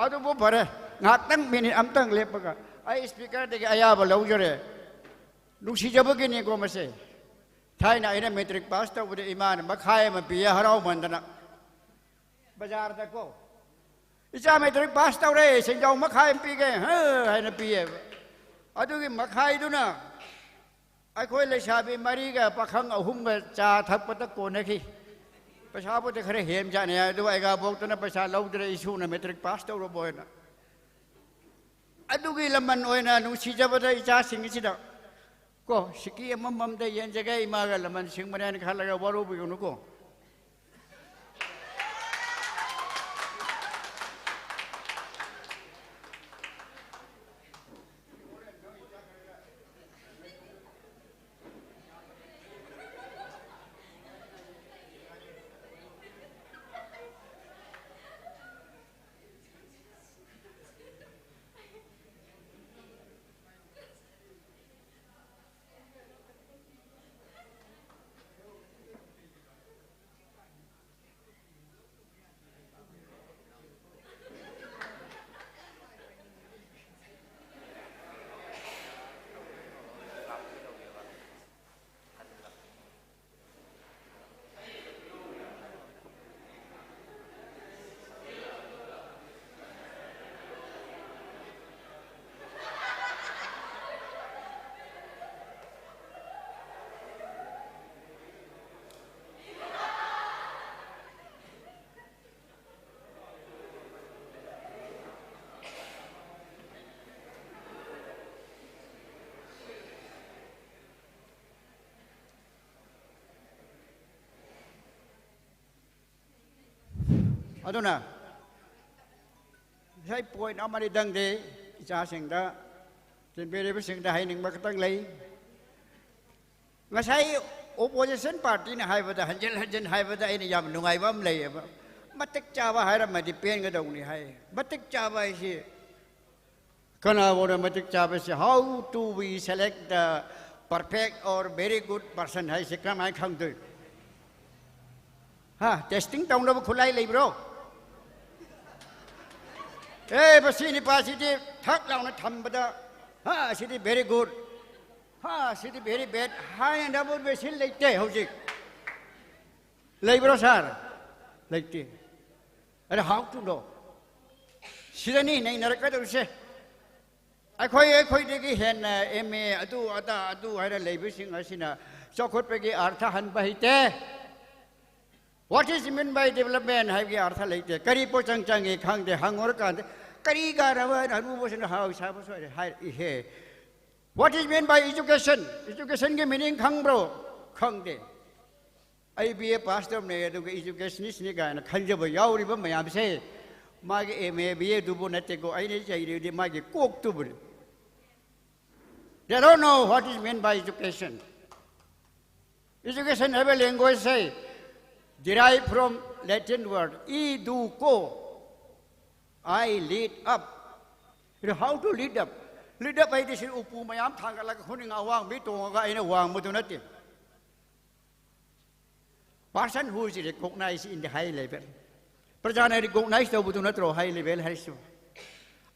adu bo bare ngatang minit amtang lepaga ai speaker de aya ba lo jore lu si jab ke ni ko ma se thai na ina metric pass ta bude iman ma khai ma pi harau mandana bazar da ko icha metric pass ta re sing jong ma khai pi ke ha hai na pi adu ki ma khai du na ai khoi le sha bi mari ga pakhang ahum ga cha thak pa ta ko na ki पैसा बोते खरे हेम जाने है तो आएगा बोल तो ना पैसा लाउ दे इशू ना मैट्रिक पास तो रो बोए ना अदुगी लमन ओए ना नुसी जब तो इचा सिंग इसी दा को शिकी मम दे ये जगह इमागा लमन सिंग मने खा लगा वारो भी उनको aduna sai point amari dang de cha sing da tin be re sing da hai ning ba tang lei nga sai opposition party na hai ba da hanjel hai ba da ai ni yam nungai bam lei ba matik cha ba hai ra ma di pen ga dong ni hai matik cha ba si kana wo matik cha ba si how to we select the perfect or very good person hai se kam ai khang tu testing tông đâu khulai lấy bro ê bác sĩ nipa sĩ đi thắc lòng nó thầm bữa sĩ đi very good sĩ đi very bad hai anh đã muốn về sĩ lấy tệ hậu dịch lấy bro sao lấy tệ ở đó học chung đồ sĩ này này nó cái đâu xe ai khơi đi cái hiện em atu hay là lấy bữa sinh ở xin à cho khốt về cái artha hành bài tệ What is meant by development? Have you heard like that? Kari po chang chang ek hang de hang or kan kari ka rawan anu po sin how sa po so he. What is meant by education? Education ke meaning khang bro khang de. Ai BA pastor ne do educationist ni ka na khan je ba yaw ri ba mayam se ma ge MA BA du bo na te ko ai ne chai ri ma ge kok tu bu. They don't know what is meant by education. Education have a language say derived from Latin word educo. I lead up. You know how to lead up? Lead up by this upu mayam thang like huning awang bito ga ina wang mutunati. Person who is recognized in the high level. Prajana recognized the butunatro high level harisu.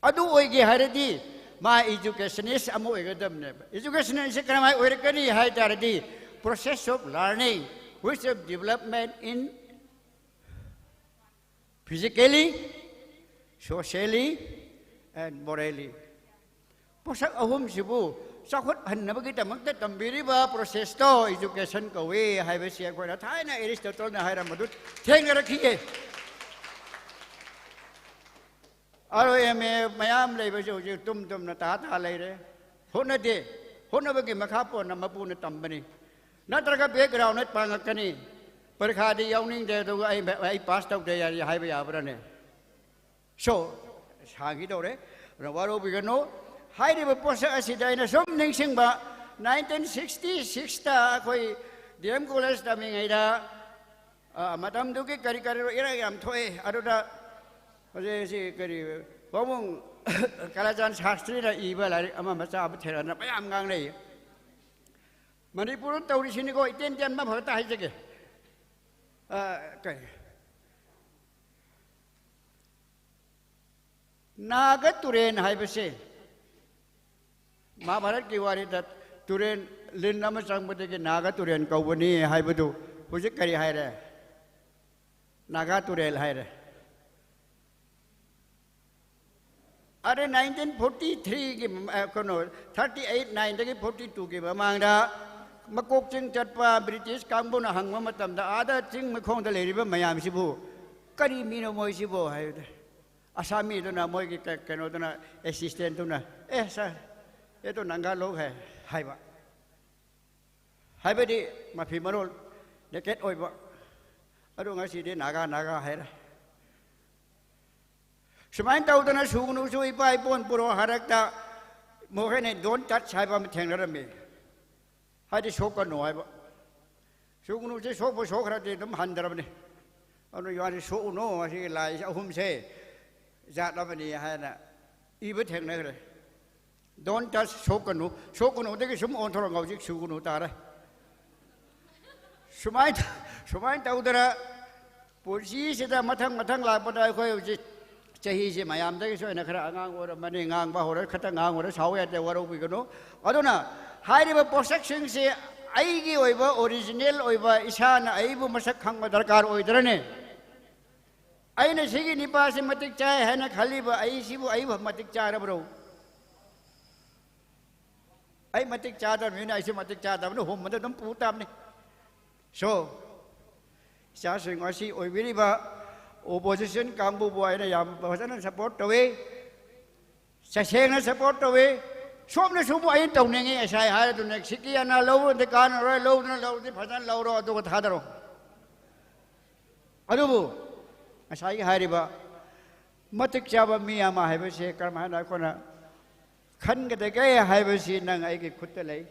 Adu oigi haradi my educationist amu egadam ne. Education is a kramai oirkani high taradi process of learning. Which of development in physically, socially, and morally. Posak ahum sibu, sakut hanna bagi tamak te tambiri ba proses to education ka we haibasi ko na thai na Aristotle na haira madut theng rakhiye. Aro eme mayam lei ba jo tum na ta lei re. Hona bagi makhapo na mapu na tambani. Natraga background net pangakani perkhadi yawning de do ai passed out de ya hai ba brane so sangi do re rawaro bigano hai de posa asidai na som ning sing ba 1966 ta koi DM college ta mi ngai da matam du ki kari ira yam thoi aduda je si kari bomong kalajan shastri da iba la ama macha ab thera na payam ngang nei Manipur tàu đi xin gọi tên mà phải tay chứ kì cái naga turen hai bese Mahabharat ki wari dat turen lin nama sang bade ke naga turen kau bani hai badu hujik kari hai re naga turel hai re are 1943 ki kono 38 9 ki 42 ki mamang da makok ching chatpa British kangbo na hangma matam da ada ching makhong da leri ba mayam sibu kari mino moi sibu hai asami to na moi ki keno to na assistant to na sa ye to nanga log hai ba di ma phi marol ne ket oi ba ado ngasi de naga hai ra Semain tahu tu na Sugnu sui pai pun puro harakta mungkin ni don't touch hai ba mitheng rami. Hai di sok kan noai ba. Sugnu je sok rati dum handar bani. Anu yuan sok no masih lai ahum se zat la bani hai na ibu theng na kare. Don't touch sok kan no deki sum on thorang gau jik Sugnu ta ra. Semain tahu tu na polisi seda matang lai pada kau je Chahi si mayam dagi so ina khara angang ora mani ngang ba hora khata ngang ora sawe te waro bi kono aduna hairi ba posak sing si ai gi oiba original oiba isana ai bu masak khang ba darkar oidrane ai na sigi nipa si matik chai hai na khali ba ai si bu ai ba matik cha ra bro ai matik cha da ni ai si matik cha da no hom ma dam pu tam ni so sa sing asi oi bi ba opposition kambu boy na yam pasan support tawe saseng na support tawe som na sumu ayin taw nengi asai ha tu nek sikia na lo de kan ro lo na lo de pasan lo ro tu tha daro adu bu asai ha ri ba matik cha ba mi ama ha ba se karma na ko na khan ga de ga ha ba si nang ai ki khut lai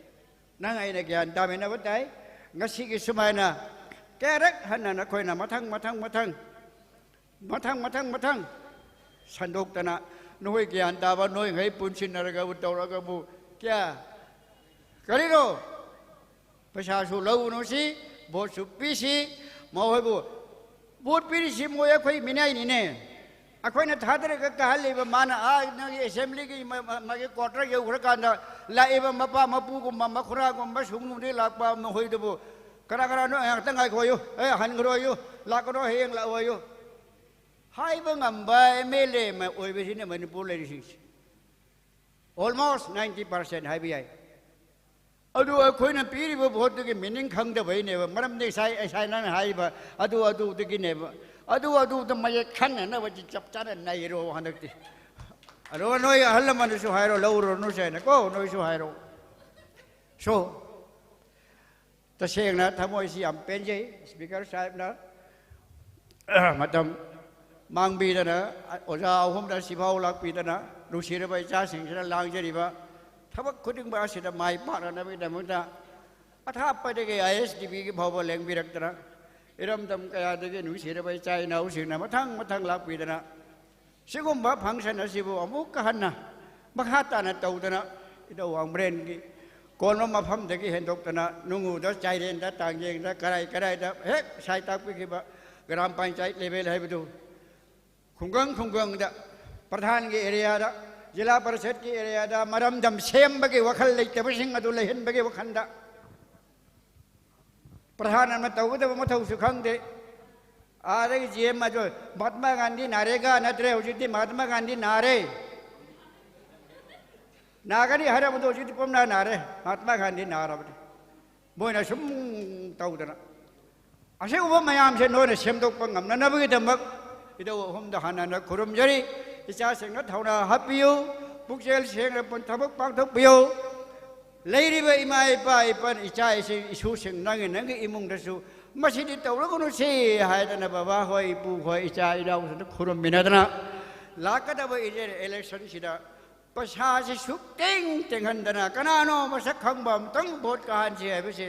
nang ai na gyan ta me na ba dai ngasi ki sumai na kerek han na ko na matang sandok tana noi gyan ta ba noi ngai pun sin na ga bu taw ra ga bu kya kari ro pasha su lo no si bo su pi si mo hoi bu vote पीरी सी मोय अखोई मिनाई नीने अखोई न थादरे का कहले ब मान आ नगी असेंबली की मगे क्वार्टर के उखर कांदा लाइबा मपा मपू को मखुरा को सुगनु दे लाकपा म होई दबो करा करा नो तंग आई खोयो ए हनग्रो यो लाकनो हेंग ला ओयो हाई ब ngamba एमएलए म ओइबे सिने मणिपुर लेरिसिंग almost 90% हाई बियाई अदु अखोइना पीरिबो भोट के मीनिंग खंगदबैने मरम ने साइ नन हाइबा अदु दगिने अदु द मय खन न वजि चप चान नाइरो हनक्ति अरो नोय हल मनसु हाइरो लौरो नो सेन को नोय सु हाइरो सो तसेंगना थमोय सि याम पेंजे स्पीकर साहेब ना मतम मांगबीदना ओजा अहुमदा सिफाव लाकबीदना रुसिरबाय चासिंगना लांजरिबा थबक खुदिंग बा सिदा माइ पारनबीदमुदा अथापदगे आईएसडीबी की भाव लेंबिरक्तना इरमदम कयादगे नुसिरबाय चाइना उसिना मथांग लाकबीदना सिगुम्बा फंक्शन असिबु अमुक कहना मखाताना तौदना इदो वांब्रेन की कोन मफमदगी हेंदोक्तना नुंगुदा चाइरेंदा तांगजेंदा कराइदा हे साइताकबीबा ग्राम पंचायत लेवल हैबदु खुंगंगदा प्रधान के एरिया जिला परिषद की एरिया मरमदम सेमबगे वखल लेतबसिंग अदु लेहनबगे वखंदा प्रधान में तौगदब मथौसु खंगदे आरे जीएम अजो महात्मा गांधी नारेगा नत्रे उजिति महात्मा गांधी नारे नागरी हरबदो उजिति पमना नारे महात्मा गांधी नारबदे मोइना सुम तौदना असे उब मयाम से नोने सेमदोक ngamnanabagi damak ido homda hanana khurumjari इचा Seng थाउना हापियो पुक्सेल Seng पन थबक पांथक पियो लेरिबा इमा इपा इपन इचा इसे इसु सेंग नंगे इमुंग दसु मसिदि तौरगनु से हायदना बाबा होय पु होय इचा इदाउ स खुरम मिनादना लाकदब इलेक्शन सिदा पछा से सुक्टेंग तेंगंदना कनानो मसक खंगबम तंग भोट काहन से हबसे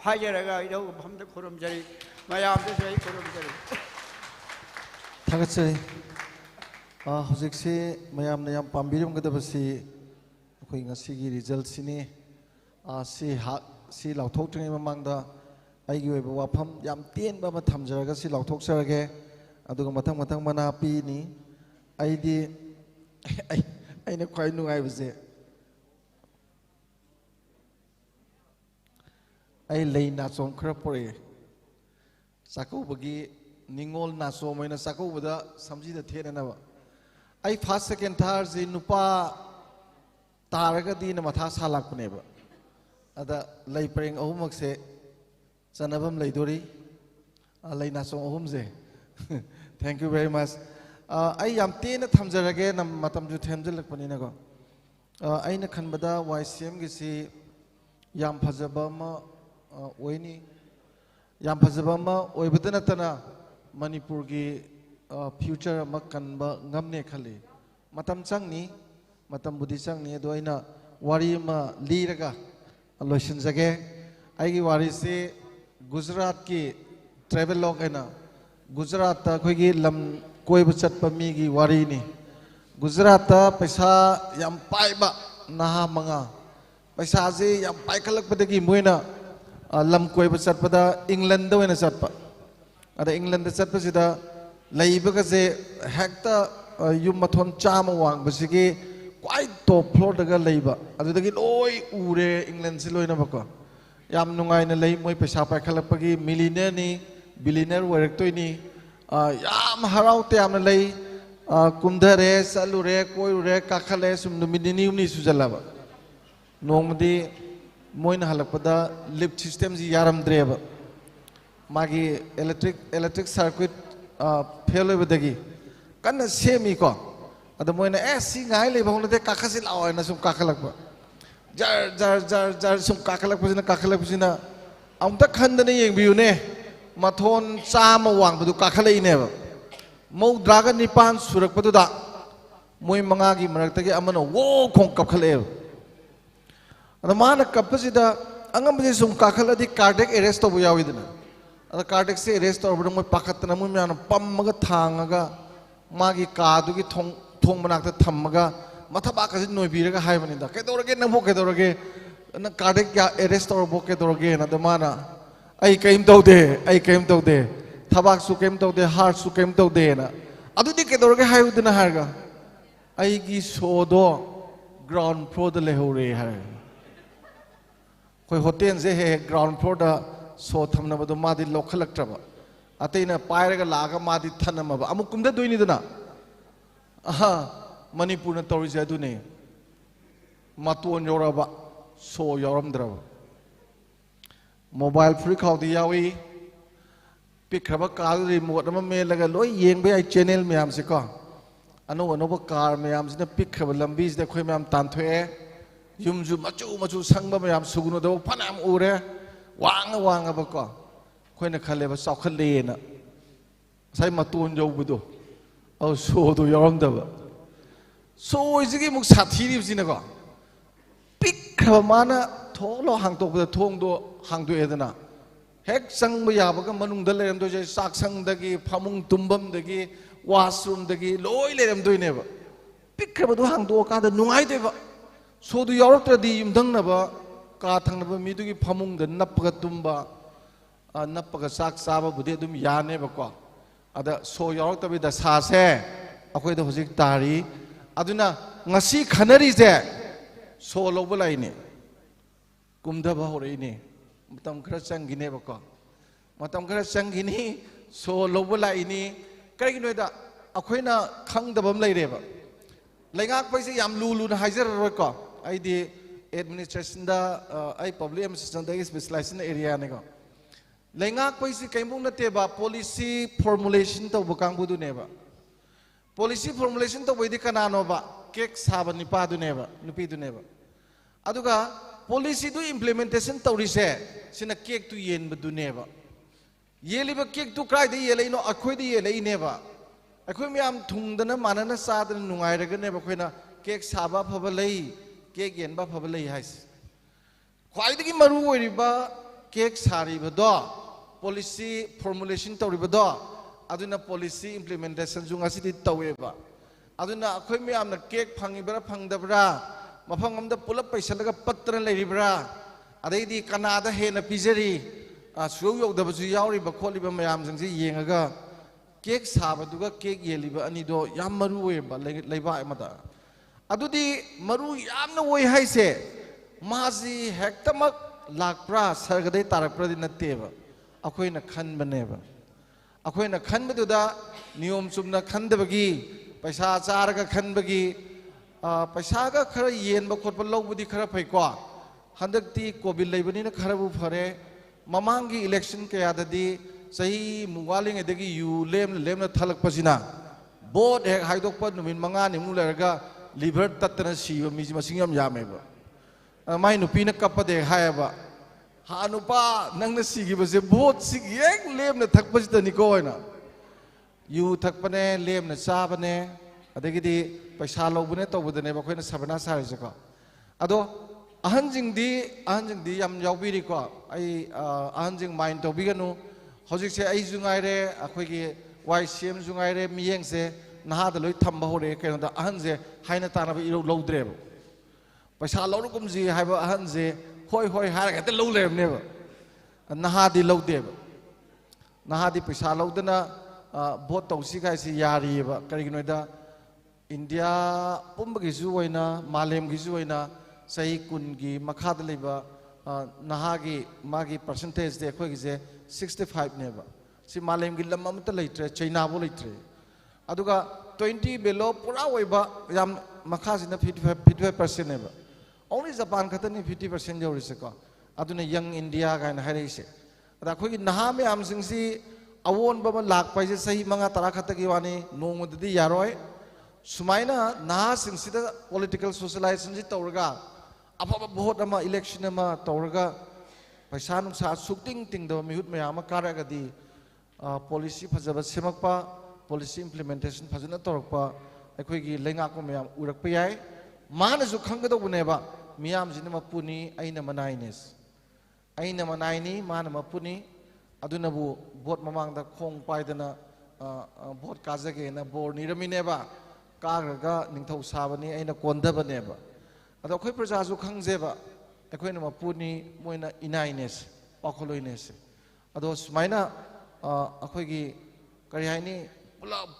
हायरगा इदौ हमद खुरम जरी मयाम से खुरम जरी थागतसे हौजिकसे मयामना याम पाम्बिरमगदबसी अखोइ ngasiगी रिजल्ट सिनी si लाउथोक्ट्रिङै ममांदा आइगी ओइबा वाफम याम तेनबा मा थमजरगा si लाउथोक्सरगे अदुगा मथंग मना पीनी आइदी आइना ख्वाइ नुगाइबसे ai lei na chong khra pore sakubagi ningol na so moina sakubada samji da thena na ai first second third ji nupa taraga di na matha salak pune ba ada lei preng ahumak se chanabam leidori lei na chong ahum je thank you very much ai yam te na thamjarage nam matam ju themjalak pani na ko ai na khanbada YCM gi si yam phajaba ma ओइनी याम फजबमा ओइबदना तना मणिपुर की future अमा कनबा ngамने खले मतम चंगनी मतम बुद्धि चंगनी दोइना वारी मा लीरगा लोशन जगे आइगी वारी से गुजरात की ट्रैवल लॉग है ना गुजरात ता कोई लम कोई बचत पमी की वारी नी गुजरात ता पैसा याम पाइबा नहा मंगा पैसा जे याम पाइखलक पदगी मोइना लम कोई चटपदा इंग्लैंड ओइना चटपा अदा England चटपसिदा लैबगसे हेक्ता yum मथोन Chama वांगबसिगी क्वाइ top floor दगा लैबा अदुदगी लोय उरे इंग्लैंड से लोइना बको याम नुंगाइना लै मोय पैसा पाइखलपगी मिलियनेयर नि बिलियनेयर ओइरक्तोइनी याम हराउते याम लै कुमधरे सलुरे कोइरुरे काखले सुम नुमिनि उनि सुजलाबा नोंमदि मोइन हलकपदा लिफ्ट सिस्टम जी यारमद्रेब मागी इलेक्ट्रिक सर्किट फेल होबदगी कन्न सेमी को अद मोइन सी गाय लेबोंदे काखसि लावना सुम काखलकबा जार जार जार जार सुम काखलकपसिना अमता खंदने येंबियुने मथोन चाम वांगबदु काखलैनेब मौद्रागा निपान सुरकपदुदा मोइ मंगागी मरक्तगी अमनो वो खोंग कखलेब अदा माना कपसिदा अंगमजे सुम काखलदि कार्डियक अरेस्ट तब याविदना अदा कार्डियक से अरेस्ट तब मोय पाखतना मोय म्यान पम्मगा थांगगा मागी कादुगी थोंग मनाकता थम्मगा मथबाकसि नोयबिरगा हायबनिदा केदोरगे नबो केदोरगे न कार्डियक अरेस्ट तब केदोरगे न दमाना आई कयम तौदे ꯊꯕꯥꯛꯁꯨ ꯀꯩꯝ ꯇꯧꯗꯦ ꯍꯥꯔꯠꯁꯨ ꯀꯩꯝ ꯇꯧꯗꯦꯅ ꯑꯗꯨꯗꯤ ꯀꯩꯗꯧꯔꯒꯦ ꯍꯥꯏꯌꯨꯗꯅ ꯍꯥꯏꯔꯒ ꯑꯩꯒꯤ ꯁꯣꯗꯣ ꯒ꯭ꯔꯥꯎꯟ ꯐ꯭ꯂꯣꯔꯗ ꯂꯩꯍꯧꯔꯦ ꯍꯥꯏꯔꯒ ꯑꯩꯈꯣꯏ ꯍꯣꯇꯦꯜꯁꯦ ꯍꯦꯛ ꯒ꯭ꯔꯥꯎꯟ ꯐ꯭ꯂꯣꯔꯗ ꯁꯣ ꯊꯝꯅꯕꯗꯣ ꯃꯥꯗꯤ ꯂꯧꯈꯠꯂꯛꯇ꯭ꯔꯕ ꯑꯇꯩꯅ ꯄꯥꯏꯔꯒ ꯂꯥꯛꯑꯒ ꯃꯥꯗꯤ ꯊꯅꯝꯃꯕ ꯑꯃꯨꯛ ꯀꯨꯝꯊꯗꯣꯏꯅꯤꯗꯅ ꯃꯅꯤꯄꯨꯔꯅ ꯇꯧꯔꯤꯁꯦ ꯑꯗꯨꯅꯦ ꯃꯇꯣꯟ ꯌꯧꯔꯕ ꯁꯣ ꯌꯥꯎꯔꯝꯗ꯭ꯔꯕ ꯃꯣꯕꯥꯏꯜ ꯐꯨꯔꯤꯠꯈꯥꯎꯗꯤ ꯌꯥꯎꯏ ꯄꯤꯛꯈ꯭ꯔꯕ ꯀꯥꯔꯗ ꯔꯤꯃꯣꯠ ꯑꯃ ꯃꯦꯜꯂꯒ ꯂꯣꯏ ꯌꯦꯡꯕ ꯌꯥꯏ ꯆꯦꯅꯦꯜ ꯃꯌꯥꯝꯁꯦ ꯀꯣ ꯑꯅꯧ ꯑꯅꯧꯕ ꯀꯥꯔ ꯃꯌꯥꯝꯁꯤꯅ ꯄꯤꯛꯈ꯭ꯔꯕ ꯂꯝꯕꯤꯁꯤꯗ ꯑꯩꯈꯣꯏ ꯃꯌꯥꯝ ꯇꯥꯟꯊꯣꯛꯑꯦ ꯌꯨꯝꯁꯨ ꯃꯆꯨ ꯃꯆꯨ ꯁꯪꯕ ꯃꯌꯥꯝ ꯁꯨꯒꯅꯨꯗꯕ ꯐꯅꯌꯥꯝ ꯎꯔꯦ ꯋꯥꯡꯉꯕꯀꯣ ꯑꯩꯈꯣꯏꯅ ꯈꯜꯂꯦꯕ ꯆꯥꯎꯈꯠꯂꯦꯅ ꯉꯁꯥꯏ ꯃꯇꯣꯟ ꯌꯧꯕꯗꯣ ꯁꯣꯗꯣ ꯌꯥꯎꯔꯝꯗꯕ ꯁꯣꯏꯁꯤꯒꯤ ꯑꯃꯨꯛ ꯁꯥꯊꯤꯔꯤꯕꯁꯤꯅꯀꯣ ꯄꯤꯛꯈ꯭ꯔꯕ ꯃꯥꯅ ꯊꯣꯛꯂꯣ ꯍꯥꯡꯇꯣꯛꯄꯗ ꯊꯣꯡꯗꯣ ꯍꯥꯡꯗꯣꯛꯑꯦꯗꯅ ꯍꯦꯛ ꯆꯪꯕ ꯌꯥꯕꯒ ꯃꯅꯨꯡꯗ ꯂꯩꯔꯝꯗꯣꯏꯁꯦ ꯆꯥꯛꯁꯪꯗꯒꯤ ꯐꯃꯨꯡ ꯇꯨꯝꯐꯝꯗꯒꯤ ꯋꯥꯁꯔꯨꯝꯗꯒꯤ ꯂꯣꯏ ꯂꯩꯔꯝꯗꯣꯏꯅꯦꯕ ꯄꯤꯛꯈ꯭ꯔꯕꯗꯣ ꯍꯥꯡꯗꯣꯛꯑꯀꯥꯟꯗ ꯅꯨꯡꯉꯥꯏꯗꯣꯏꯕ ꯁꯣꯗꯨ ꯌꯥꯎꯔꯛꯇ꯭ꯔꯗꯤ ꯌꯨꯝꯊꯪꯅꯕ ꯀꯥ ꯊꯪꯅꯕ ꯃꯤꯗꯨꯒꯤ ꯐꯃꯨꯡꯗ ꯅꯞꯄꯒ ꯇꯨꯝꯕ ꯅꯞꯄꯒ ꯆꯥꯛ ꯆꯥꯕꯕꯨꯗꯤ ꯑꯗꯨꯝ ꯌꯥꯅꯦꯕꯀꯣ ꯑꯗ ꯁꯣ ꯌꯥꯎꯔꯛꯇꯕꯒꯤ ꯗꯁꯥꯁꯦ ꯑꯩꯈꯣꯏꯗ ꯍꯧꯖꯤꯛ ꯇꯥꯔꯤ ꯑꯗꯨꯅ ꯉꯁꯤ ꯈꯟꯅꯔꯤꯁꯦ ꯁꯣ ꯂꯧꯕ ꯂꯥꯛꯏꯅꯦ ꯀꯨꯝꯊꯕ ꯍꯧꯔꯛꯏꯅꯦ ꯃꯇꯝ ꯈꯔ ꯆꯪꯈꯤꯅꯦꯕꯀꯣ ꯃꯇꯝ ꯈꯔ ꯆꯪꯈꯤꯅꯤ ꯁꯣ ꯂꯧꯕ ꯂꯥꯛꯏꯅꯤ ꯀꯔꯤꯒꯤꯅꯣꯗ ꯑꯩꯈꯣꯏꯅ ꯈꯪꯗꯕ ꯑꯃ ꯂꯩꯔꯦꯕ ꯂꯩꯉꯥꯛꯄꯩꯁꯦ ꯌꯥꯝ ꯂꯨꯅ ꯍꯥꯏꯖꯔꯔꯣꯏꯀꯣ ꯑꯩꯗꯤ ꯑꯦꯗꯃꯤꯅꯤꯁꯇ꯭ꯔꯦꯁꯟꯗ ꯑꯩ ꯄꯕ꯭ꯂꯤꯛ ꯑꯦꯗꯃꯤꯅꯤꯁꯇ꯭ꯔꯦꯁꯟꯗ ꯑꯩ ꯁ꯭ꯄꯦꯁꯤꯂꯥꯏꯖꯦꯁꯟ ꯑꯦꯔꯤꯌꯥꯅꯤꯀꯣ ꯂꯩꯉꯥꯛꯄꯩꯁꯤ ꯀꯩꯃꯨꯛ ꯅꯠꯇꯦꯕ ꯄꯣꯂꯤꯁꯤ ꯐꯣꯔꯃꯨꯂꯦꯁꯟ ꯇꯧꯕ ꯀꯥꯡꯕꯨꯗꯨꯅꯦꯕ ꯄꯣꯂꯤꯁꯤ ꯐꯣꯔꯃꯨꯂꯦꯁꯟ ꯇꯧꯕꯩꯗꯤ ꯀꯅꯥꯅꯣꯕ ꯀꯦꯛ ꯁꯥꯕ ꯅꯨꯄꯤꯗꯨꯅꯦꯕ ꯑꯗꯨꯒ ꯄꯣꯂꯤꯁꯤꯗꯨ ꯏꯝꯄ꯭ꯂꯤꯃꯦꯟꯇꯦꯁꯟ ꯇꯧꯔꯤꯁꯦ ꯁꯤꯅ ꯀꯦꯛꯇꯨ ꯌꯦꯟꯕꯗꯨꯅꯦꯕ ꯌꯦꯜꯂꯤꯕ ꯀꯦꯛꯇꯨ ꯀꯗꯥꯏꯗ ꯌꯦꯜꯂꯛꯏꯅꯣ ꯑꯩꯈꯣꯏꯗ ꯌꯦꯜꯂꯛꯏꯅꯦꯕ ꯑꯩꯈꯣꯏ ꯃꯌꯥꯝ ꯊꯨꯡꯗꯅ ꯃꯥꯟꯅꯅ ꯆꯥꯗꯅ ꯅꯨꯡꯉꯥꯏꯔꯒꯅꯦꯕ ꯑꯩꯈꯣꯏꯅ ꯀꯦꯛ ꯁꯥꯕ ꯑꯐꯕ ꯂꯩ ꯀꯦꯛ ꯌꯦꯟꯕ ꯑꯐꯕ ꯂꯩ ꯍꯥꯏꯁꯦ ꯈ꯭ꯋꯥꯏꯗꯒꯤ ꯃꯔꯨ ꯑꯣꯏꯔꯤꯕ ꯀꯦꯛ ꯁꯥꯔꯤꯕꯗꯣ ꯄꯣꯂꯤꯁꯤ ꯐꯣꯔꯃꯨꯂꯦꯁꯟ ꯇꯧꯔꯤꯕꯗꯣ ꯑꯗꯨꯅ ꯄꯣꯂꯤꯁꯤ ꯏꯝꯄ꯭ꯂꯤꯃꯦꯟꯇꯦꯁꯟꯁꯨ ꯉꯁꯤꯗꯤ ꯇꯧꯋꯦꯕ ꯑꯗꯨꯅ ꯑꯩꯈꯣꯏ ꯃꯌꯥꯝꯅ ꯀꯦꯛ ꯐꯪꯉꯤꯕ꯭ꯔꯥ ꯐꯪꯗꯕ꯭ꯔꯥ ꯃꯐꯝ ꯑꯃꯗ ꯄꯨꯂꯞ ꯄꯩꯁꯜꯂꯒ ꯄꯠꯇꯅ ꯂꯩꯔꯤꯕ꯭ꯔꯥ ꯑꯗꯩꯗꯤ ꯀꯅꯥꯗ ꯍꯦꯟꯅ ꯄꯤꯖꯔꯤ ꯁꯨꯌꯧ ꯌꯧꯗꯕꯁꯨ ꯌꯥꯎꯔꯤꯕ ꯈꯣꯠꯂꯤꯕ ꯃꯌꯥꯝꯁꯤꯡꯁꯦ ꯌꯦꯡꯉꯒ ꯀꯦꯛ ꯁꯥꯕꯗꯨꯒ ꯀꯦꯛ ꯌꯦꯜꯂꯤꯕ ꯑꯅꯤꯗꯣ ꯌꯥꯝ ꯃꯔꯨ ꯑꯣꯏꯌꯦꯕ ꯂꯩꯕꯥꯛ ꯑꯃꯗ ꯑꯗꯨꯗꯤ ꯃꯔꯨ ꯌꯥꯝꯅ ꯑꯣꯏ ꯍꯥꯏꯁꯦ ꯃꯥꯁꯤ ꯍꯦꯛꯇꯃꯛ ꯂꯥꯛꯄ꯭ꯔꯥ ꯁꯔꯒꯗꯩ ꯇꯥꯔꯛꯄ꯭ꯔꯗꯤ ꯅꯠꯇꯦꯕ ꯑꯩꯈꯣꯏꯅ ꯈꯟꯕꯅꯦꯕ ꯑꯩꯈꯣꯏꯅ ꯈꯟꯕꯗꯨꯗ ꯅꯤꯌꯣꯝ ꯆꯨꯝꯅ ꯈꯟꯗꯕꯒꯤ ꯄꯩꯁꯥ ꯆꯥꯔꯒ ꯈꯟꯕꯒꯤ ꯄꯩꯁꯥꯒ ꯈꯔ ꯌꯦꯟꯕ ꯈꯣꯠꯄ ꯂꯧꯕꯗꯤ ꯈꯔ ꯐꯩꯀꯣ ꯍꯟꯗꯛꯇꯤ ꯀꯣꯚꯤꯠ ꯂꯩꯕꯅꯤꯅ ꯈꯔꯕꯨ ꯐꯔꯦ ꯃꯃꯥꯡꯒꯤ ꯏꯂꯦꯛꯁꯟ ꯀꯌꯥꯗꯗꯤ ꯆꯍꯤ ꯋꯥꯠꯂꯤꯉꯩꯗꯒꯤ ꯌꯨ ꯂꯦꯝꯅ ꯊꯜꯂꯛꯄꯁꯤꯅ ꯚꯣꯠ ꯍꯦꯛ ꯍꯥꯏꯗꯣꯛꯄ ꯅꯨꯃꯤꯠ 5ꯅꯤꯃꯨꯛ ꯂꯩꯔꯒ ꯂꯤꯚꯔ ꯇꯠꯇꯅ ꯁꯤꯕ ꯃꯤꯁꯤ ꯃꯁꯤꯡ ꯌꯥꯝ ꯌꯥꯝꯃꯦꯕ ꯃꯥꯏ ꯅꯨꯄꯤꯅ ꯀꯞꯄꯗꯦ ꯍꯥꯏꯌꯦꯕ ꯅꯨꯄꯥ ꯅꯪꯅ ꯁꯤꯈꯤꯕꯁꯦ ꯚꯣꯠꯁꯤꯒꯤ ꯍꯦꯛ ꯂꯦꯝꯅ ꯊꯛꯄꯁꯤꯗꯅꯤꯀꯣ ꯑꯣꯏꯅ ꯌꯨ ꯊꯛꯄꯅꯦ ꯂꯦꯝꯅ ꯆꯥꯕꯅꯦ ꯑꯗꯒꯤꯗꯤ ꯄꯩꯁꯥ ꯂꯧꯕꯅꯦ ꯇꯧꯕꯗꯅꯦꯕ ꯑꯩꯈꯣꯏꯅ ꯁꯕꯅꯥ ꯁꯥꯔꯤꯁꯦꯀꯣ ꯑꯗꯣ ꯑꯍꯟꯁꯤꯡꯗꯤ ꯌꯥꯝ ꯌꯥꯎꯕꯤꯔꯤꯀꯣ ꯑꯩ ꯑꯍꯟꯁꯤꯡ ꯃꯥꯏꯟ ꯇꯧꯕꯤꯒꯅꯨ ꯍꯧꯖꯤꯛꯁꯦ ꯑꯩꯁꯨ ꯉꯥꯏꯔꯦ ꯑꯩꯈꯣꯏꯒꯤ YCMꯁꯨ ꯉꯥꯏꯔꯦ ꯃꯤꯠꯌꯦꯡꯁꯦ ꯅꯍꯥꯗ ꯂꯣꯏ ꯊꯝꯕ ꯍꯧꯔꯛꯑꯦ ꯀꯩꯅꯣꯗ ꯑꯍꯟꯁꯦ ꯍꯥꯏꯅ ꯇꯥꯅꯕ ꯏꯔꯧ ꯂꯧꯗ꯭ꯔꯦꯕ ꯄꯩꯁꯥ ꯂꯧꯔꯒꯨꯝꯁꯤ ꯍꯥꯏꯕ ꯑꯍꯟꯁꯦ ꯍꯣꯏ ꯍꯥꯏꯔꯒ ꯍꯦꯛꯇ ꯂꯧ ꯂꯩꯔꯝꯅꯦꯕ ꯅꯍꯥꯗꯤ ꯂꯧꯗꯦꯕ ꯅꯍꯥꯗꯤ ꯄꯩꯁꯥ ꯂꯧꯗꯅ ꯚꯣꯠ ꯇꯧꯁꯤꯒꯥꯏꯁꯤ ꯌꯥꯔꯤꯑꯕ ꯀꯔꯤꯒꯤꯅꯣꯗ ꯏꯟꯗꯤꯌꯥ ꯄꯨꯝꯕꯒꯤꯁꯨ ꯑꯣꯏꯅ ꯃꯥꯂꯦꯝꯒꯤꯁꯨ ꯑꯣꯏꯅ ꯆꯍꯤ 10ꯒꯤ ꯃꯈꯥꯗ ꯂꯩꯕ ꯅꯍꯥꯒꯤ ꯃꯥꯒꯤ ꯄꯔꯁꯦꯟꯇꯦꯖꯇꯤ ꯑꯩꯈꯣꯏꯒꯤꯁꯦ 65ꯅꯦꯕ ꯁꯤ ꯃꯥꯂꯦꯝꯒꯤ ꯂꯝ ꯑꯃꯠꯇ ꯂꯩꯇ꯭ꯔꯦ ꯆꯩꯅꯥꯕꯨ ꯂꯩꯇ꯭ꯔꯦ ꯑꯗꯨꯒ 20 ꯕꯦꯂꯣ ꯄꯨꯔꯥ ꯑꯣꯏꯕ ꯌꯥꯝ ꯃꯈꯥꯁꯤꯅ 55%ꯅꯦꯕ ꯑꯣꯟꯂꯤ ꯖꯄꯥꯟ ꯈꯛꯇꯅꯤ 50% ꯌꯧꯔꯤꯁꯦꯀꯣ ꯑꯗꯨꯅ ꯌꯪ ꯏꯟꯗꯤꯌꯥ ꯀꯥꯏꯅ ꯍꯥꯏꯔꯛꯏꯁꯦ ꯑꯗ ꯑꯩꯈꯣꯏꯒꯤ ꯅꯍꯥ ꯃꯌꯥꯝꯁꯤꯡꯁꯤ ꯑꯑꯣꯟꯕ ꯑꯃ ꯂꯥꯛꯄ ꯍꯥꯏꯁꯦ ꯆꯍꯤ 5-10 ꯈꯛꯇꯒꯤ ꯋꯥꯅꯤ ꯅꯣꯡꯃꯗꯗꯤ ꯌꯥꯔꯣꯏ ꯁꯨꯃꯥꯏꯅ ꯅꯍꯥꯁꯤꯡꯁꯤꯗ ꯄꯣꯂꯤꯇꯤꯀꯦꯜ ꯁꯣꯁꯤꯌꯦꯂꯥꯏꯖꯦꯁꯟꯁꯤ ꯇꯧꯔꯒ ꯑꯐꯕ ꯚꯣꯠ ꯑꯃ ꯏꯂꯦꯛꯁꯟ ꯑꯃ ꯇꯧꯔꯒ ꯄꯩꯁꯥ ꯅꯨꯡꯁꯥ ꯁꯨꯛꯇꯤꯡ ꯇꯤꯡꯗꯕ ꯃꯤꯍꯨꯠ ꯃꯌꯥꯝ ꯑꯃ ꯀꯥꯔꯛꯑꯒꯗꯤ ꯄꯣꯂꯤꯁꯤ ꯐꯖꯕ ꯁꯦꯝꯃꯛꯄ ꯄꯣꯂꯤꯁꯤ ꯏꯝꯄ꯭ꯂꯤꯃꯦꯟꯇꯦꯁꯟ ꯐꯖꯅ ꯇꯧꯔꯛꯄ ꯑꯩꯈꯣꯏꯒꯤ ꯂꯩꯉꯥꯛꯄ ꯃꯌꯥꯝ ꯎꯔꯛꯄ ꯌꯥꯏ ꯃꯥꯅꯁꯨ ꯈꯪꯒꯗꯧꯕꯅꯦꯕ ꯃꯤꯌꯥꯝꯁꯤꯅ ꯃꯄꯨꯅꯤ ꯑꯩꯅ ꯃꯅꯥꯏꯅꯦ ꯑꯩꯅ ꯃꯅꯥꯏꯅꯤ ꯃꯥꯅ ꯃꯄꯨꯅꯤ ꯑꯗꯨꯅꯕꯨ ꯚꯣꯠ ꯃꯃꯥꯡꯗ ꯈꯣꯡ ꯄꯥꯏꯗꯅ ꯚꯣꯠ ꯀꯥꯖꯒꯦꯅ ꯕꯣꯔ ꯅꯤꯔꯝꯃꯤꯅꯦꯕ ꯀꯥꯈ꯭ꯔꯒ ꯅꯤꯡꯊꯧ ꯁꯥꯕꯅꯤ ꯑꯩꯅ ꯀꯣꯟꯗꯕꯅꯦꯕ ꯑꯗꯣ ꯑꯩꯈꯣꯏ ꯄ꯭ꯔꯖꯥꯁꯨ ꯈꯪꯖꯦꯕ ꯑꯩꯈꯣꯏꯅ ꯃꯄꯨꯅꯤ ꯃꯣꯏꯅ ꯏꯅꯥꯏꯅꯦꯁꯦ ꯄꯥꯎꯈꯣꯜꯂꯣꯏꯅꯦꯁꯦ ꯑꯗꯣ ꯁꯨꯃꯥꯏꯅ अखोगी करी हाइनी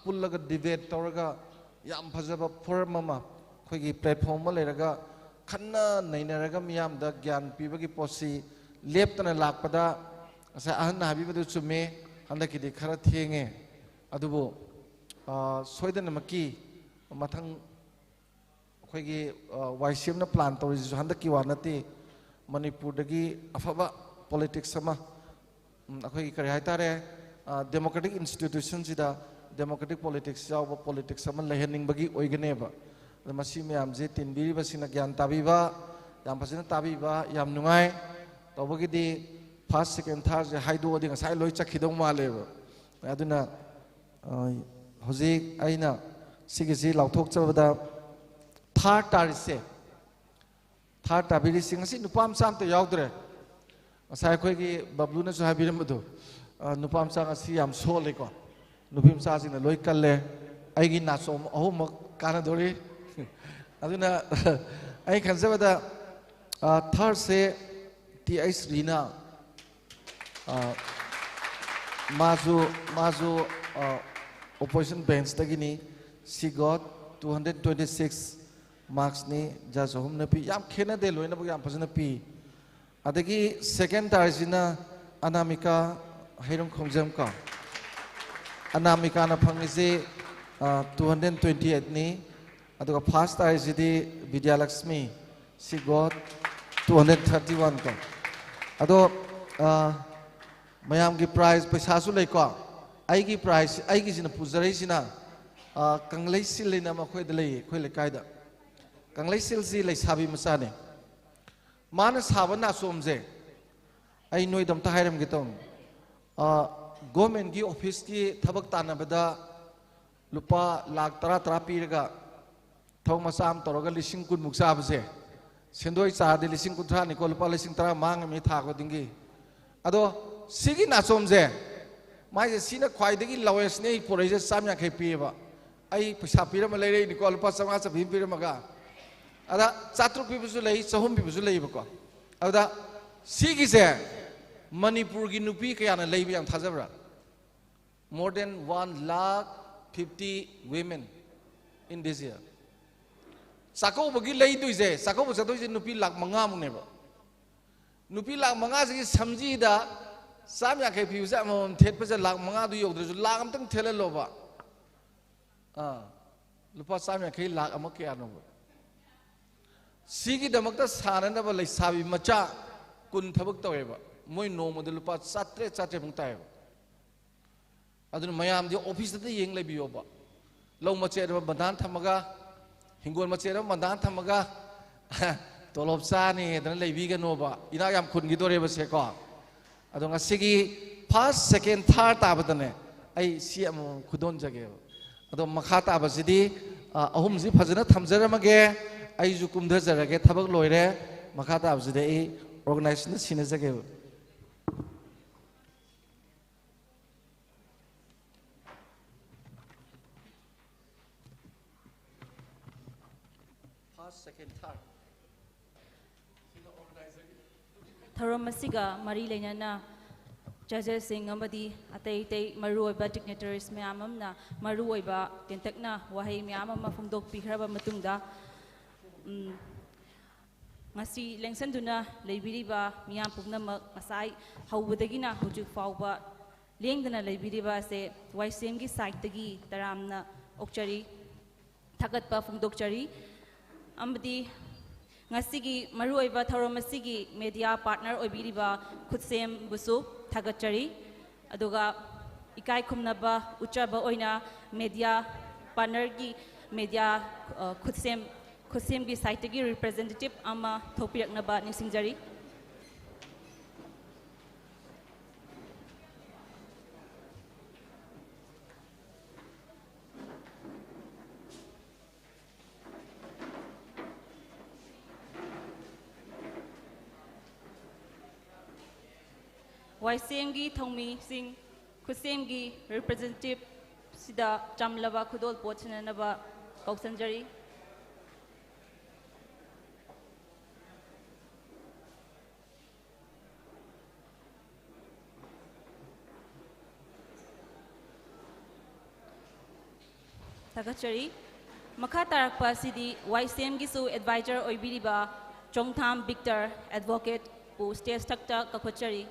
पुल्लगा डिबेट तौरगा याम फजबा फोरम अमा अखोगी प्लेटफॉर्म मा लेरगा खन्ना नैनरगा मियाम दा ज्ञान पीबगी पोसी लेप्तना लाकपदा असा अहन हाबिबदु चुमे हंदकिदि खरा थेंगे अदुबो सोइदनमकी मथंग अखोगी वाइसीएमना प्लान तौरिजु हंदकी वानती मणिपुरदगी अफबा पॉलिटिक्स अमा अखोगी करी हाइतारे डेमोक्रेटिक इंस्टीट्यूशन सिदा डेमोक्रेटिक पॉलिटिक्स याव पॉलिटिक्स अमा लेहनिंगबगी ओइगनेबा मसी मयामजे तिनबिरिबसिना ज्ञान ताबिबा याम फजना ताबिबा याम नुंगाई तौबगिदि first second third J हाइदोदि ngasai loi chakhido maleba aduna hozik aina sigisi lauthok chabada third tarise third tabiri singasi nupam sam to yaudre ngasai khoi gi bablu na so habiram do nupam sang asi yam sole ko nupim sa sing na loi kalle ai gi na som ahum kana dori aduna ai khanjabada third se ti ai rina mazu opposition bench tagini she got 226 marks ni judge hum na pi yam khena de loina bu yam phajna pi adagi second tarzina anamika hairum khongthang ka anamika na phangise 228 ni aduga first tarzidi vidyalakshmi she got 231 ka ado mayam ki prize paisa su lei ko ai ki prize ai ki sina pujarai sina kanglei sil leina ma khoi de lei khoi le kai da kanglei sil si lei sabi masa ne man sabana somje ai noi dam ta hairam gi tom government ki office ki thabak tana bada lupa lakh tara tara piraga thong masam toroga lising kun muksa bse sendoi cha de lising kun thra ni ko lupa lising tara mang mi tha ko dingi ado sigi na somje mai je sina khwai degi lowest ne poreje samya khai piba ai paisa pira ma lei ni ko lupa sama sa bhim pira maga ada chatruk pi busu lei chahum pi busu lei ba ko ada sigi se manipur gi nupi kaya na lei bi am thajabra more than 150 women in this year sako bagi lei du je sako bu sadoi je nupi lak manga mu ne ba nupi lak manga se samji da samya khai phi sa mom thet pa lak manga du yog dru lak am tang thela lo ba lupa samya khai lak am ke anu sigi damak ta sana na ba lai sabi macha kun thabak tawe ba moi no mo de lupa 7 mung tai ba adun mayam di office ta yeng lai bi yo ba lo ma che ba bandan thamaga hingol ma che ba bandan thamaga tolop sa ni dan lei bi ga no ba ina yam khun gi dore ba se ko adonga sigi first second third ta ba tane ai si am khudon jage adom makha ta ba sidi ahum ji phajana thamjara mage ai ju kumdha jarage thabak loire makha ta ba sidi ai organization sine jage first second third Tharom asiga mari lenyana judges sing amadi atei tei maruoiba dignitaries mayamam na maruoiba kentakna wahai mayamam mafungdok pikhraba matungda ngasi lengsanduna leibiriba miyam pugnamak asai hawbadagina hujuk fawba lengdana leibiriba se waisem gi site tagi taramna okchari thagatpa fungdokchari amadi ngasigi maruoiba tharom asigi media partner oibiriba KhutSem busu thagachari aduga ikai khumnaba uchaba oina media partner gi media KhutSem gi site gi representative ama thopiraknaba ningsingjari Waisemgi thongmi sing KhutSemgi representative sida chamlaba khudol pochanaba kausanjari Thagachari, Makha tarakpa sidi YCM gisu advisor oibiriba Khongthang Victor advocate pu stage takta kakhachari.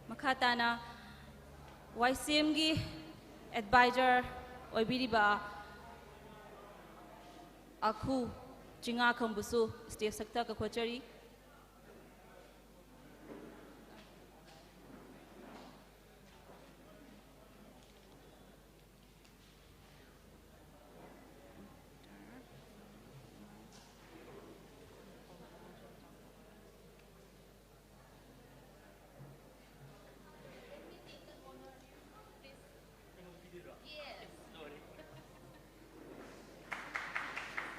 Makhatana YCM gi advisor oibiriba Akhu Jinga Kambusu stage sakta kakhachari.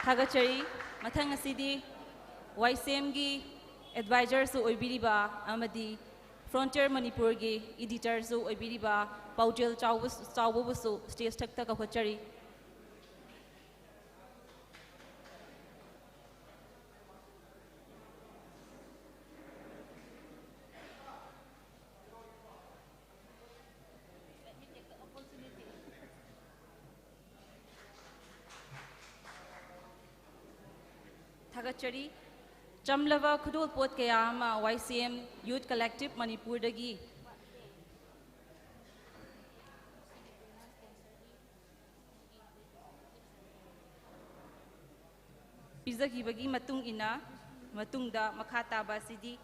Thagachari, mathang asidi YCM gi advisor su oibiriba amadi Frontier Manipur gi editor su oibiriba Paujel Chawbusu stage takta kakhachari. Thagachari, Chamlava Khudul Pot Kayama YCM Youth Collective Manipur dagi Pizakibagi Matung Ina, Matungda Makata Basidi,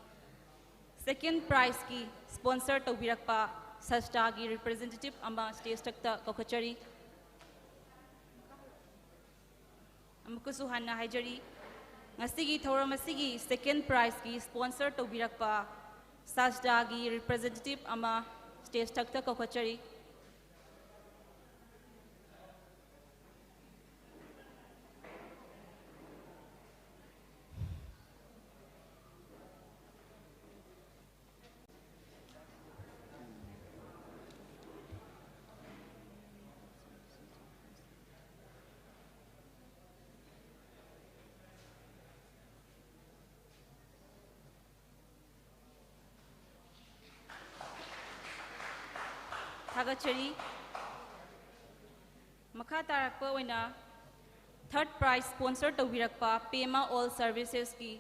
second prize ki sponsor to Virakpa Sastagi representative Amba stage takta kakhachari. Amkusuhana Hajari. Ngasigi Thoramasigi second prize ki sponsor to Virakpa Sasdagi representative ama stage takta kakhachari. Thagachari, Makha tarakpa oina third prize sponsor to Virakpa Pema All Services ki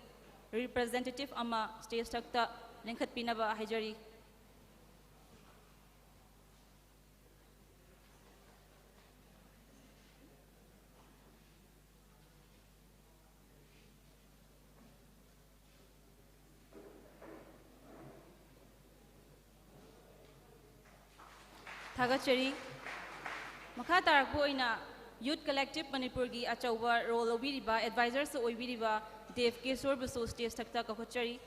representative ama stage takta lengkhat pinaba hajari. Thagachari, Makha tarakpa oina Youth Collective Manipur gi achauba role obiriba advisor su oibiriba Dev Kesor busu stage takta kakhachari.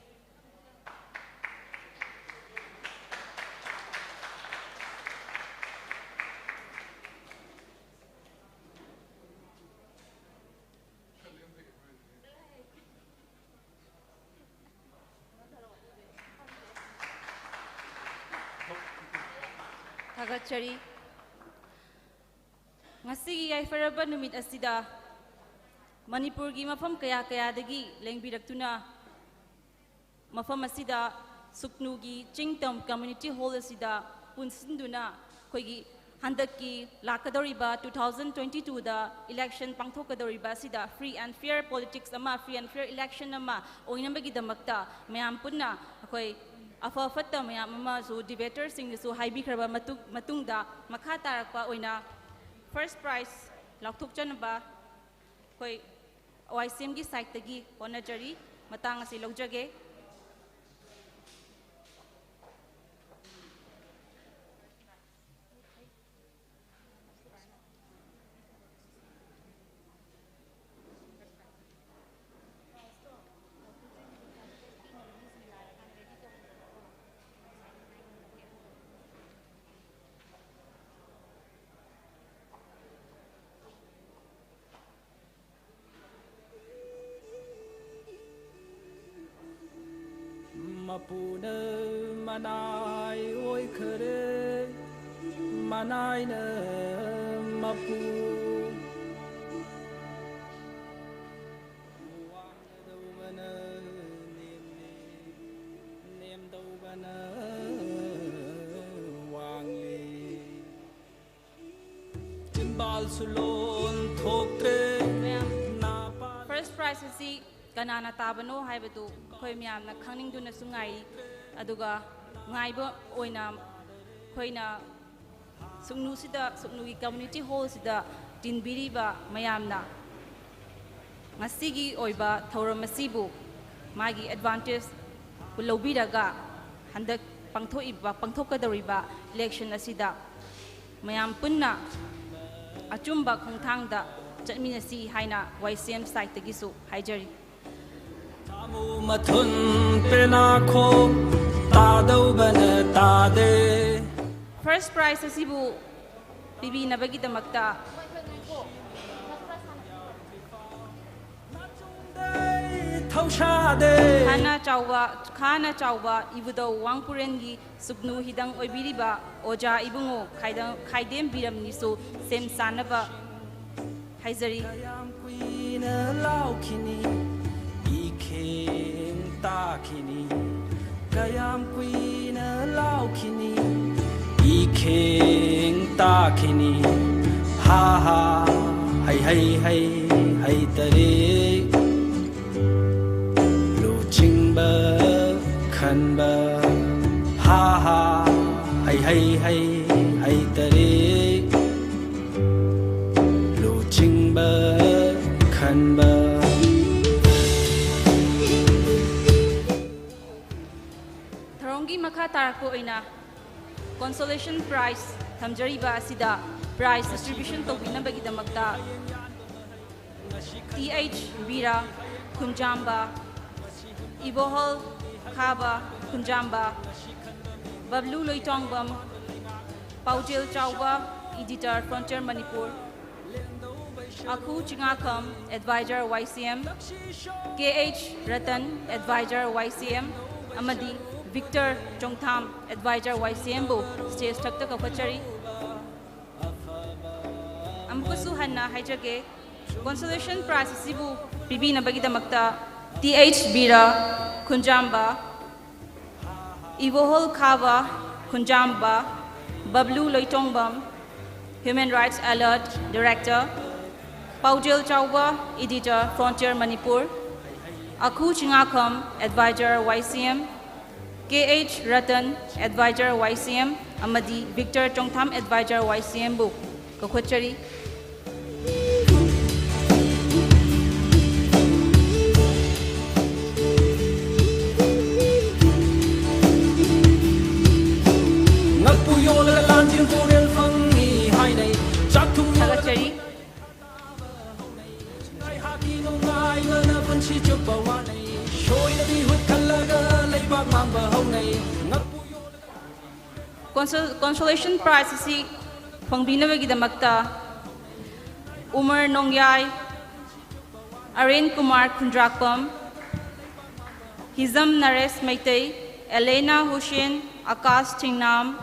Thagachari, Ngasigi Yaifaraba Numit Asida Manipur gi mafam kaya dagi lengbiraktuna mafam asida Sugnu gi Chingtam Community Hall asida punsinduna koigi handaki lakadoriba 2022 da election pangthokadoriba asida free and fair politics ama free and fair election ama oinambagi damakta mayam punna akoi afa fatta mayam ama so debaters sing so haibikraba matungda makha tarakpa oina first prize lakthuk chanaba koi YCM gi site tagi honajari matang asi logjage. Mapuna manai oi kare Manaina Mapu First prize asi kanana tabano haibadu khoi myam na khangning du na sungai aduga ngaiba oina khoina Sugnu sida Sugnu gi community hall sida tinbiriba mayamna ngasigi oiba thauramasibu magi advantage pulobiraga handak pangthokadoriba election asida mayam punna achumba khongthangda chatminasi haina YCM site tagisu haijari Mathun penakho tadawbana tade First prize asibu bibi nabagi damakta Khana chawba ibudo wangpurengi Sugnu hidang oibiriba oja ibungo khaidem biram nisu sem sanaba haizari Kayam kuina laukini Iking takini ha ha hay hay hay hay tare lu chingba khanba ha ha hay hay hay hay tare lu chingba khanba Tharongi makha tarako ina Consolation Prize Thamjariba Asida Prize Distribution Tobinabagi Damakta TH Bira Kunjamba Ibohol Khaba Kunjamba Bablu Loitongbam Paujil Chauba Editor Frontier Manipur Aku Chingakam Advisor YCM KH Ratan Advisor YCM Amadi Victor Chongtham Advisor YCM bu stage thakta kaphachari amkusu hanna haijage consolation prize sibu pibina bagidamakta TH Bira Kunjamba Ivohol Khava Kunjamba Bablu Loitongbam Human Rights Alert Director Paujil Chauba Editor Frontier Manipur Aku Chingakam Advisor YCM KH Ratan Advisor YCM Amadi Victor Chongtham Advisor YCM bu kakhwachari Sagachari Consolation Prize si pangbinabagi damakta Umar Nongyay Aren Kumar Kundrakpam Hizam Nares Maitei Elena Hussein Akash Chingnam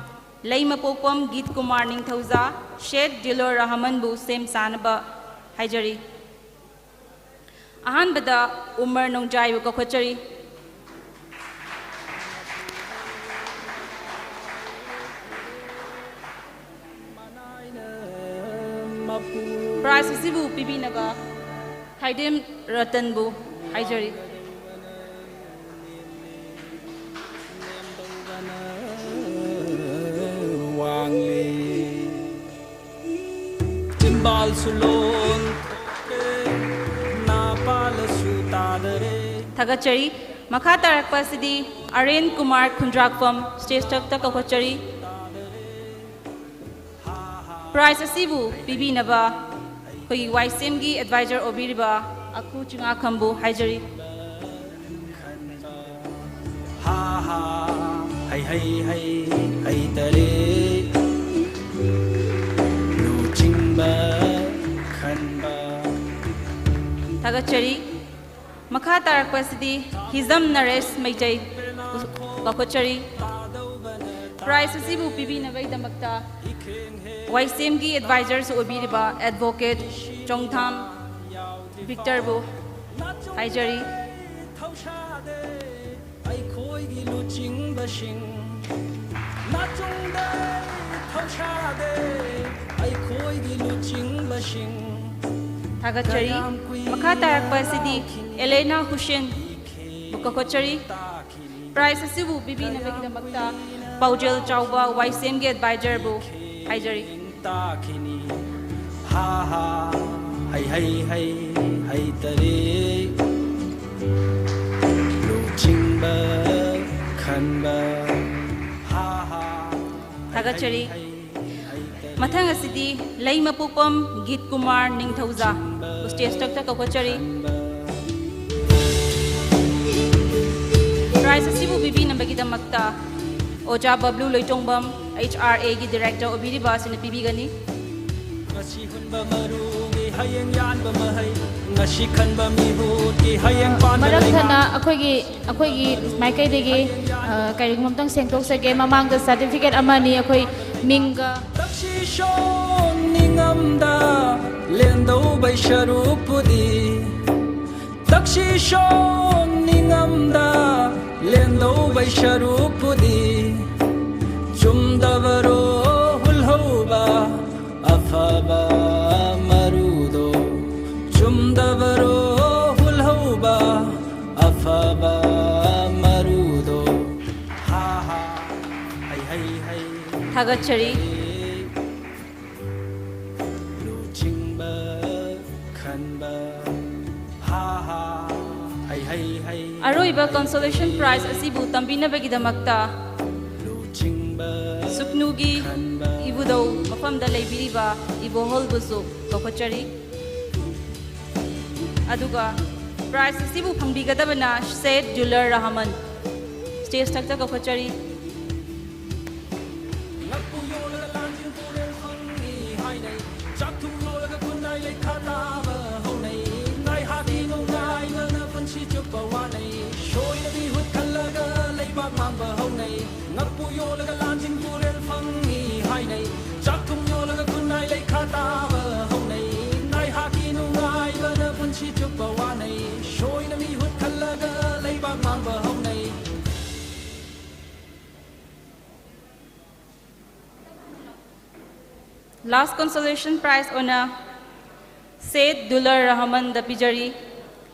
Laimapopam Git Kumar Ningthauza Sheikh Dilor Rahman bu sem sanaba haijari Ahanbada Umar Nongjay bu kakhwachari Prize sibu pibinaga Haidem Ratan bu haijari Timbal sulon napal sutadare Thagachari makha tarakpa sidi Aren Kumar Kundrakpam stage takta kakhwachari Prize asibu pibinaba koi YCM gi advisor obiriba aku chingakhambu haijari ha ha hay hay hay hay tare lu chingba khanba Thagachari makha tarakpa sidi Hizam Nares Maitei kakhwachari prize asibu pibinabagidamagta YCMG advisors obiriba advocate khongthang Victor bu haijari Thagachari makha tarakpa sidi Elena Hussein Mukakochari prize asibu pibinabagidamagta Paujel Chauba YCMG advisor bu haijari ha ha hay hay hay hay tare lu chingba khanba ha ha Thagachari Mathang asidi Laima Pupam Git Kumar Ningthauza stage takta kakochari prize asibu pibinabagidamagta Oja Bablu Loitongbam HRA gi director obiriba sin pibigani ngasi hunba maru gi hayeng yan ba mahai ngasi khanba mi hu gi hayeng pan Marathana akhoi maikai degi karing tang sengtok sage mamang da certificate amani akhoi minga takshi shon ningamda lendo bai sharupudi takshi shon ningamda lendo bai sharupudi chumdavaro hulhoba afaba marudo chumdavaro hulhoba afaba marudo ha ha hay hay hay Thagachari luchingba khanba ha ha hay hay hay Aroiba consolation prize asibu tambinabagidamagta Sugnu gi ibudo mafamda leibiriba ibohol busu kokochari aduga prize asibu phangbigadabana Said Juller Rahman stage takta kokochari Last consolation prize owner Said Dular Rahman the Pijari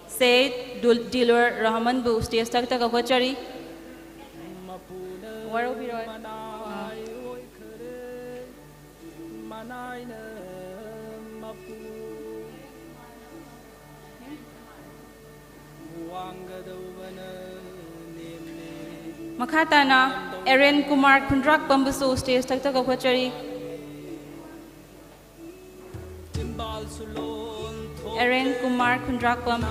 Said Dular Rahman bu stage takta kakochari Waro biroy Makhatana Aaron Kumar Kundrak Bambusu stage takta kakochari Aaron Kumar Kundrakpam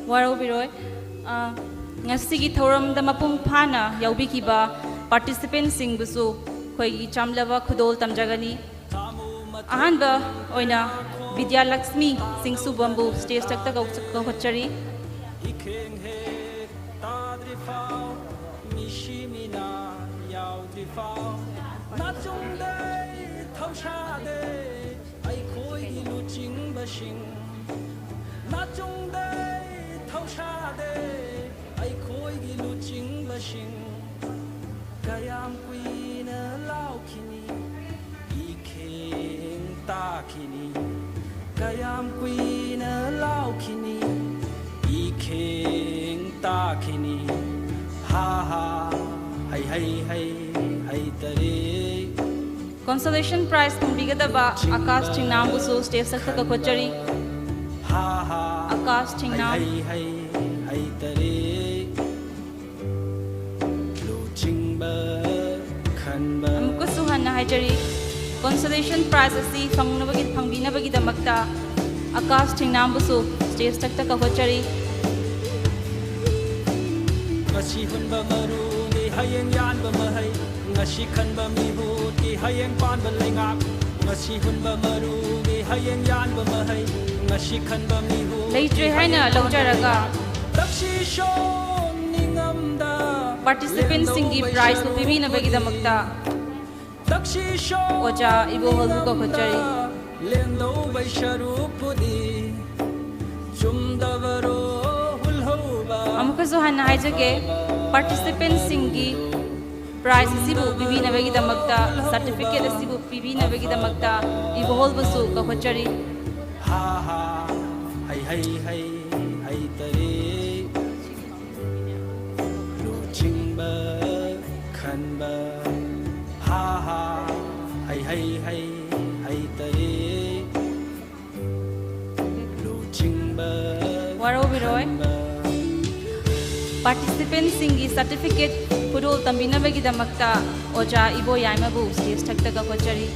Waro biroy ngasigi thoram da mapung phana yaubikiba participants sing busu khoi chamlava khudol tamjagani ahanba oina Vidya Lakshmi Singh Subambu stage takta kokochari Kayam kuina laukini ikheng takini Kayam kuina laukini ikheng takini ha ha hay hay hay hay tare Consolation prize pangbigadaba Akash Chingnam busu stage takta kokochari ha ha Akash Chingnam hay hay hay tare Amukasuhan na haijari consolation prize asi pangnabagid pangbinabagid damakta Akash Thingnambusu stage takta kahochari. ngasi hunba maru ni hayeng yan ba mahai ngasi khan ba mi hu ki hayeng pan ba lengak ngasi hunba maru ni hayeng yan ba mahai ngasi khan ba mi hu Leitre haina lojaraga takshi shon ningamda participants singgi prize ko bibina bagidamakta takshi shon oja ibo holbu kahochari. lendo bai sharupudi chumdavaro Amukaso hana haijage participants singgi prize asibu bibina bagidamakta certificate asibu bibina bagidamakta ibo holbusu kahochari. ha ha hai hai hai hai tare lu chingba khanba ha ha hai hai hai hai tare lu chingba Waro biroy participants singgi certificate pudul tambina bagidamakta oja ibo yaimabu stage takta kahochari.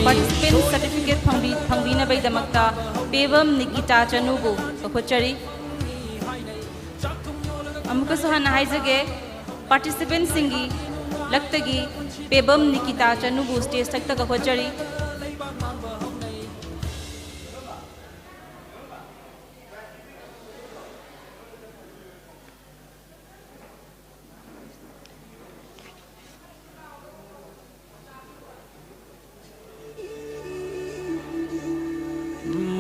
Participant certificate pangbina bagidamakta Pevam Nikita Chanubu kahochari. Amukaso hana haijage participant singgi laktagi Pevam Nikita Chanubu stage takta kahochari.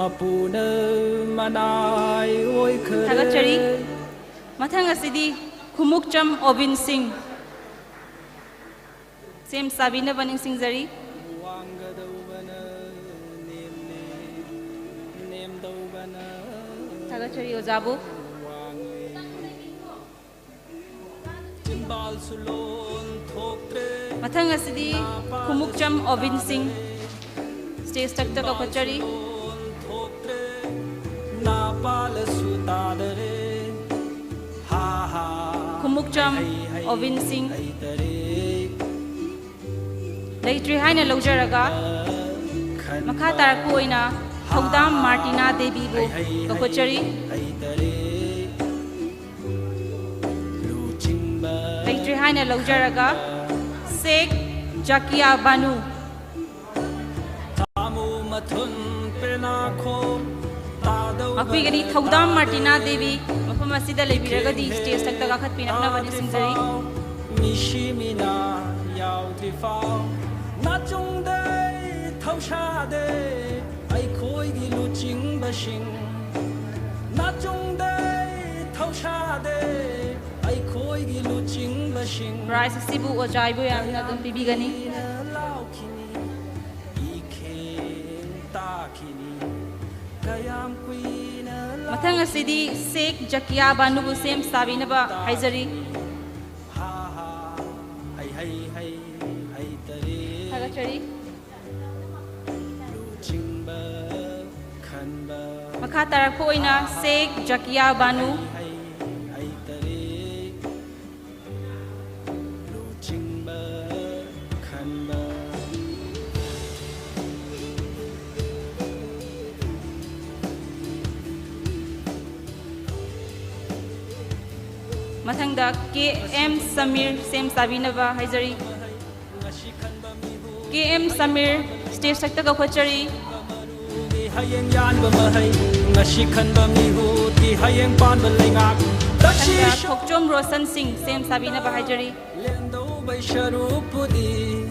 mapuna manai oi khare Thagachari mathang asidi Khumukcham Obin Singh Sem Sabina Baning Singh Zari Thagachari Ojabu mathang asidi Khumukcham Obin Singh stage takta kahochari. Khumukcham Obin Singh Leitre haina lojaraga makha tarakpu oina Thaudam Martina Devi bu kahochari. Leitre haina lojaraga Sheikh Jakia Banu Akpigani Thaudam Martina Devi mafam asida leibiragadi stage takta gakhat pinakna bani singjari. mishimina yaudri fao na chungde thaushade ai khoi gi lu ching basing na chungde thaushade ai khoi gi lu ching basing Prize asibu ojaibu yamna dum pibigani. Mathang asidi Sheikh Jakia Banu bu sem sabina ba haizari. Thagachari makha tarakpu oina Sheikh Jakia Banu mathangda KM Samir Sem Sabinaba Haizari KM Samir stage takta kahochari. hayeng yan ba mahai ngasi khan ba mi hu ti hayeng pan ba lengak Mathangda Thokchom Roshan Singh Sem Sabinaba Haizari lendo bai sharupudi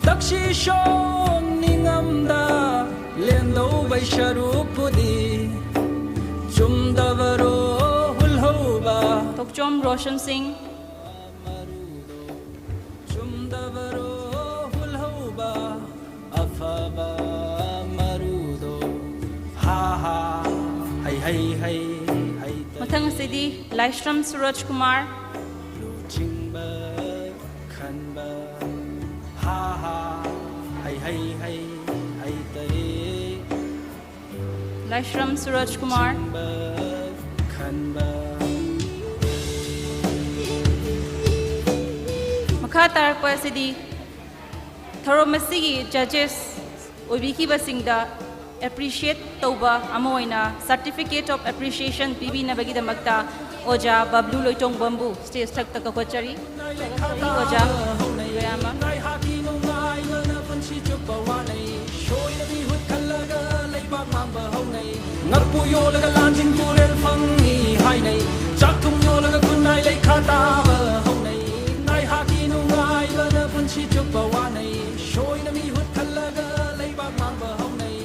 takshi shon ningamda lendo bai sharupudi chumdavaro hulhoba Thokchom Roshan Singh chumdavaro hulhoba afaba marudo ha ha hai hai hai hai mathang asidi Laishram Suraj Kumar chingba khanba ha ha hai hai hai hai tare Laishram Suraj Kumar. Makha tarakpa asidi thorom asigi judges oibiki basingda appreciate tauba amoina certificate of appreciation pibi nabagi damakta oja bablu loitong bambu stage tak takachari oja gayama ngakpu yo laga lanjing turel phangi hai nei chakthum yo laga kunai lai khata ba ho nei nai haki nu ngai ba na punchi chuk ba wa nei shoi na mi hut khalaga lai ba mang ba ho nei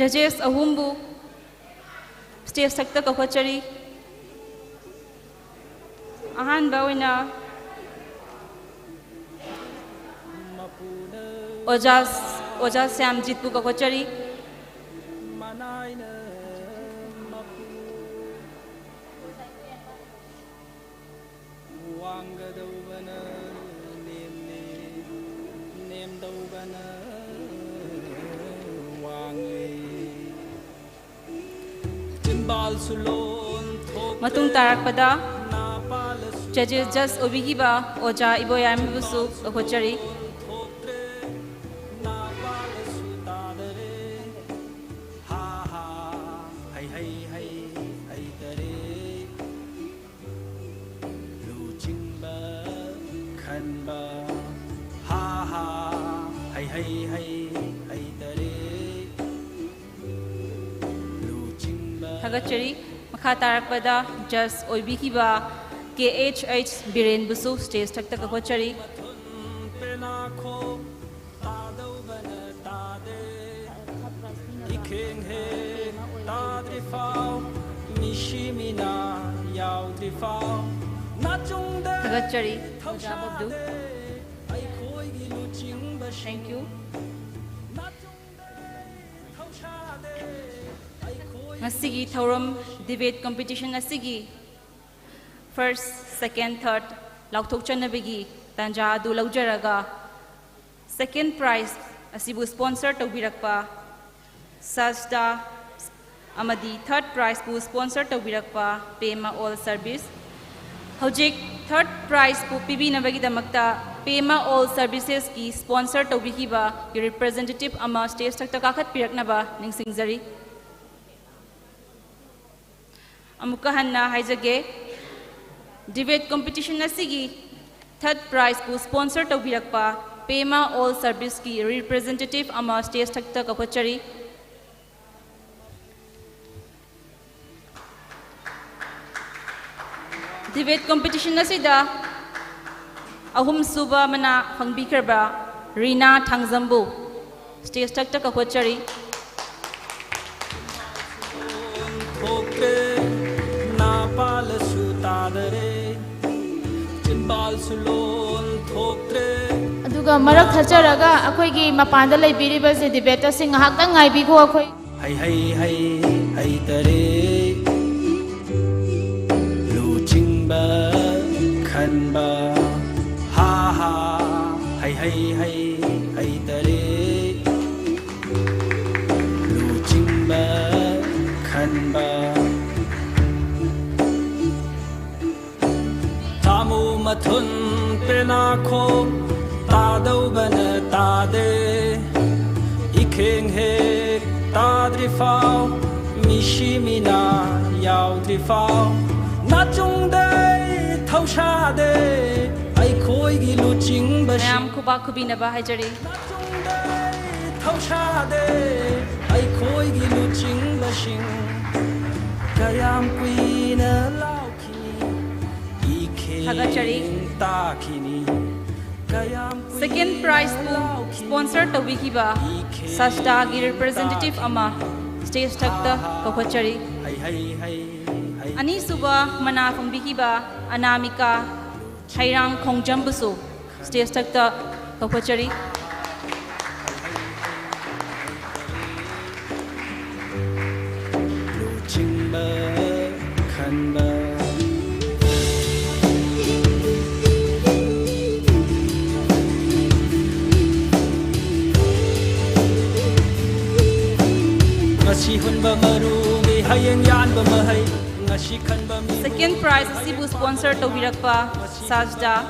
judges ahumbu stage tak takachari ahan bawina Oja Samjit Pukachari. Matung tarakpada judges just obigiba oja iboyam busu Pukachari. Hagachari Makatarakpada just Oibikiba KHH Biren Busu stage Taktakachari Hagachari Jababdu. Thank you. Ngasigi Thorum debate competition asigi first, second, third lauthok chanabigi tanja adu laujaraga second prize asibu sponsor taubirakpa Sajda amadi third prize bu sponsor taubirakpa Pema All Service hojik third prize bu pibi nabagi damakta Pema All Services ki sponsor taubikiba your representative ama stage takta kakat piraknaba ningsingjari Amukahanna haijage debate competition asigi third prize bu sponsor taubirakpa Pema All Service ki representative ama stage takta kapachari debate competition asida ahum suba mana phangbikarba Rina Thangzambu stage takta kapachari aduga marak thacharaga akhoi gi mapanda leibiriba se debaters sing hakta ngaibi ko akhoi hai hai hai hai tare lu chingba khanba ha ha hai hai hai hai tare lu chingba khanba tamu mathun pena kho ta dau bana ta de ikheng he ta dri phao mi shi mi na yao dri phao na chung dai thau sha de ai khoi gi lu ching ba Nam kuba kubina ba hajari thau sha de ai khoi gi lu ching ba shing kayam kui na lau ki Hagachari ta khini second prize bu sponsor tawikiba Sajda gi representative ama stage takta kapachari ani suba mana phangbikiba Anamika Hairang Khongjambusu stage takta kapachari ngasi hunba marugi hayeng yanba mahai ngasi khanba mi Second prize asibu sponsor tawbirakpa Sajda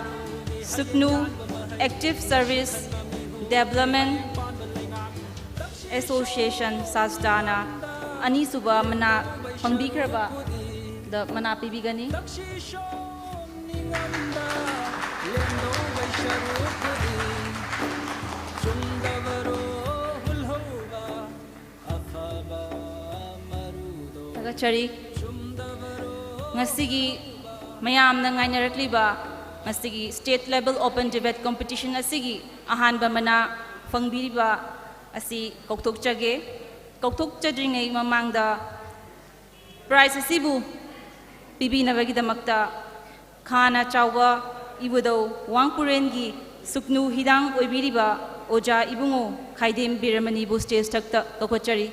Sugnu Active Service Development Association Sajdana ani suba mana pangbikraba the mana pibigani tagachari ngasigi mayam na ngainarakliba ngasigi state level open debate competition asigi ahanba mana fangbiriba asi kokthokchage kokthokchadringai mamangda prize asibu pibinabagidamakta khana chawba ibudo wangpurengi suknu hidang oibiriba oja ibungo khaidem biramani bu stage takta kokochari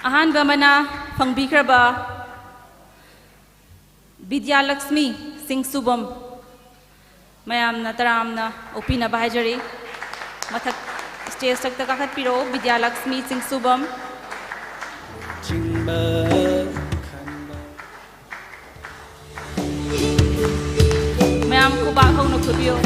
ahanba mana phangbikraba Vidya Lakshmi Singh Subam mayamna taramna opina bahajari mathak stage takta kakhat piro Vidya Lakshmi Singh Subam mayam ko ba hong no khubio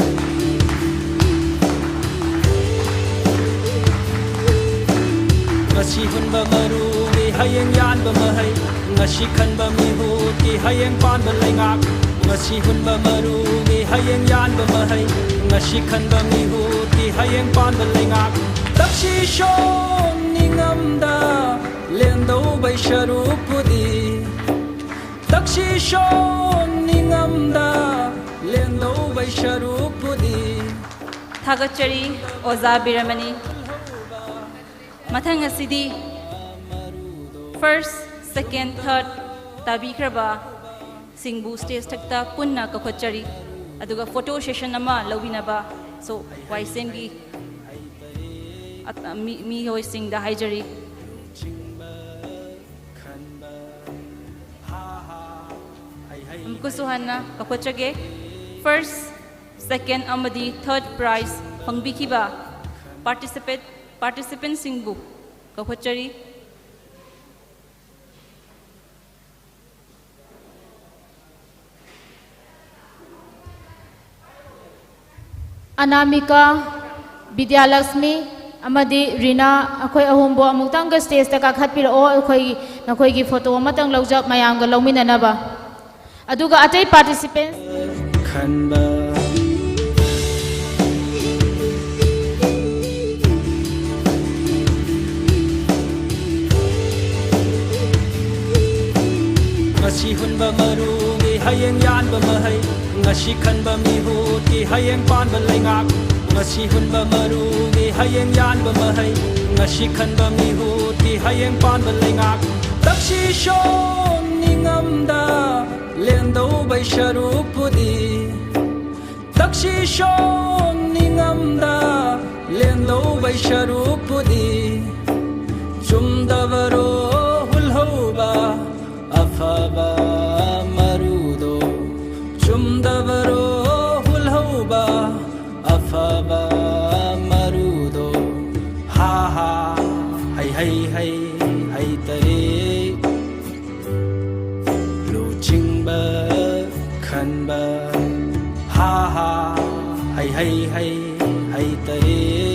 ngasi hunba marugi hayeng yanba mahai ngasi khanba mi huti hayeng panba laingak ngasi hunba marugi hayeng yanba mahai ngasi khanba mi huti hayeng panba laingak takshi shom ningamda lendo bai sharupudi takshi shom ningamda lendo bai sharupudi thagachari oza biramani mathang asidi first second third tabikraba singbu stage takta punna kakhachari aduga photo session ama lawinaba so waisengi mi hoi sing da haijari kusuhanna kakhachage first second amadi third prize phangbikiba participant singbu kakhachari Anamika Vidya Lakshmi amadi Rina akhoi ahumbo amuktang ga stage ta kakhatpiro akhoi nakhoi gi photo amatang laujab mayam ga lawminanaba aduga atai participants khanba ngasi hunba marugi hayeng yanba mahai ngasi khanba mi huti hayeng panba laingak ngasi hunba marugi hayeng yanba mahai ngasi khanba mi huti hayeng panba laingak takshi shom ningamda lendo bai sharupudi takshi shom ningamda lendo bai sharupudi chumdavaro hulhoba afaba marudo chumdavaro hulhoba afaba marudo ha ha hay hay hay hay tare lo chingba khanba ha ha hay hay hay hay tare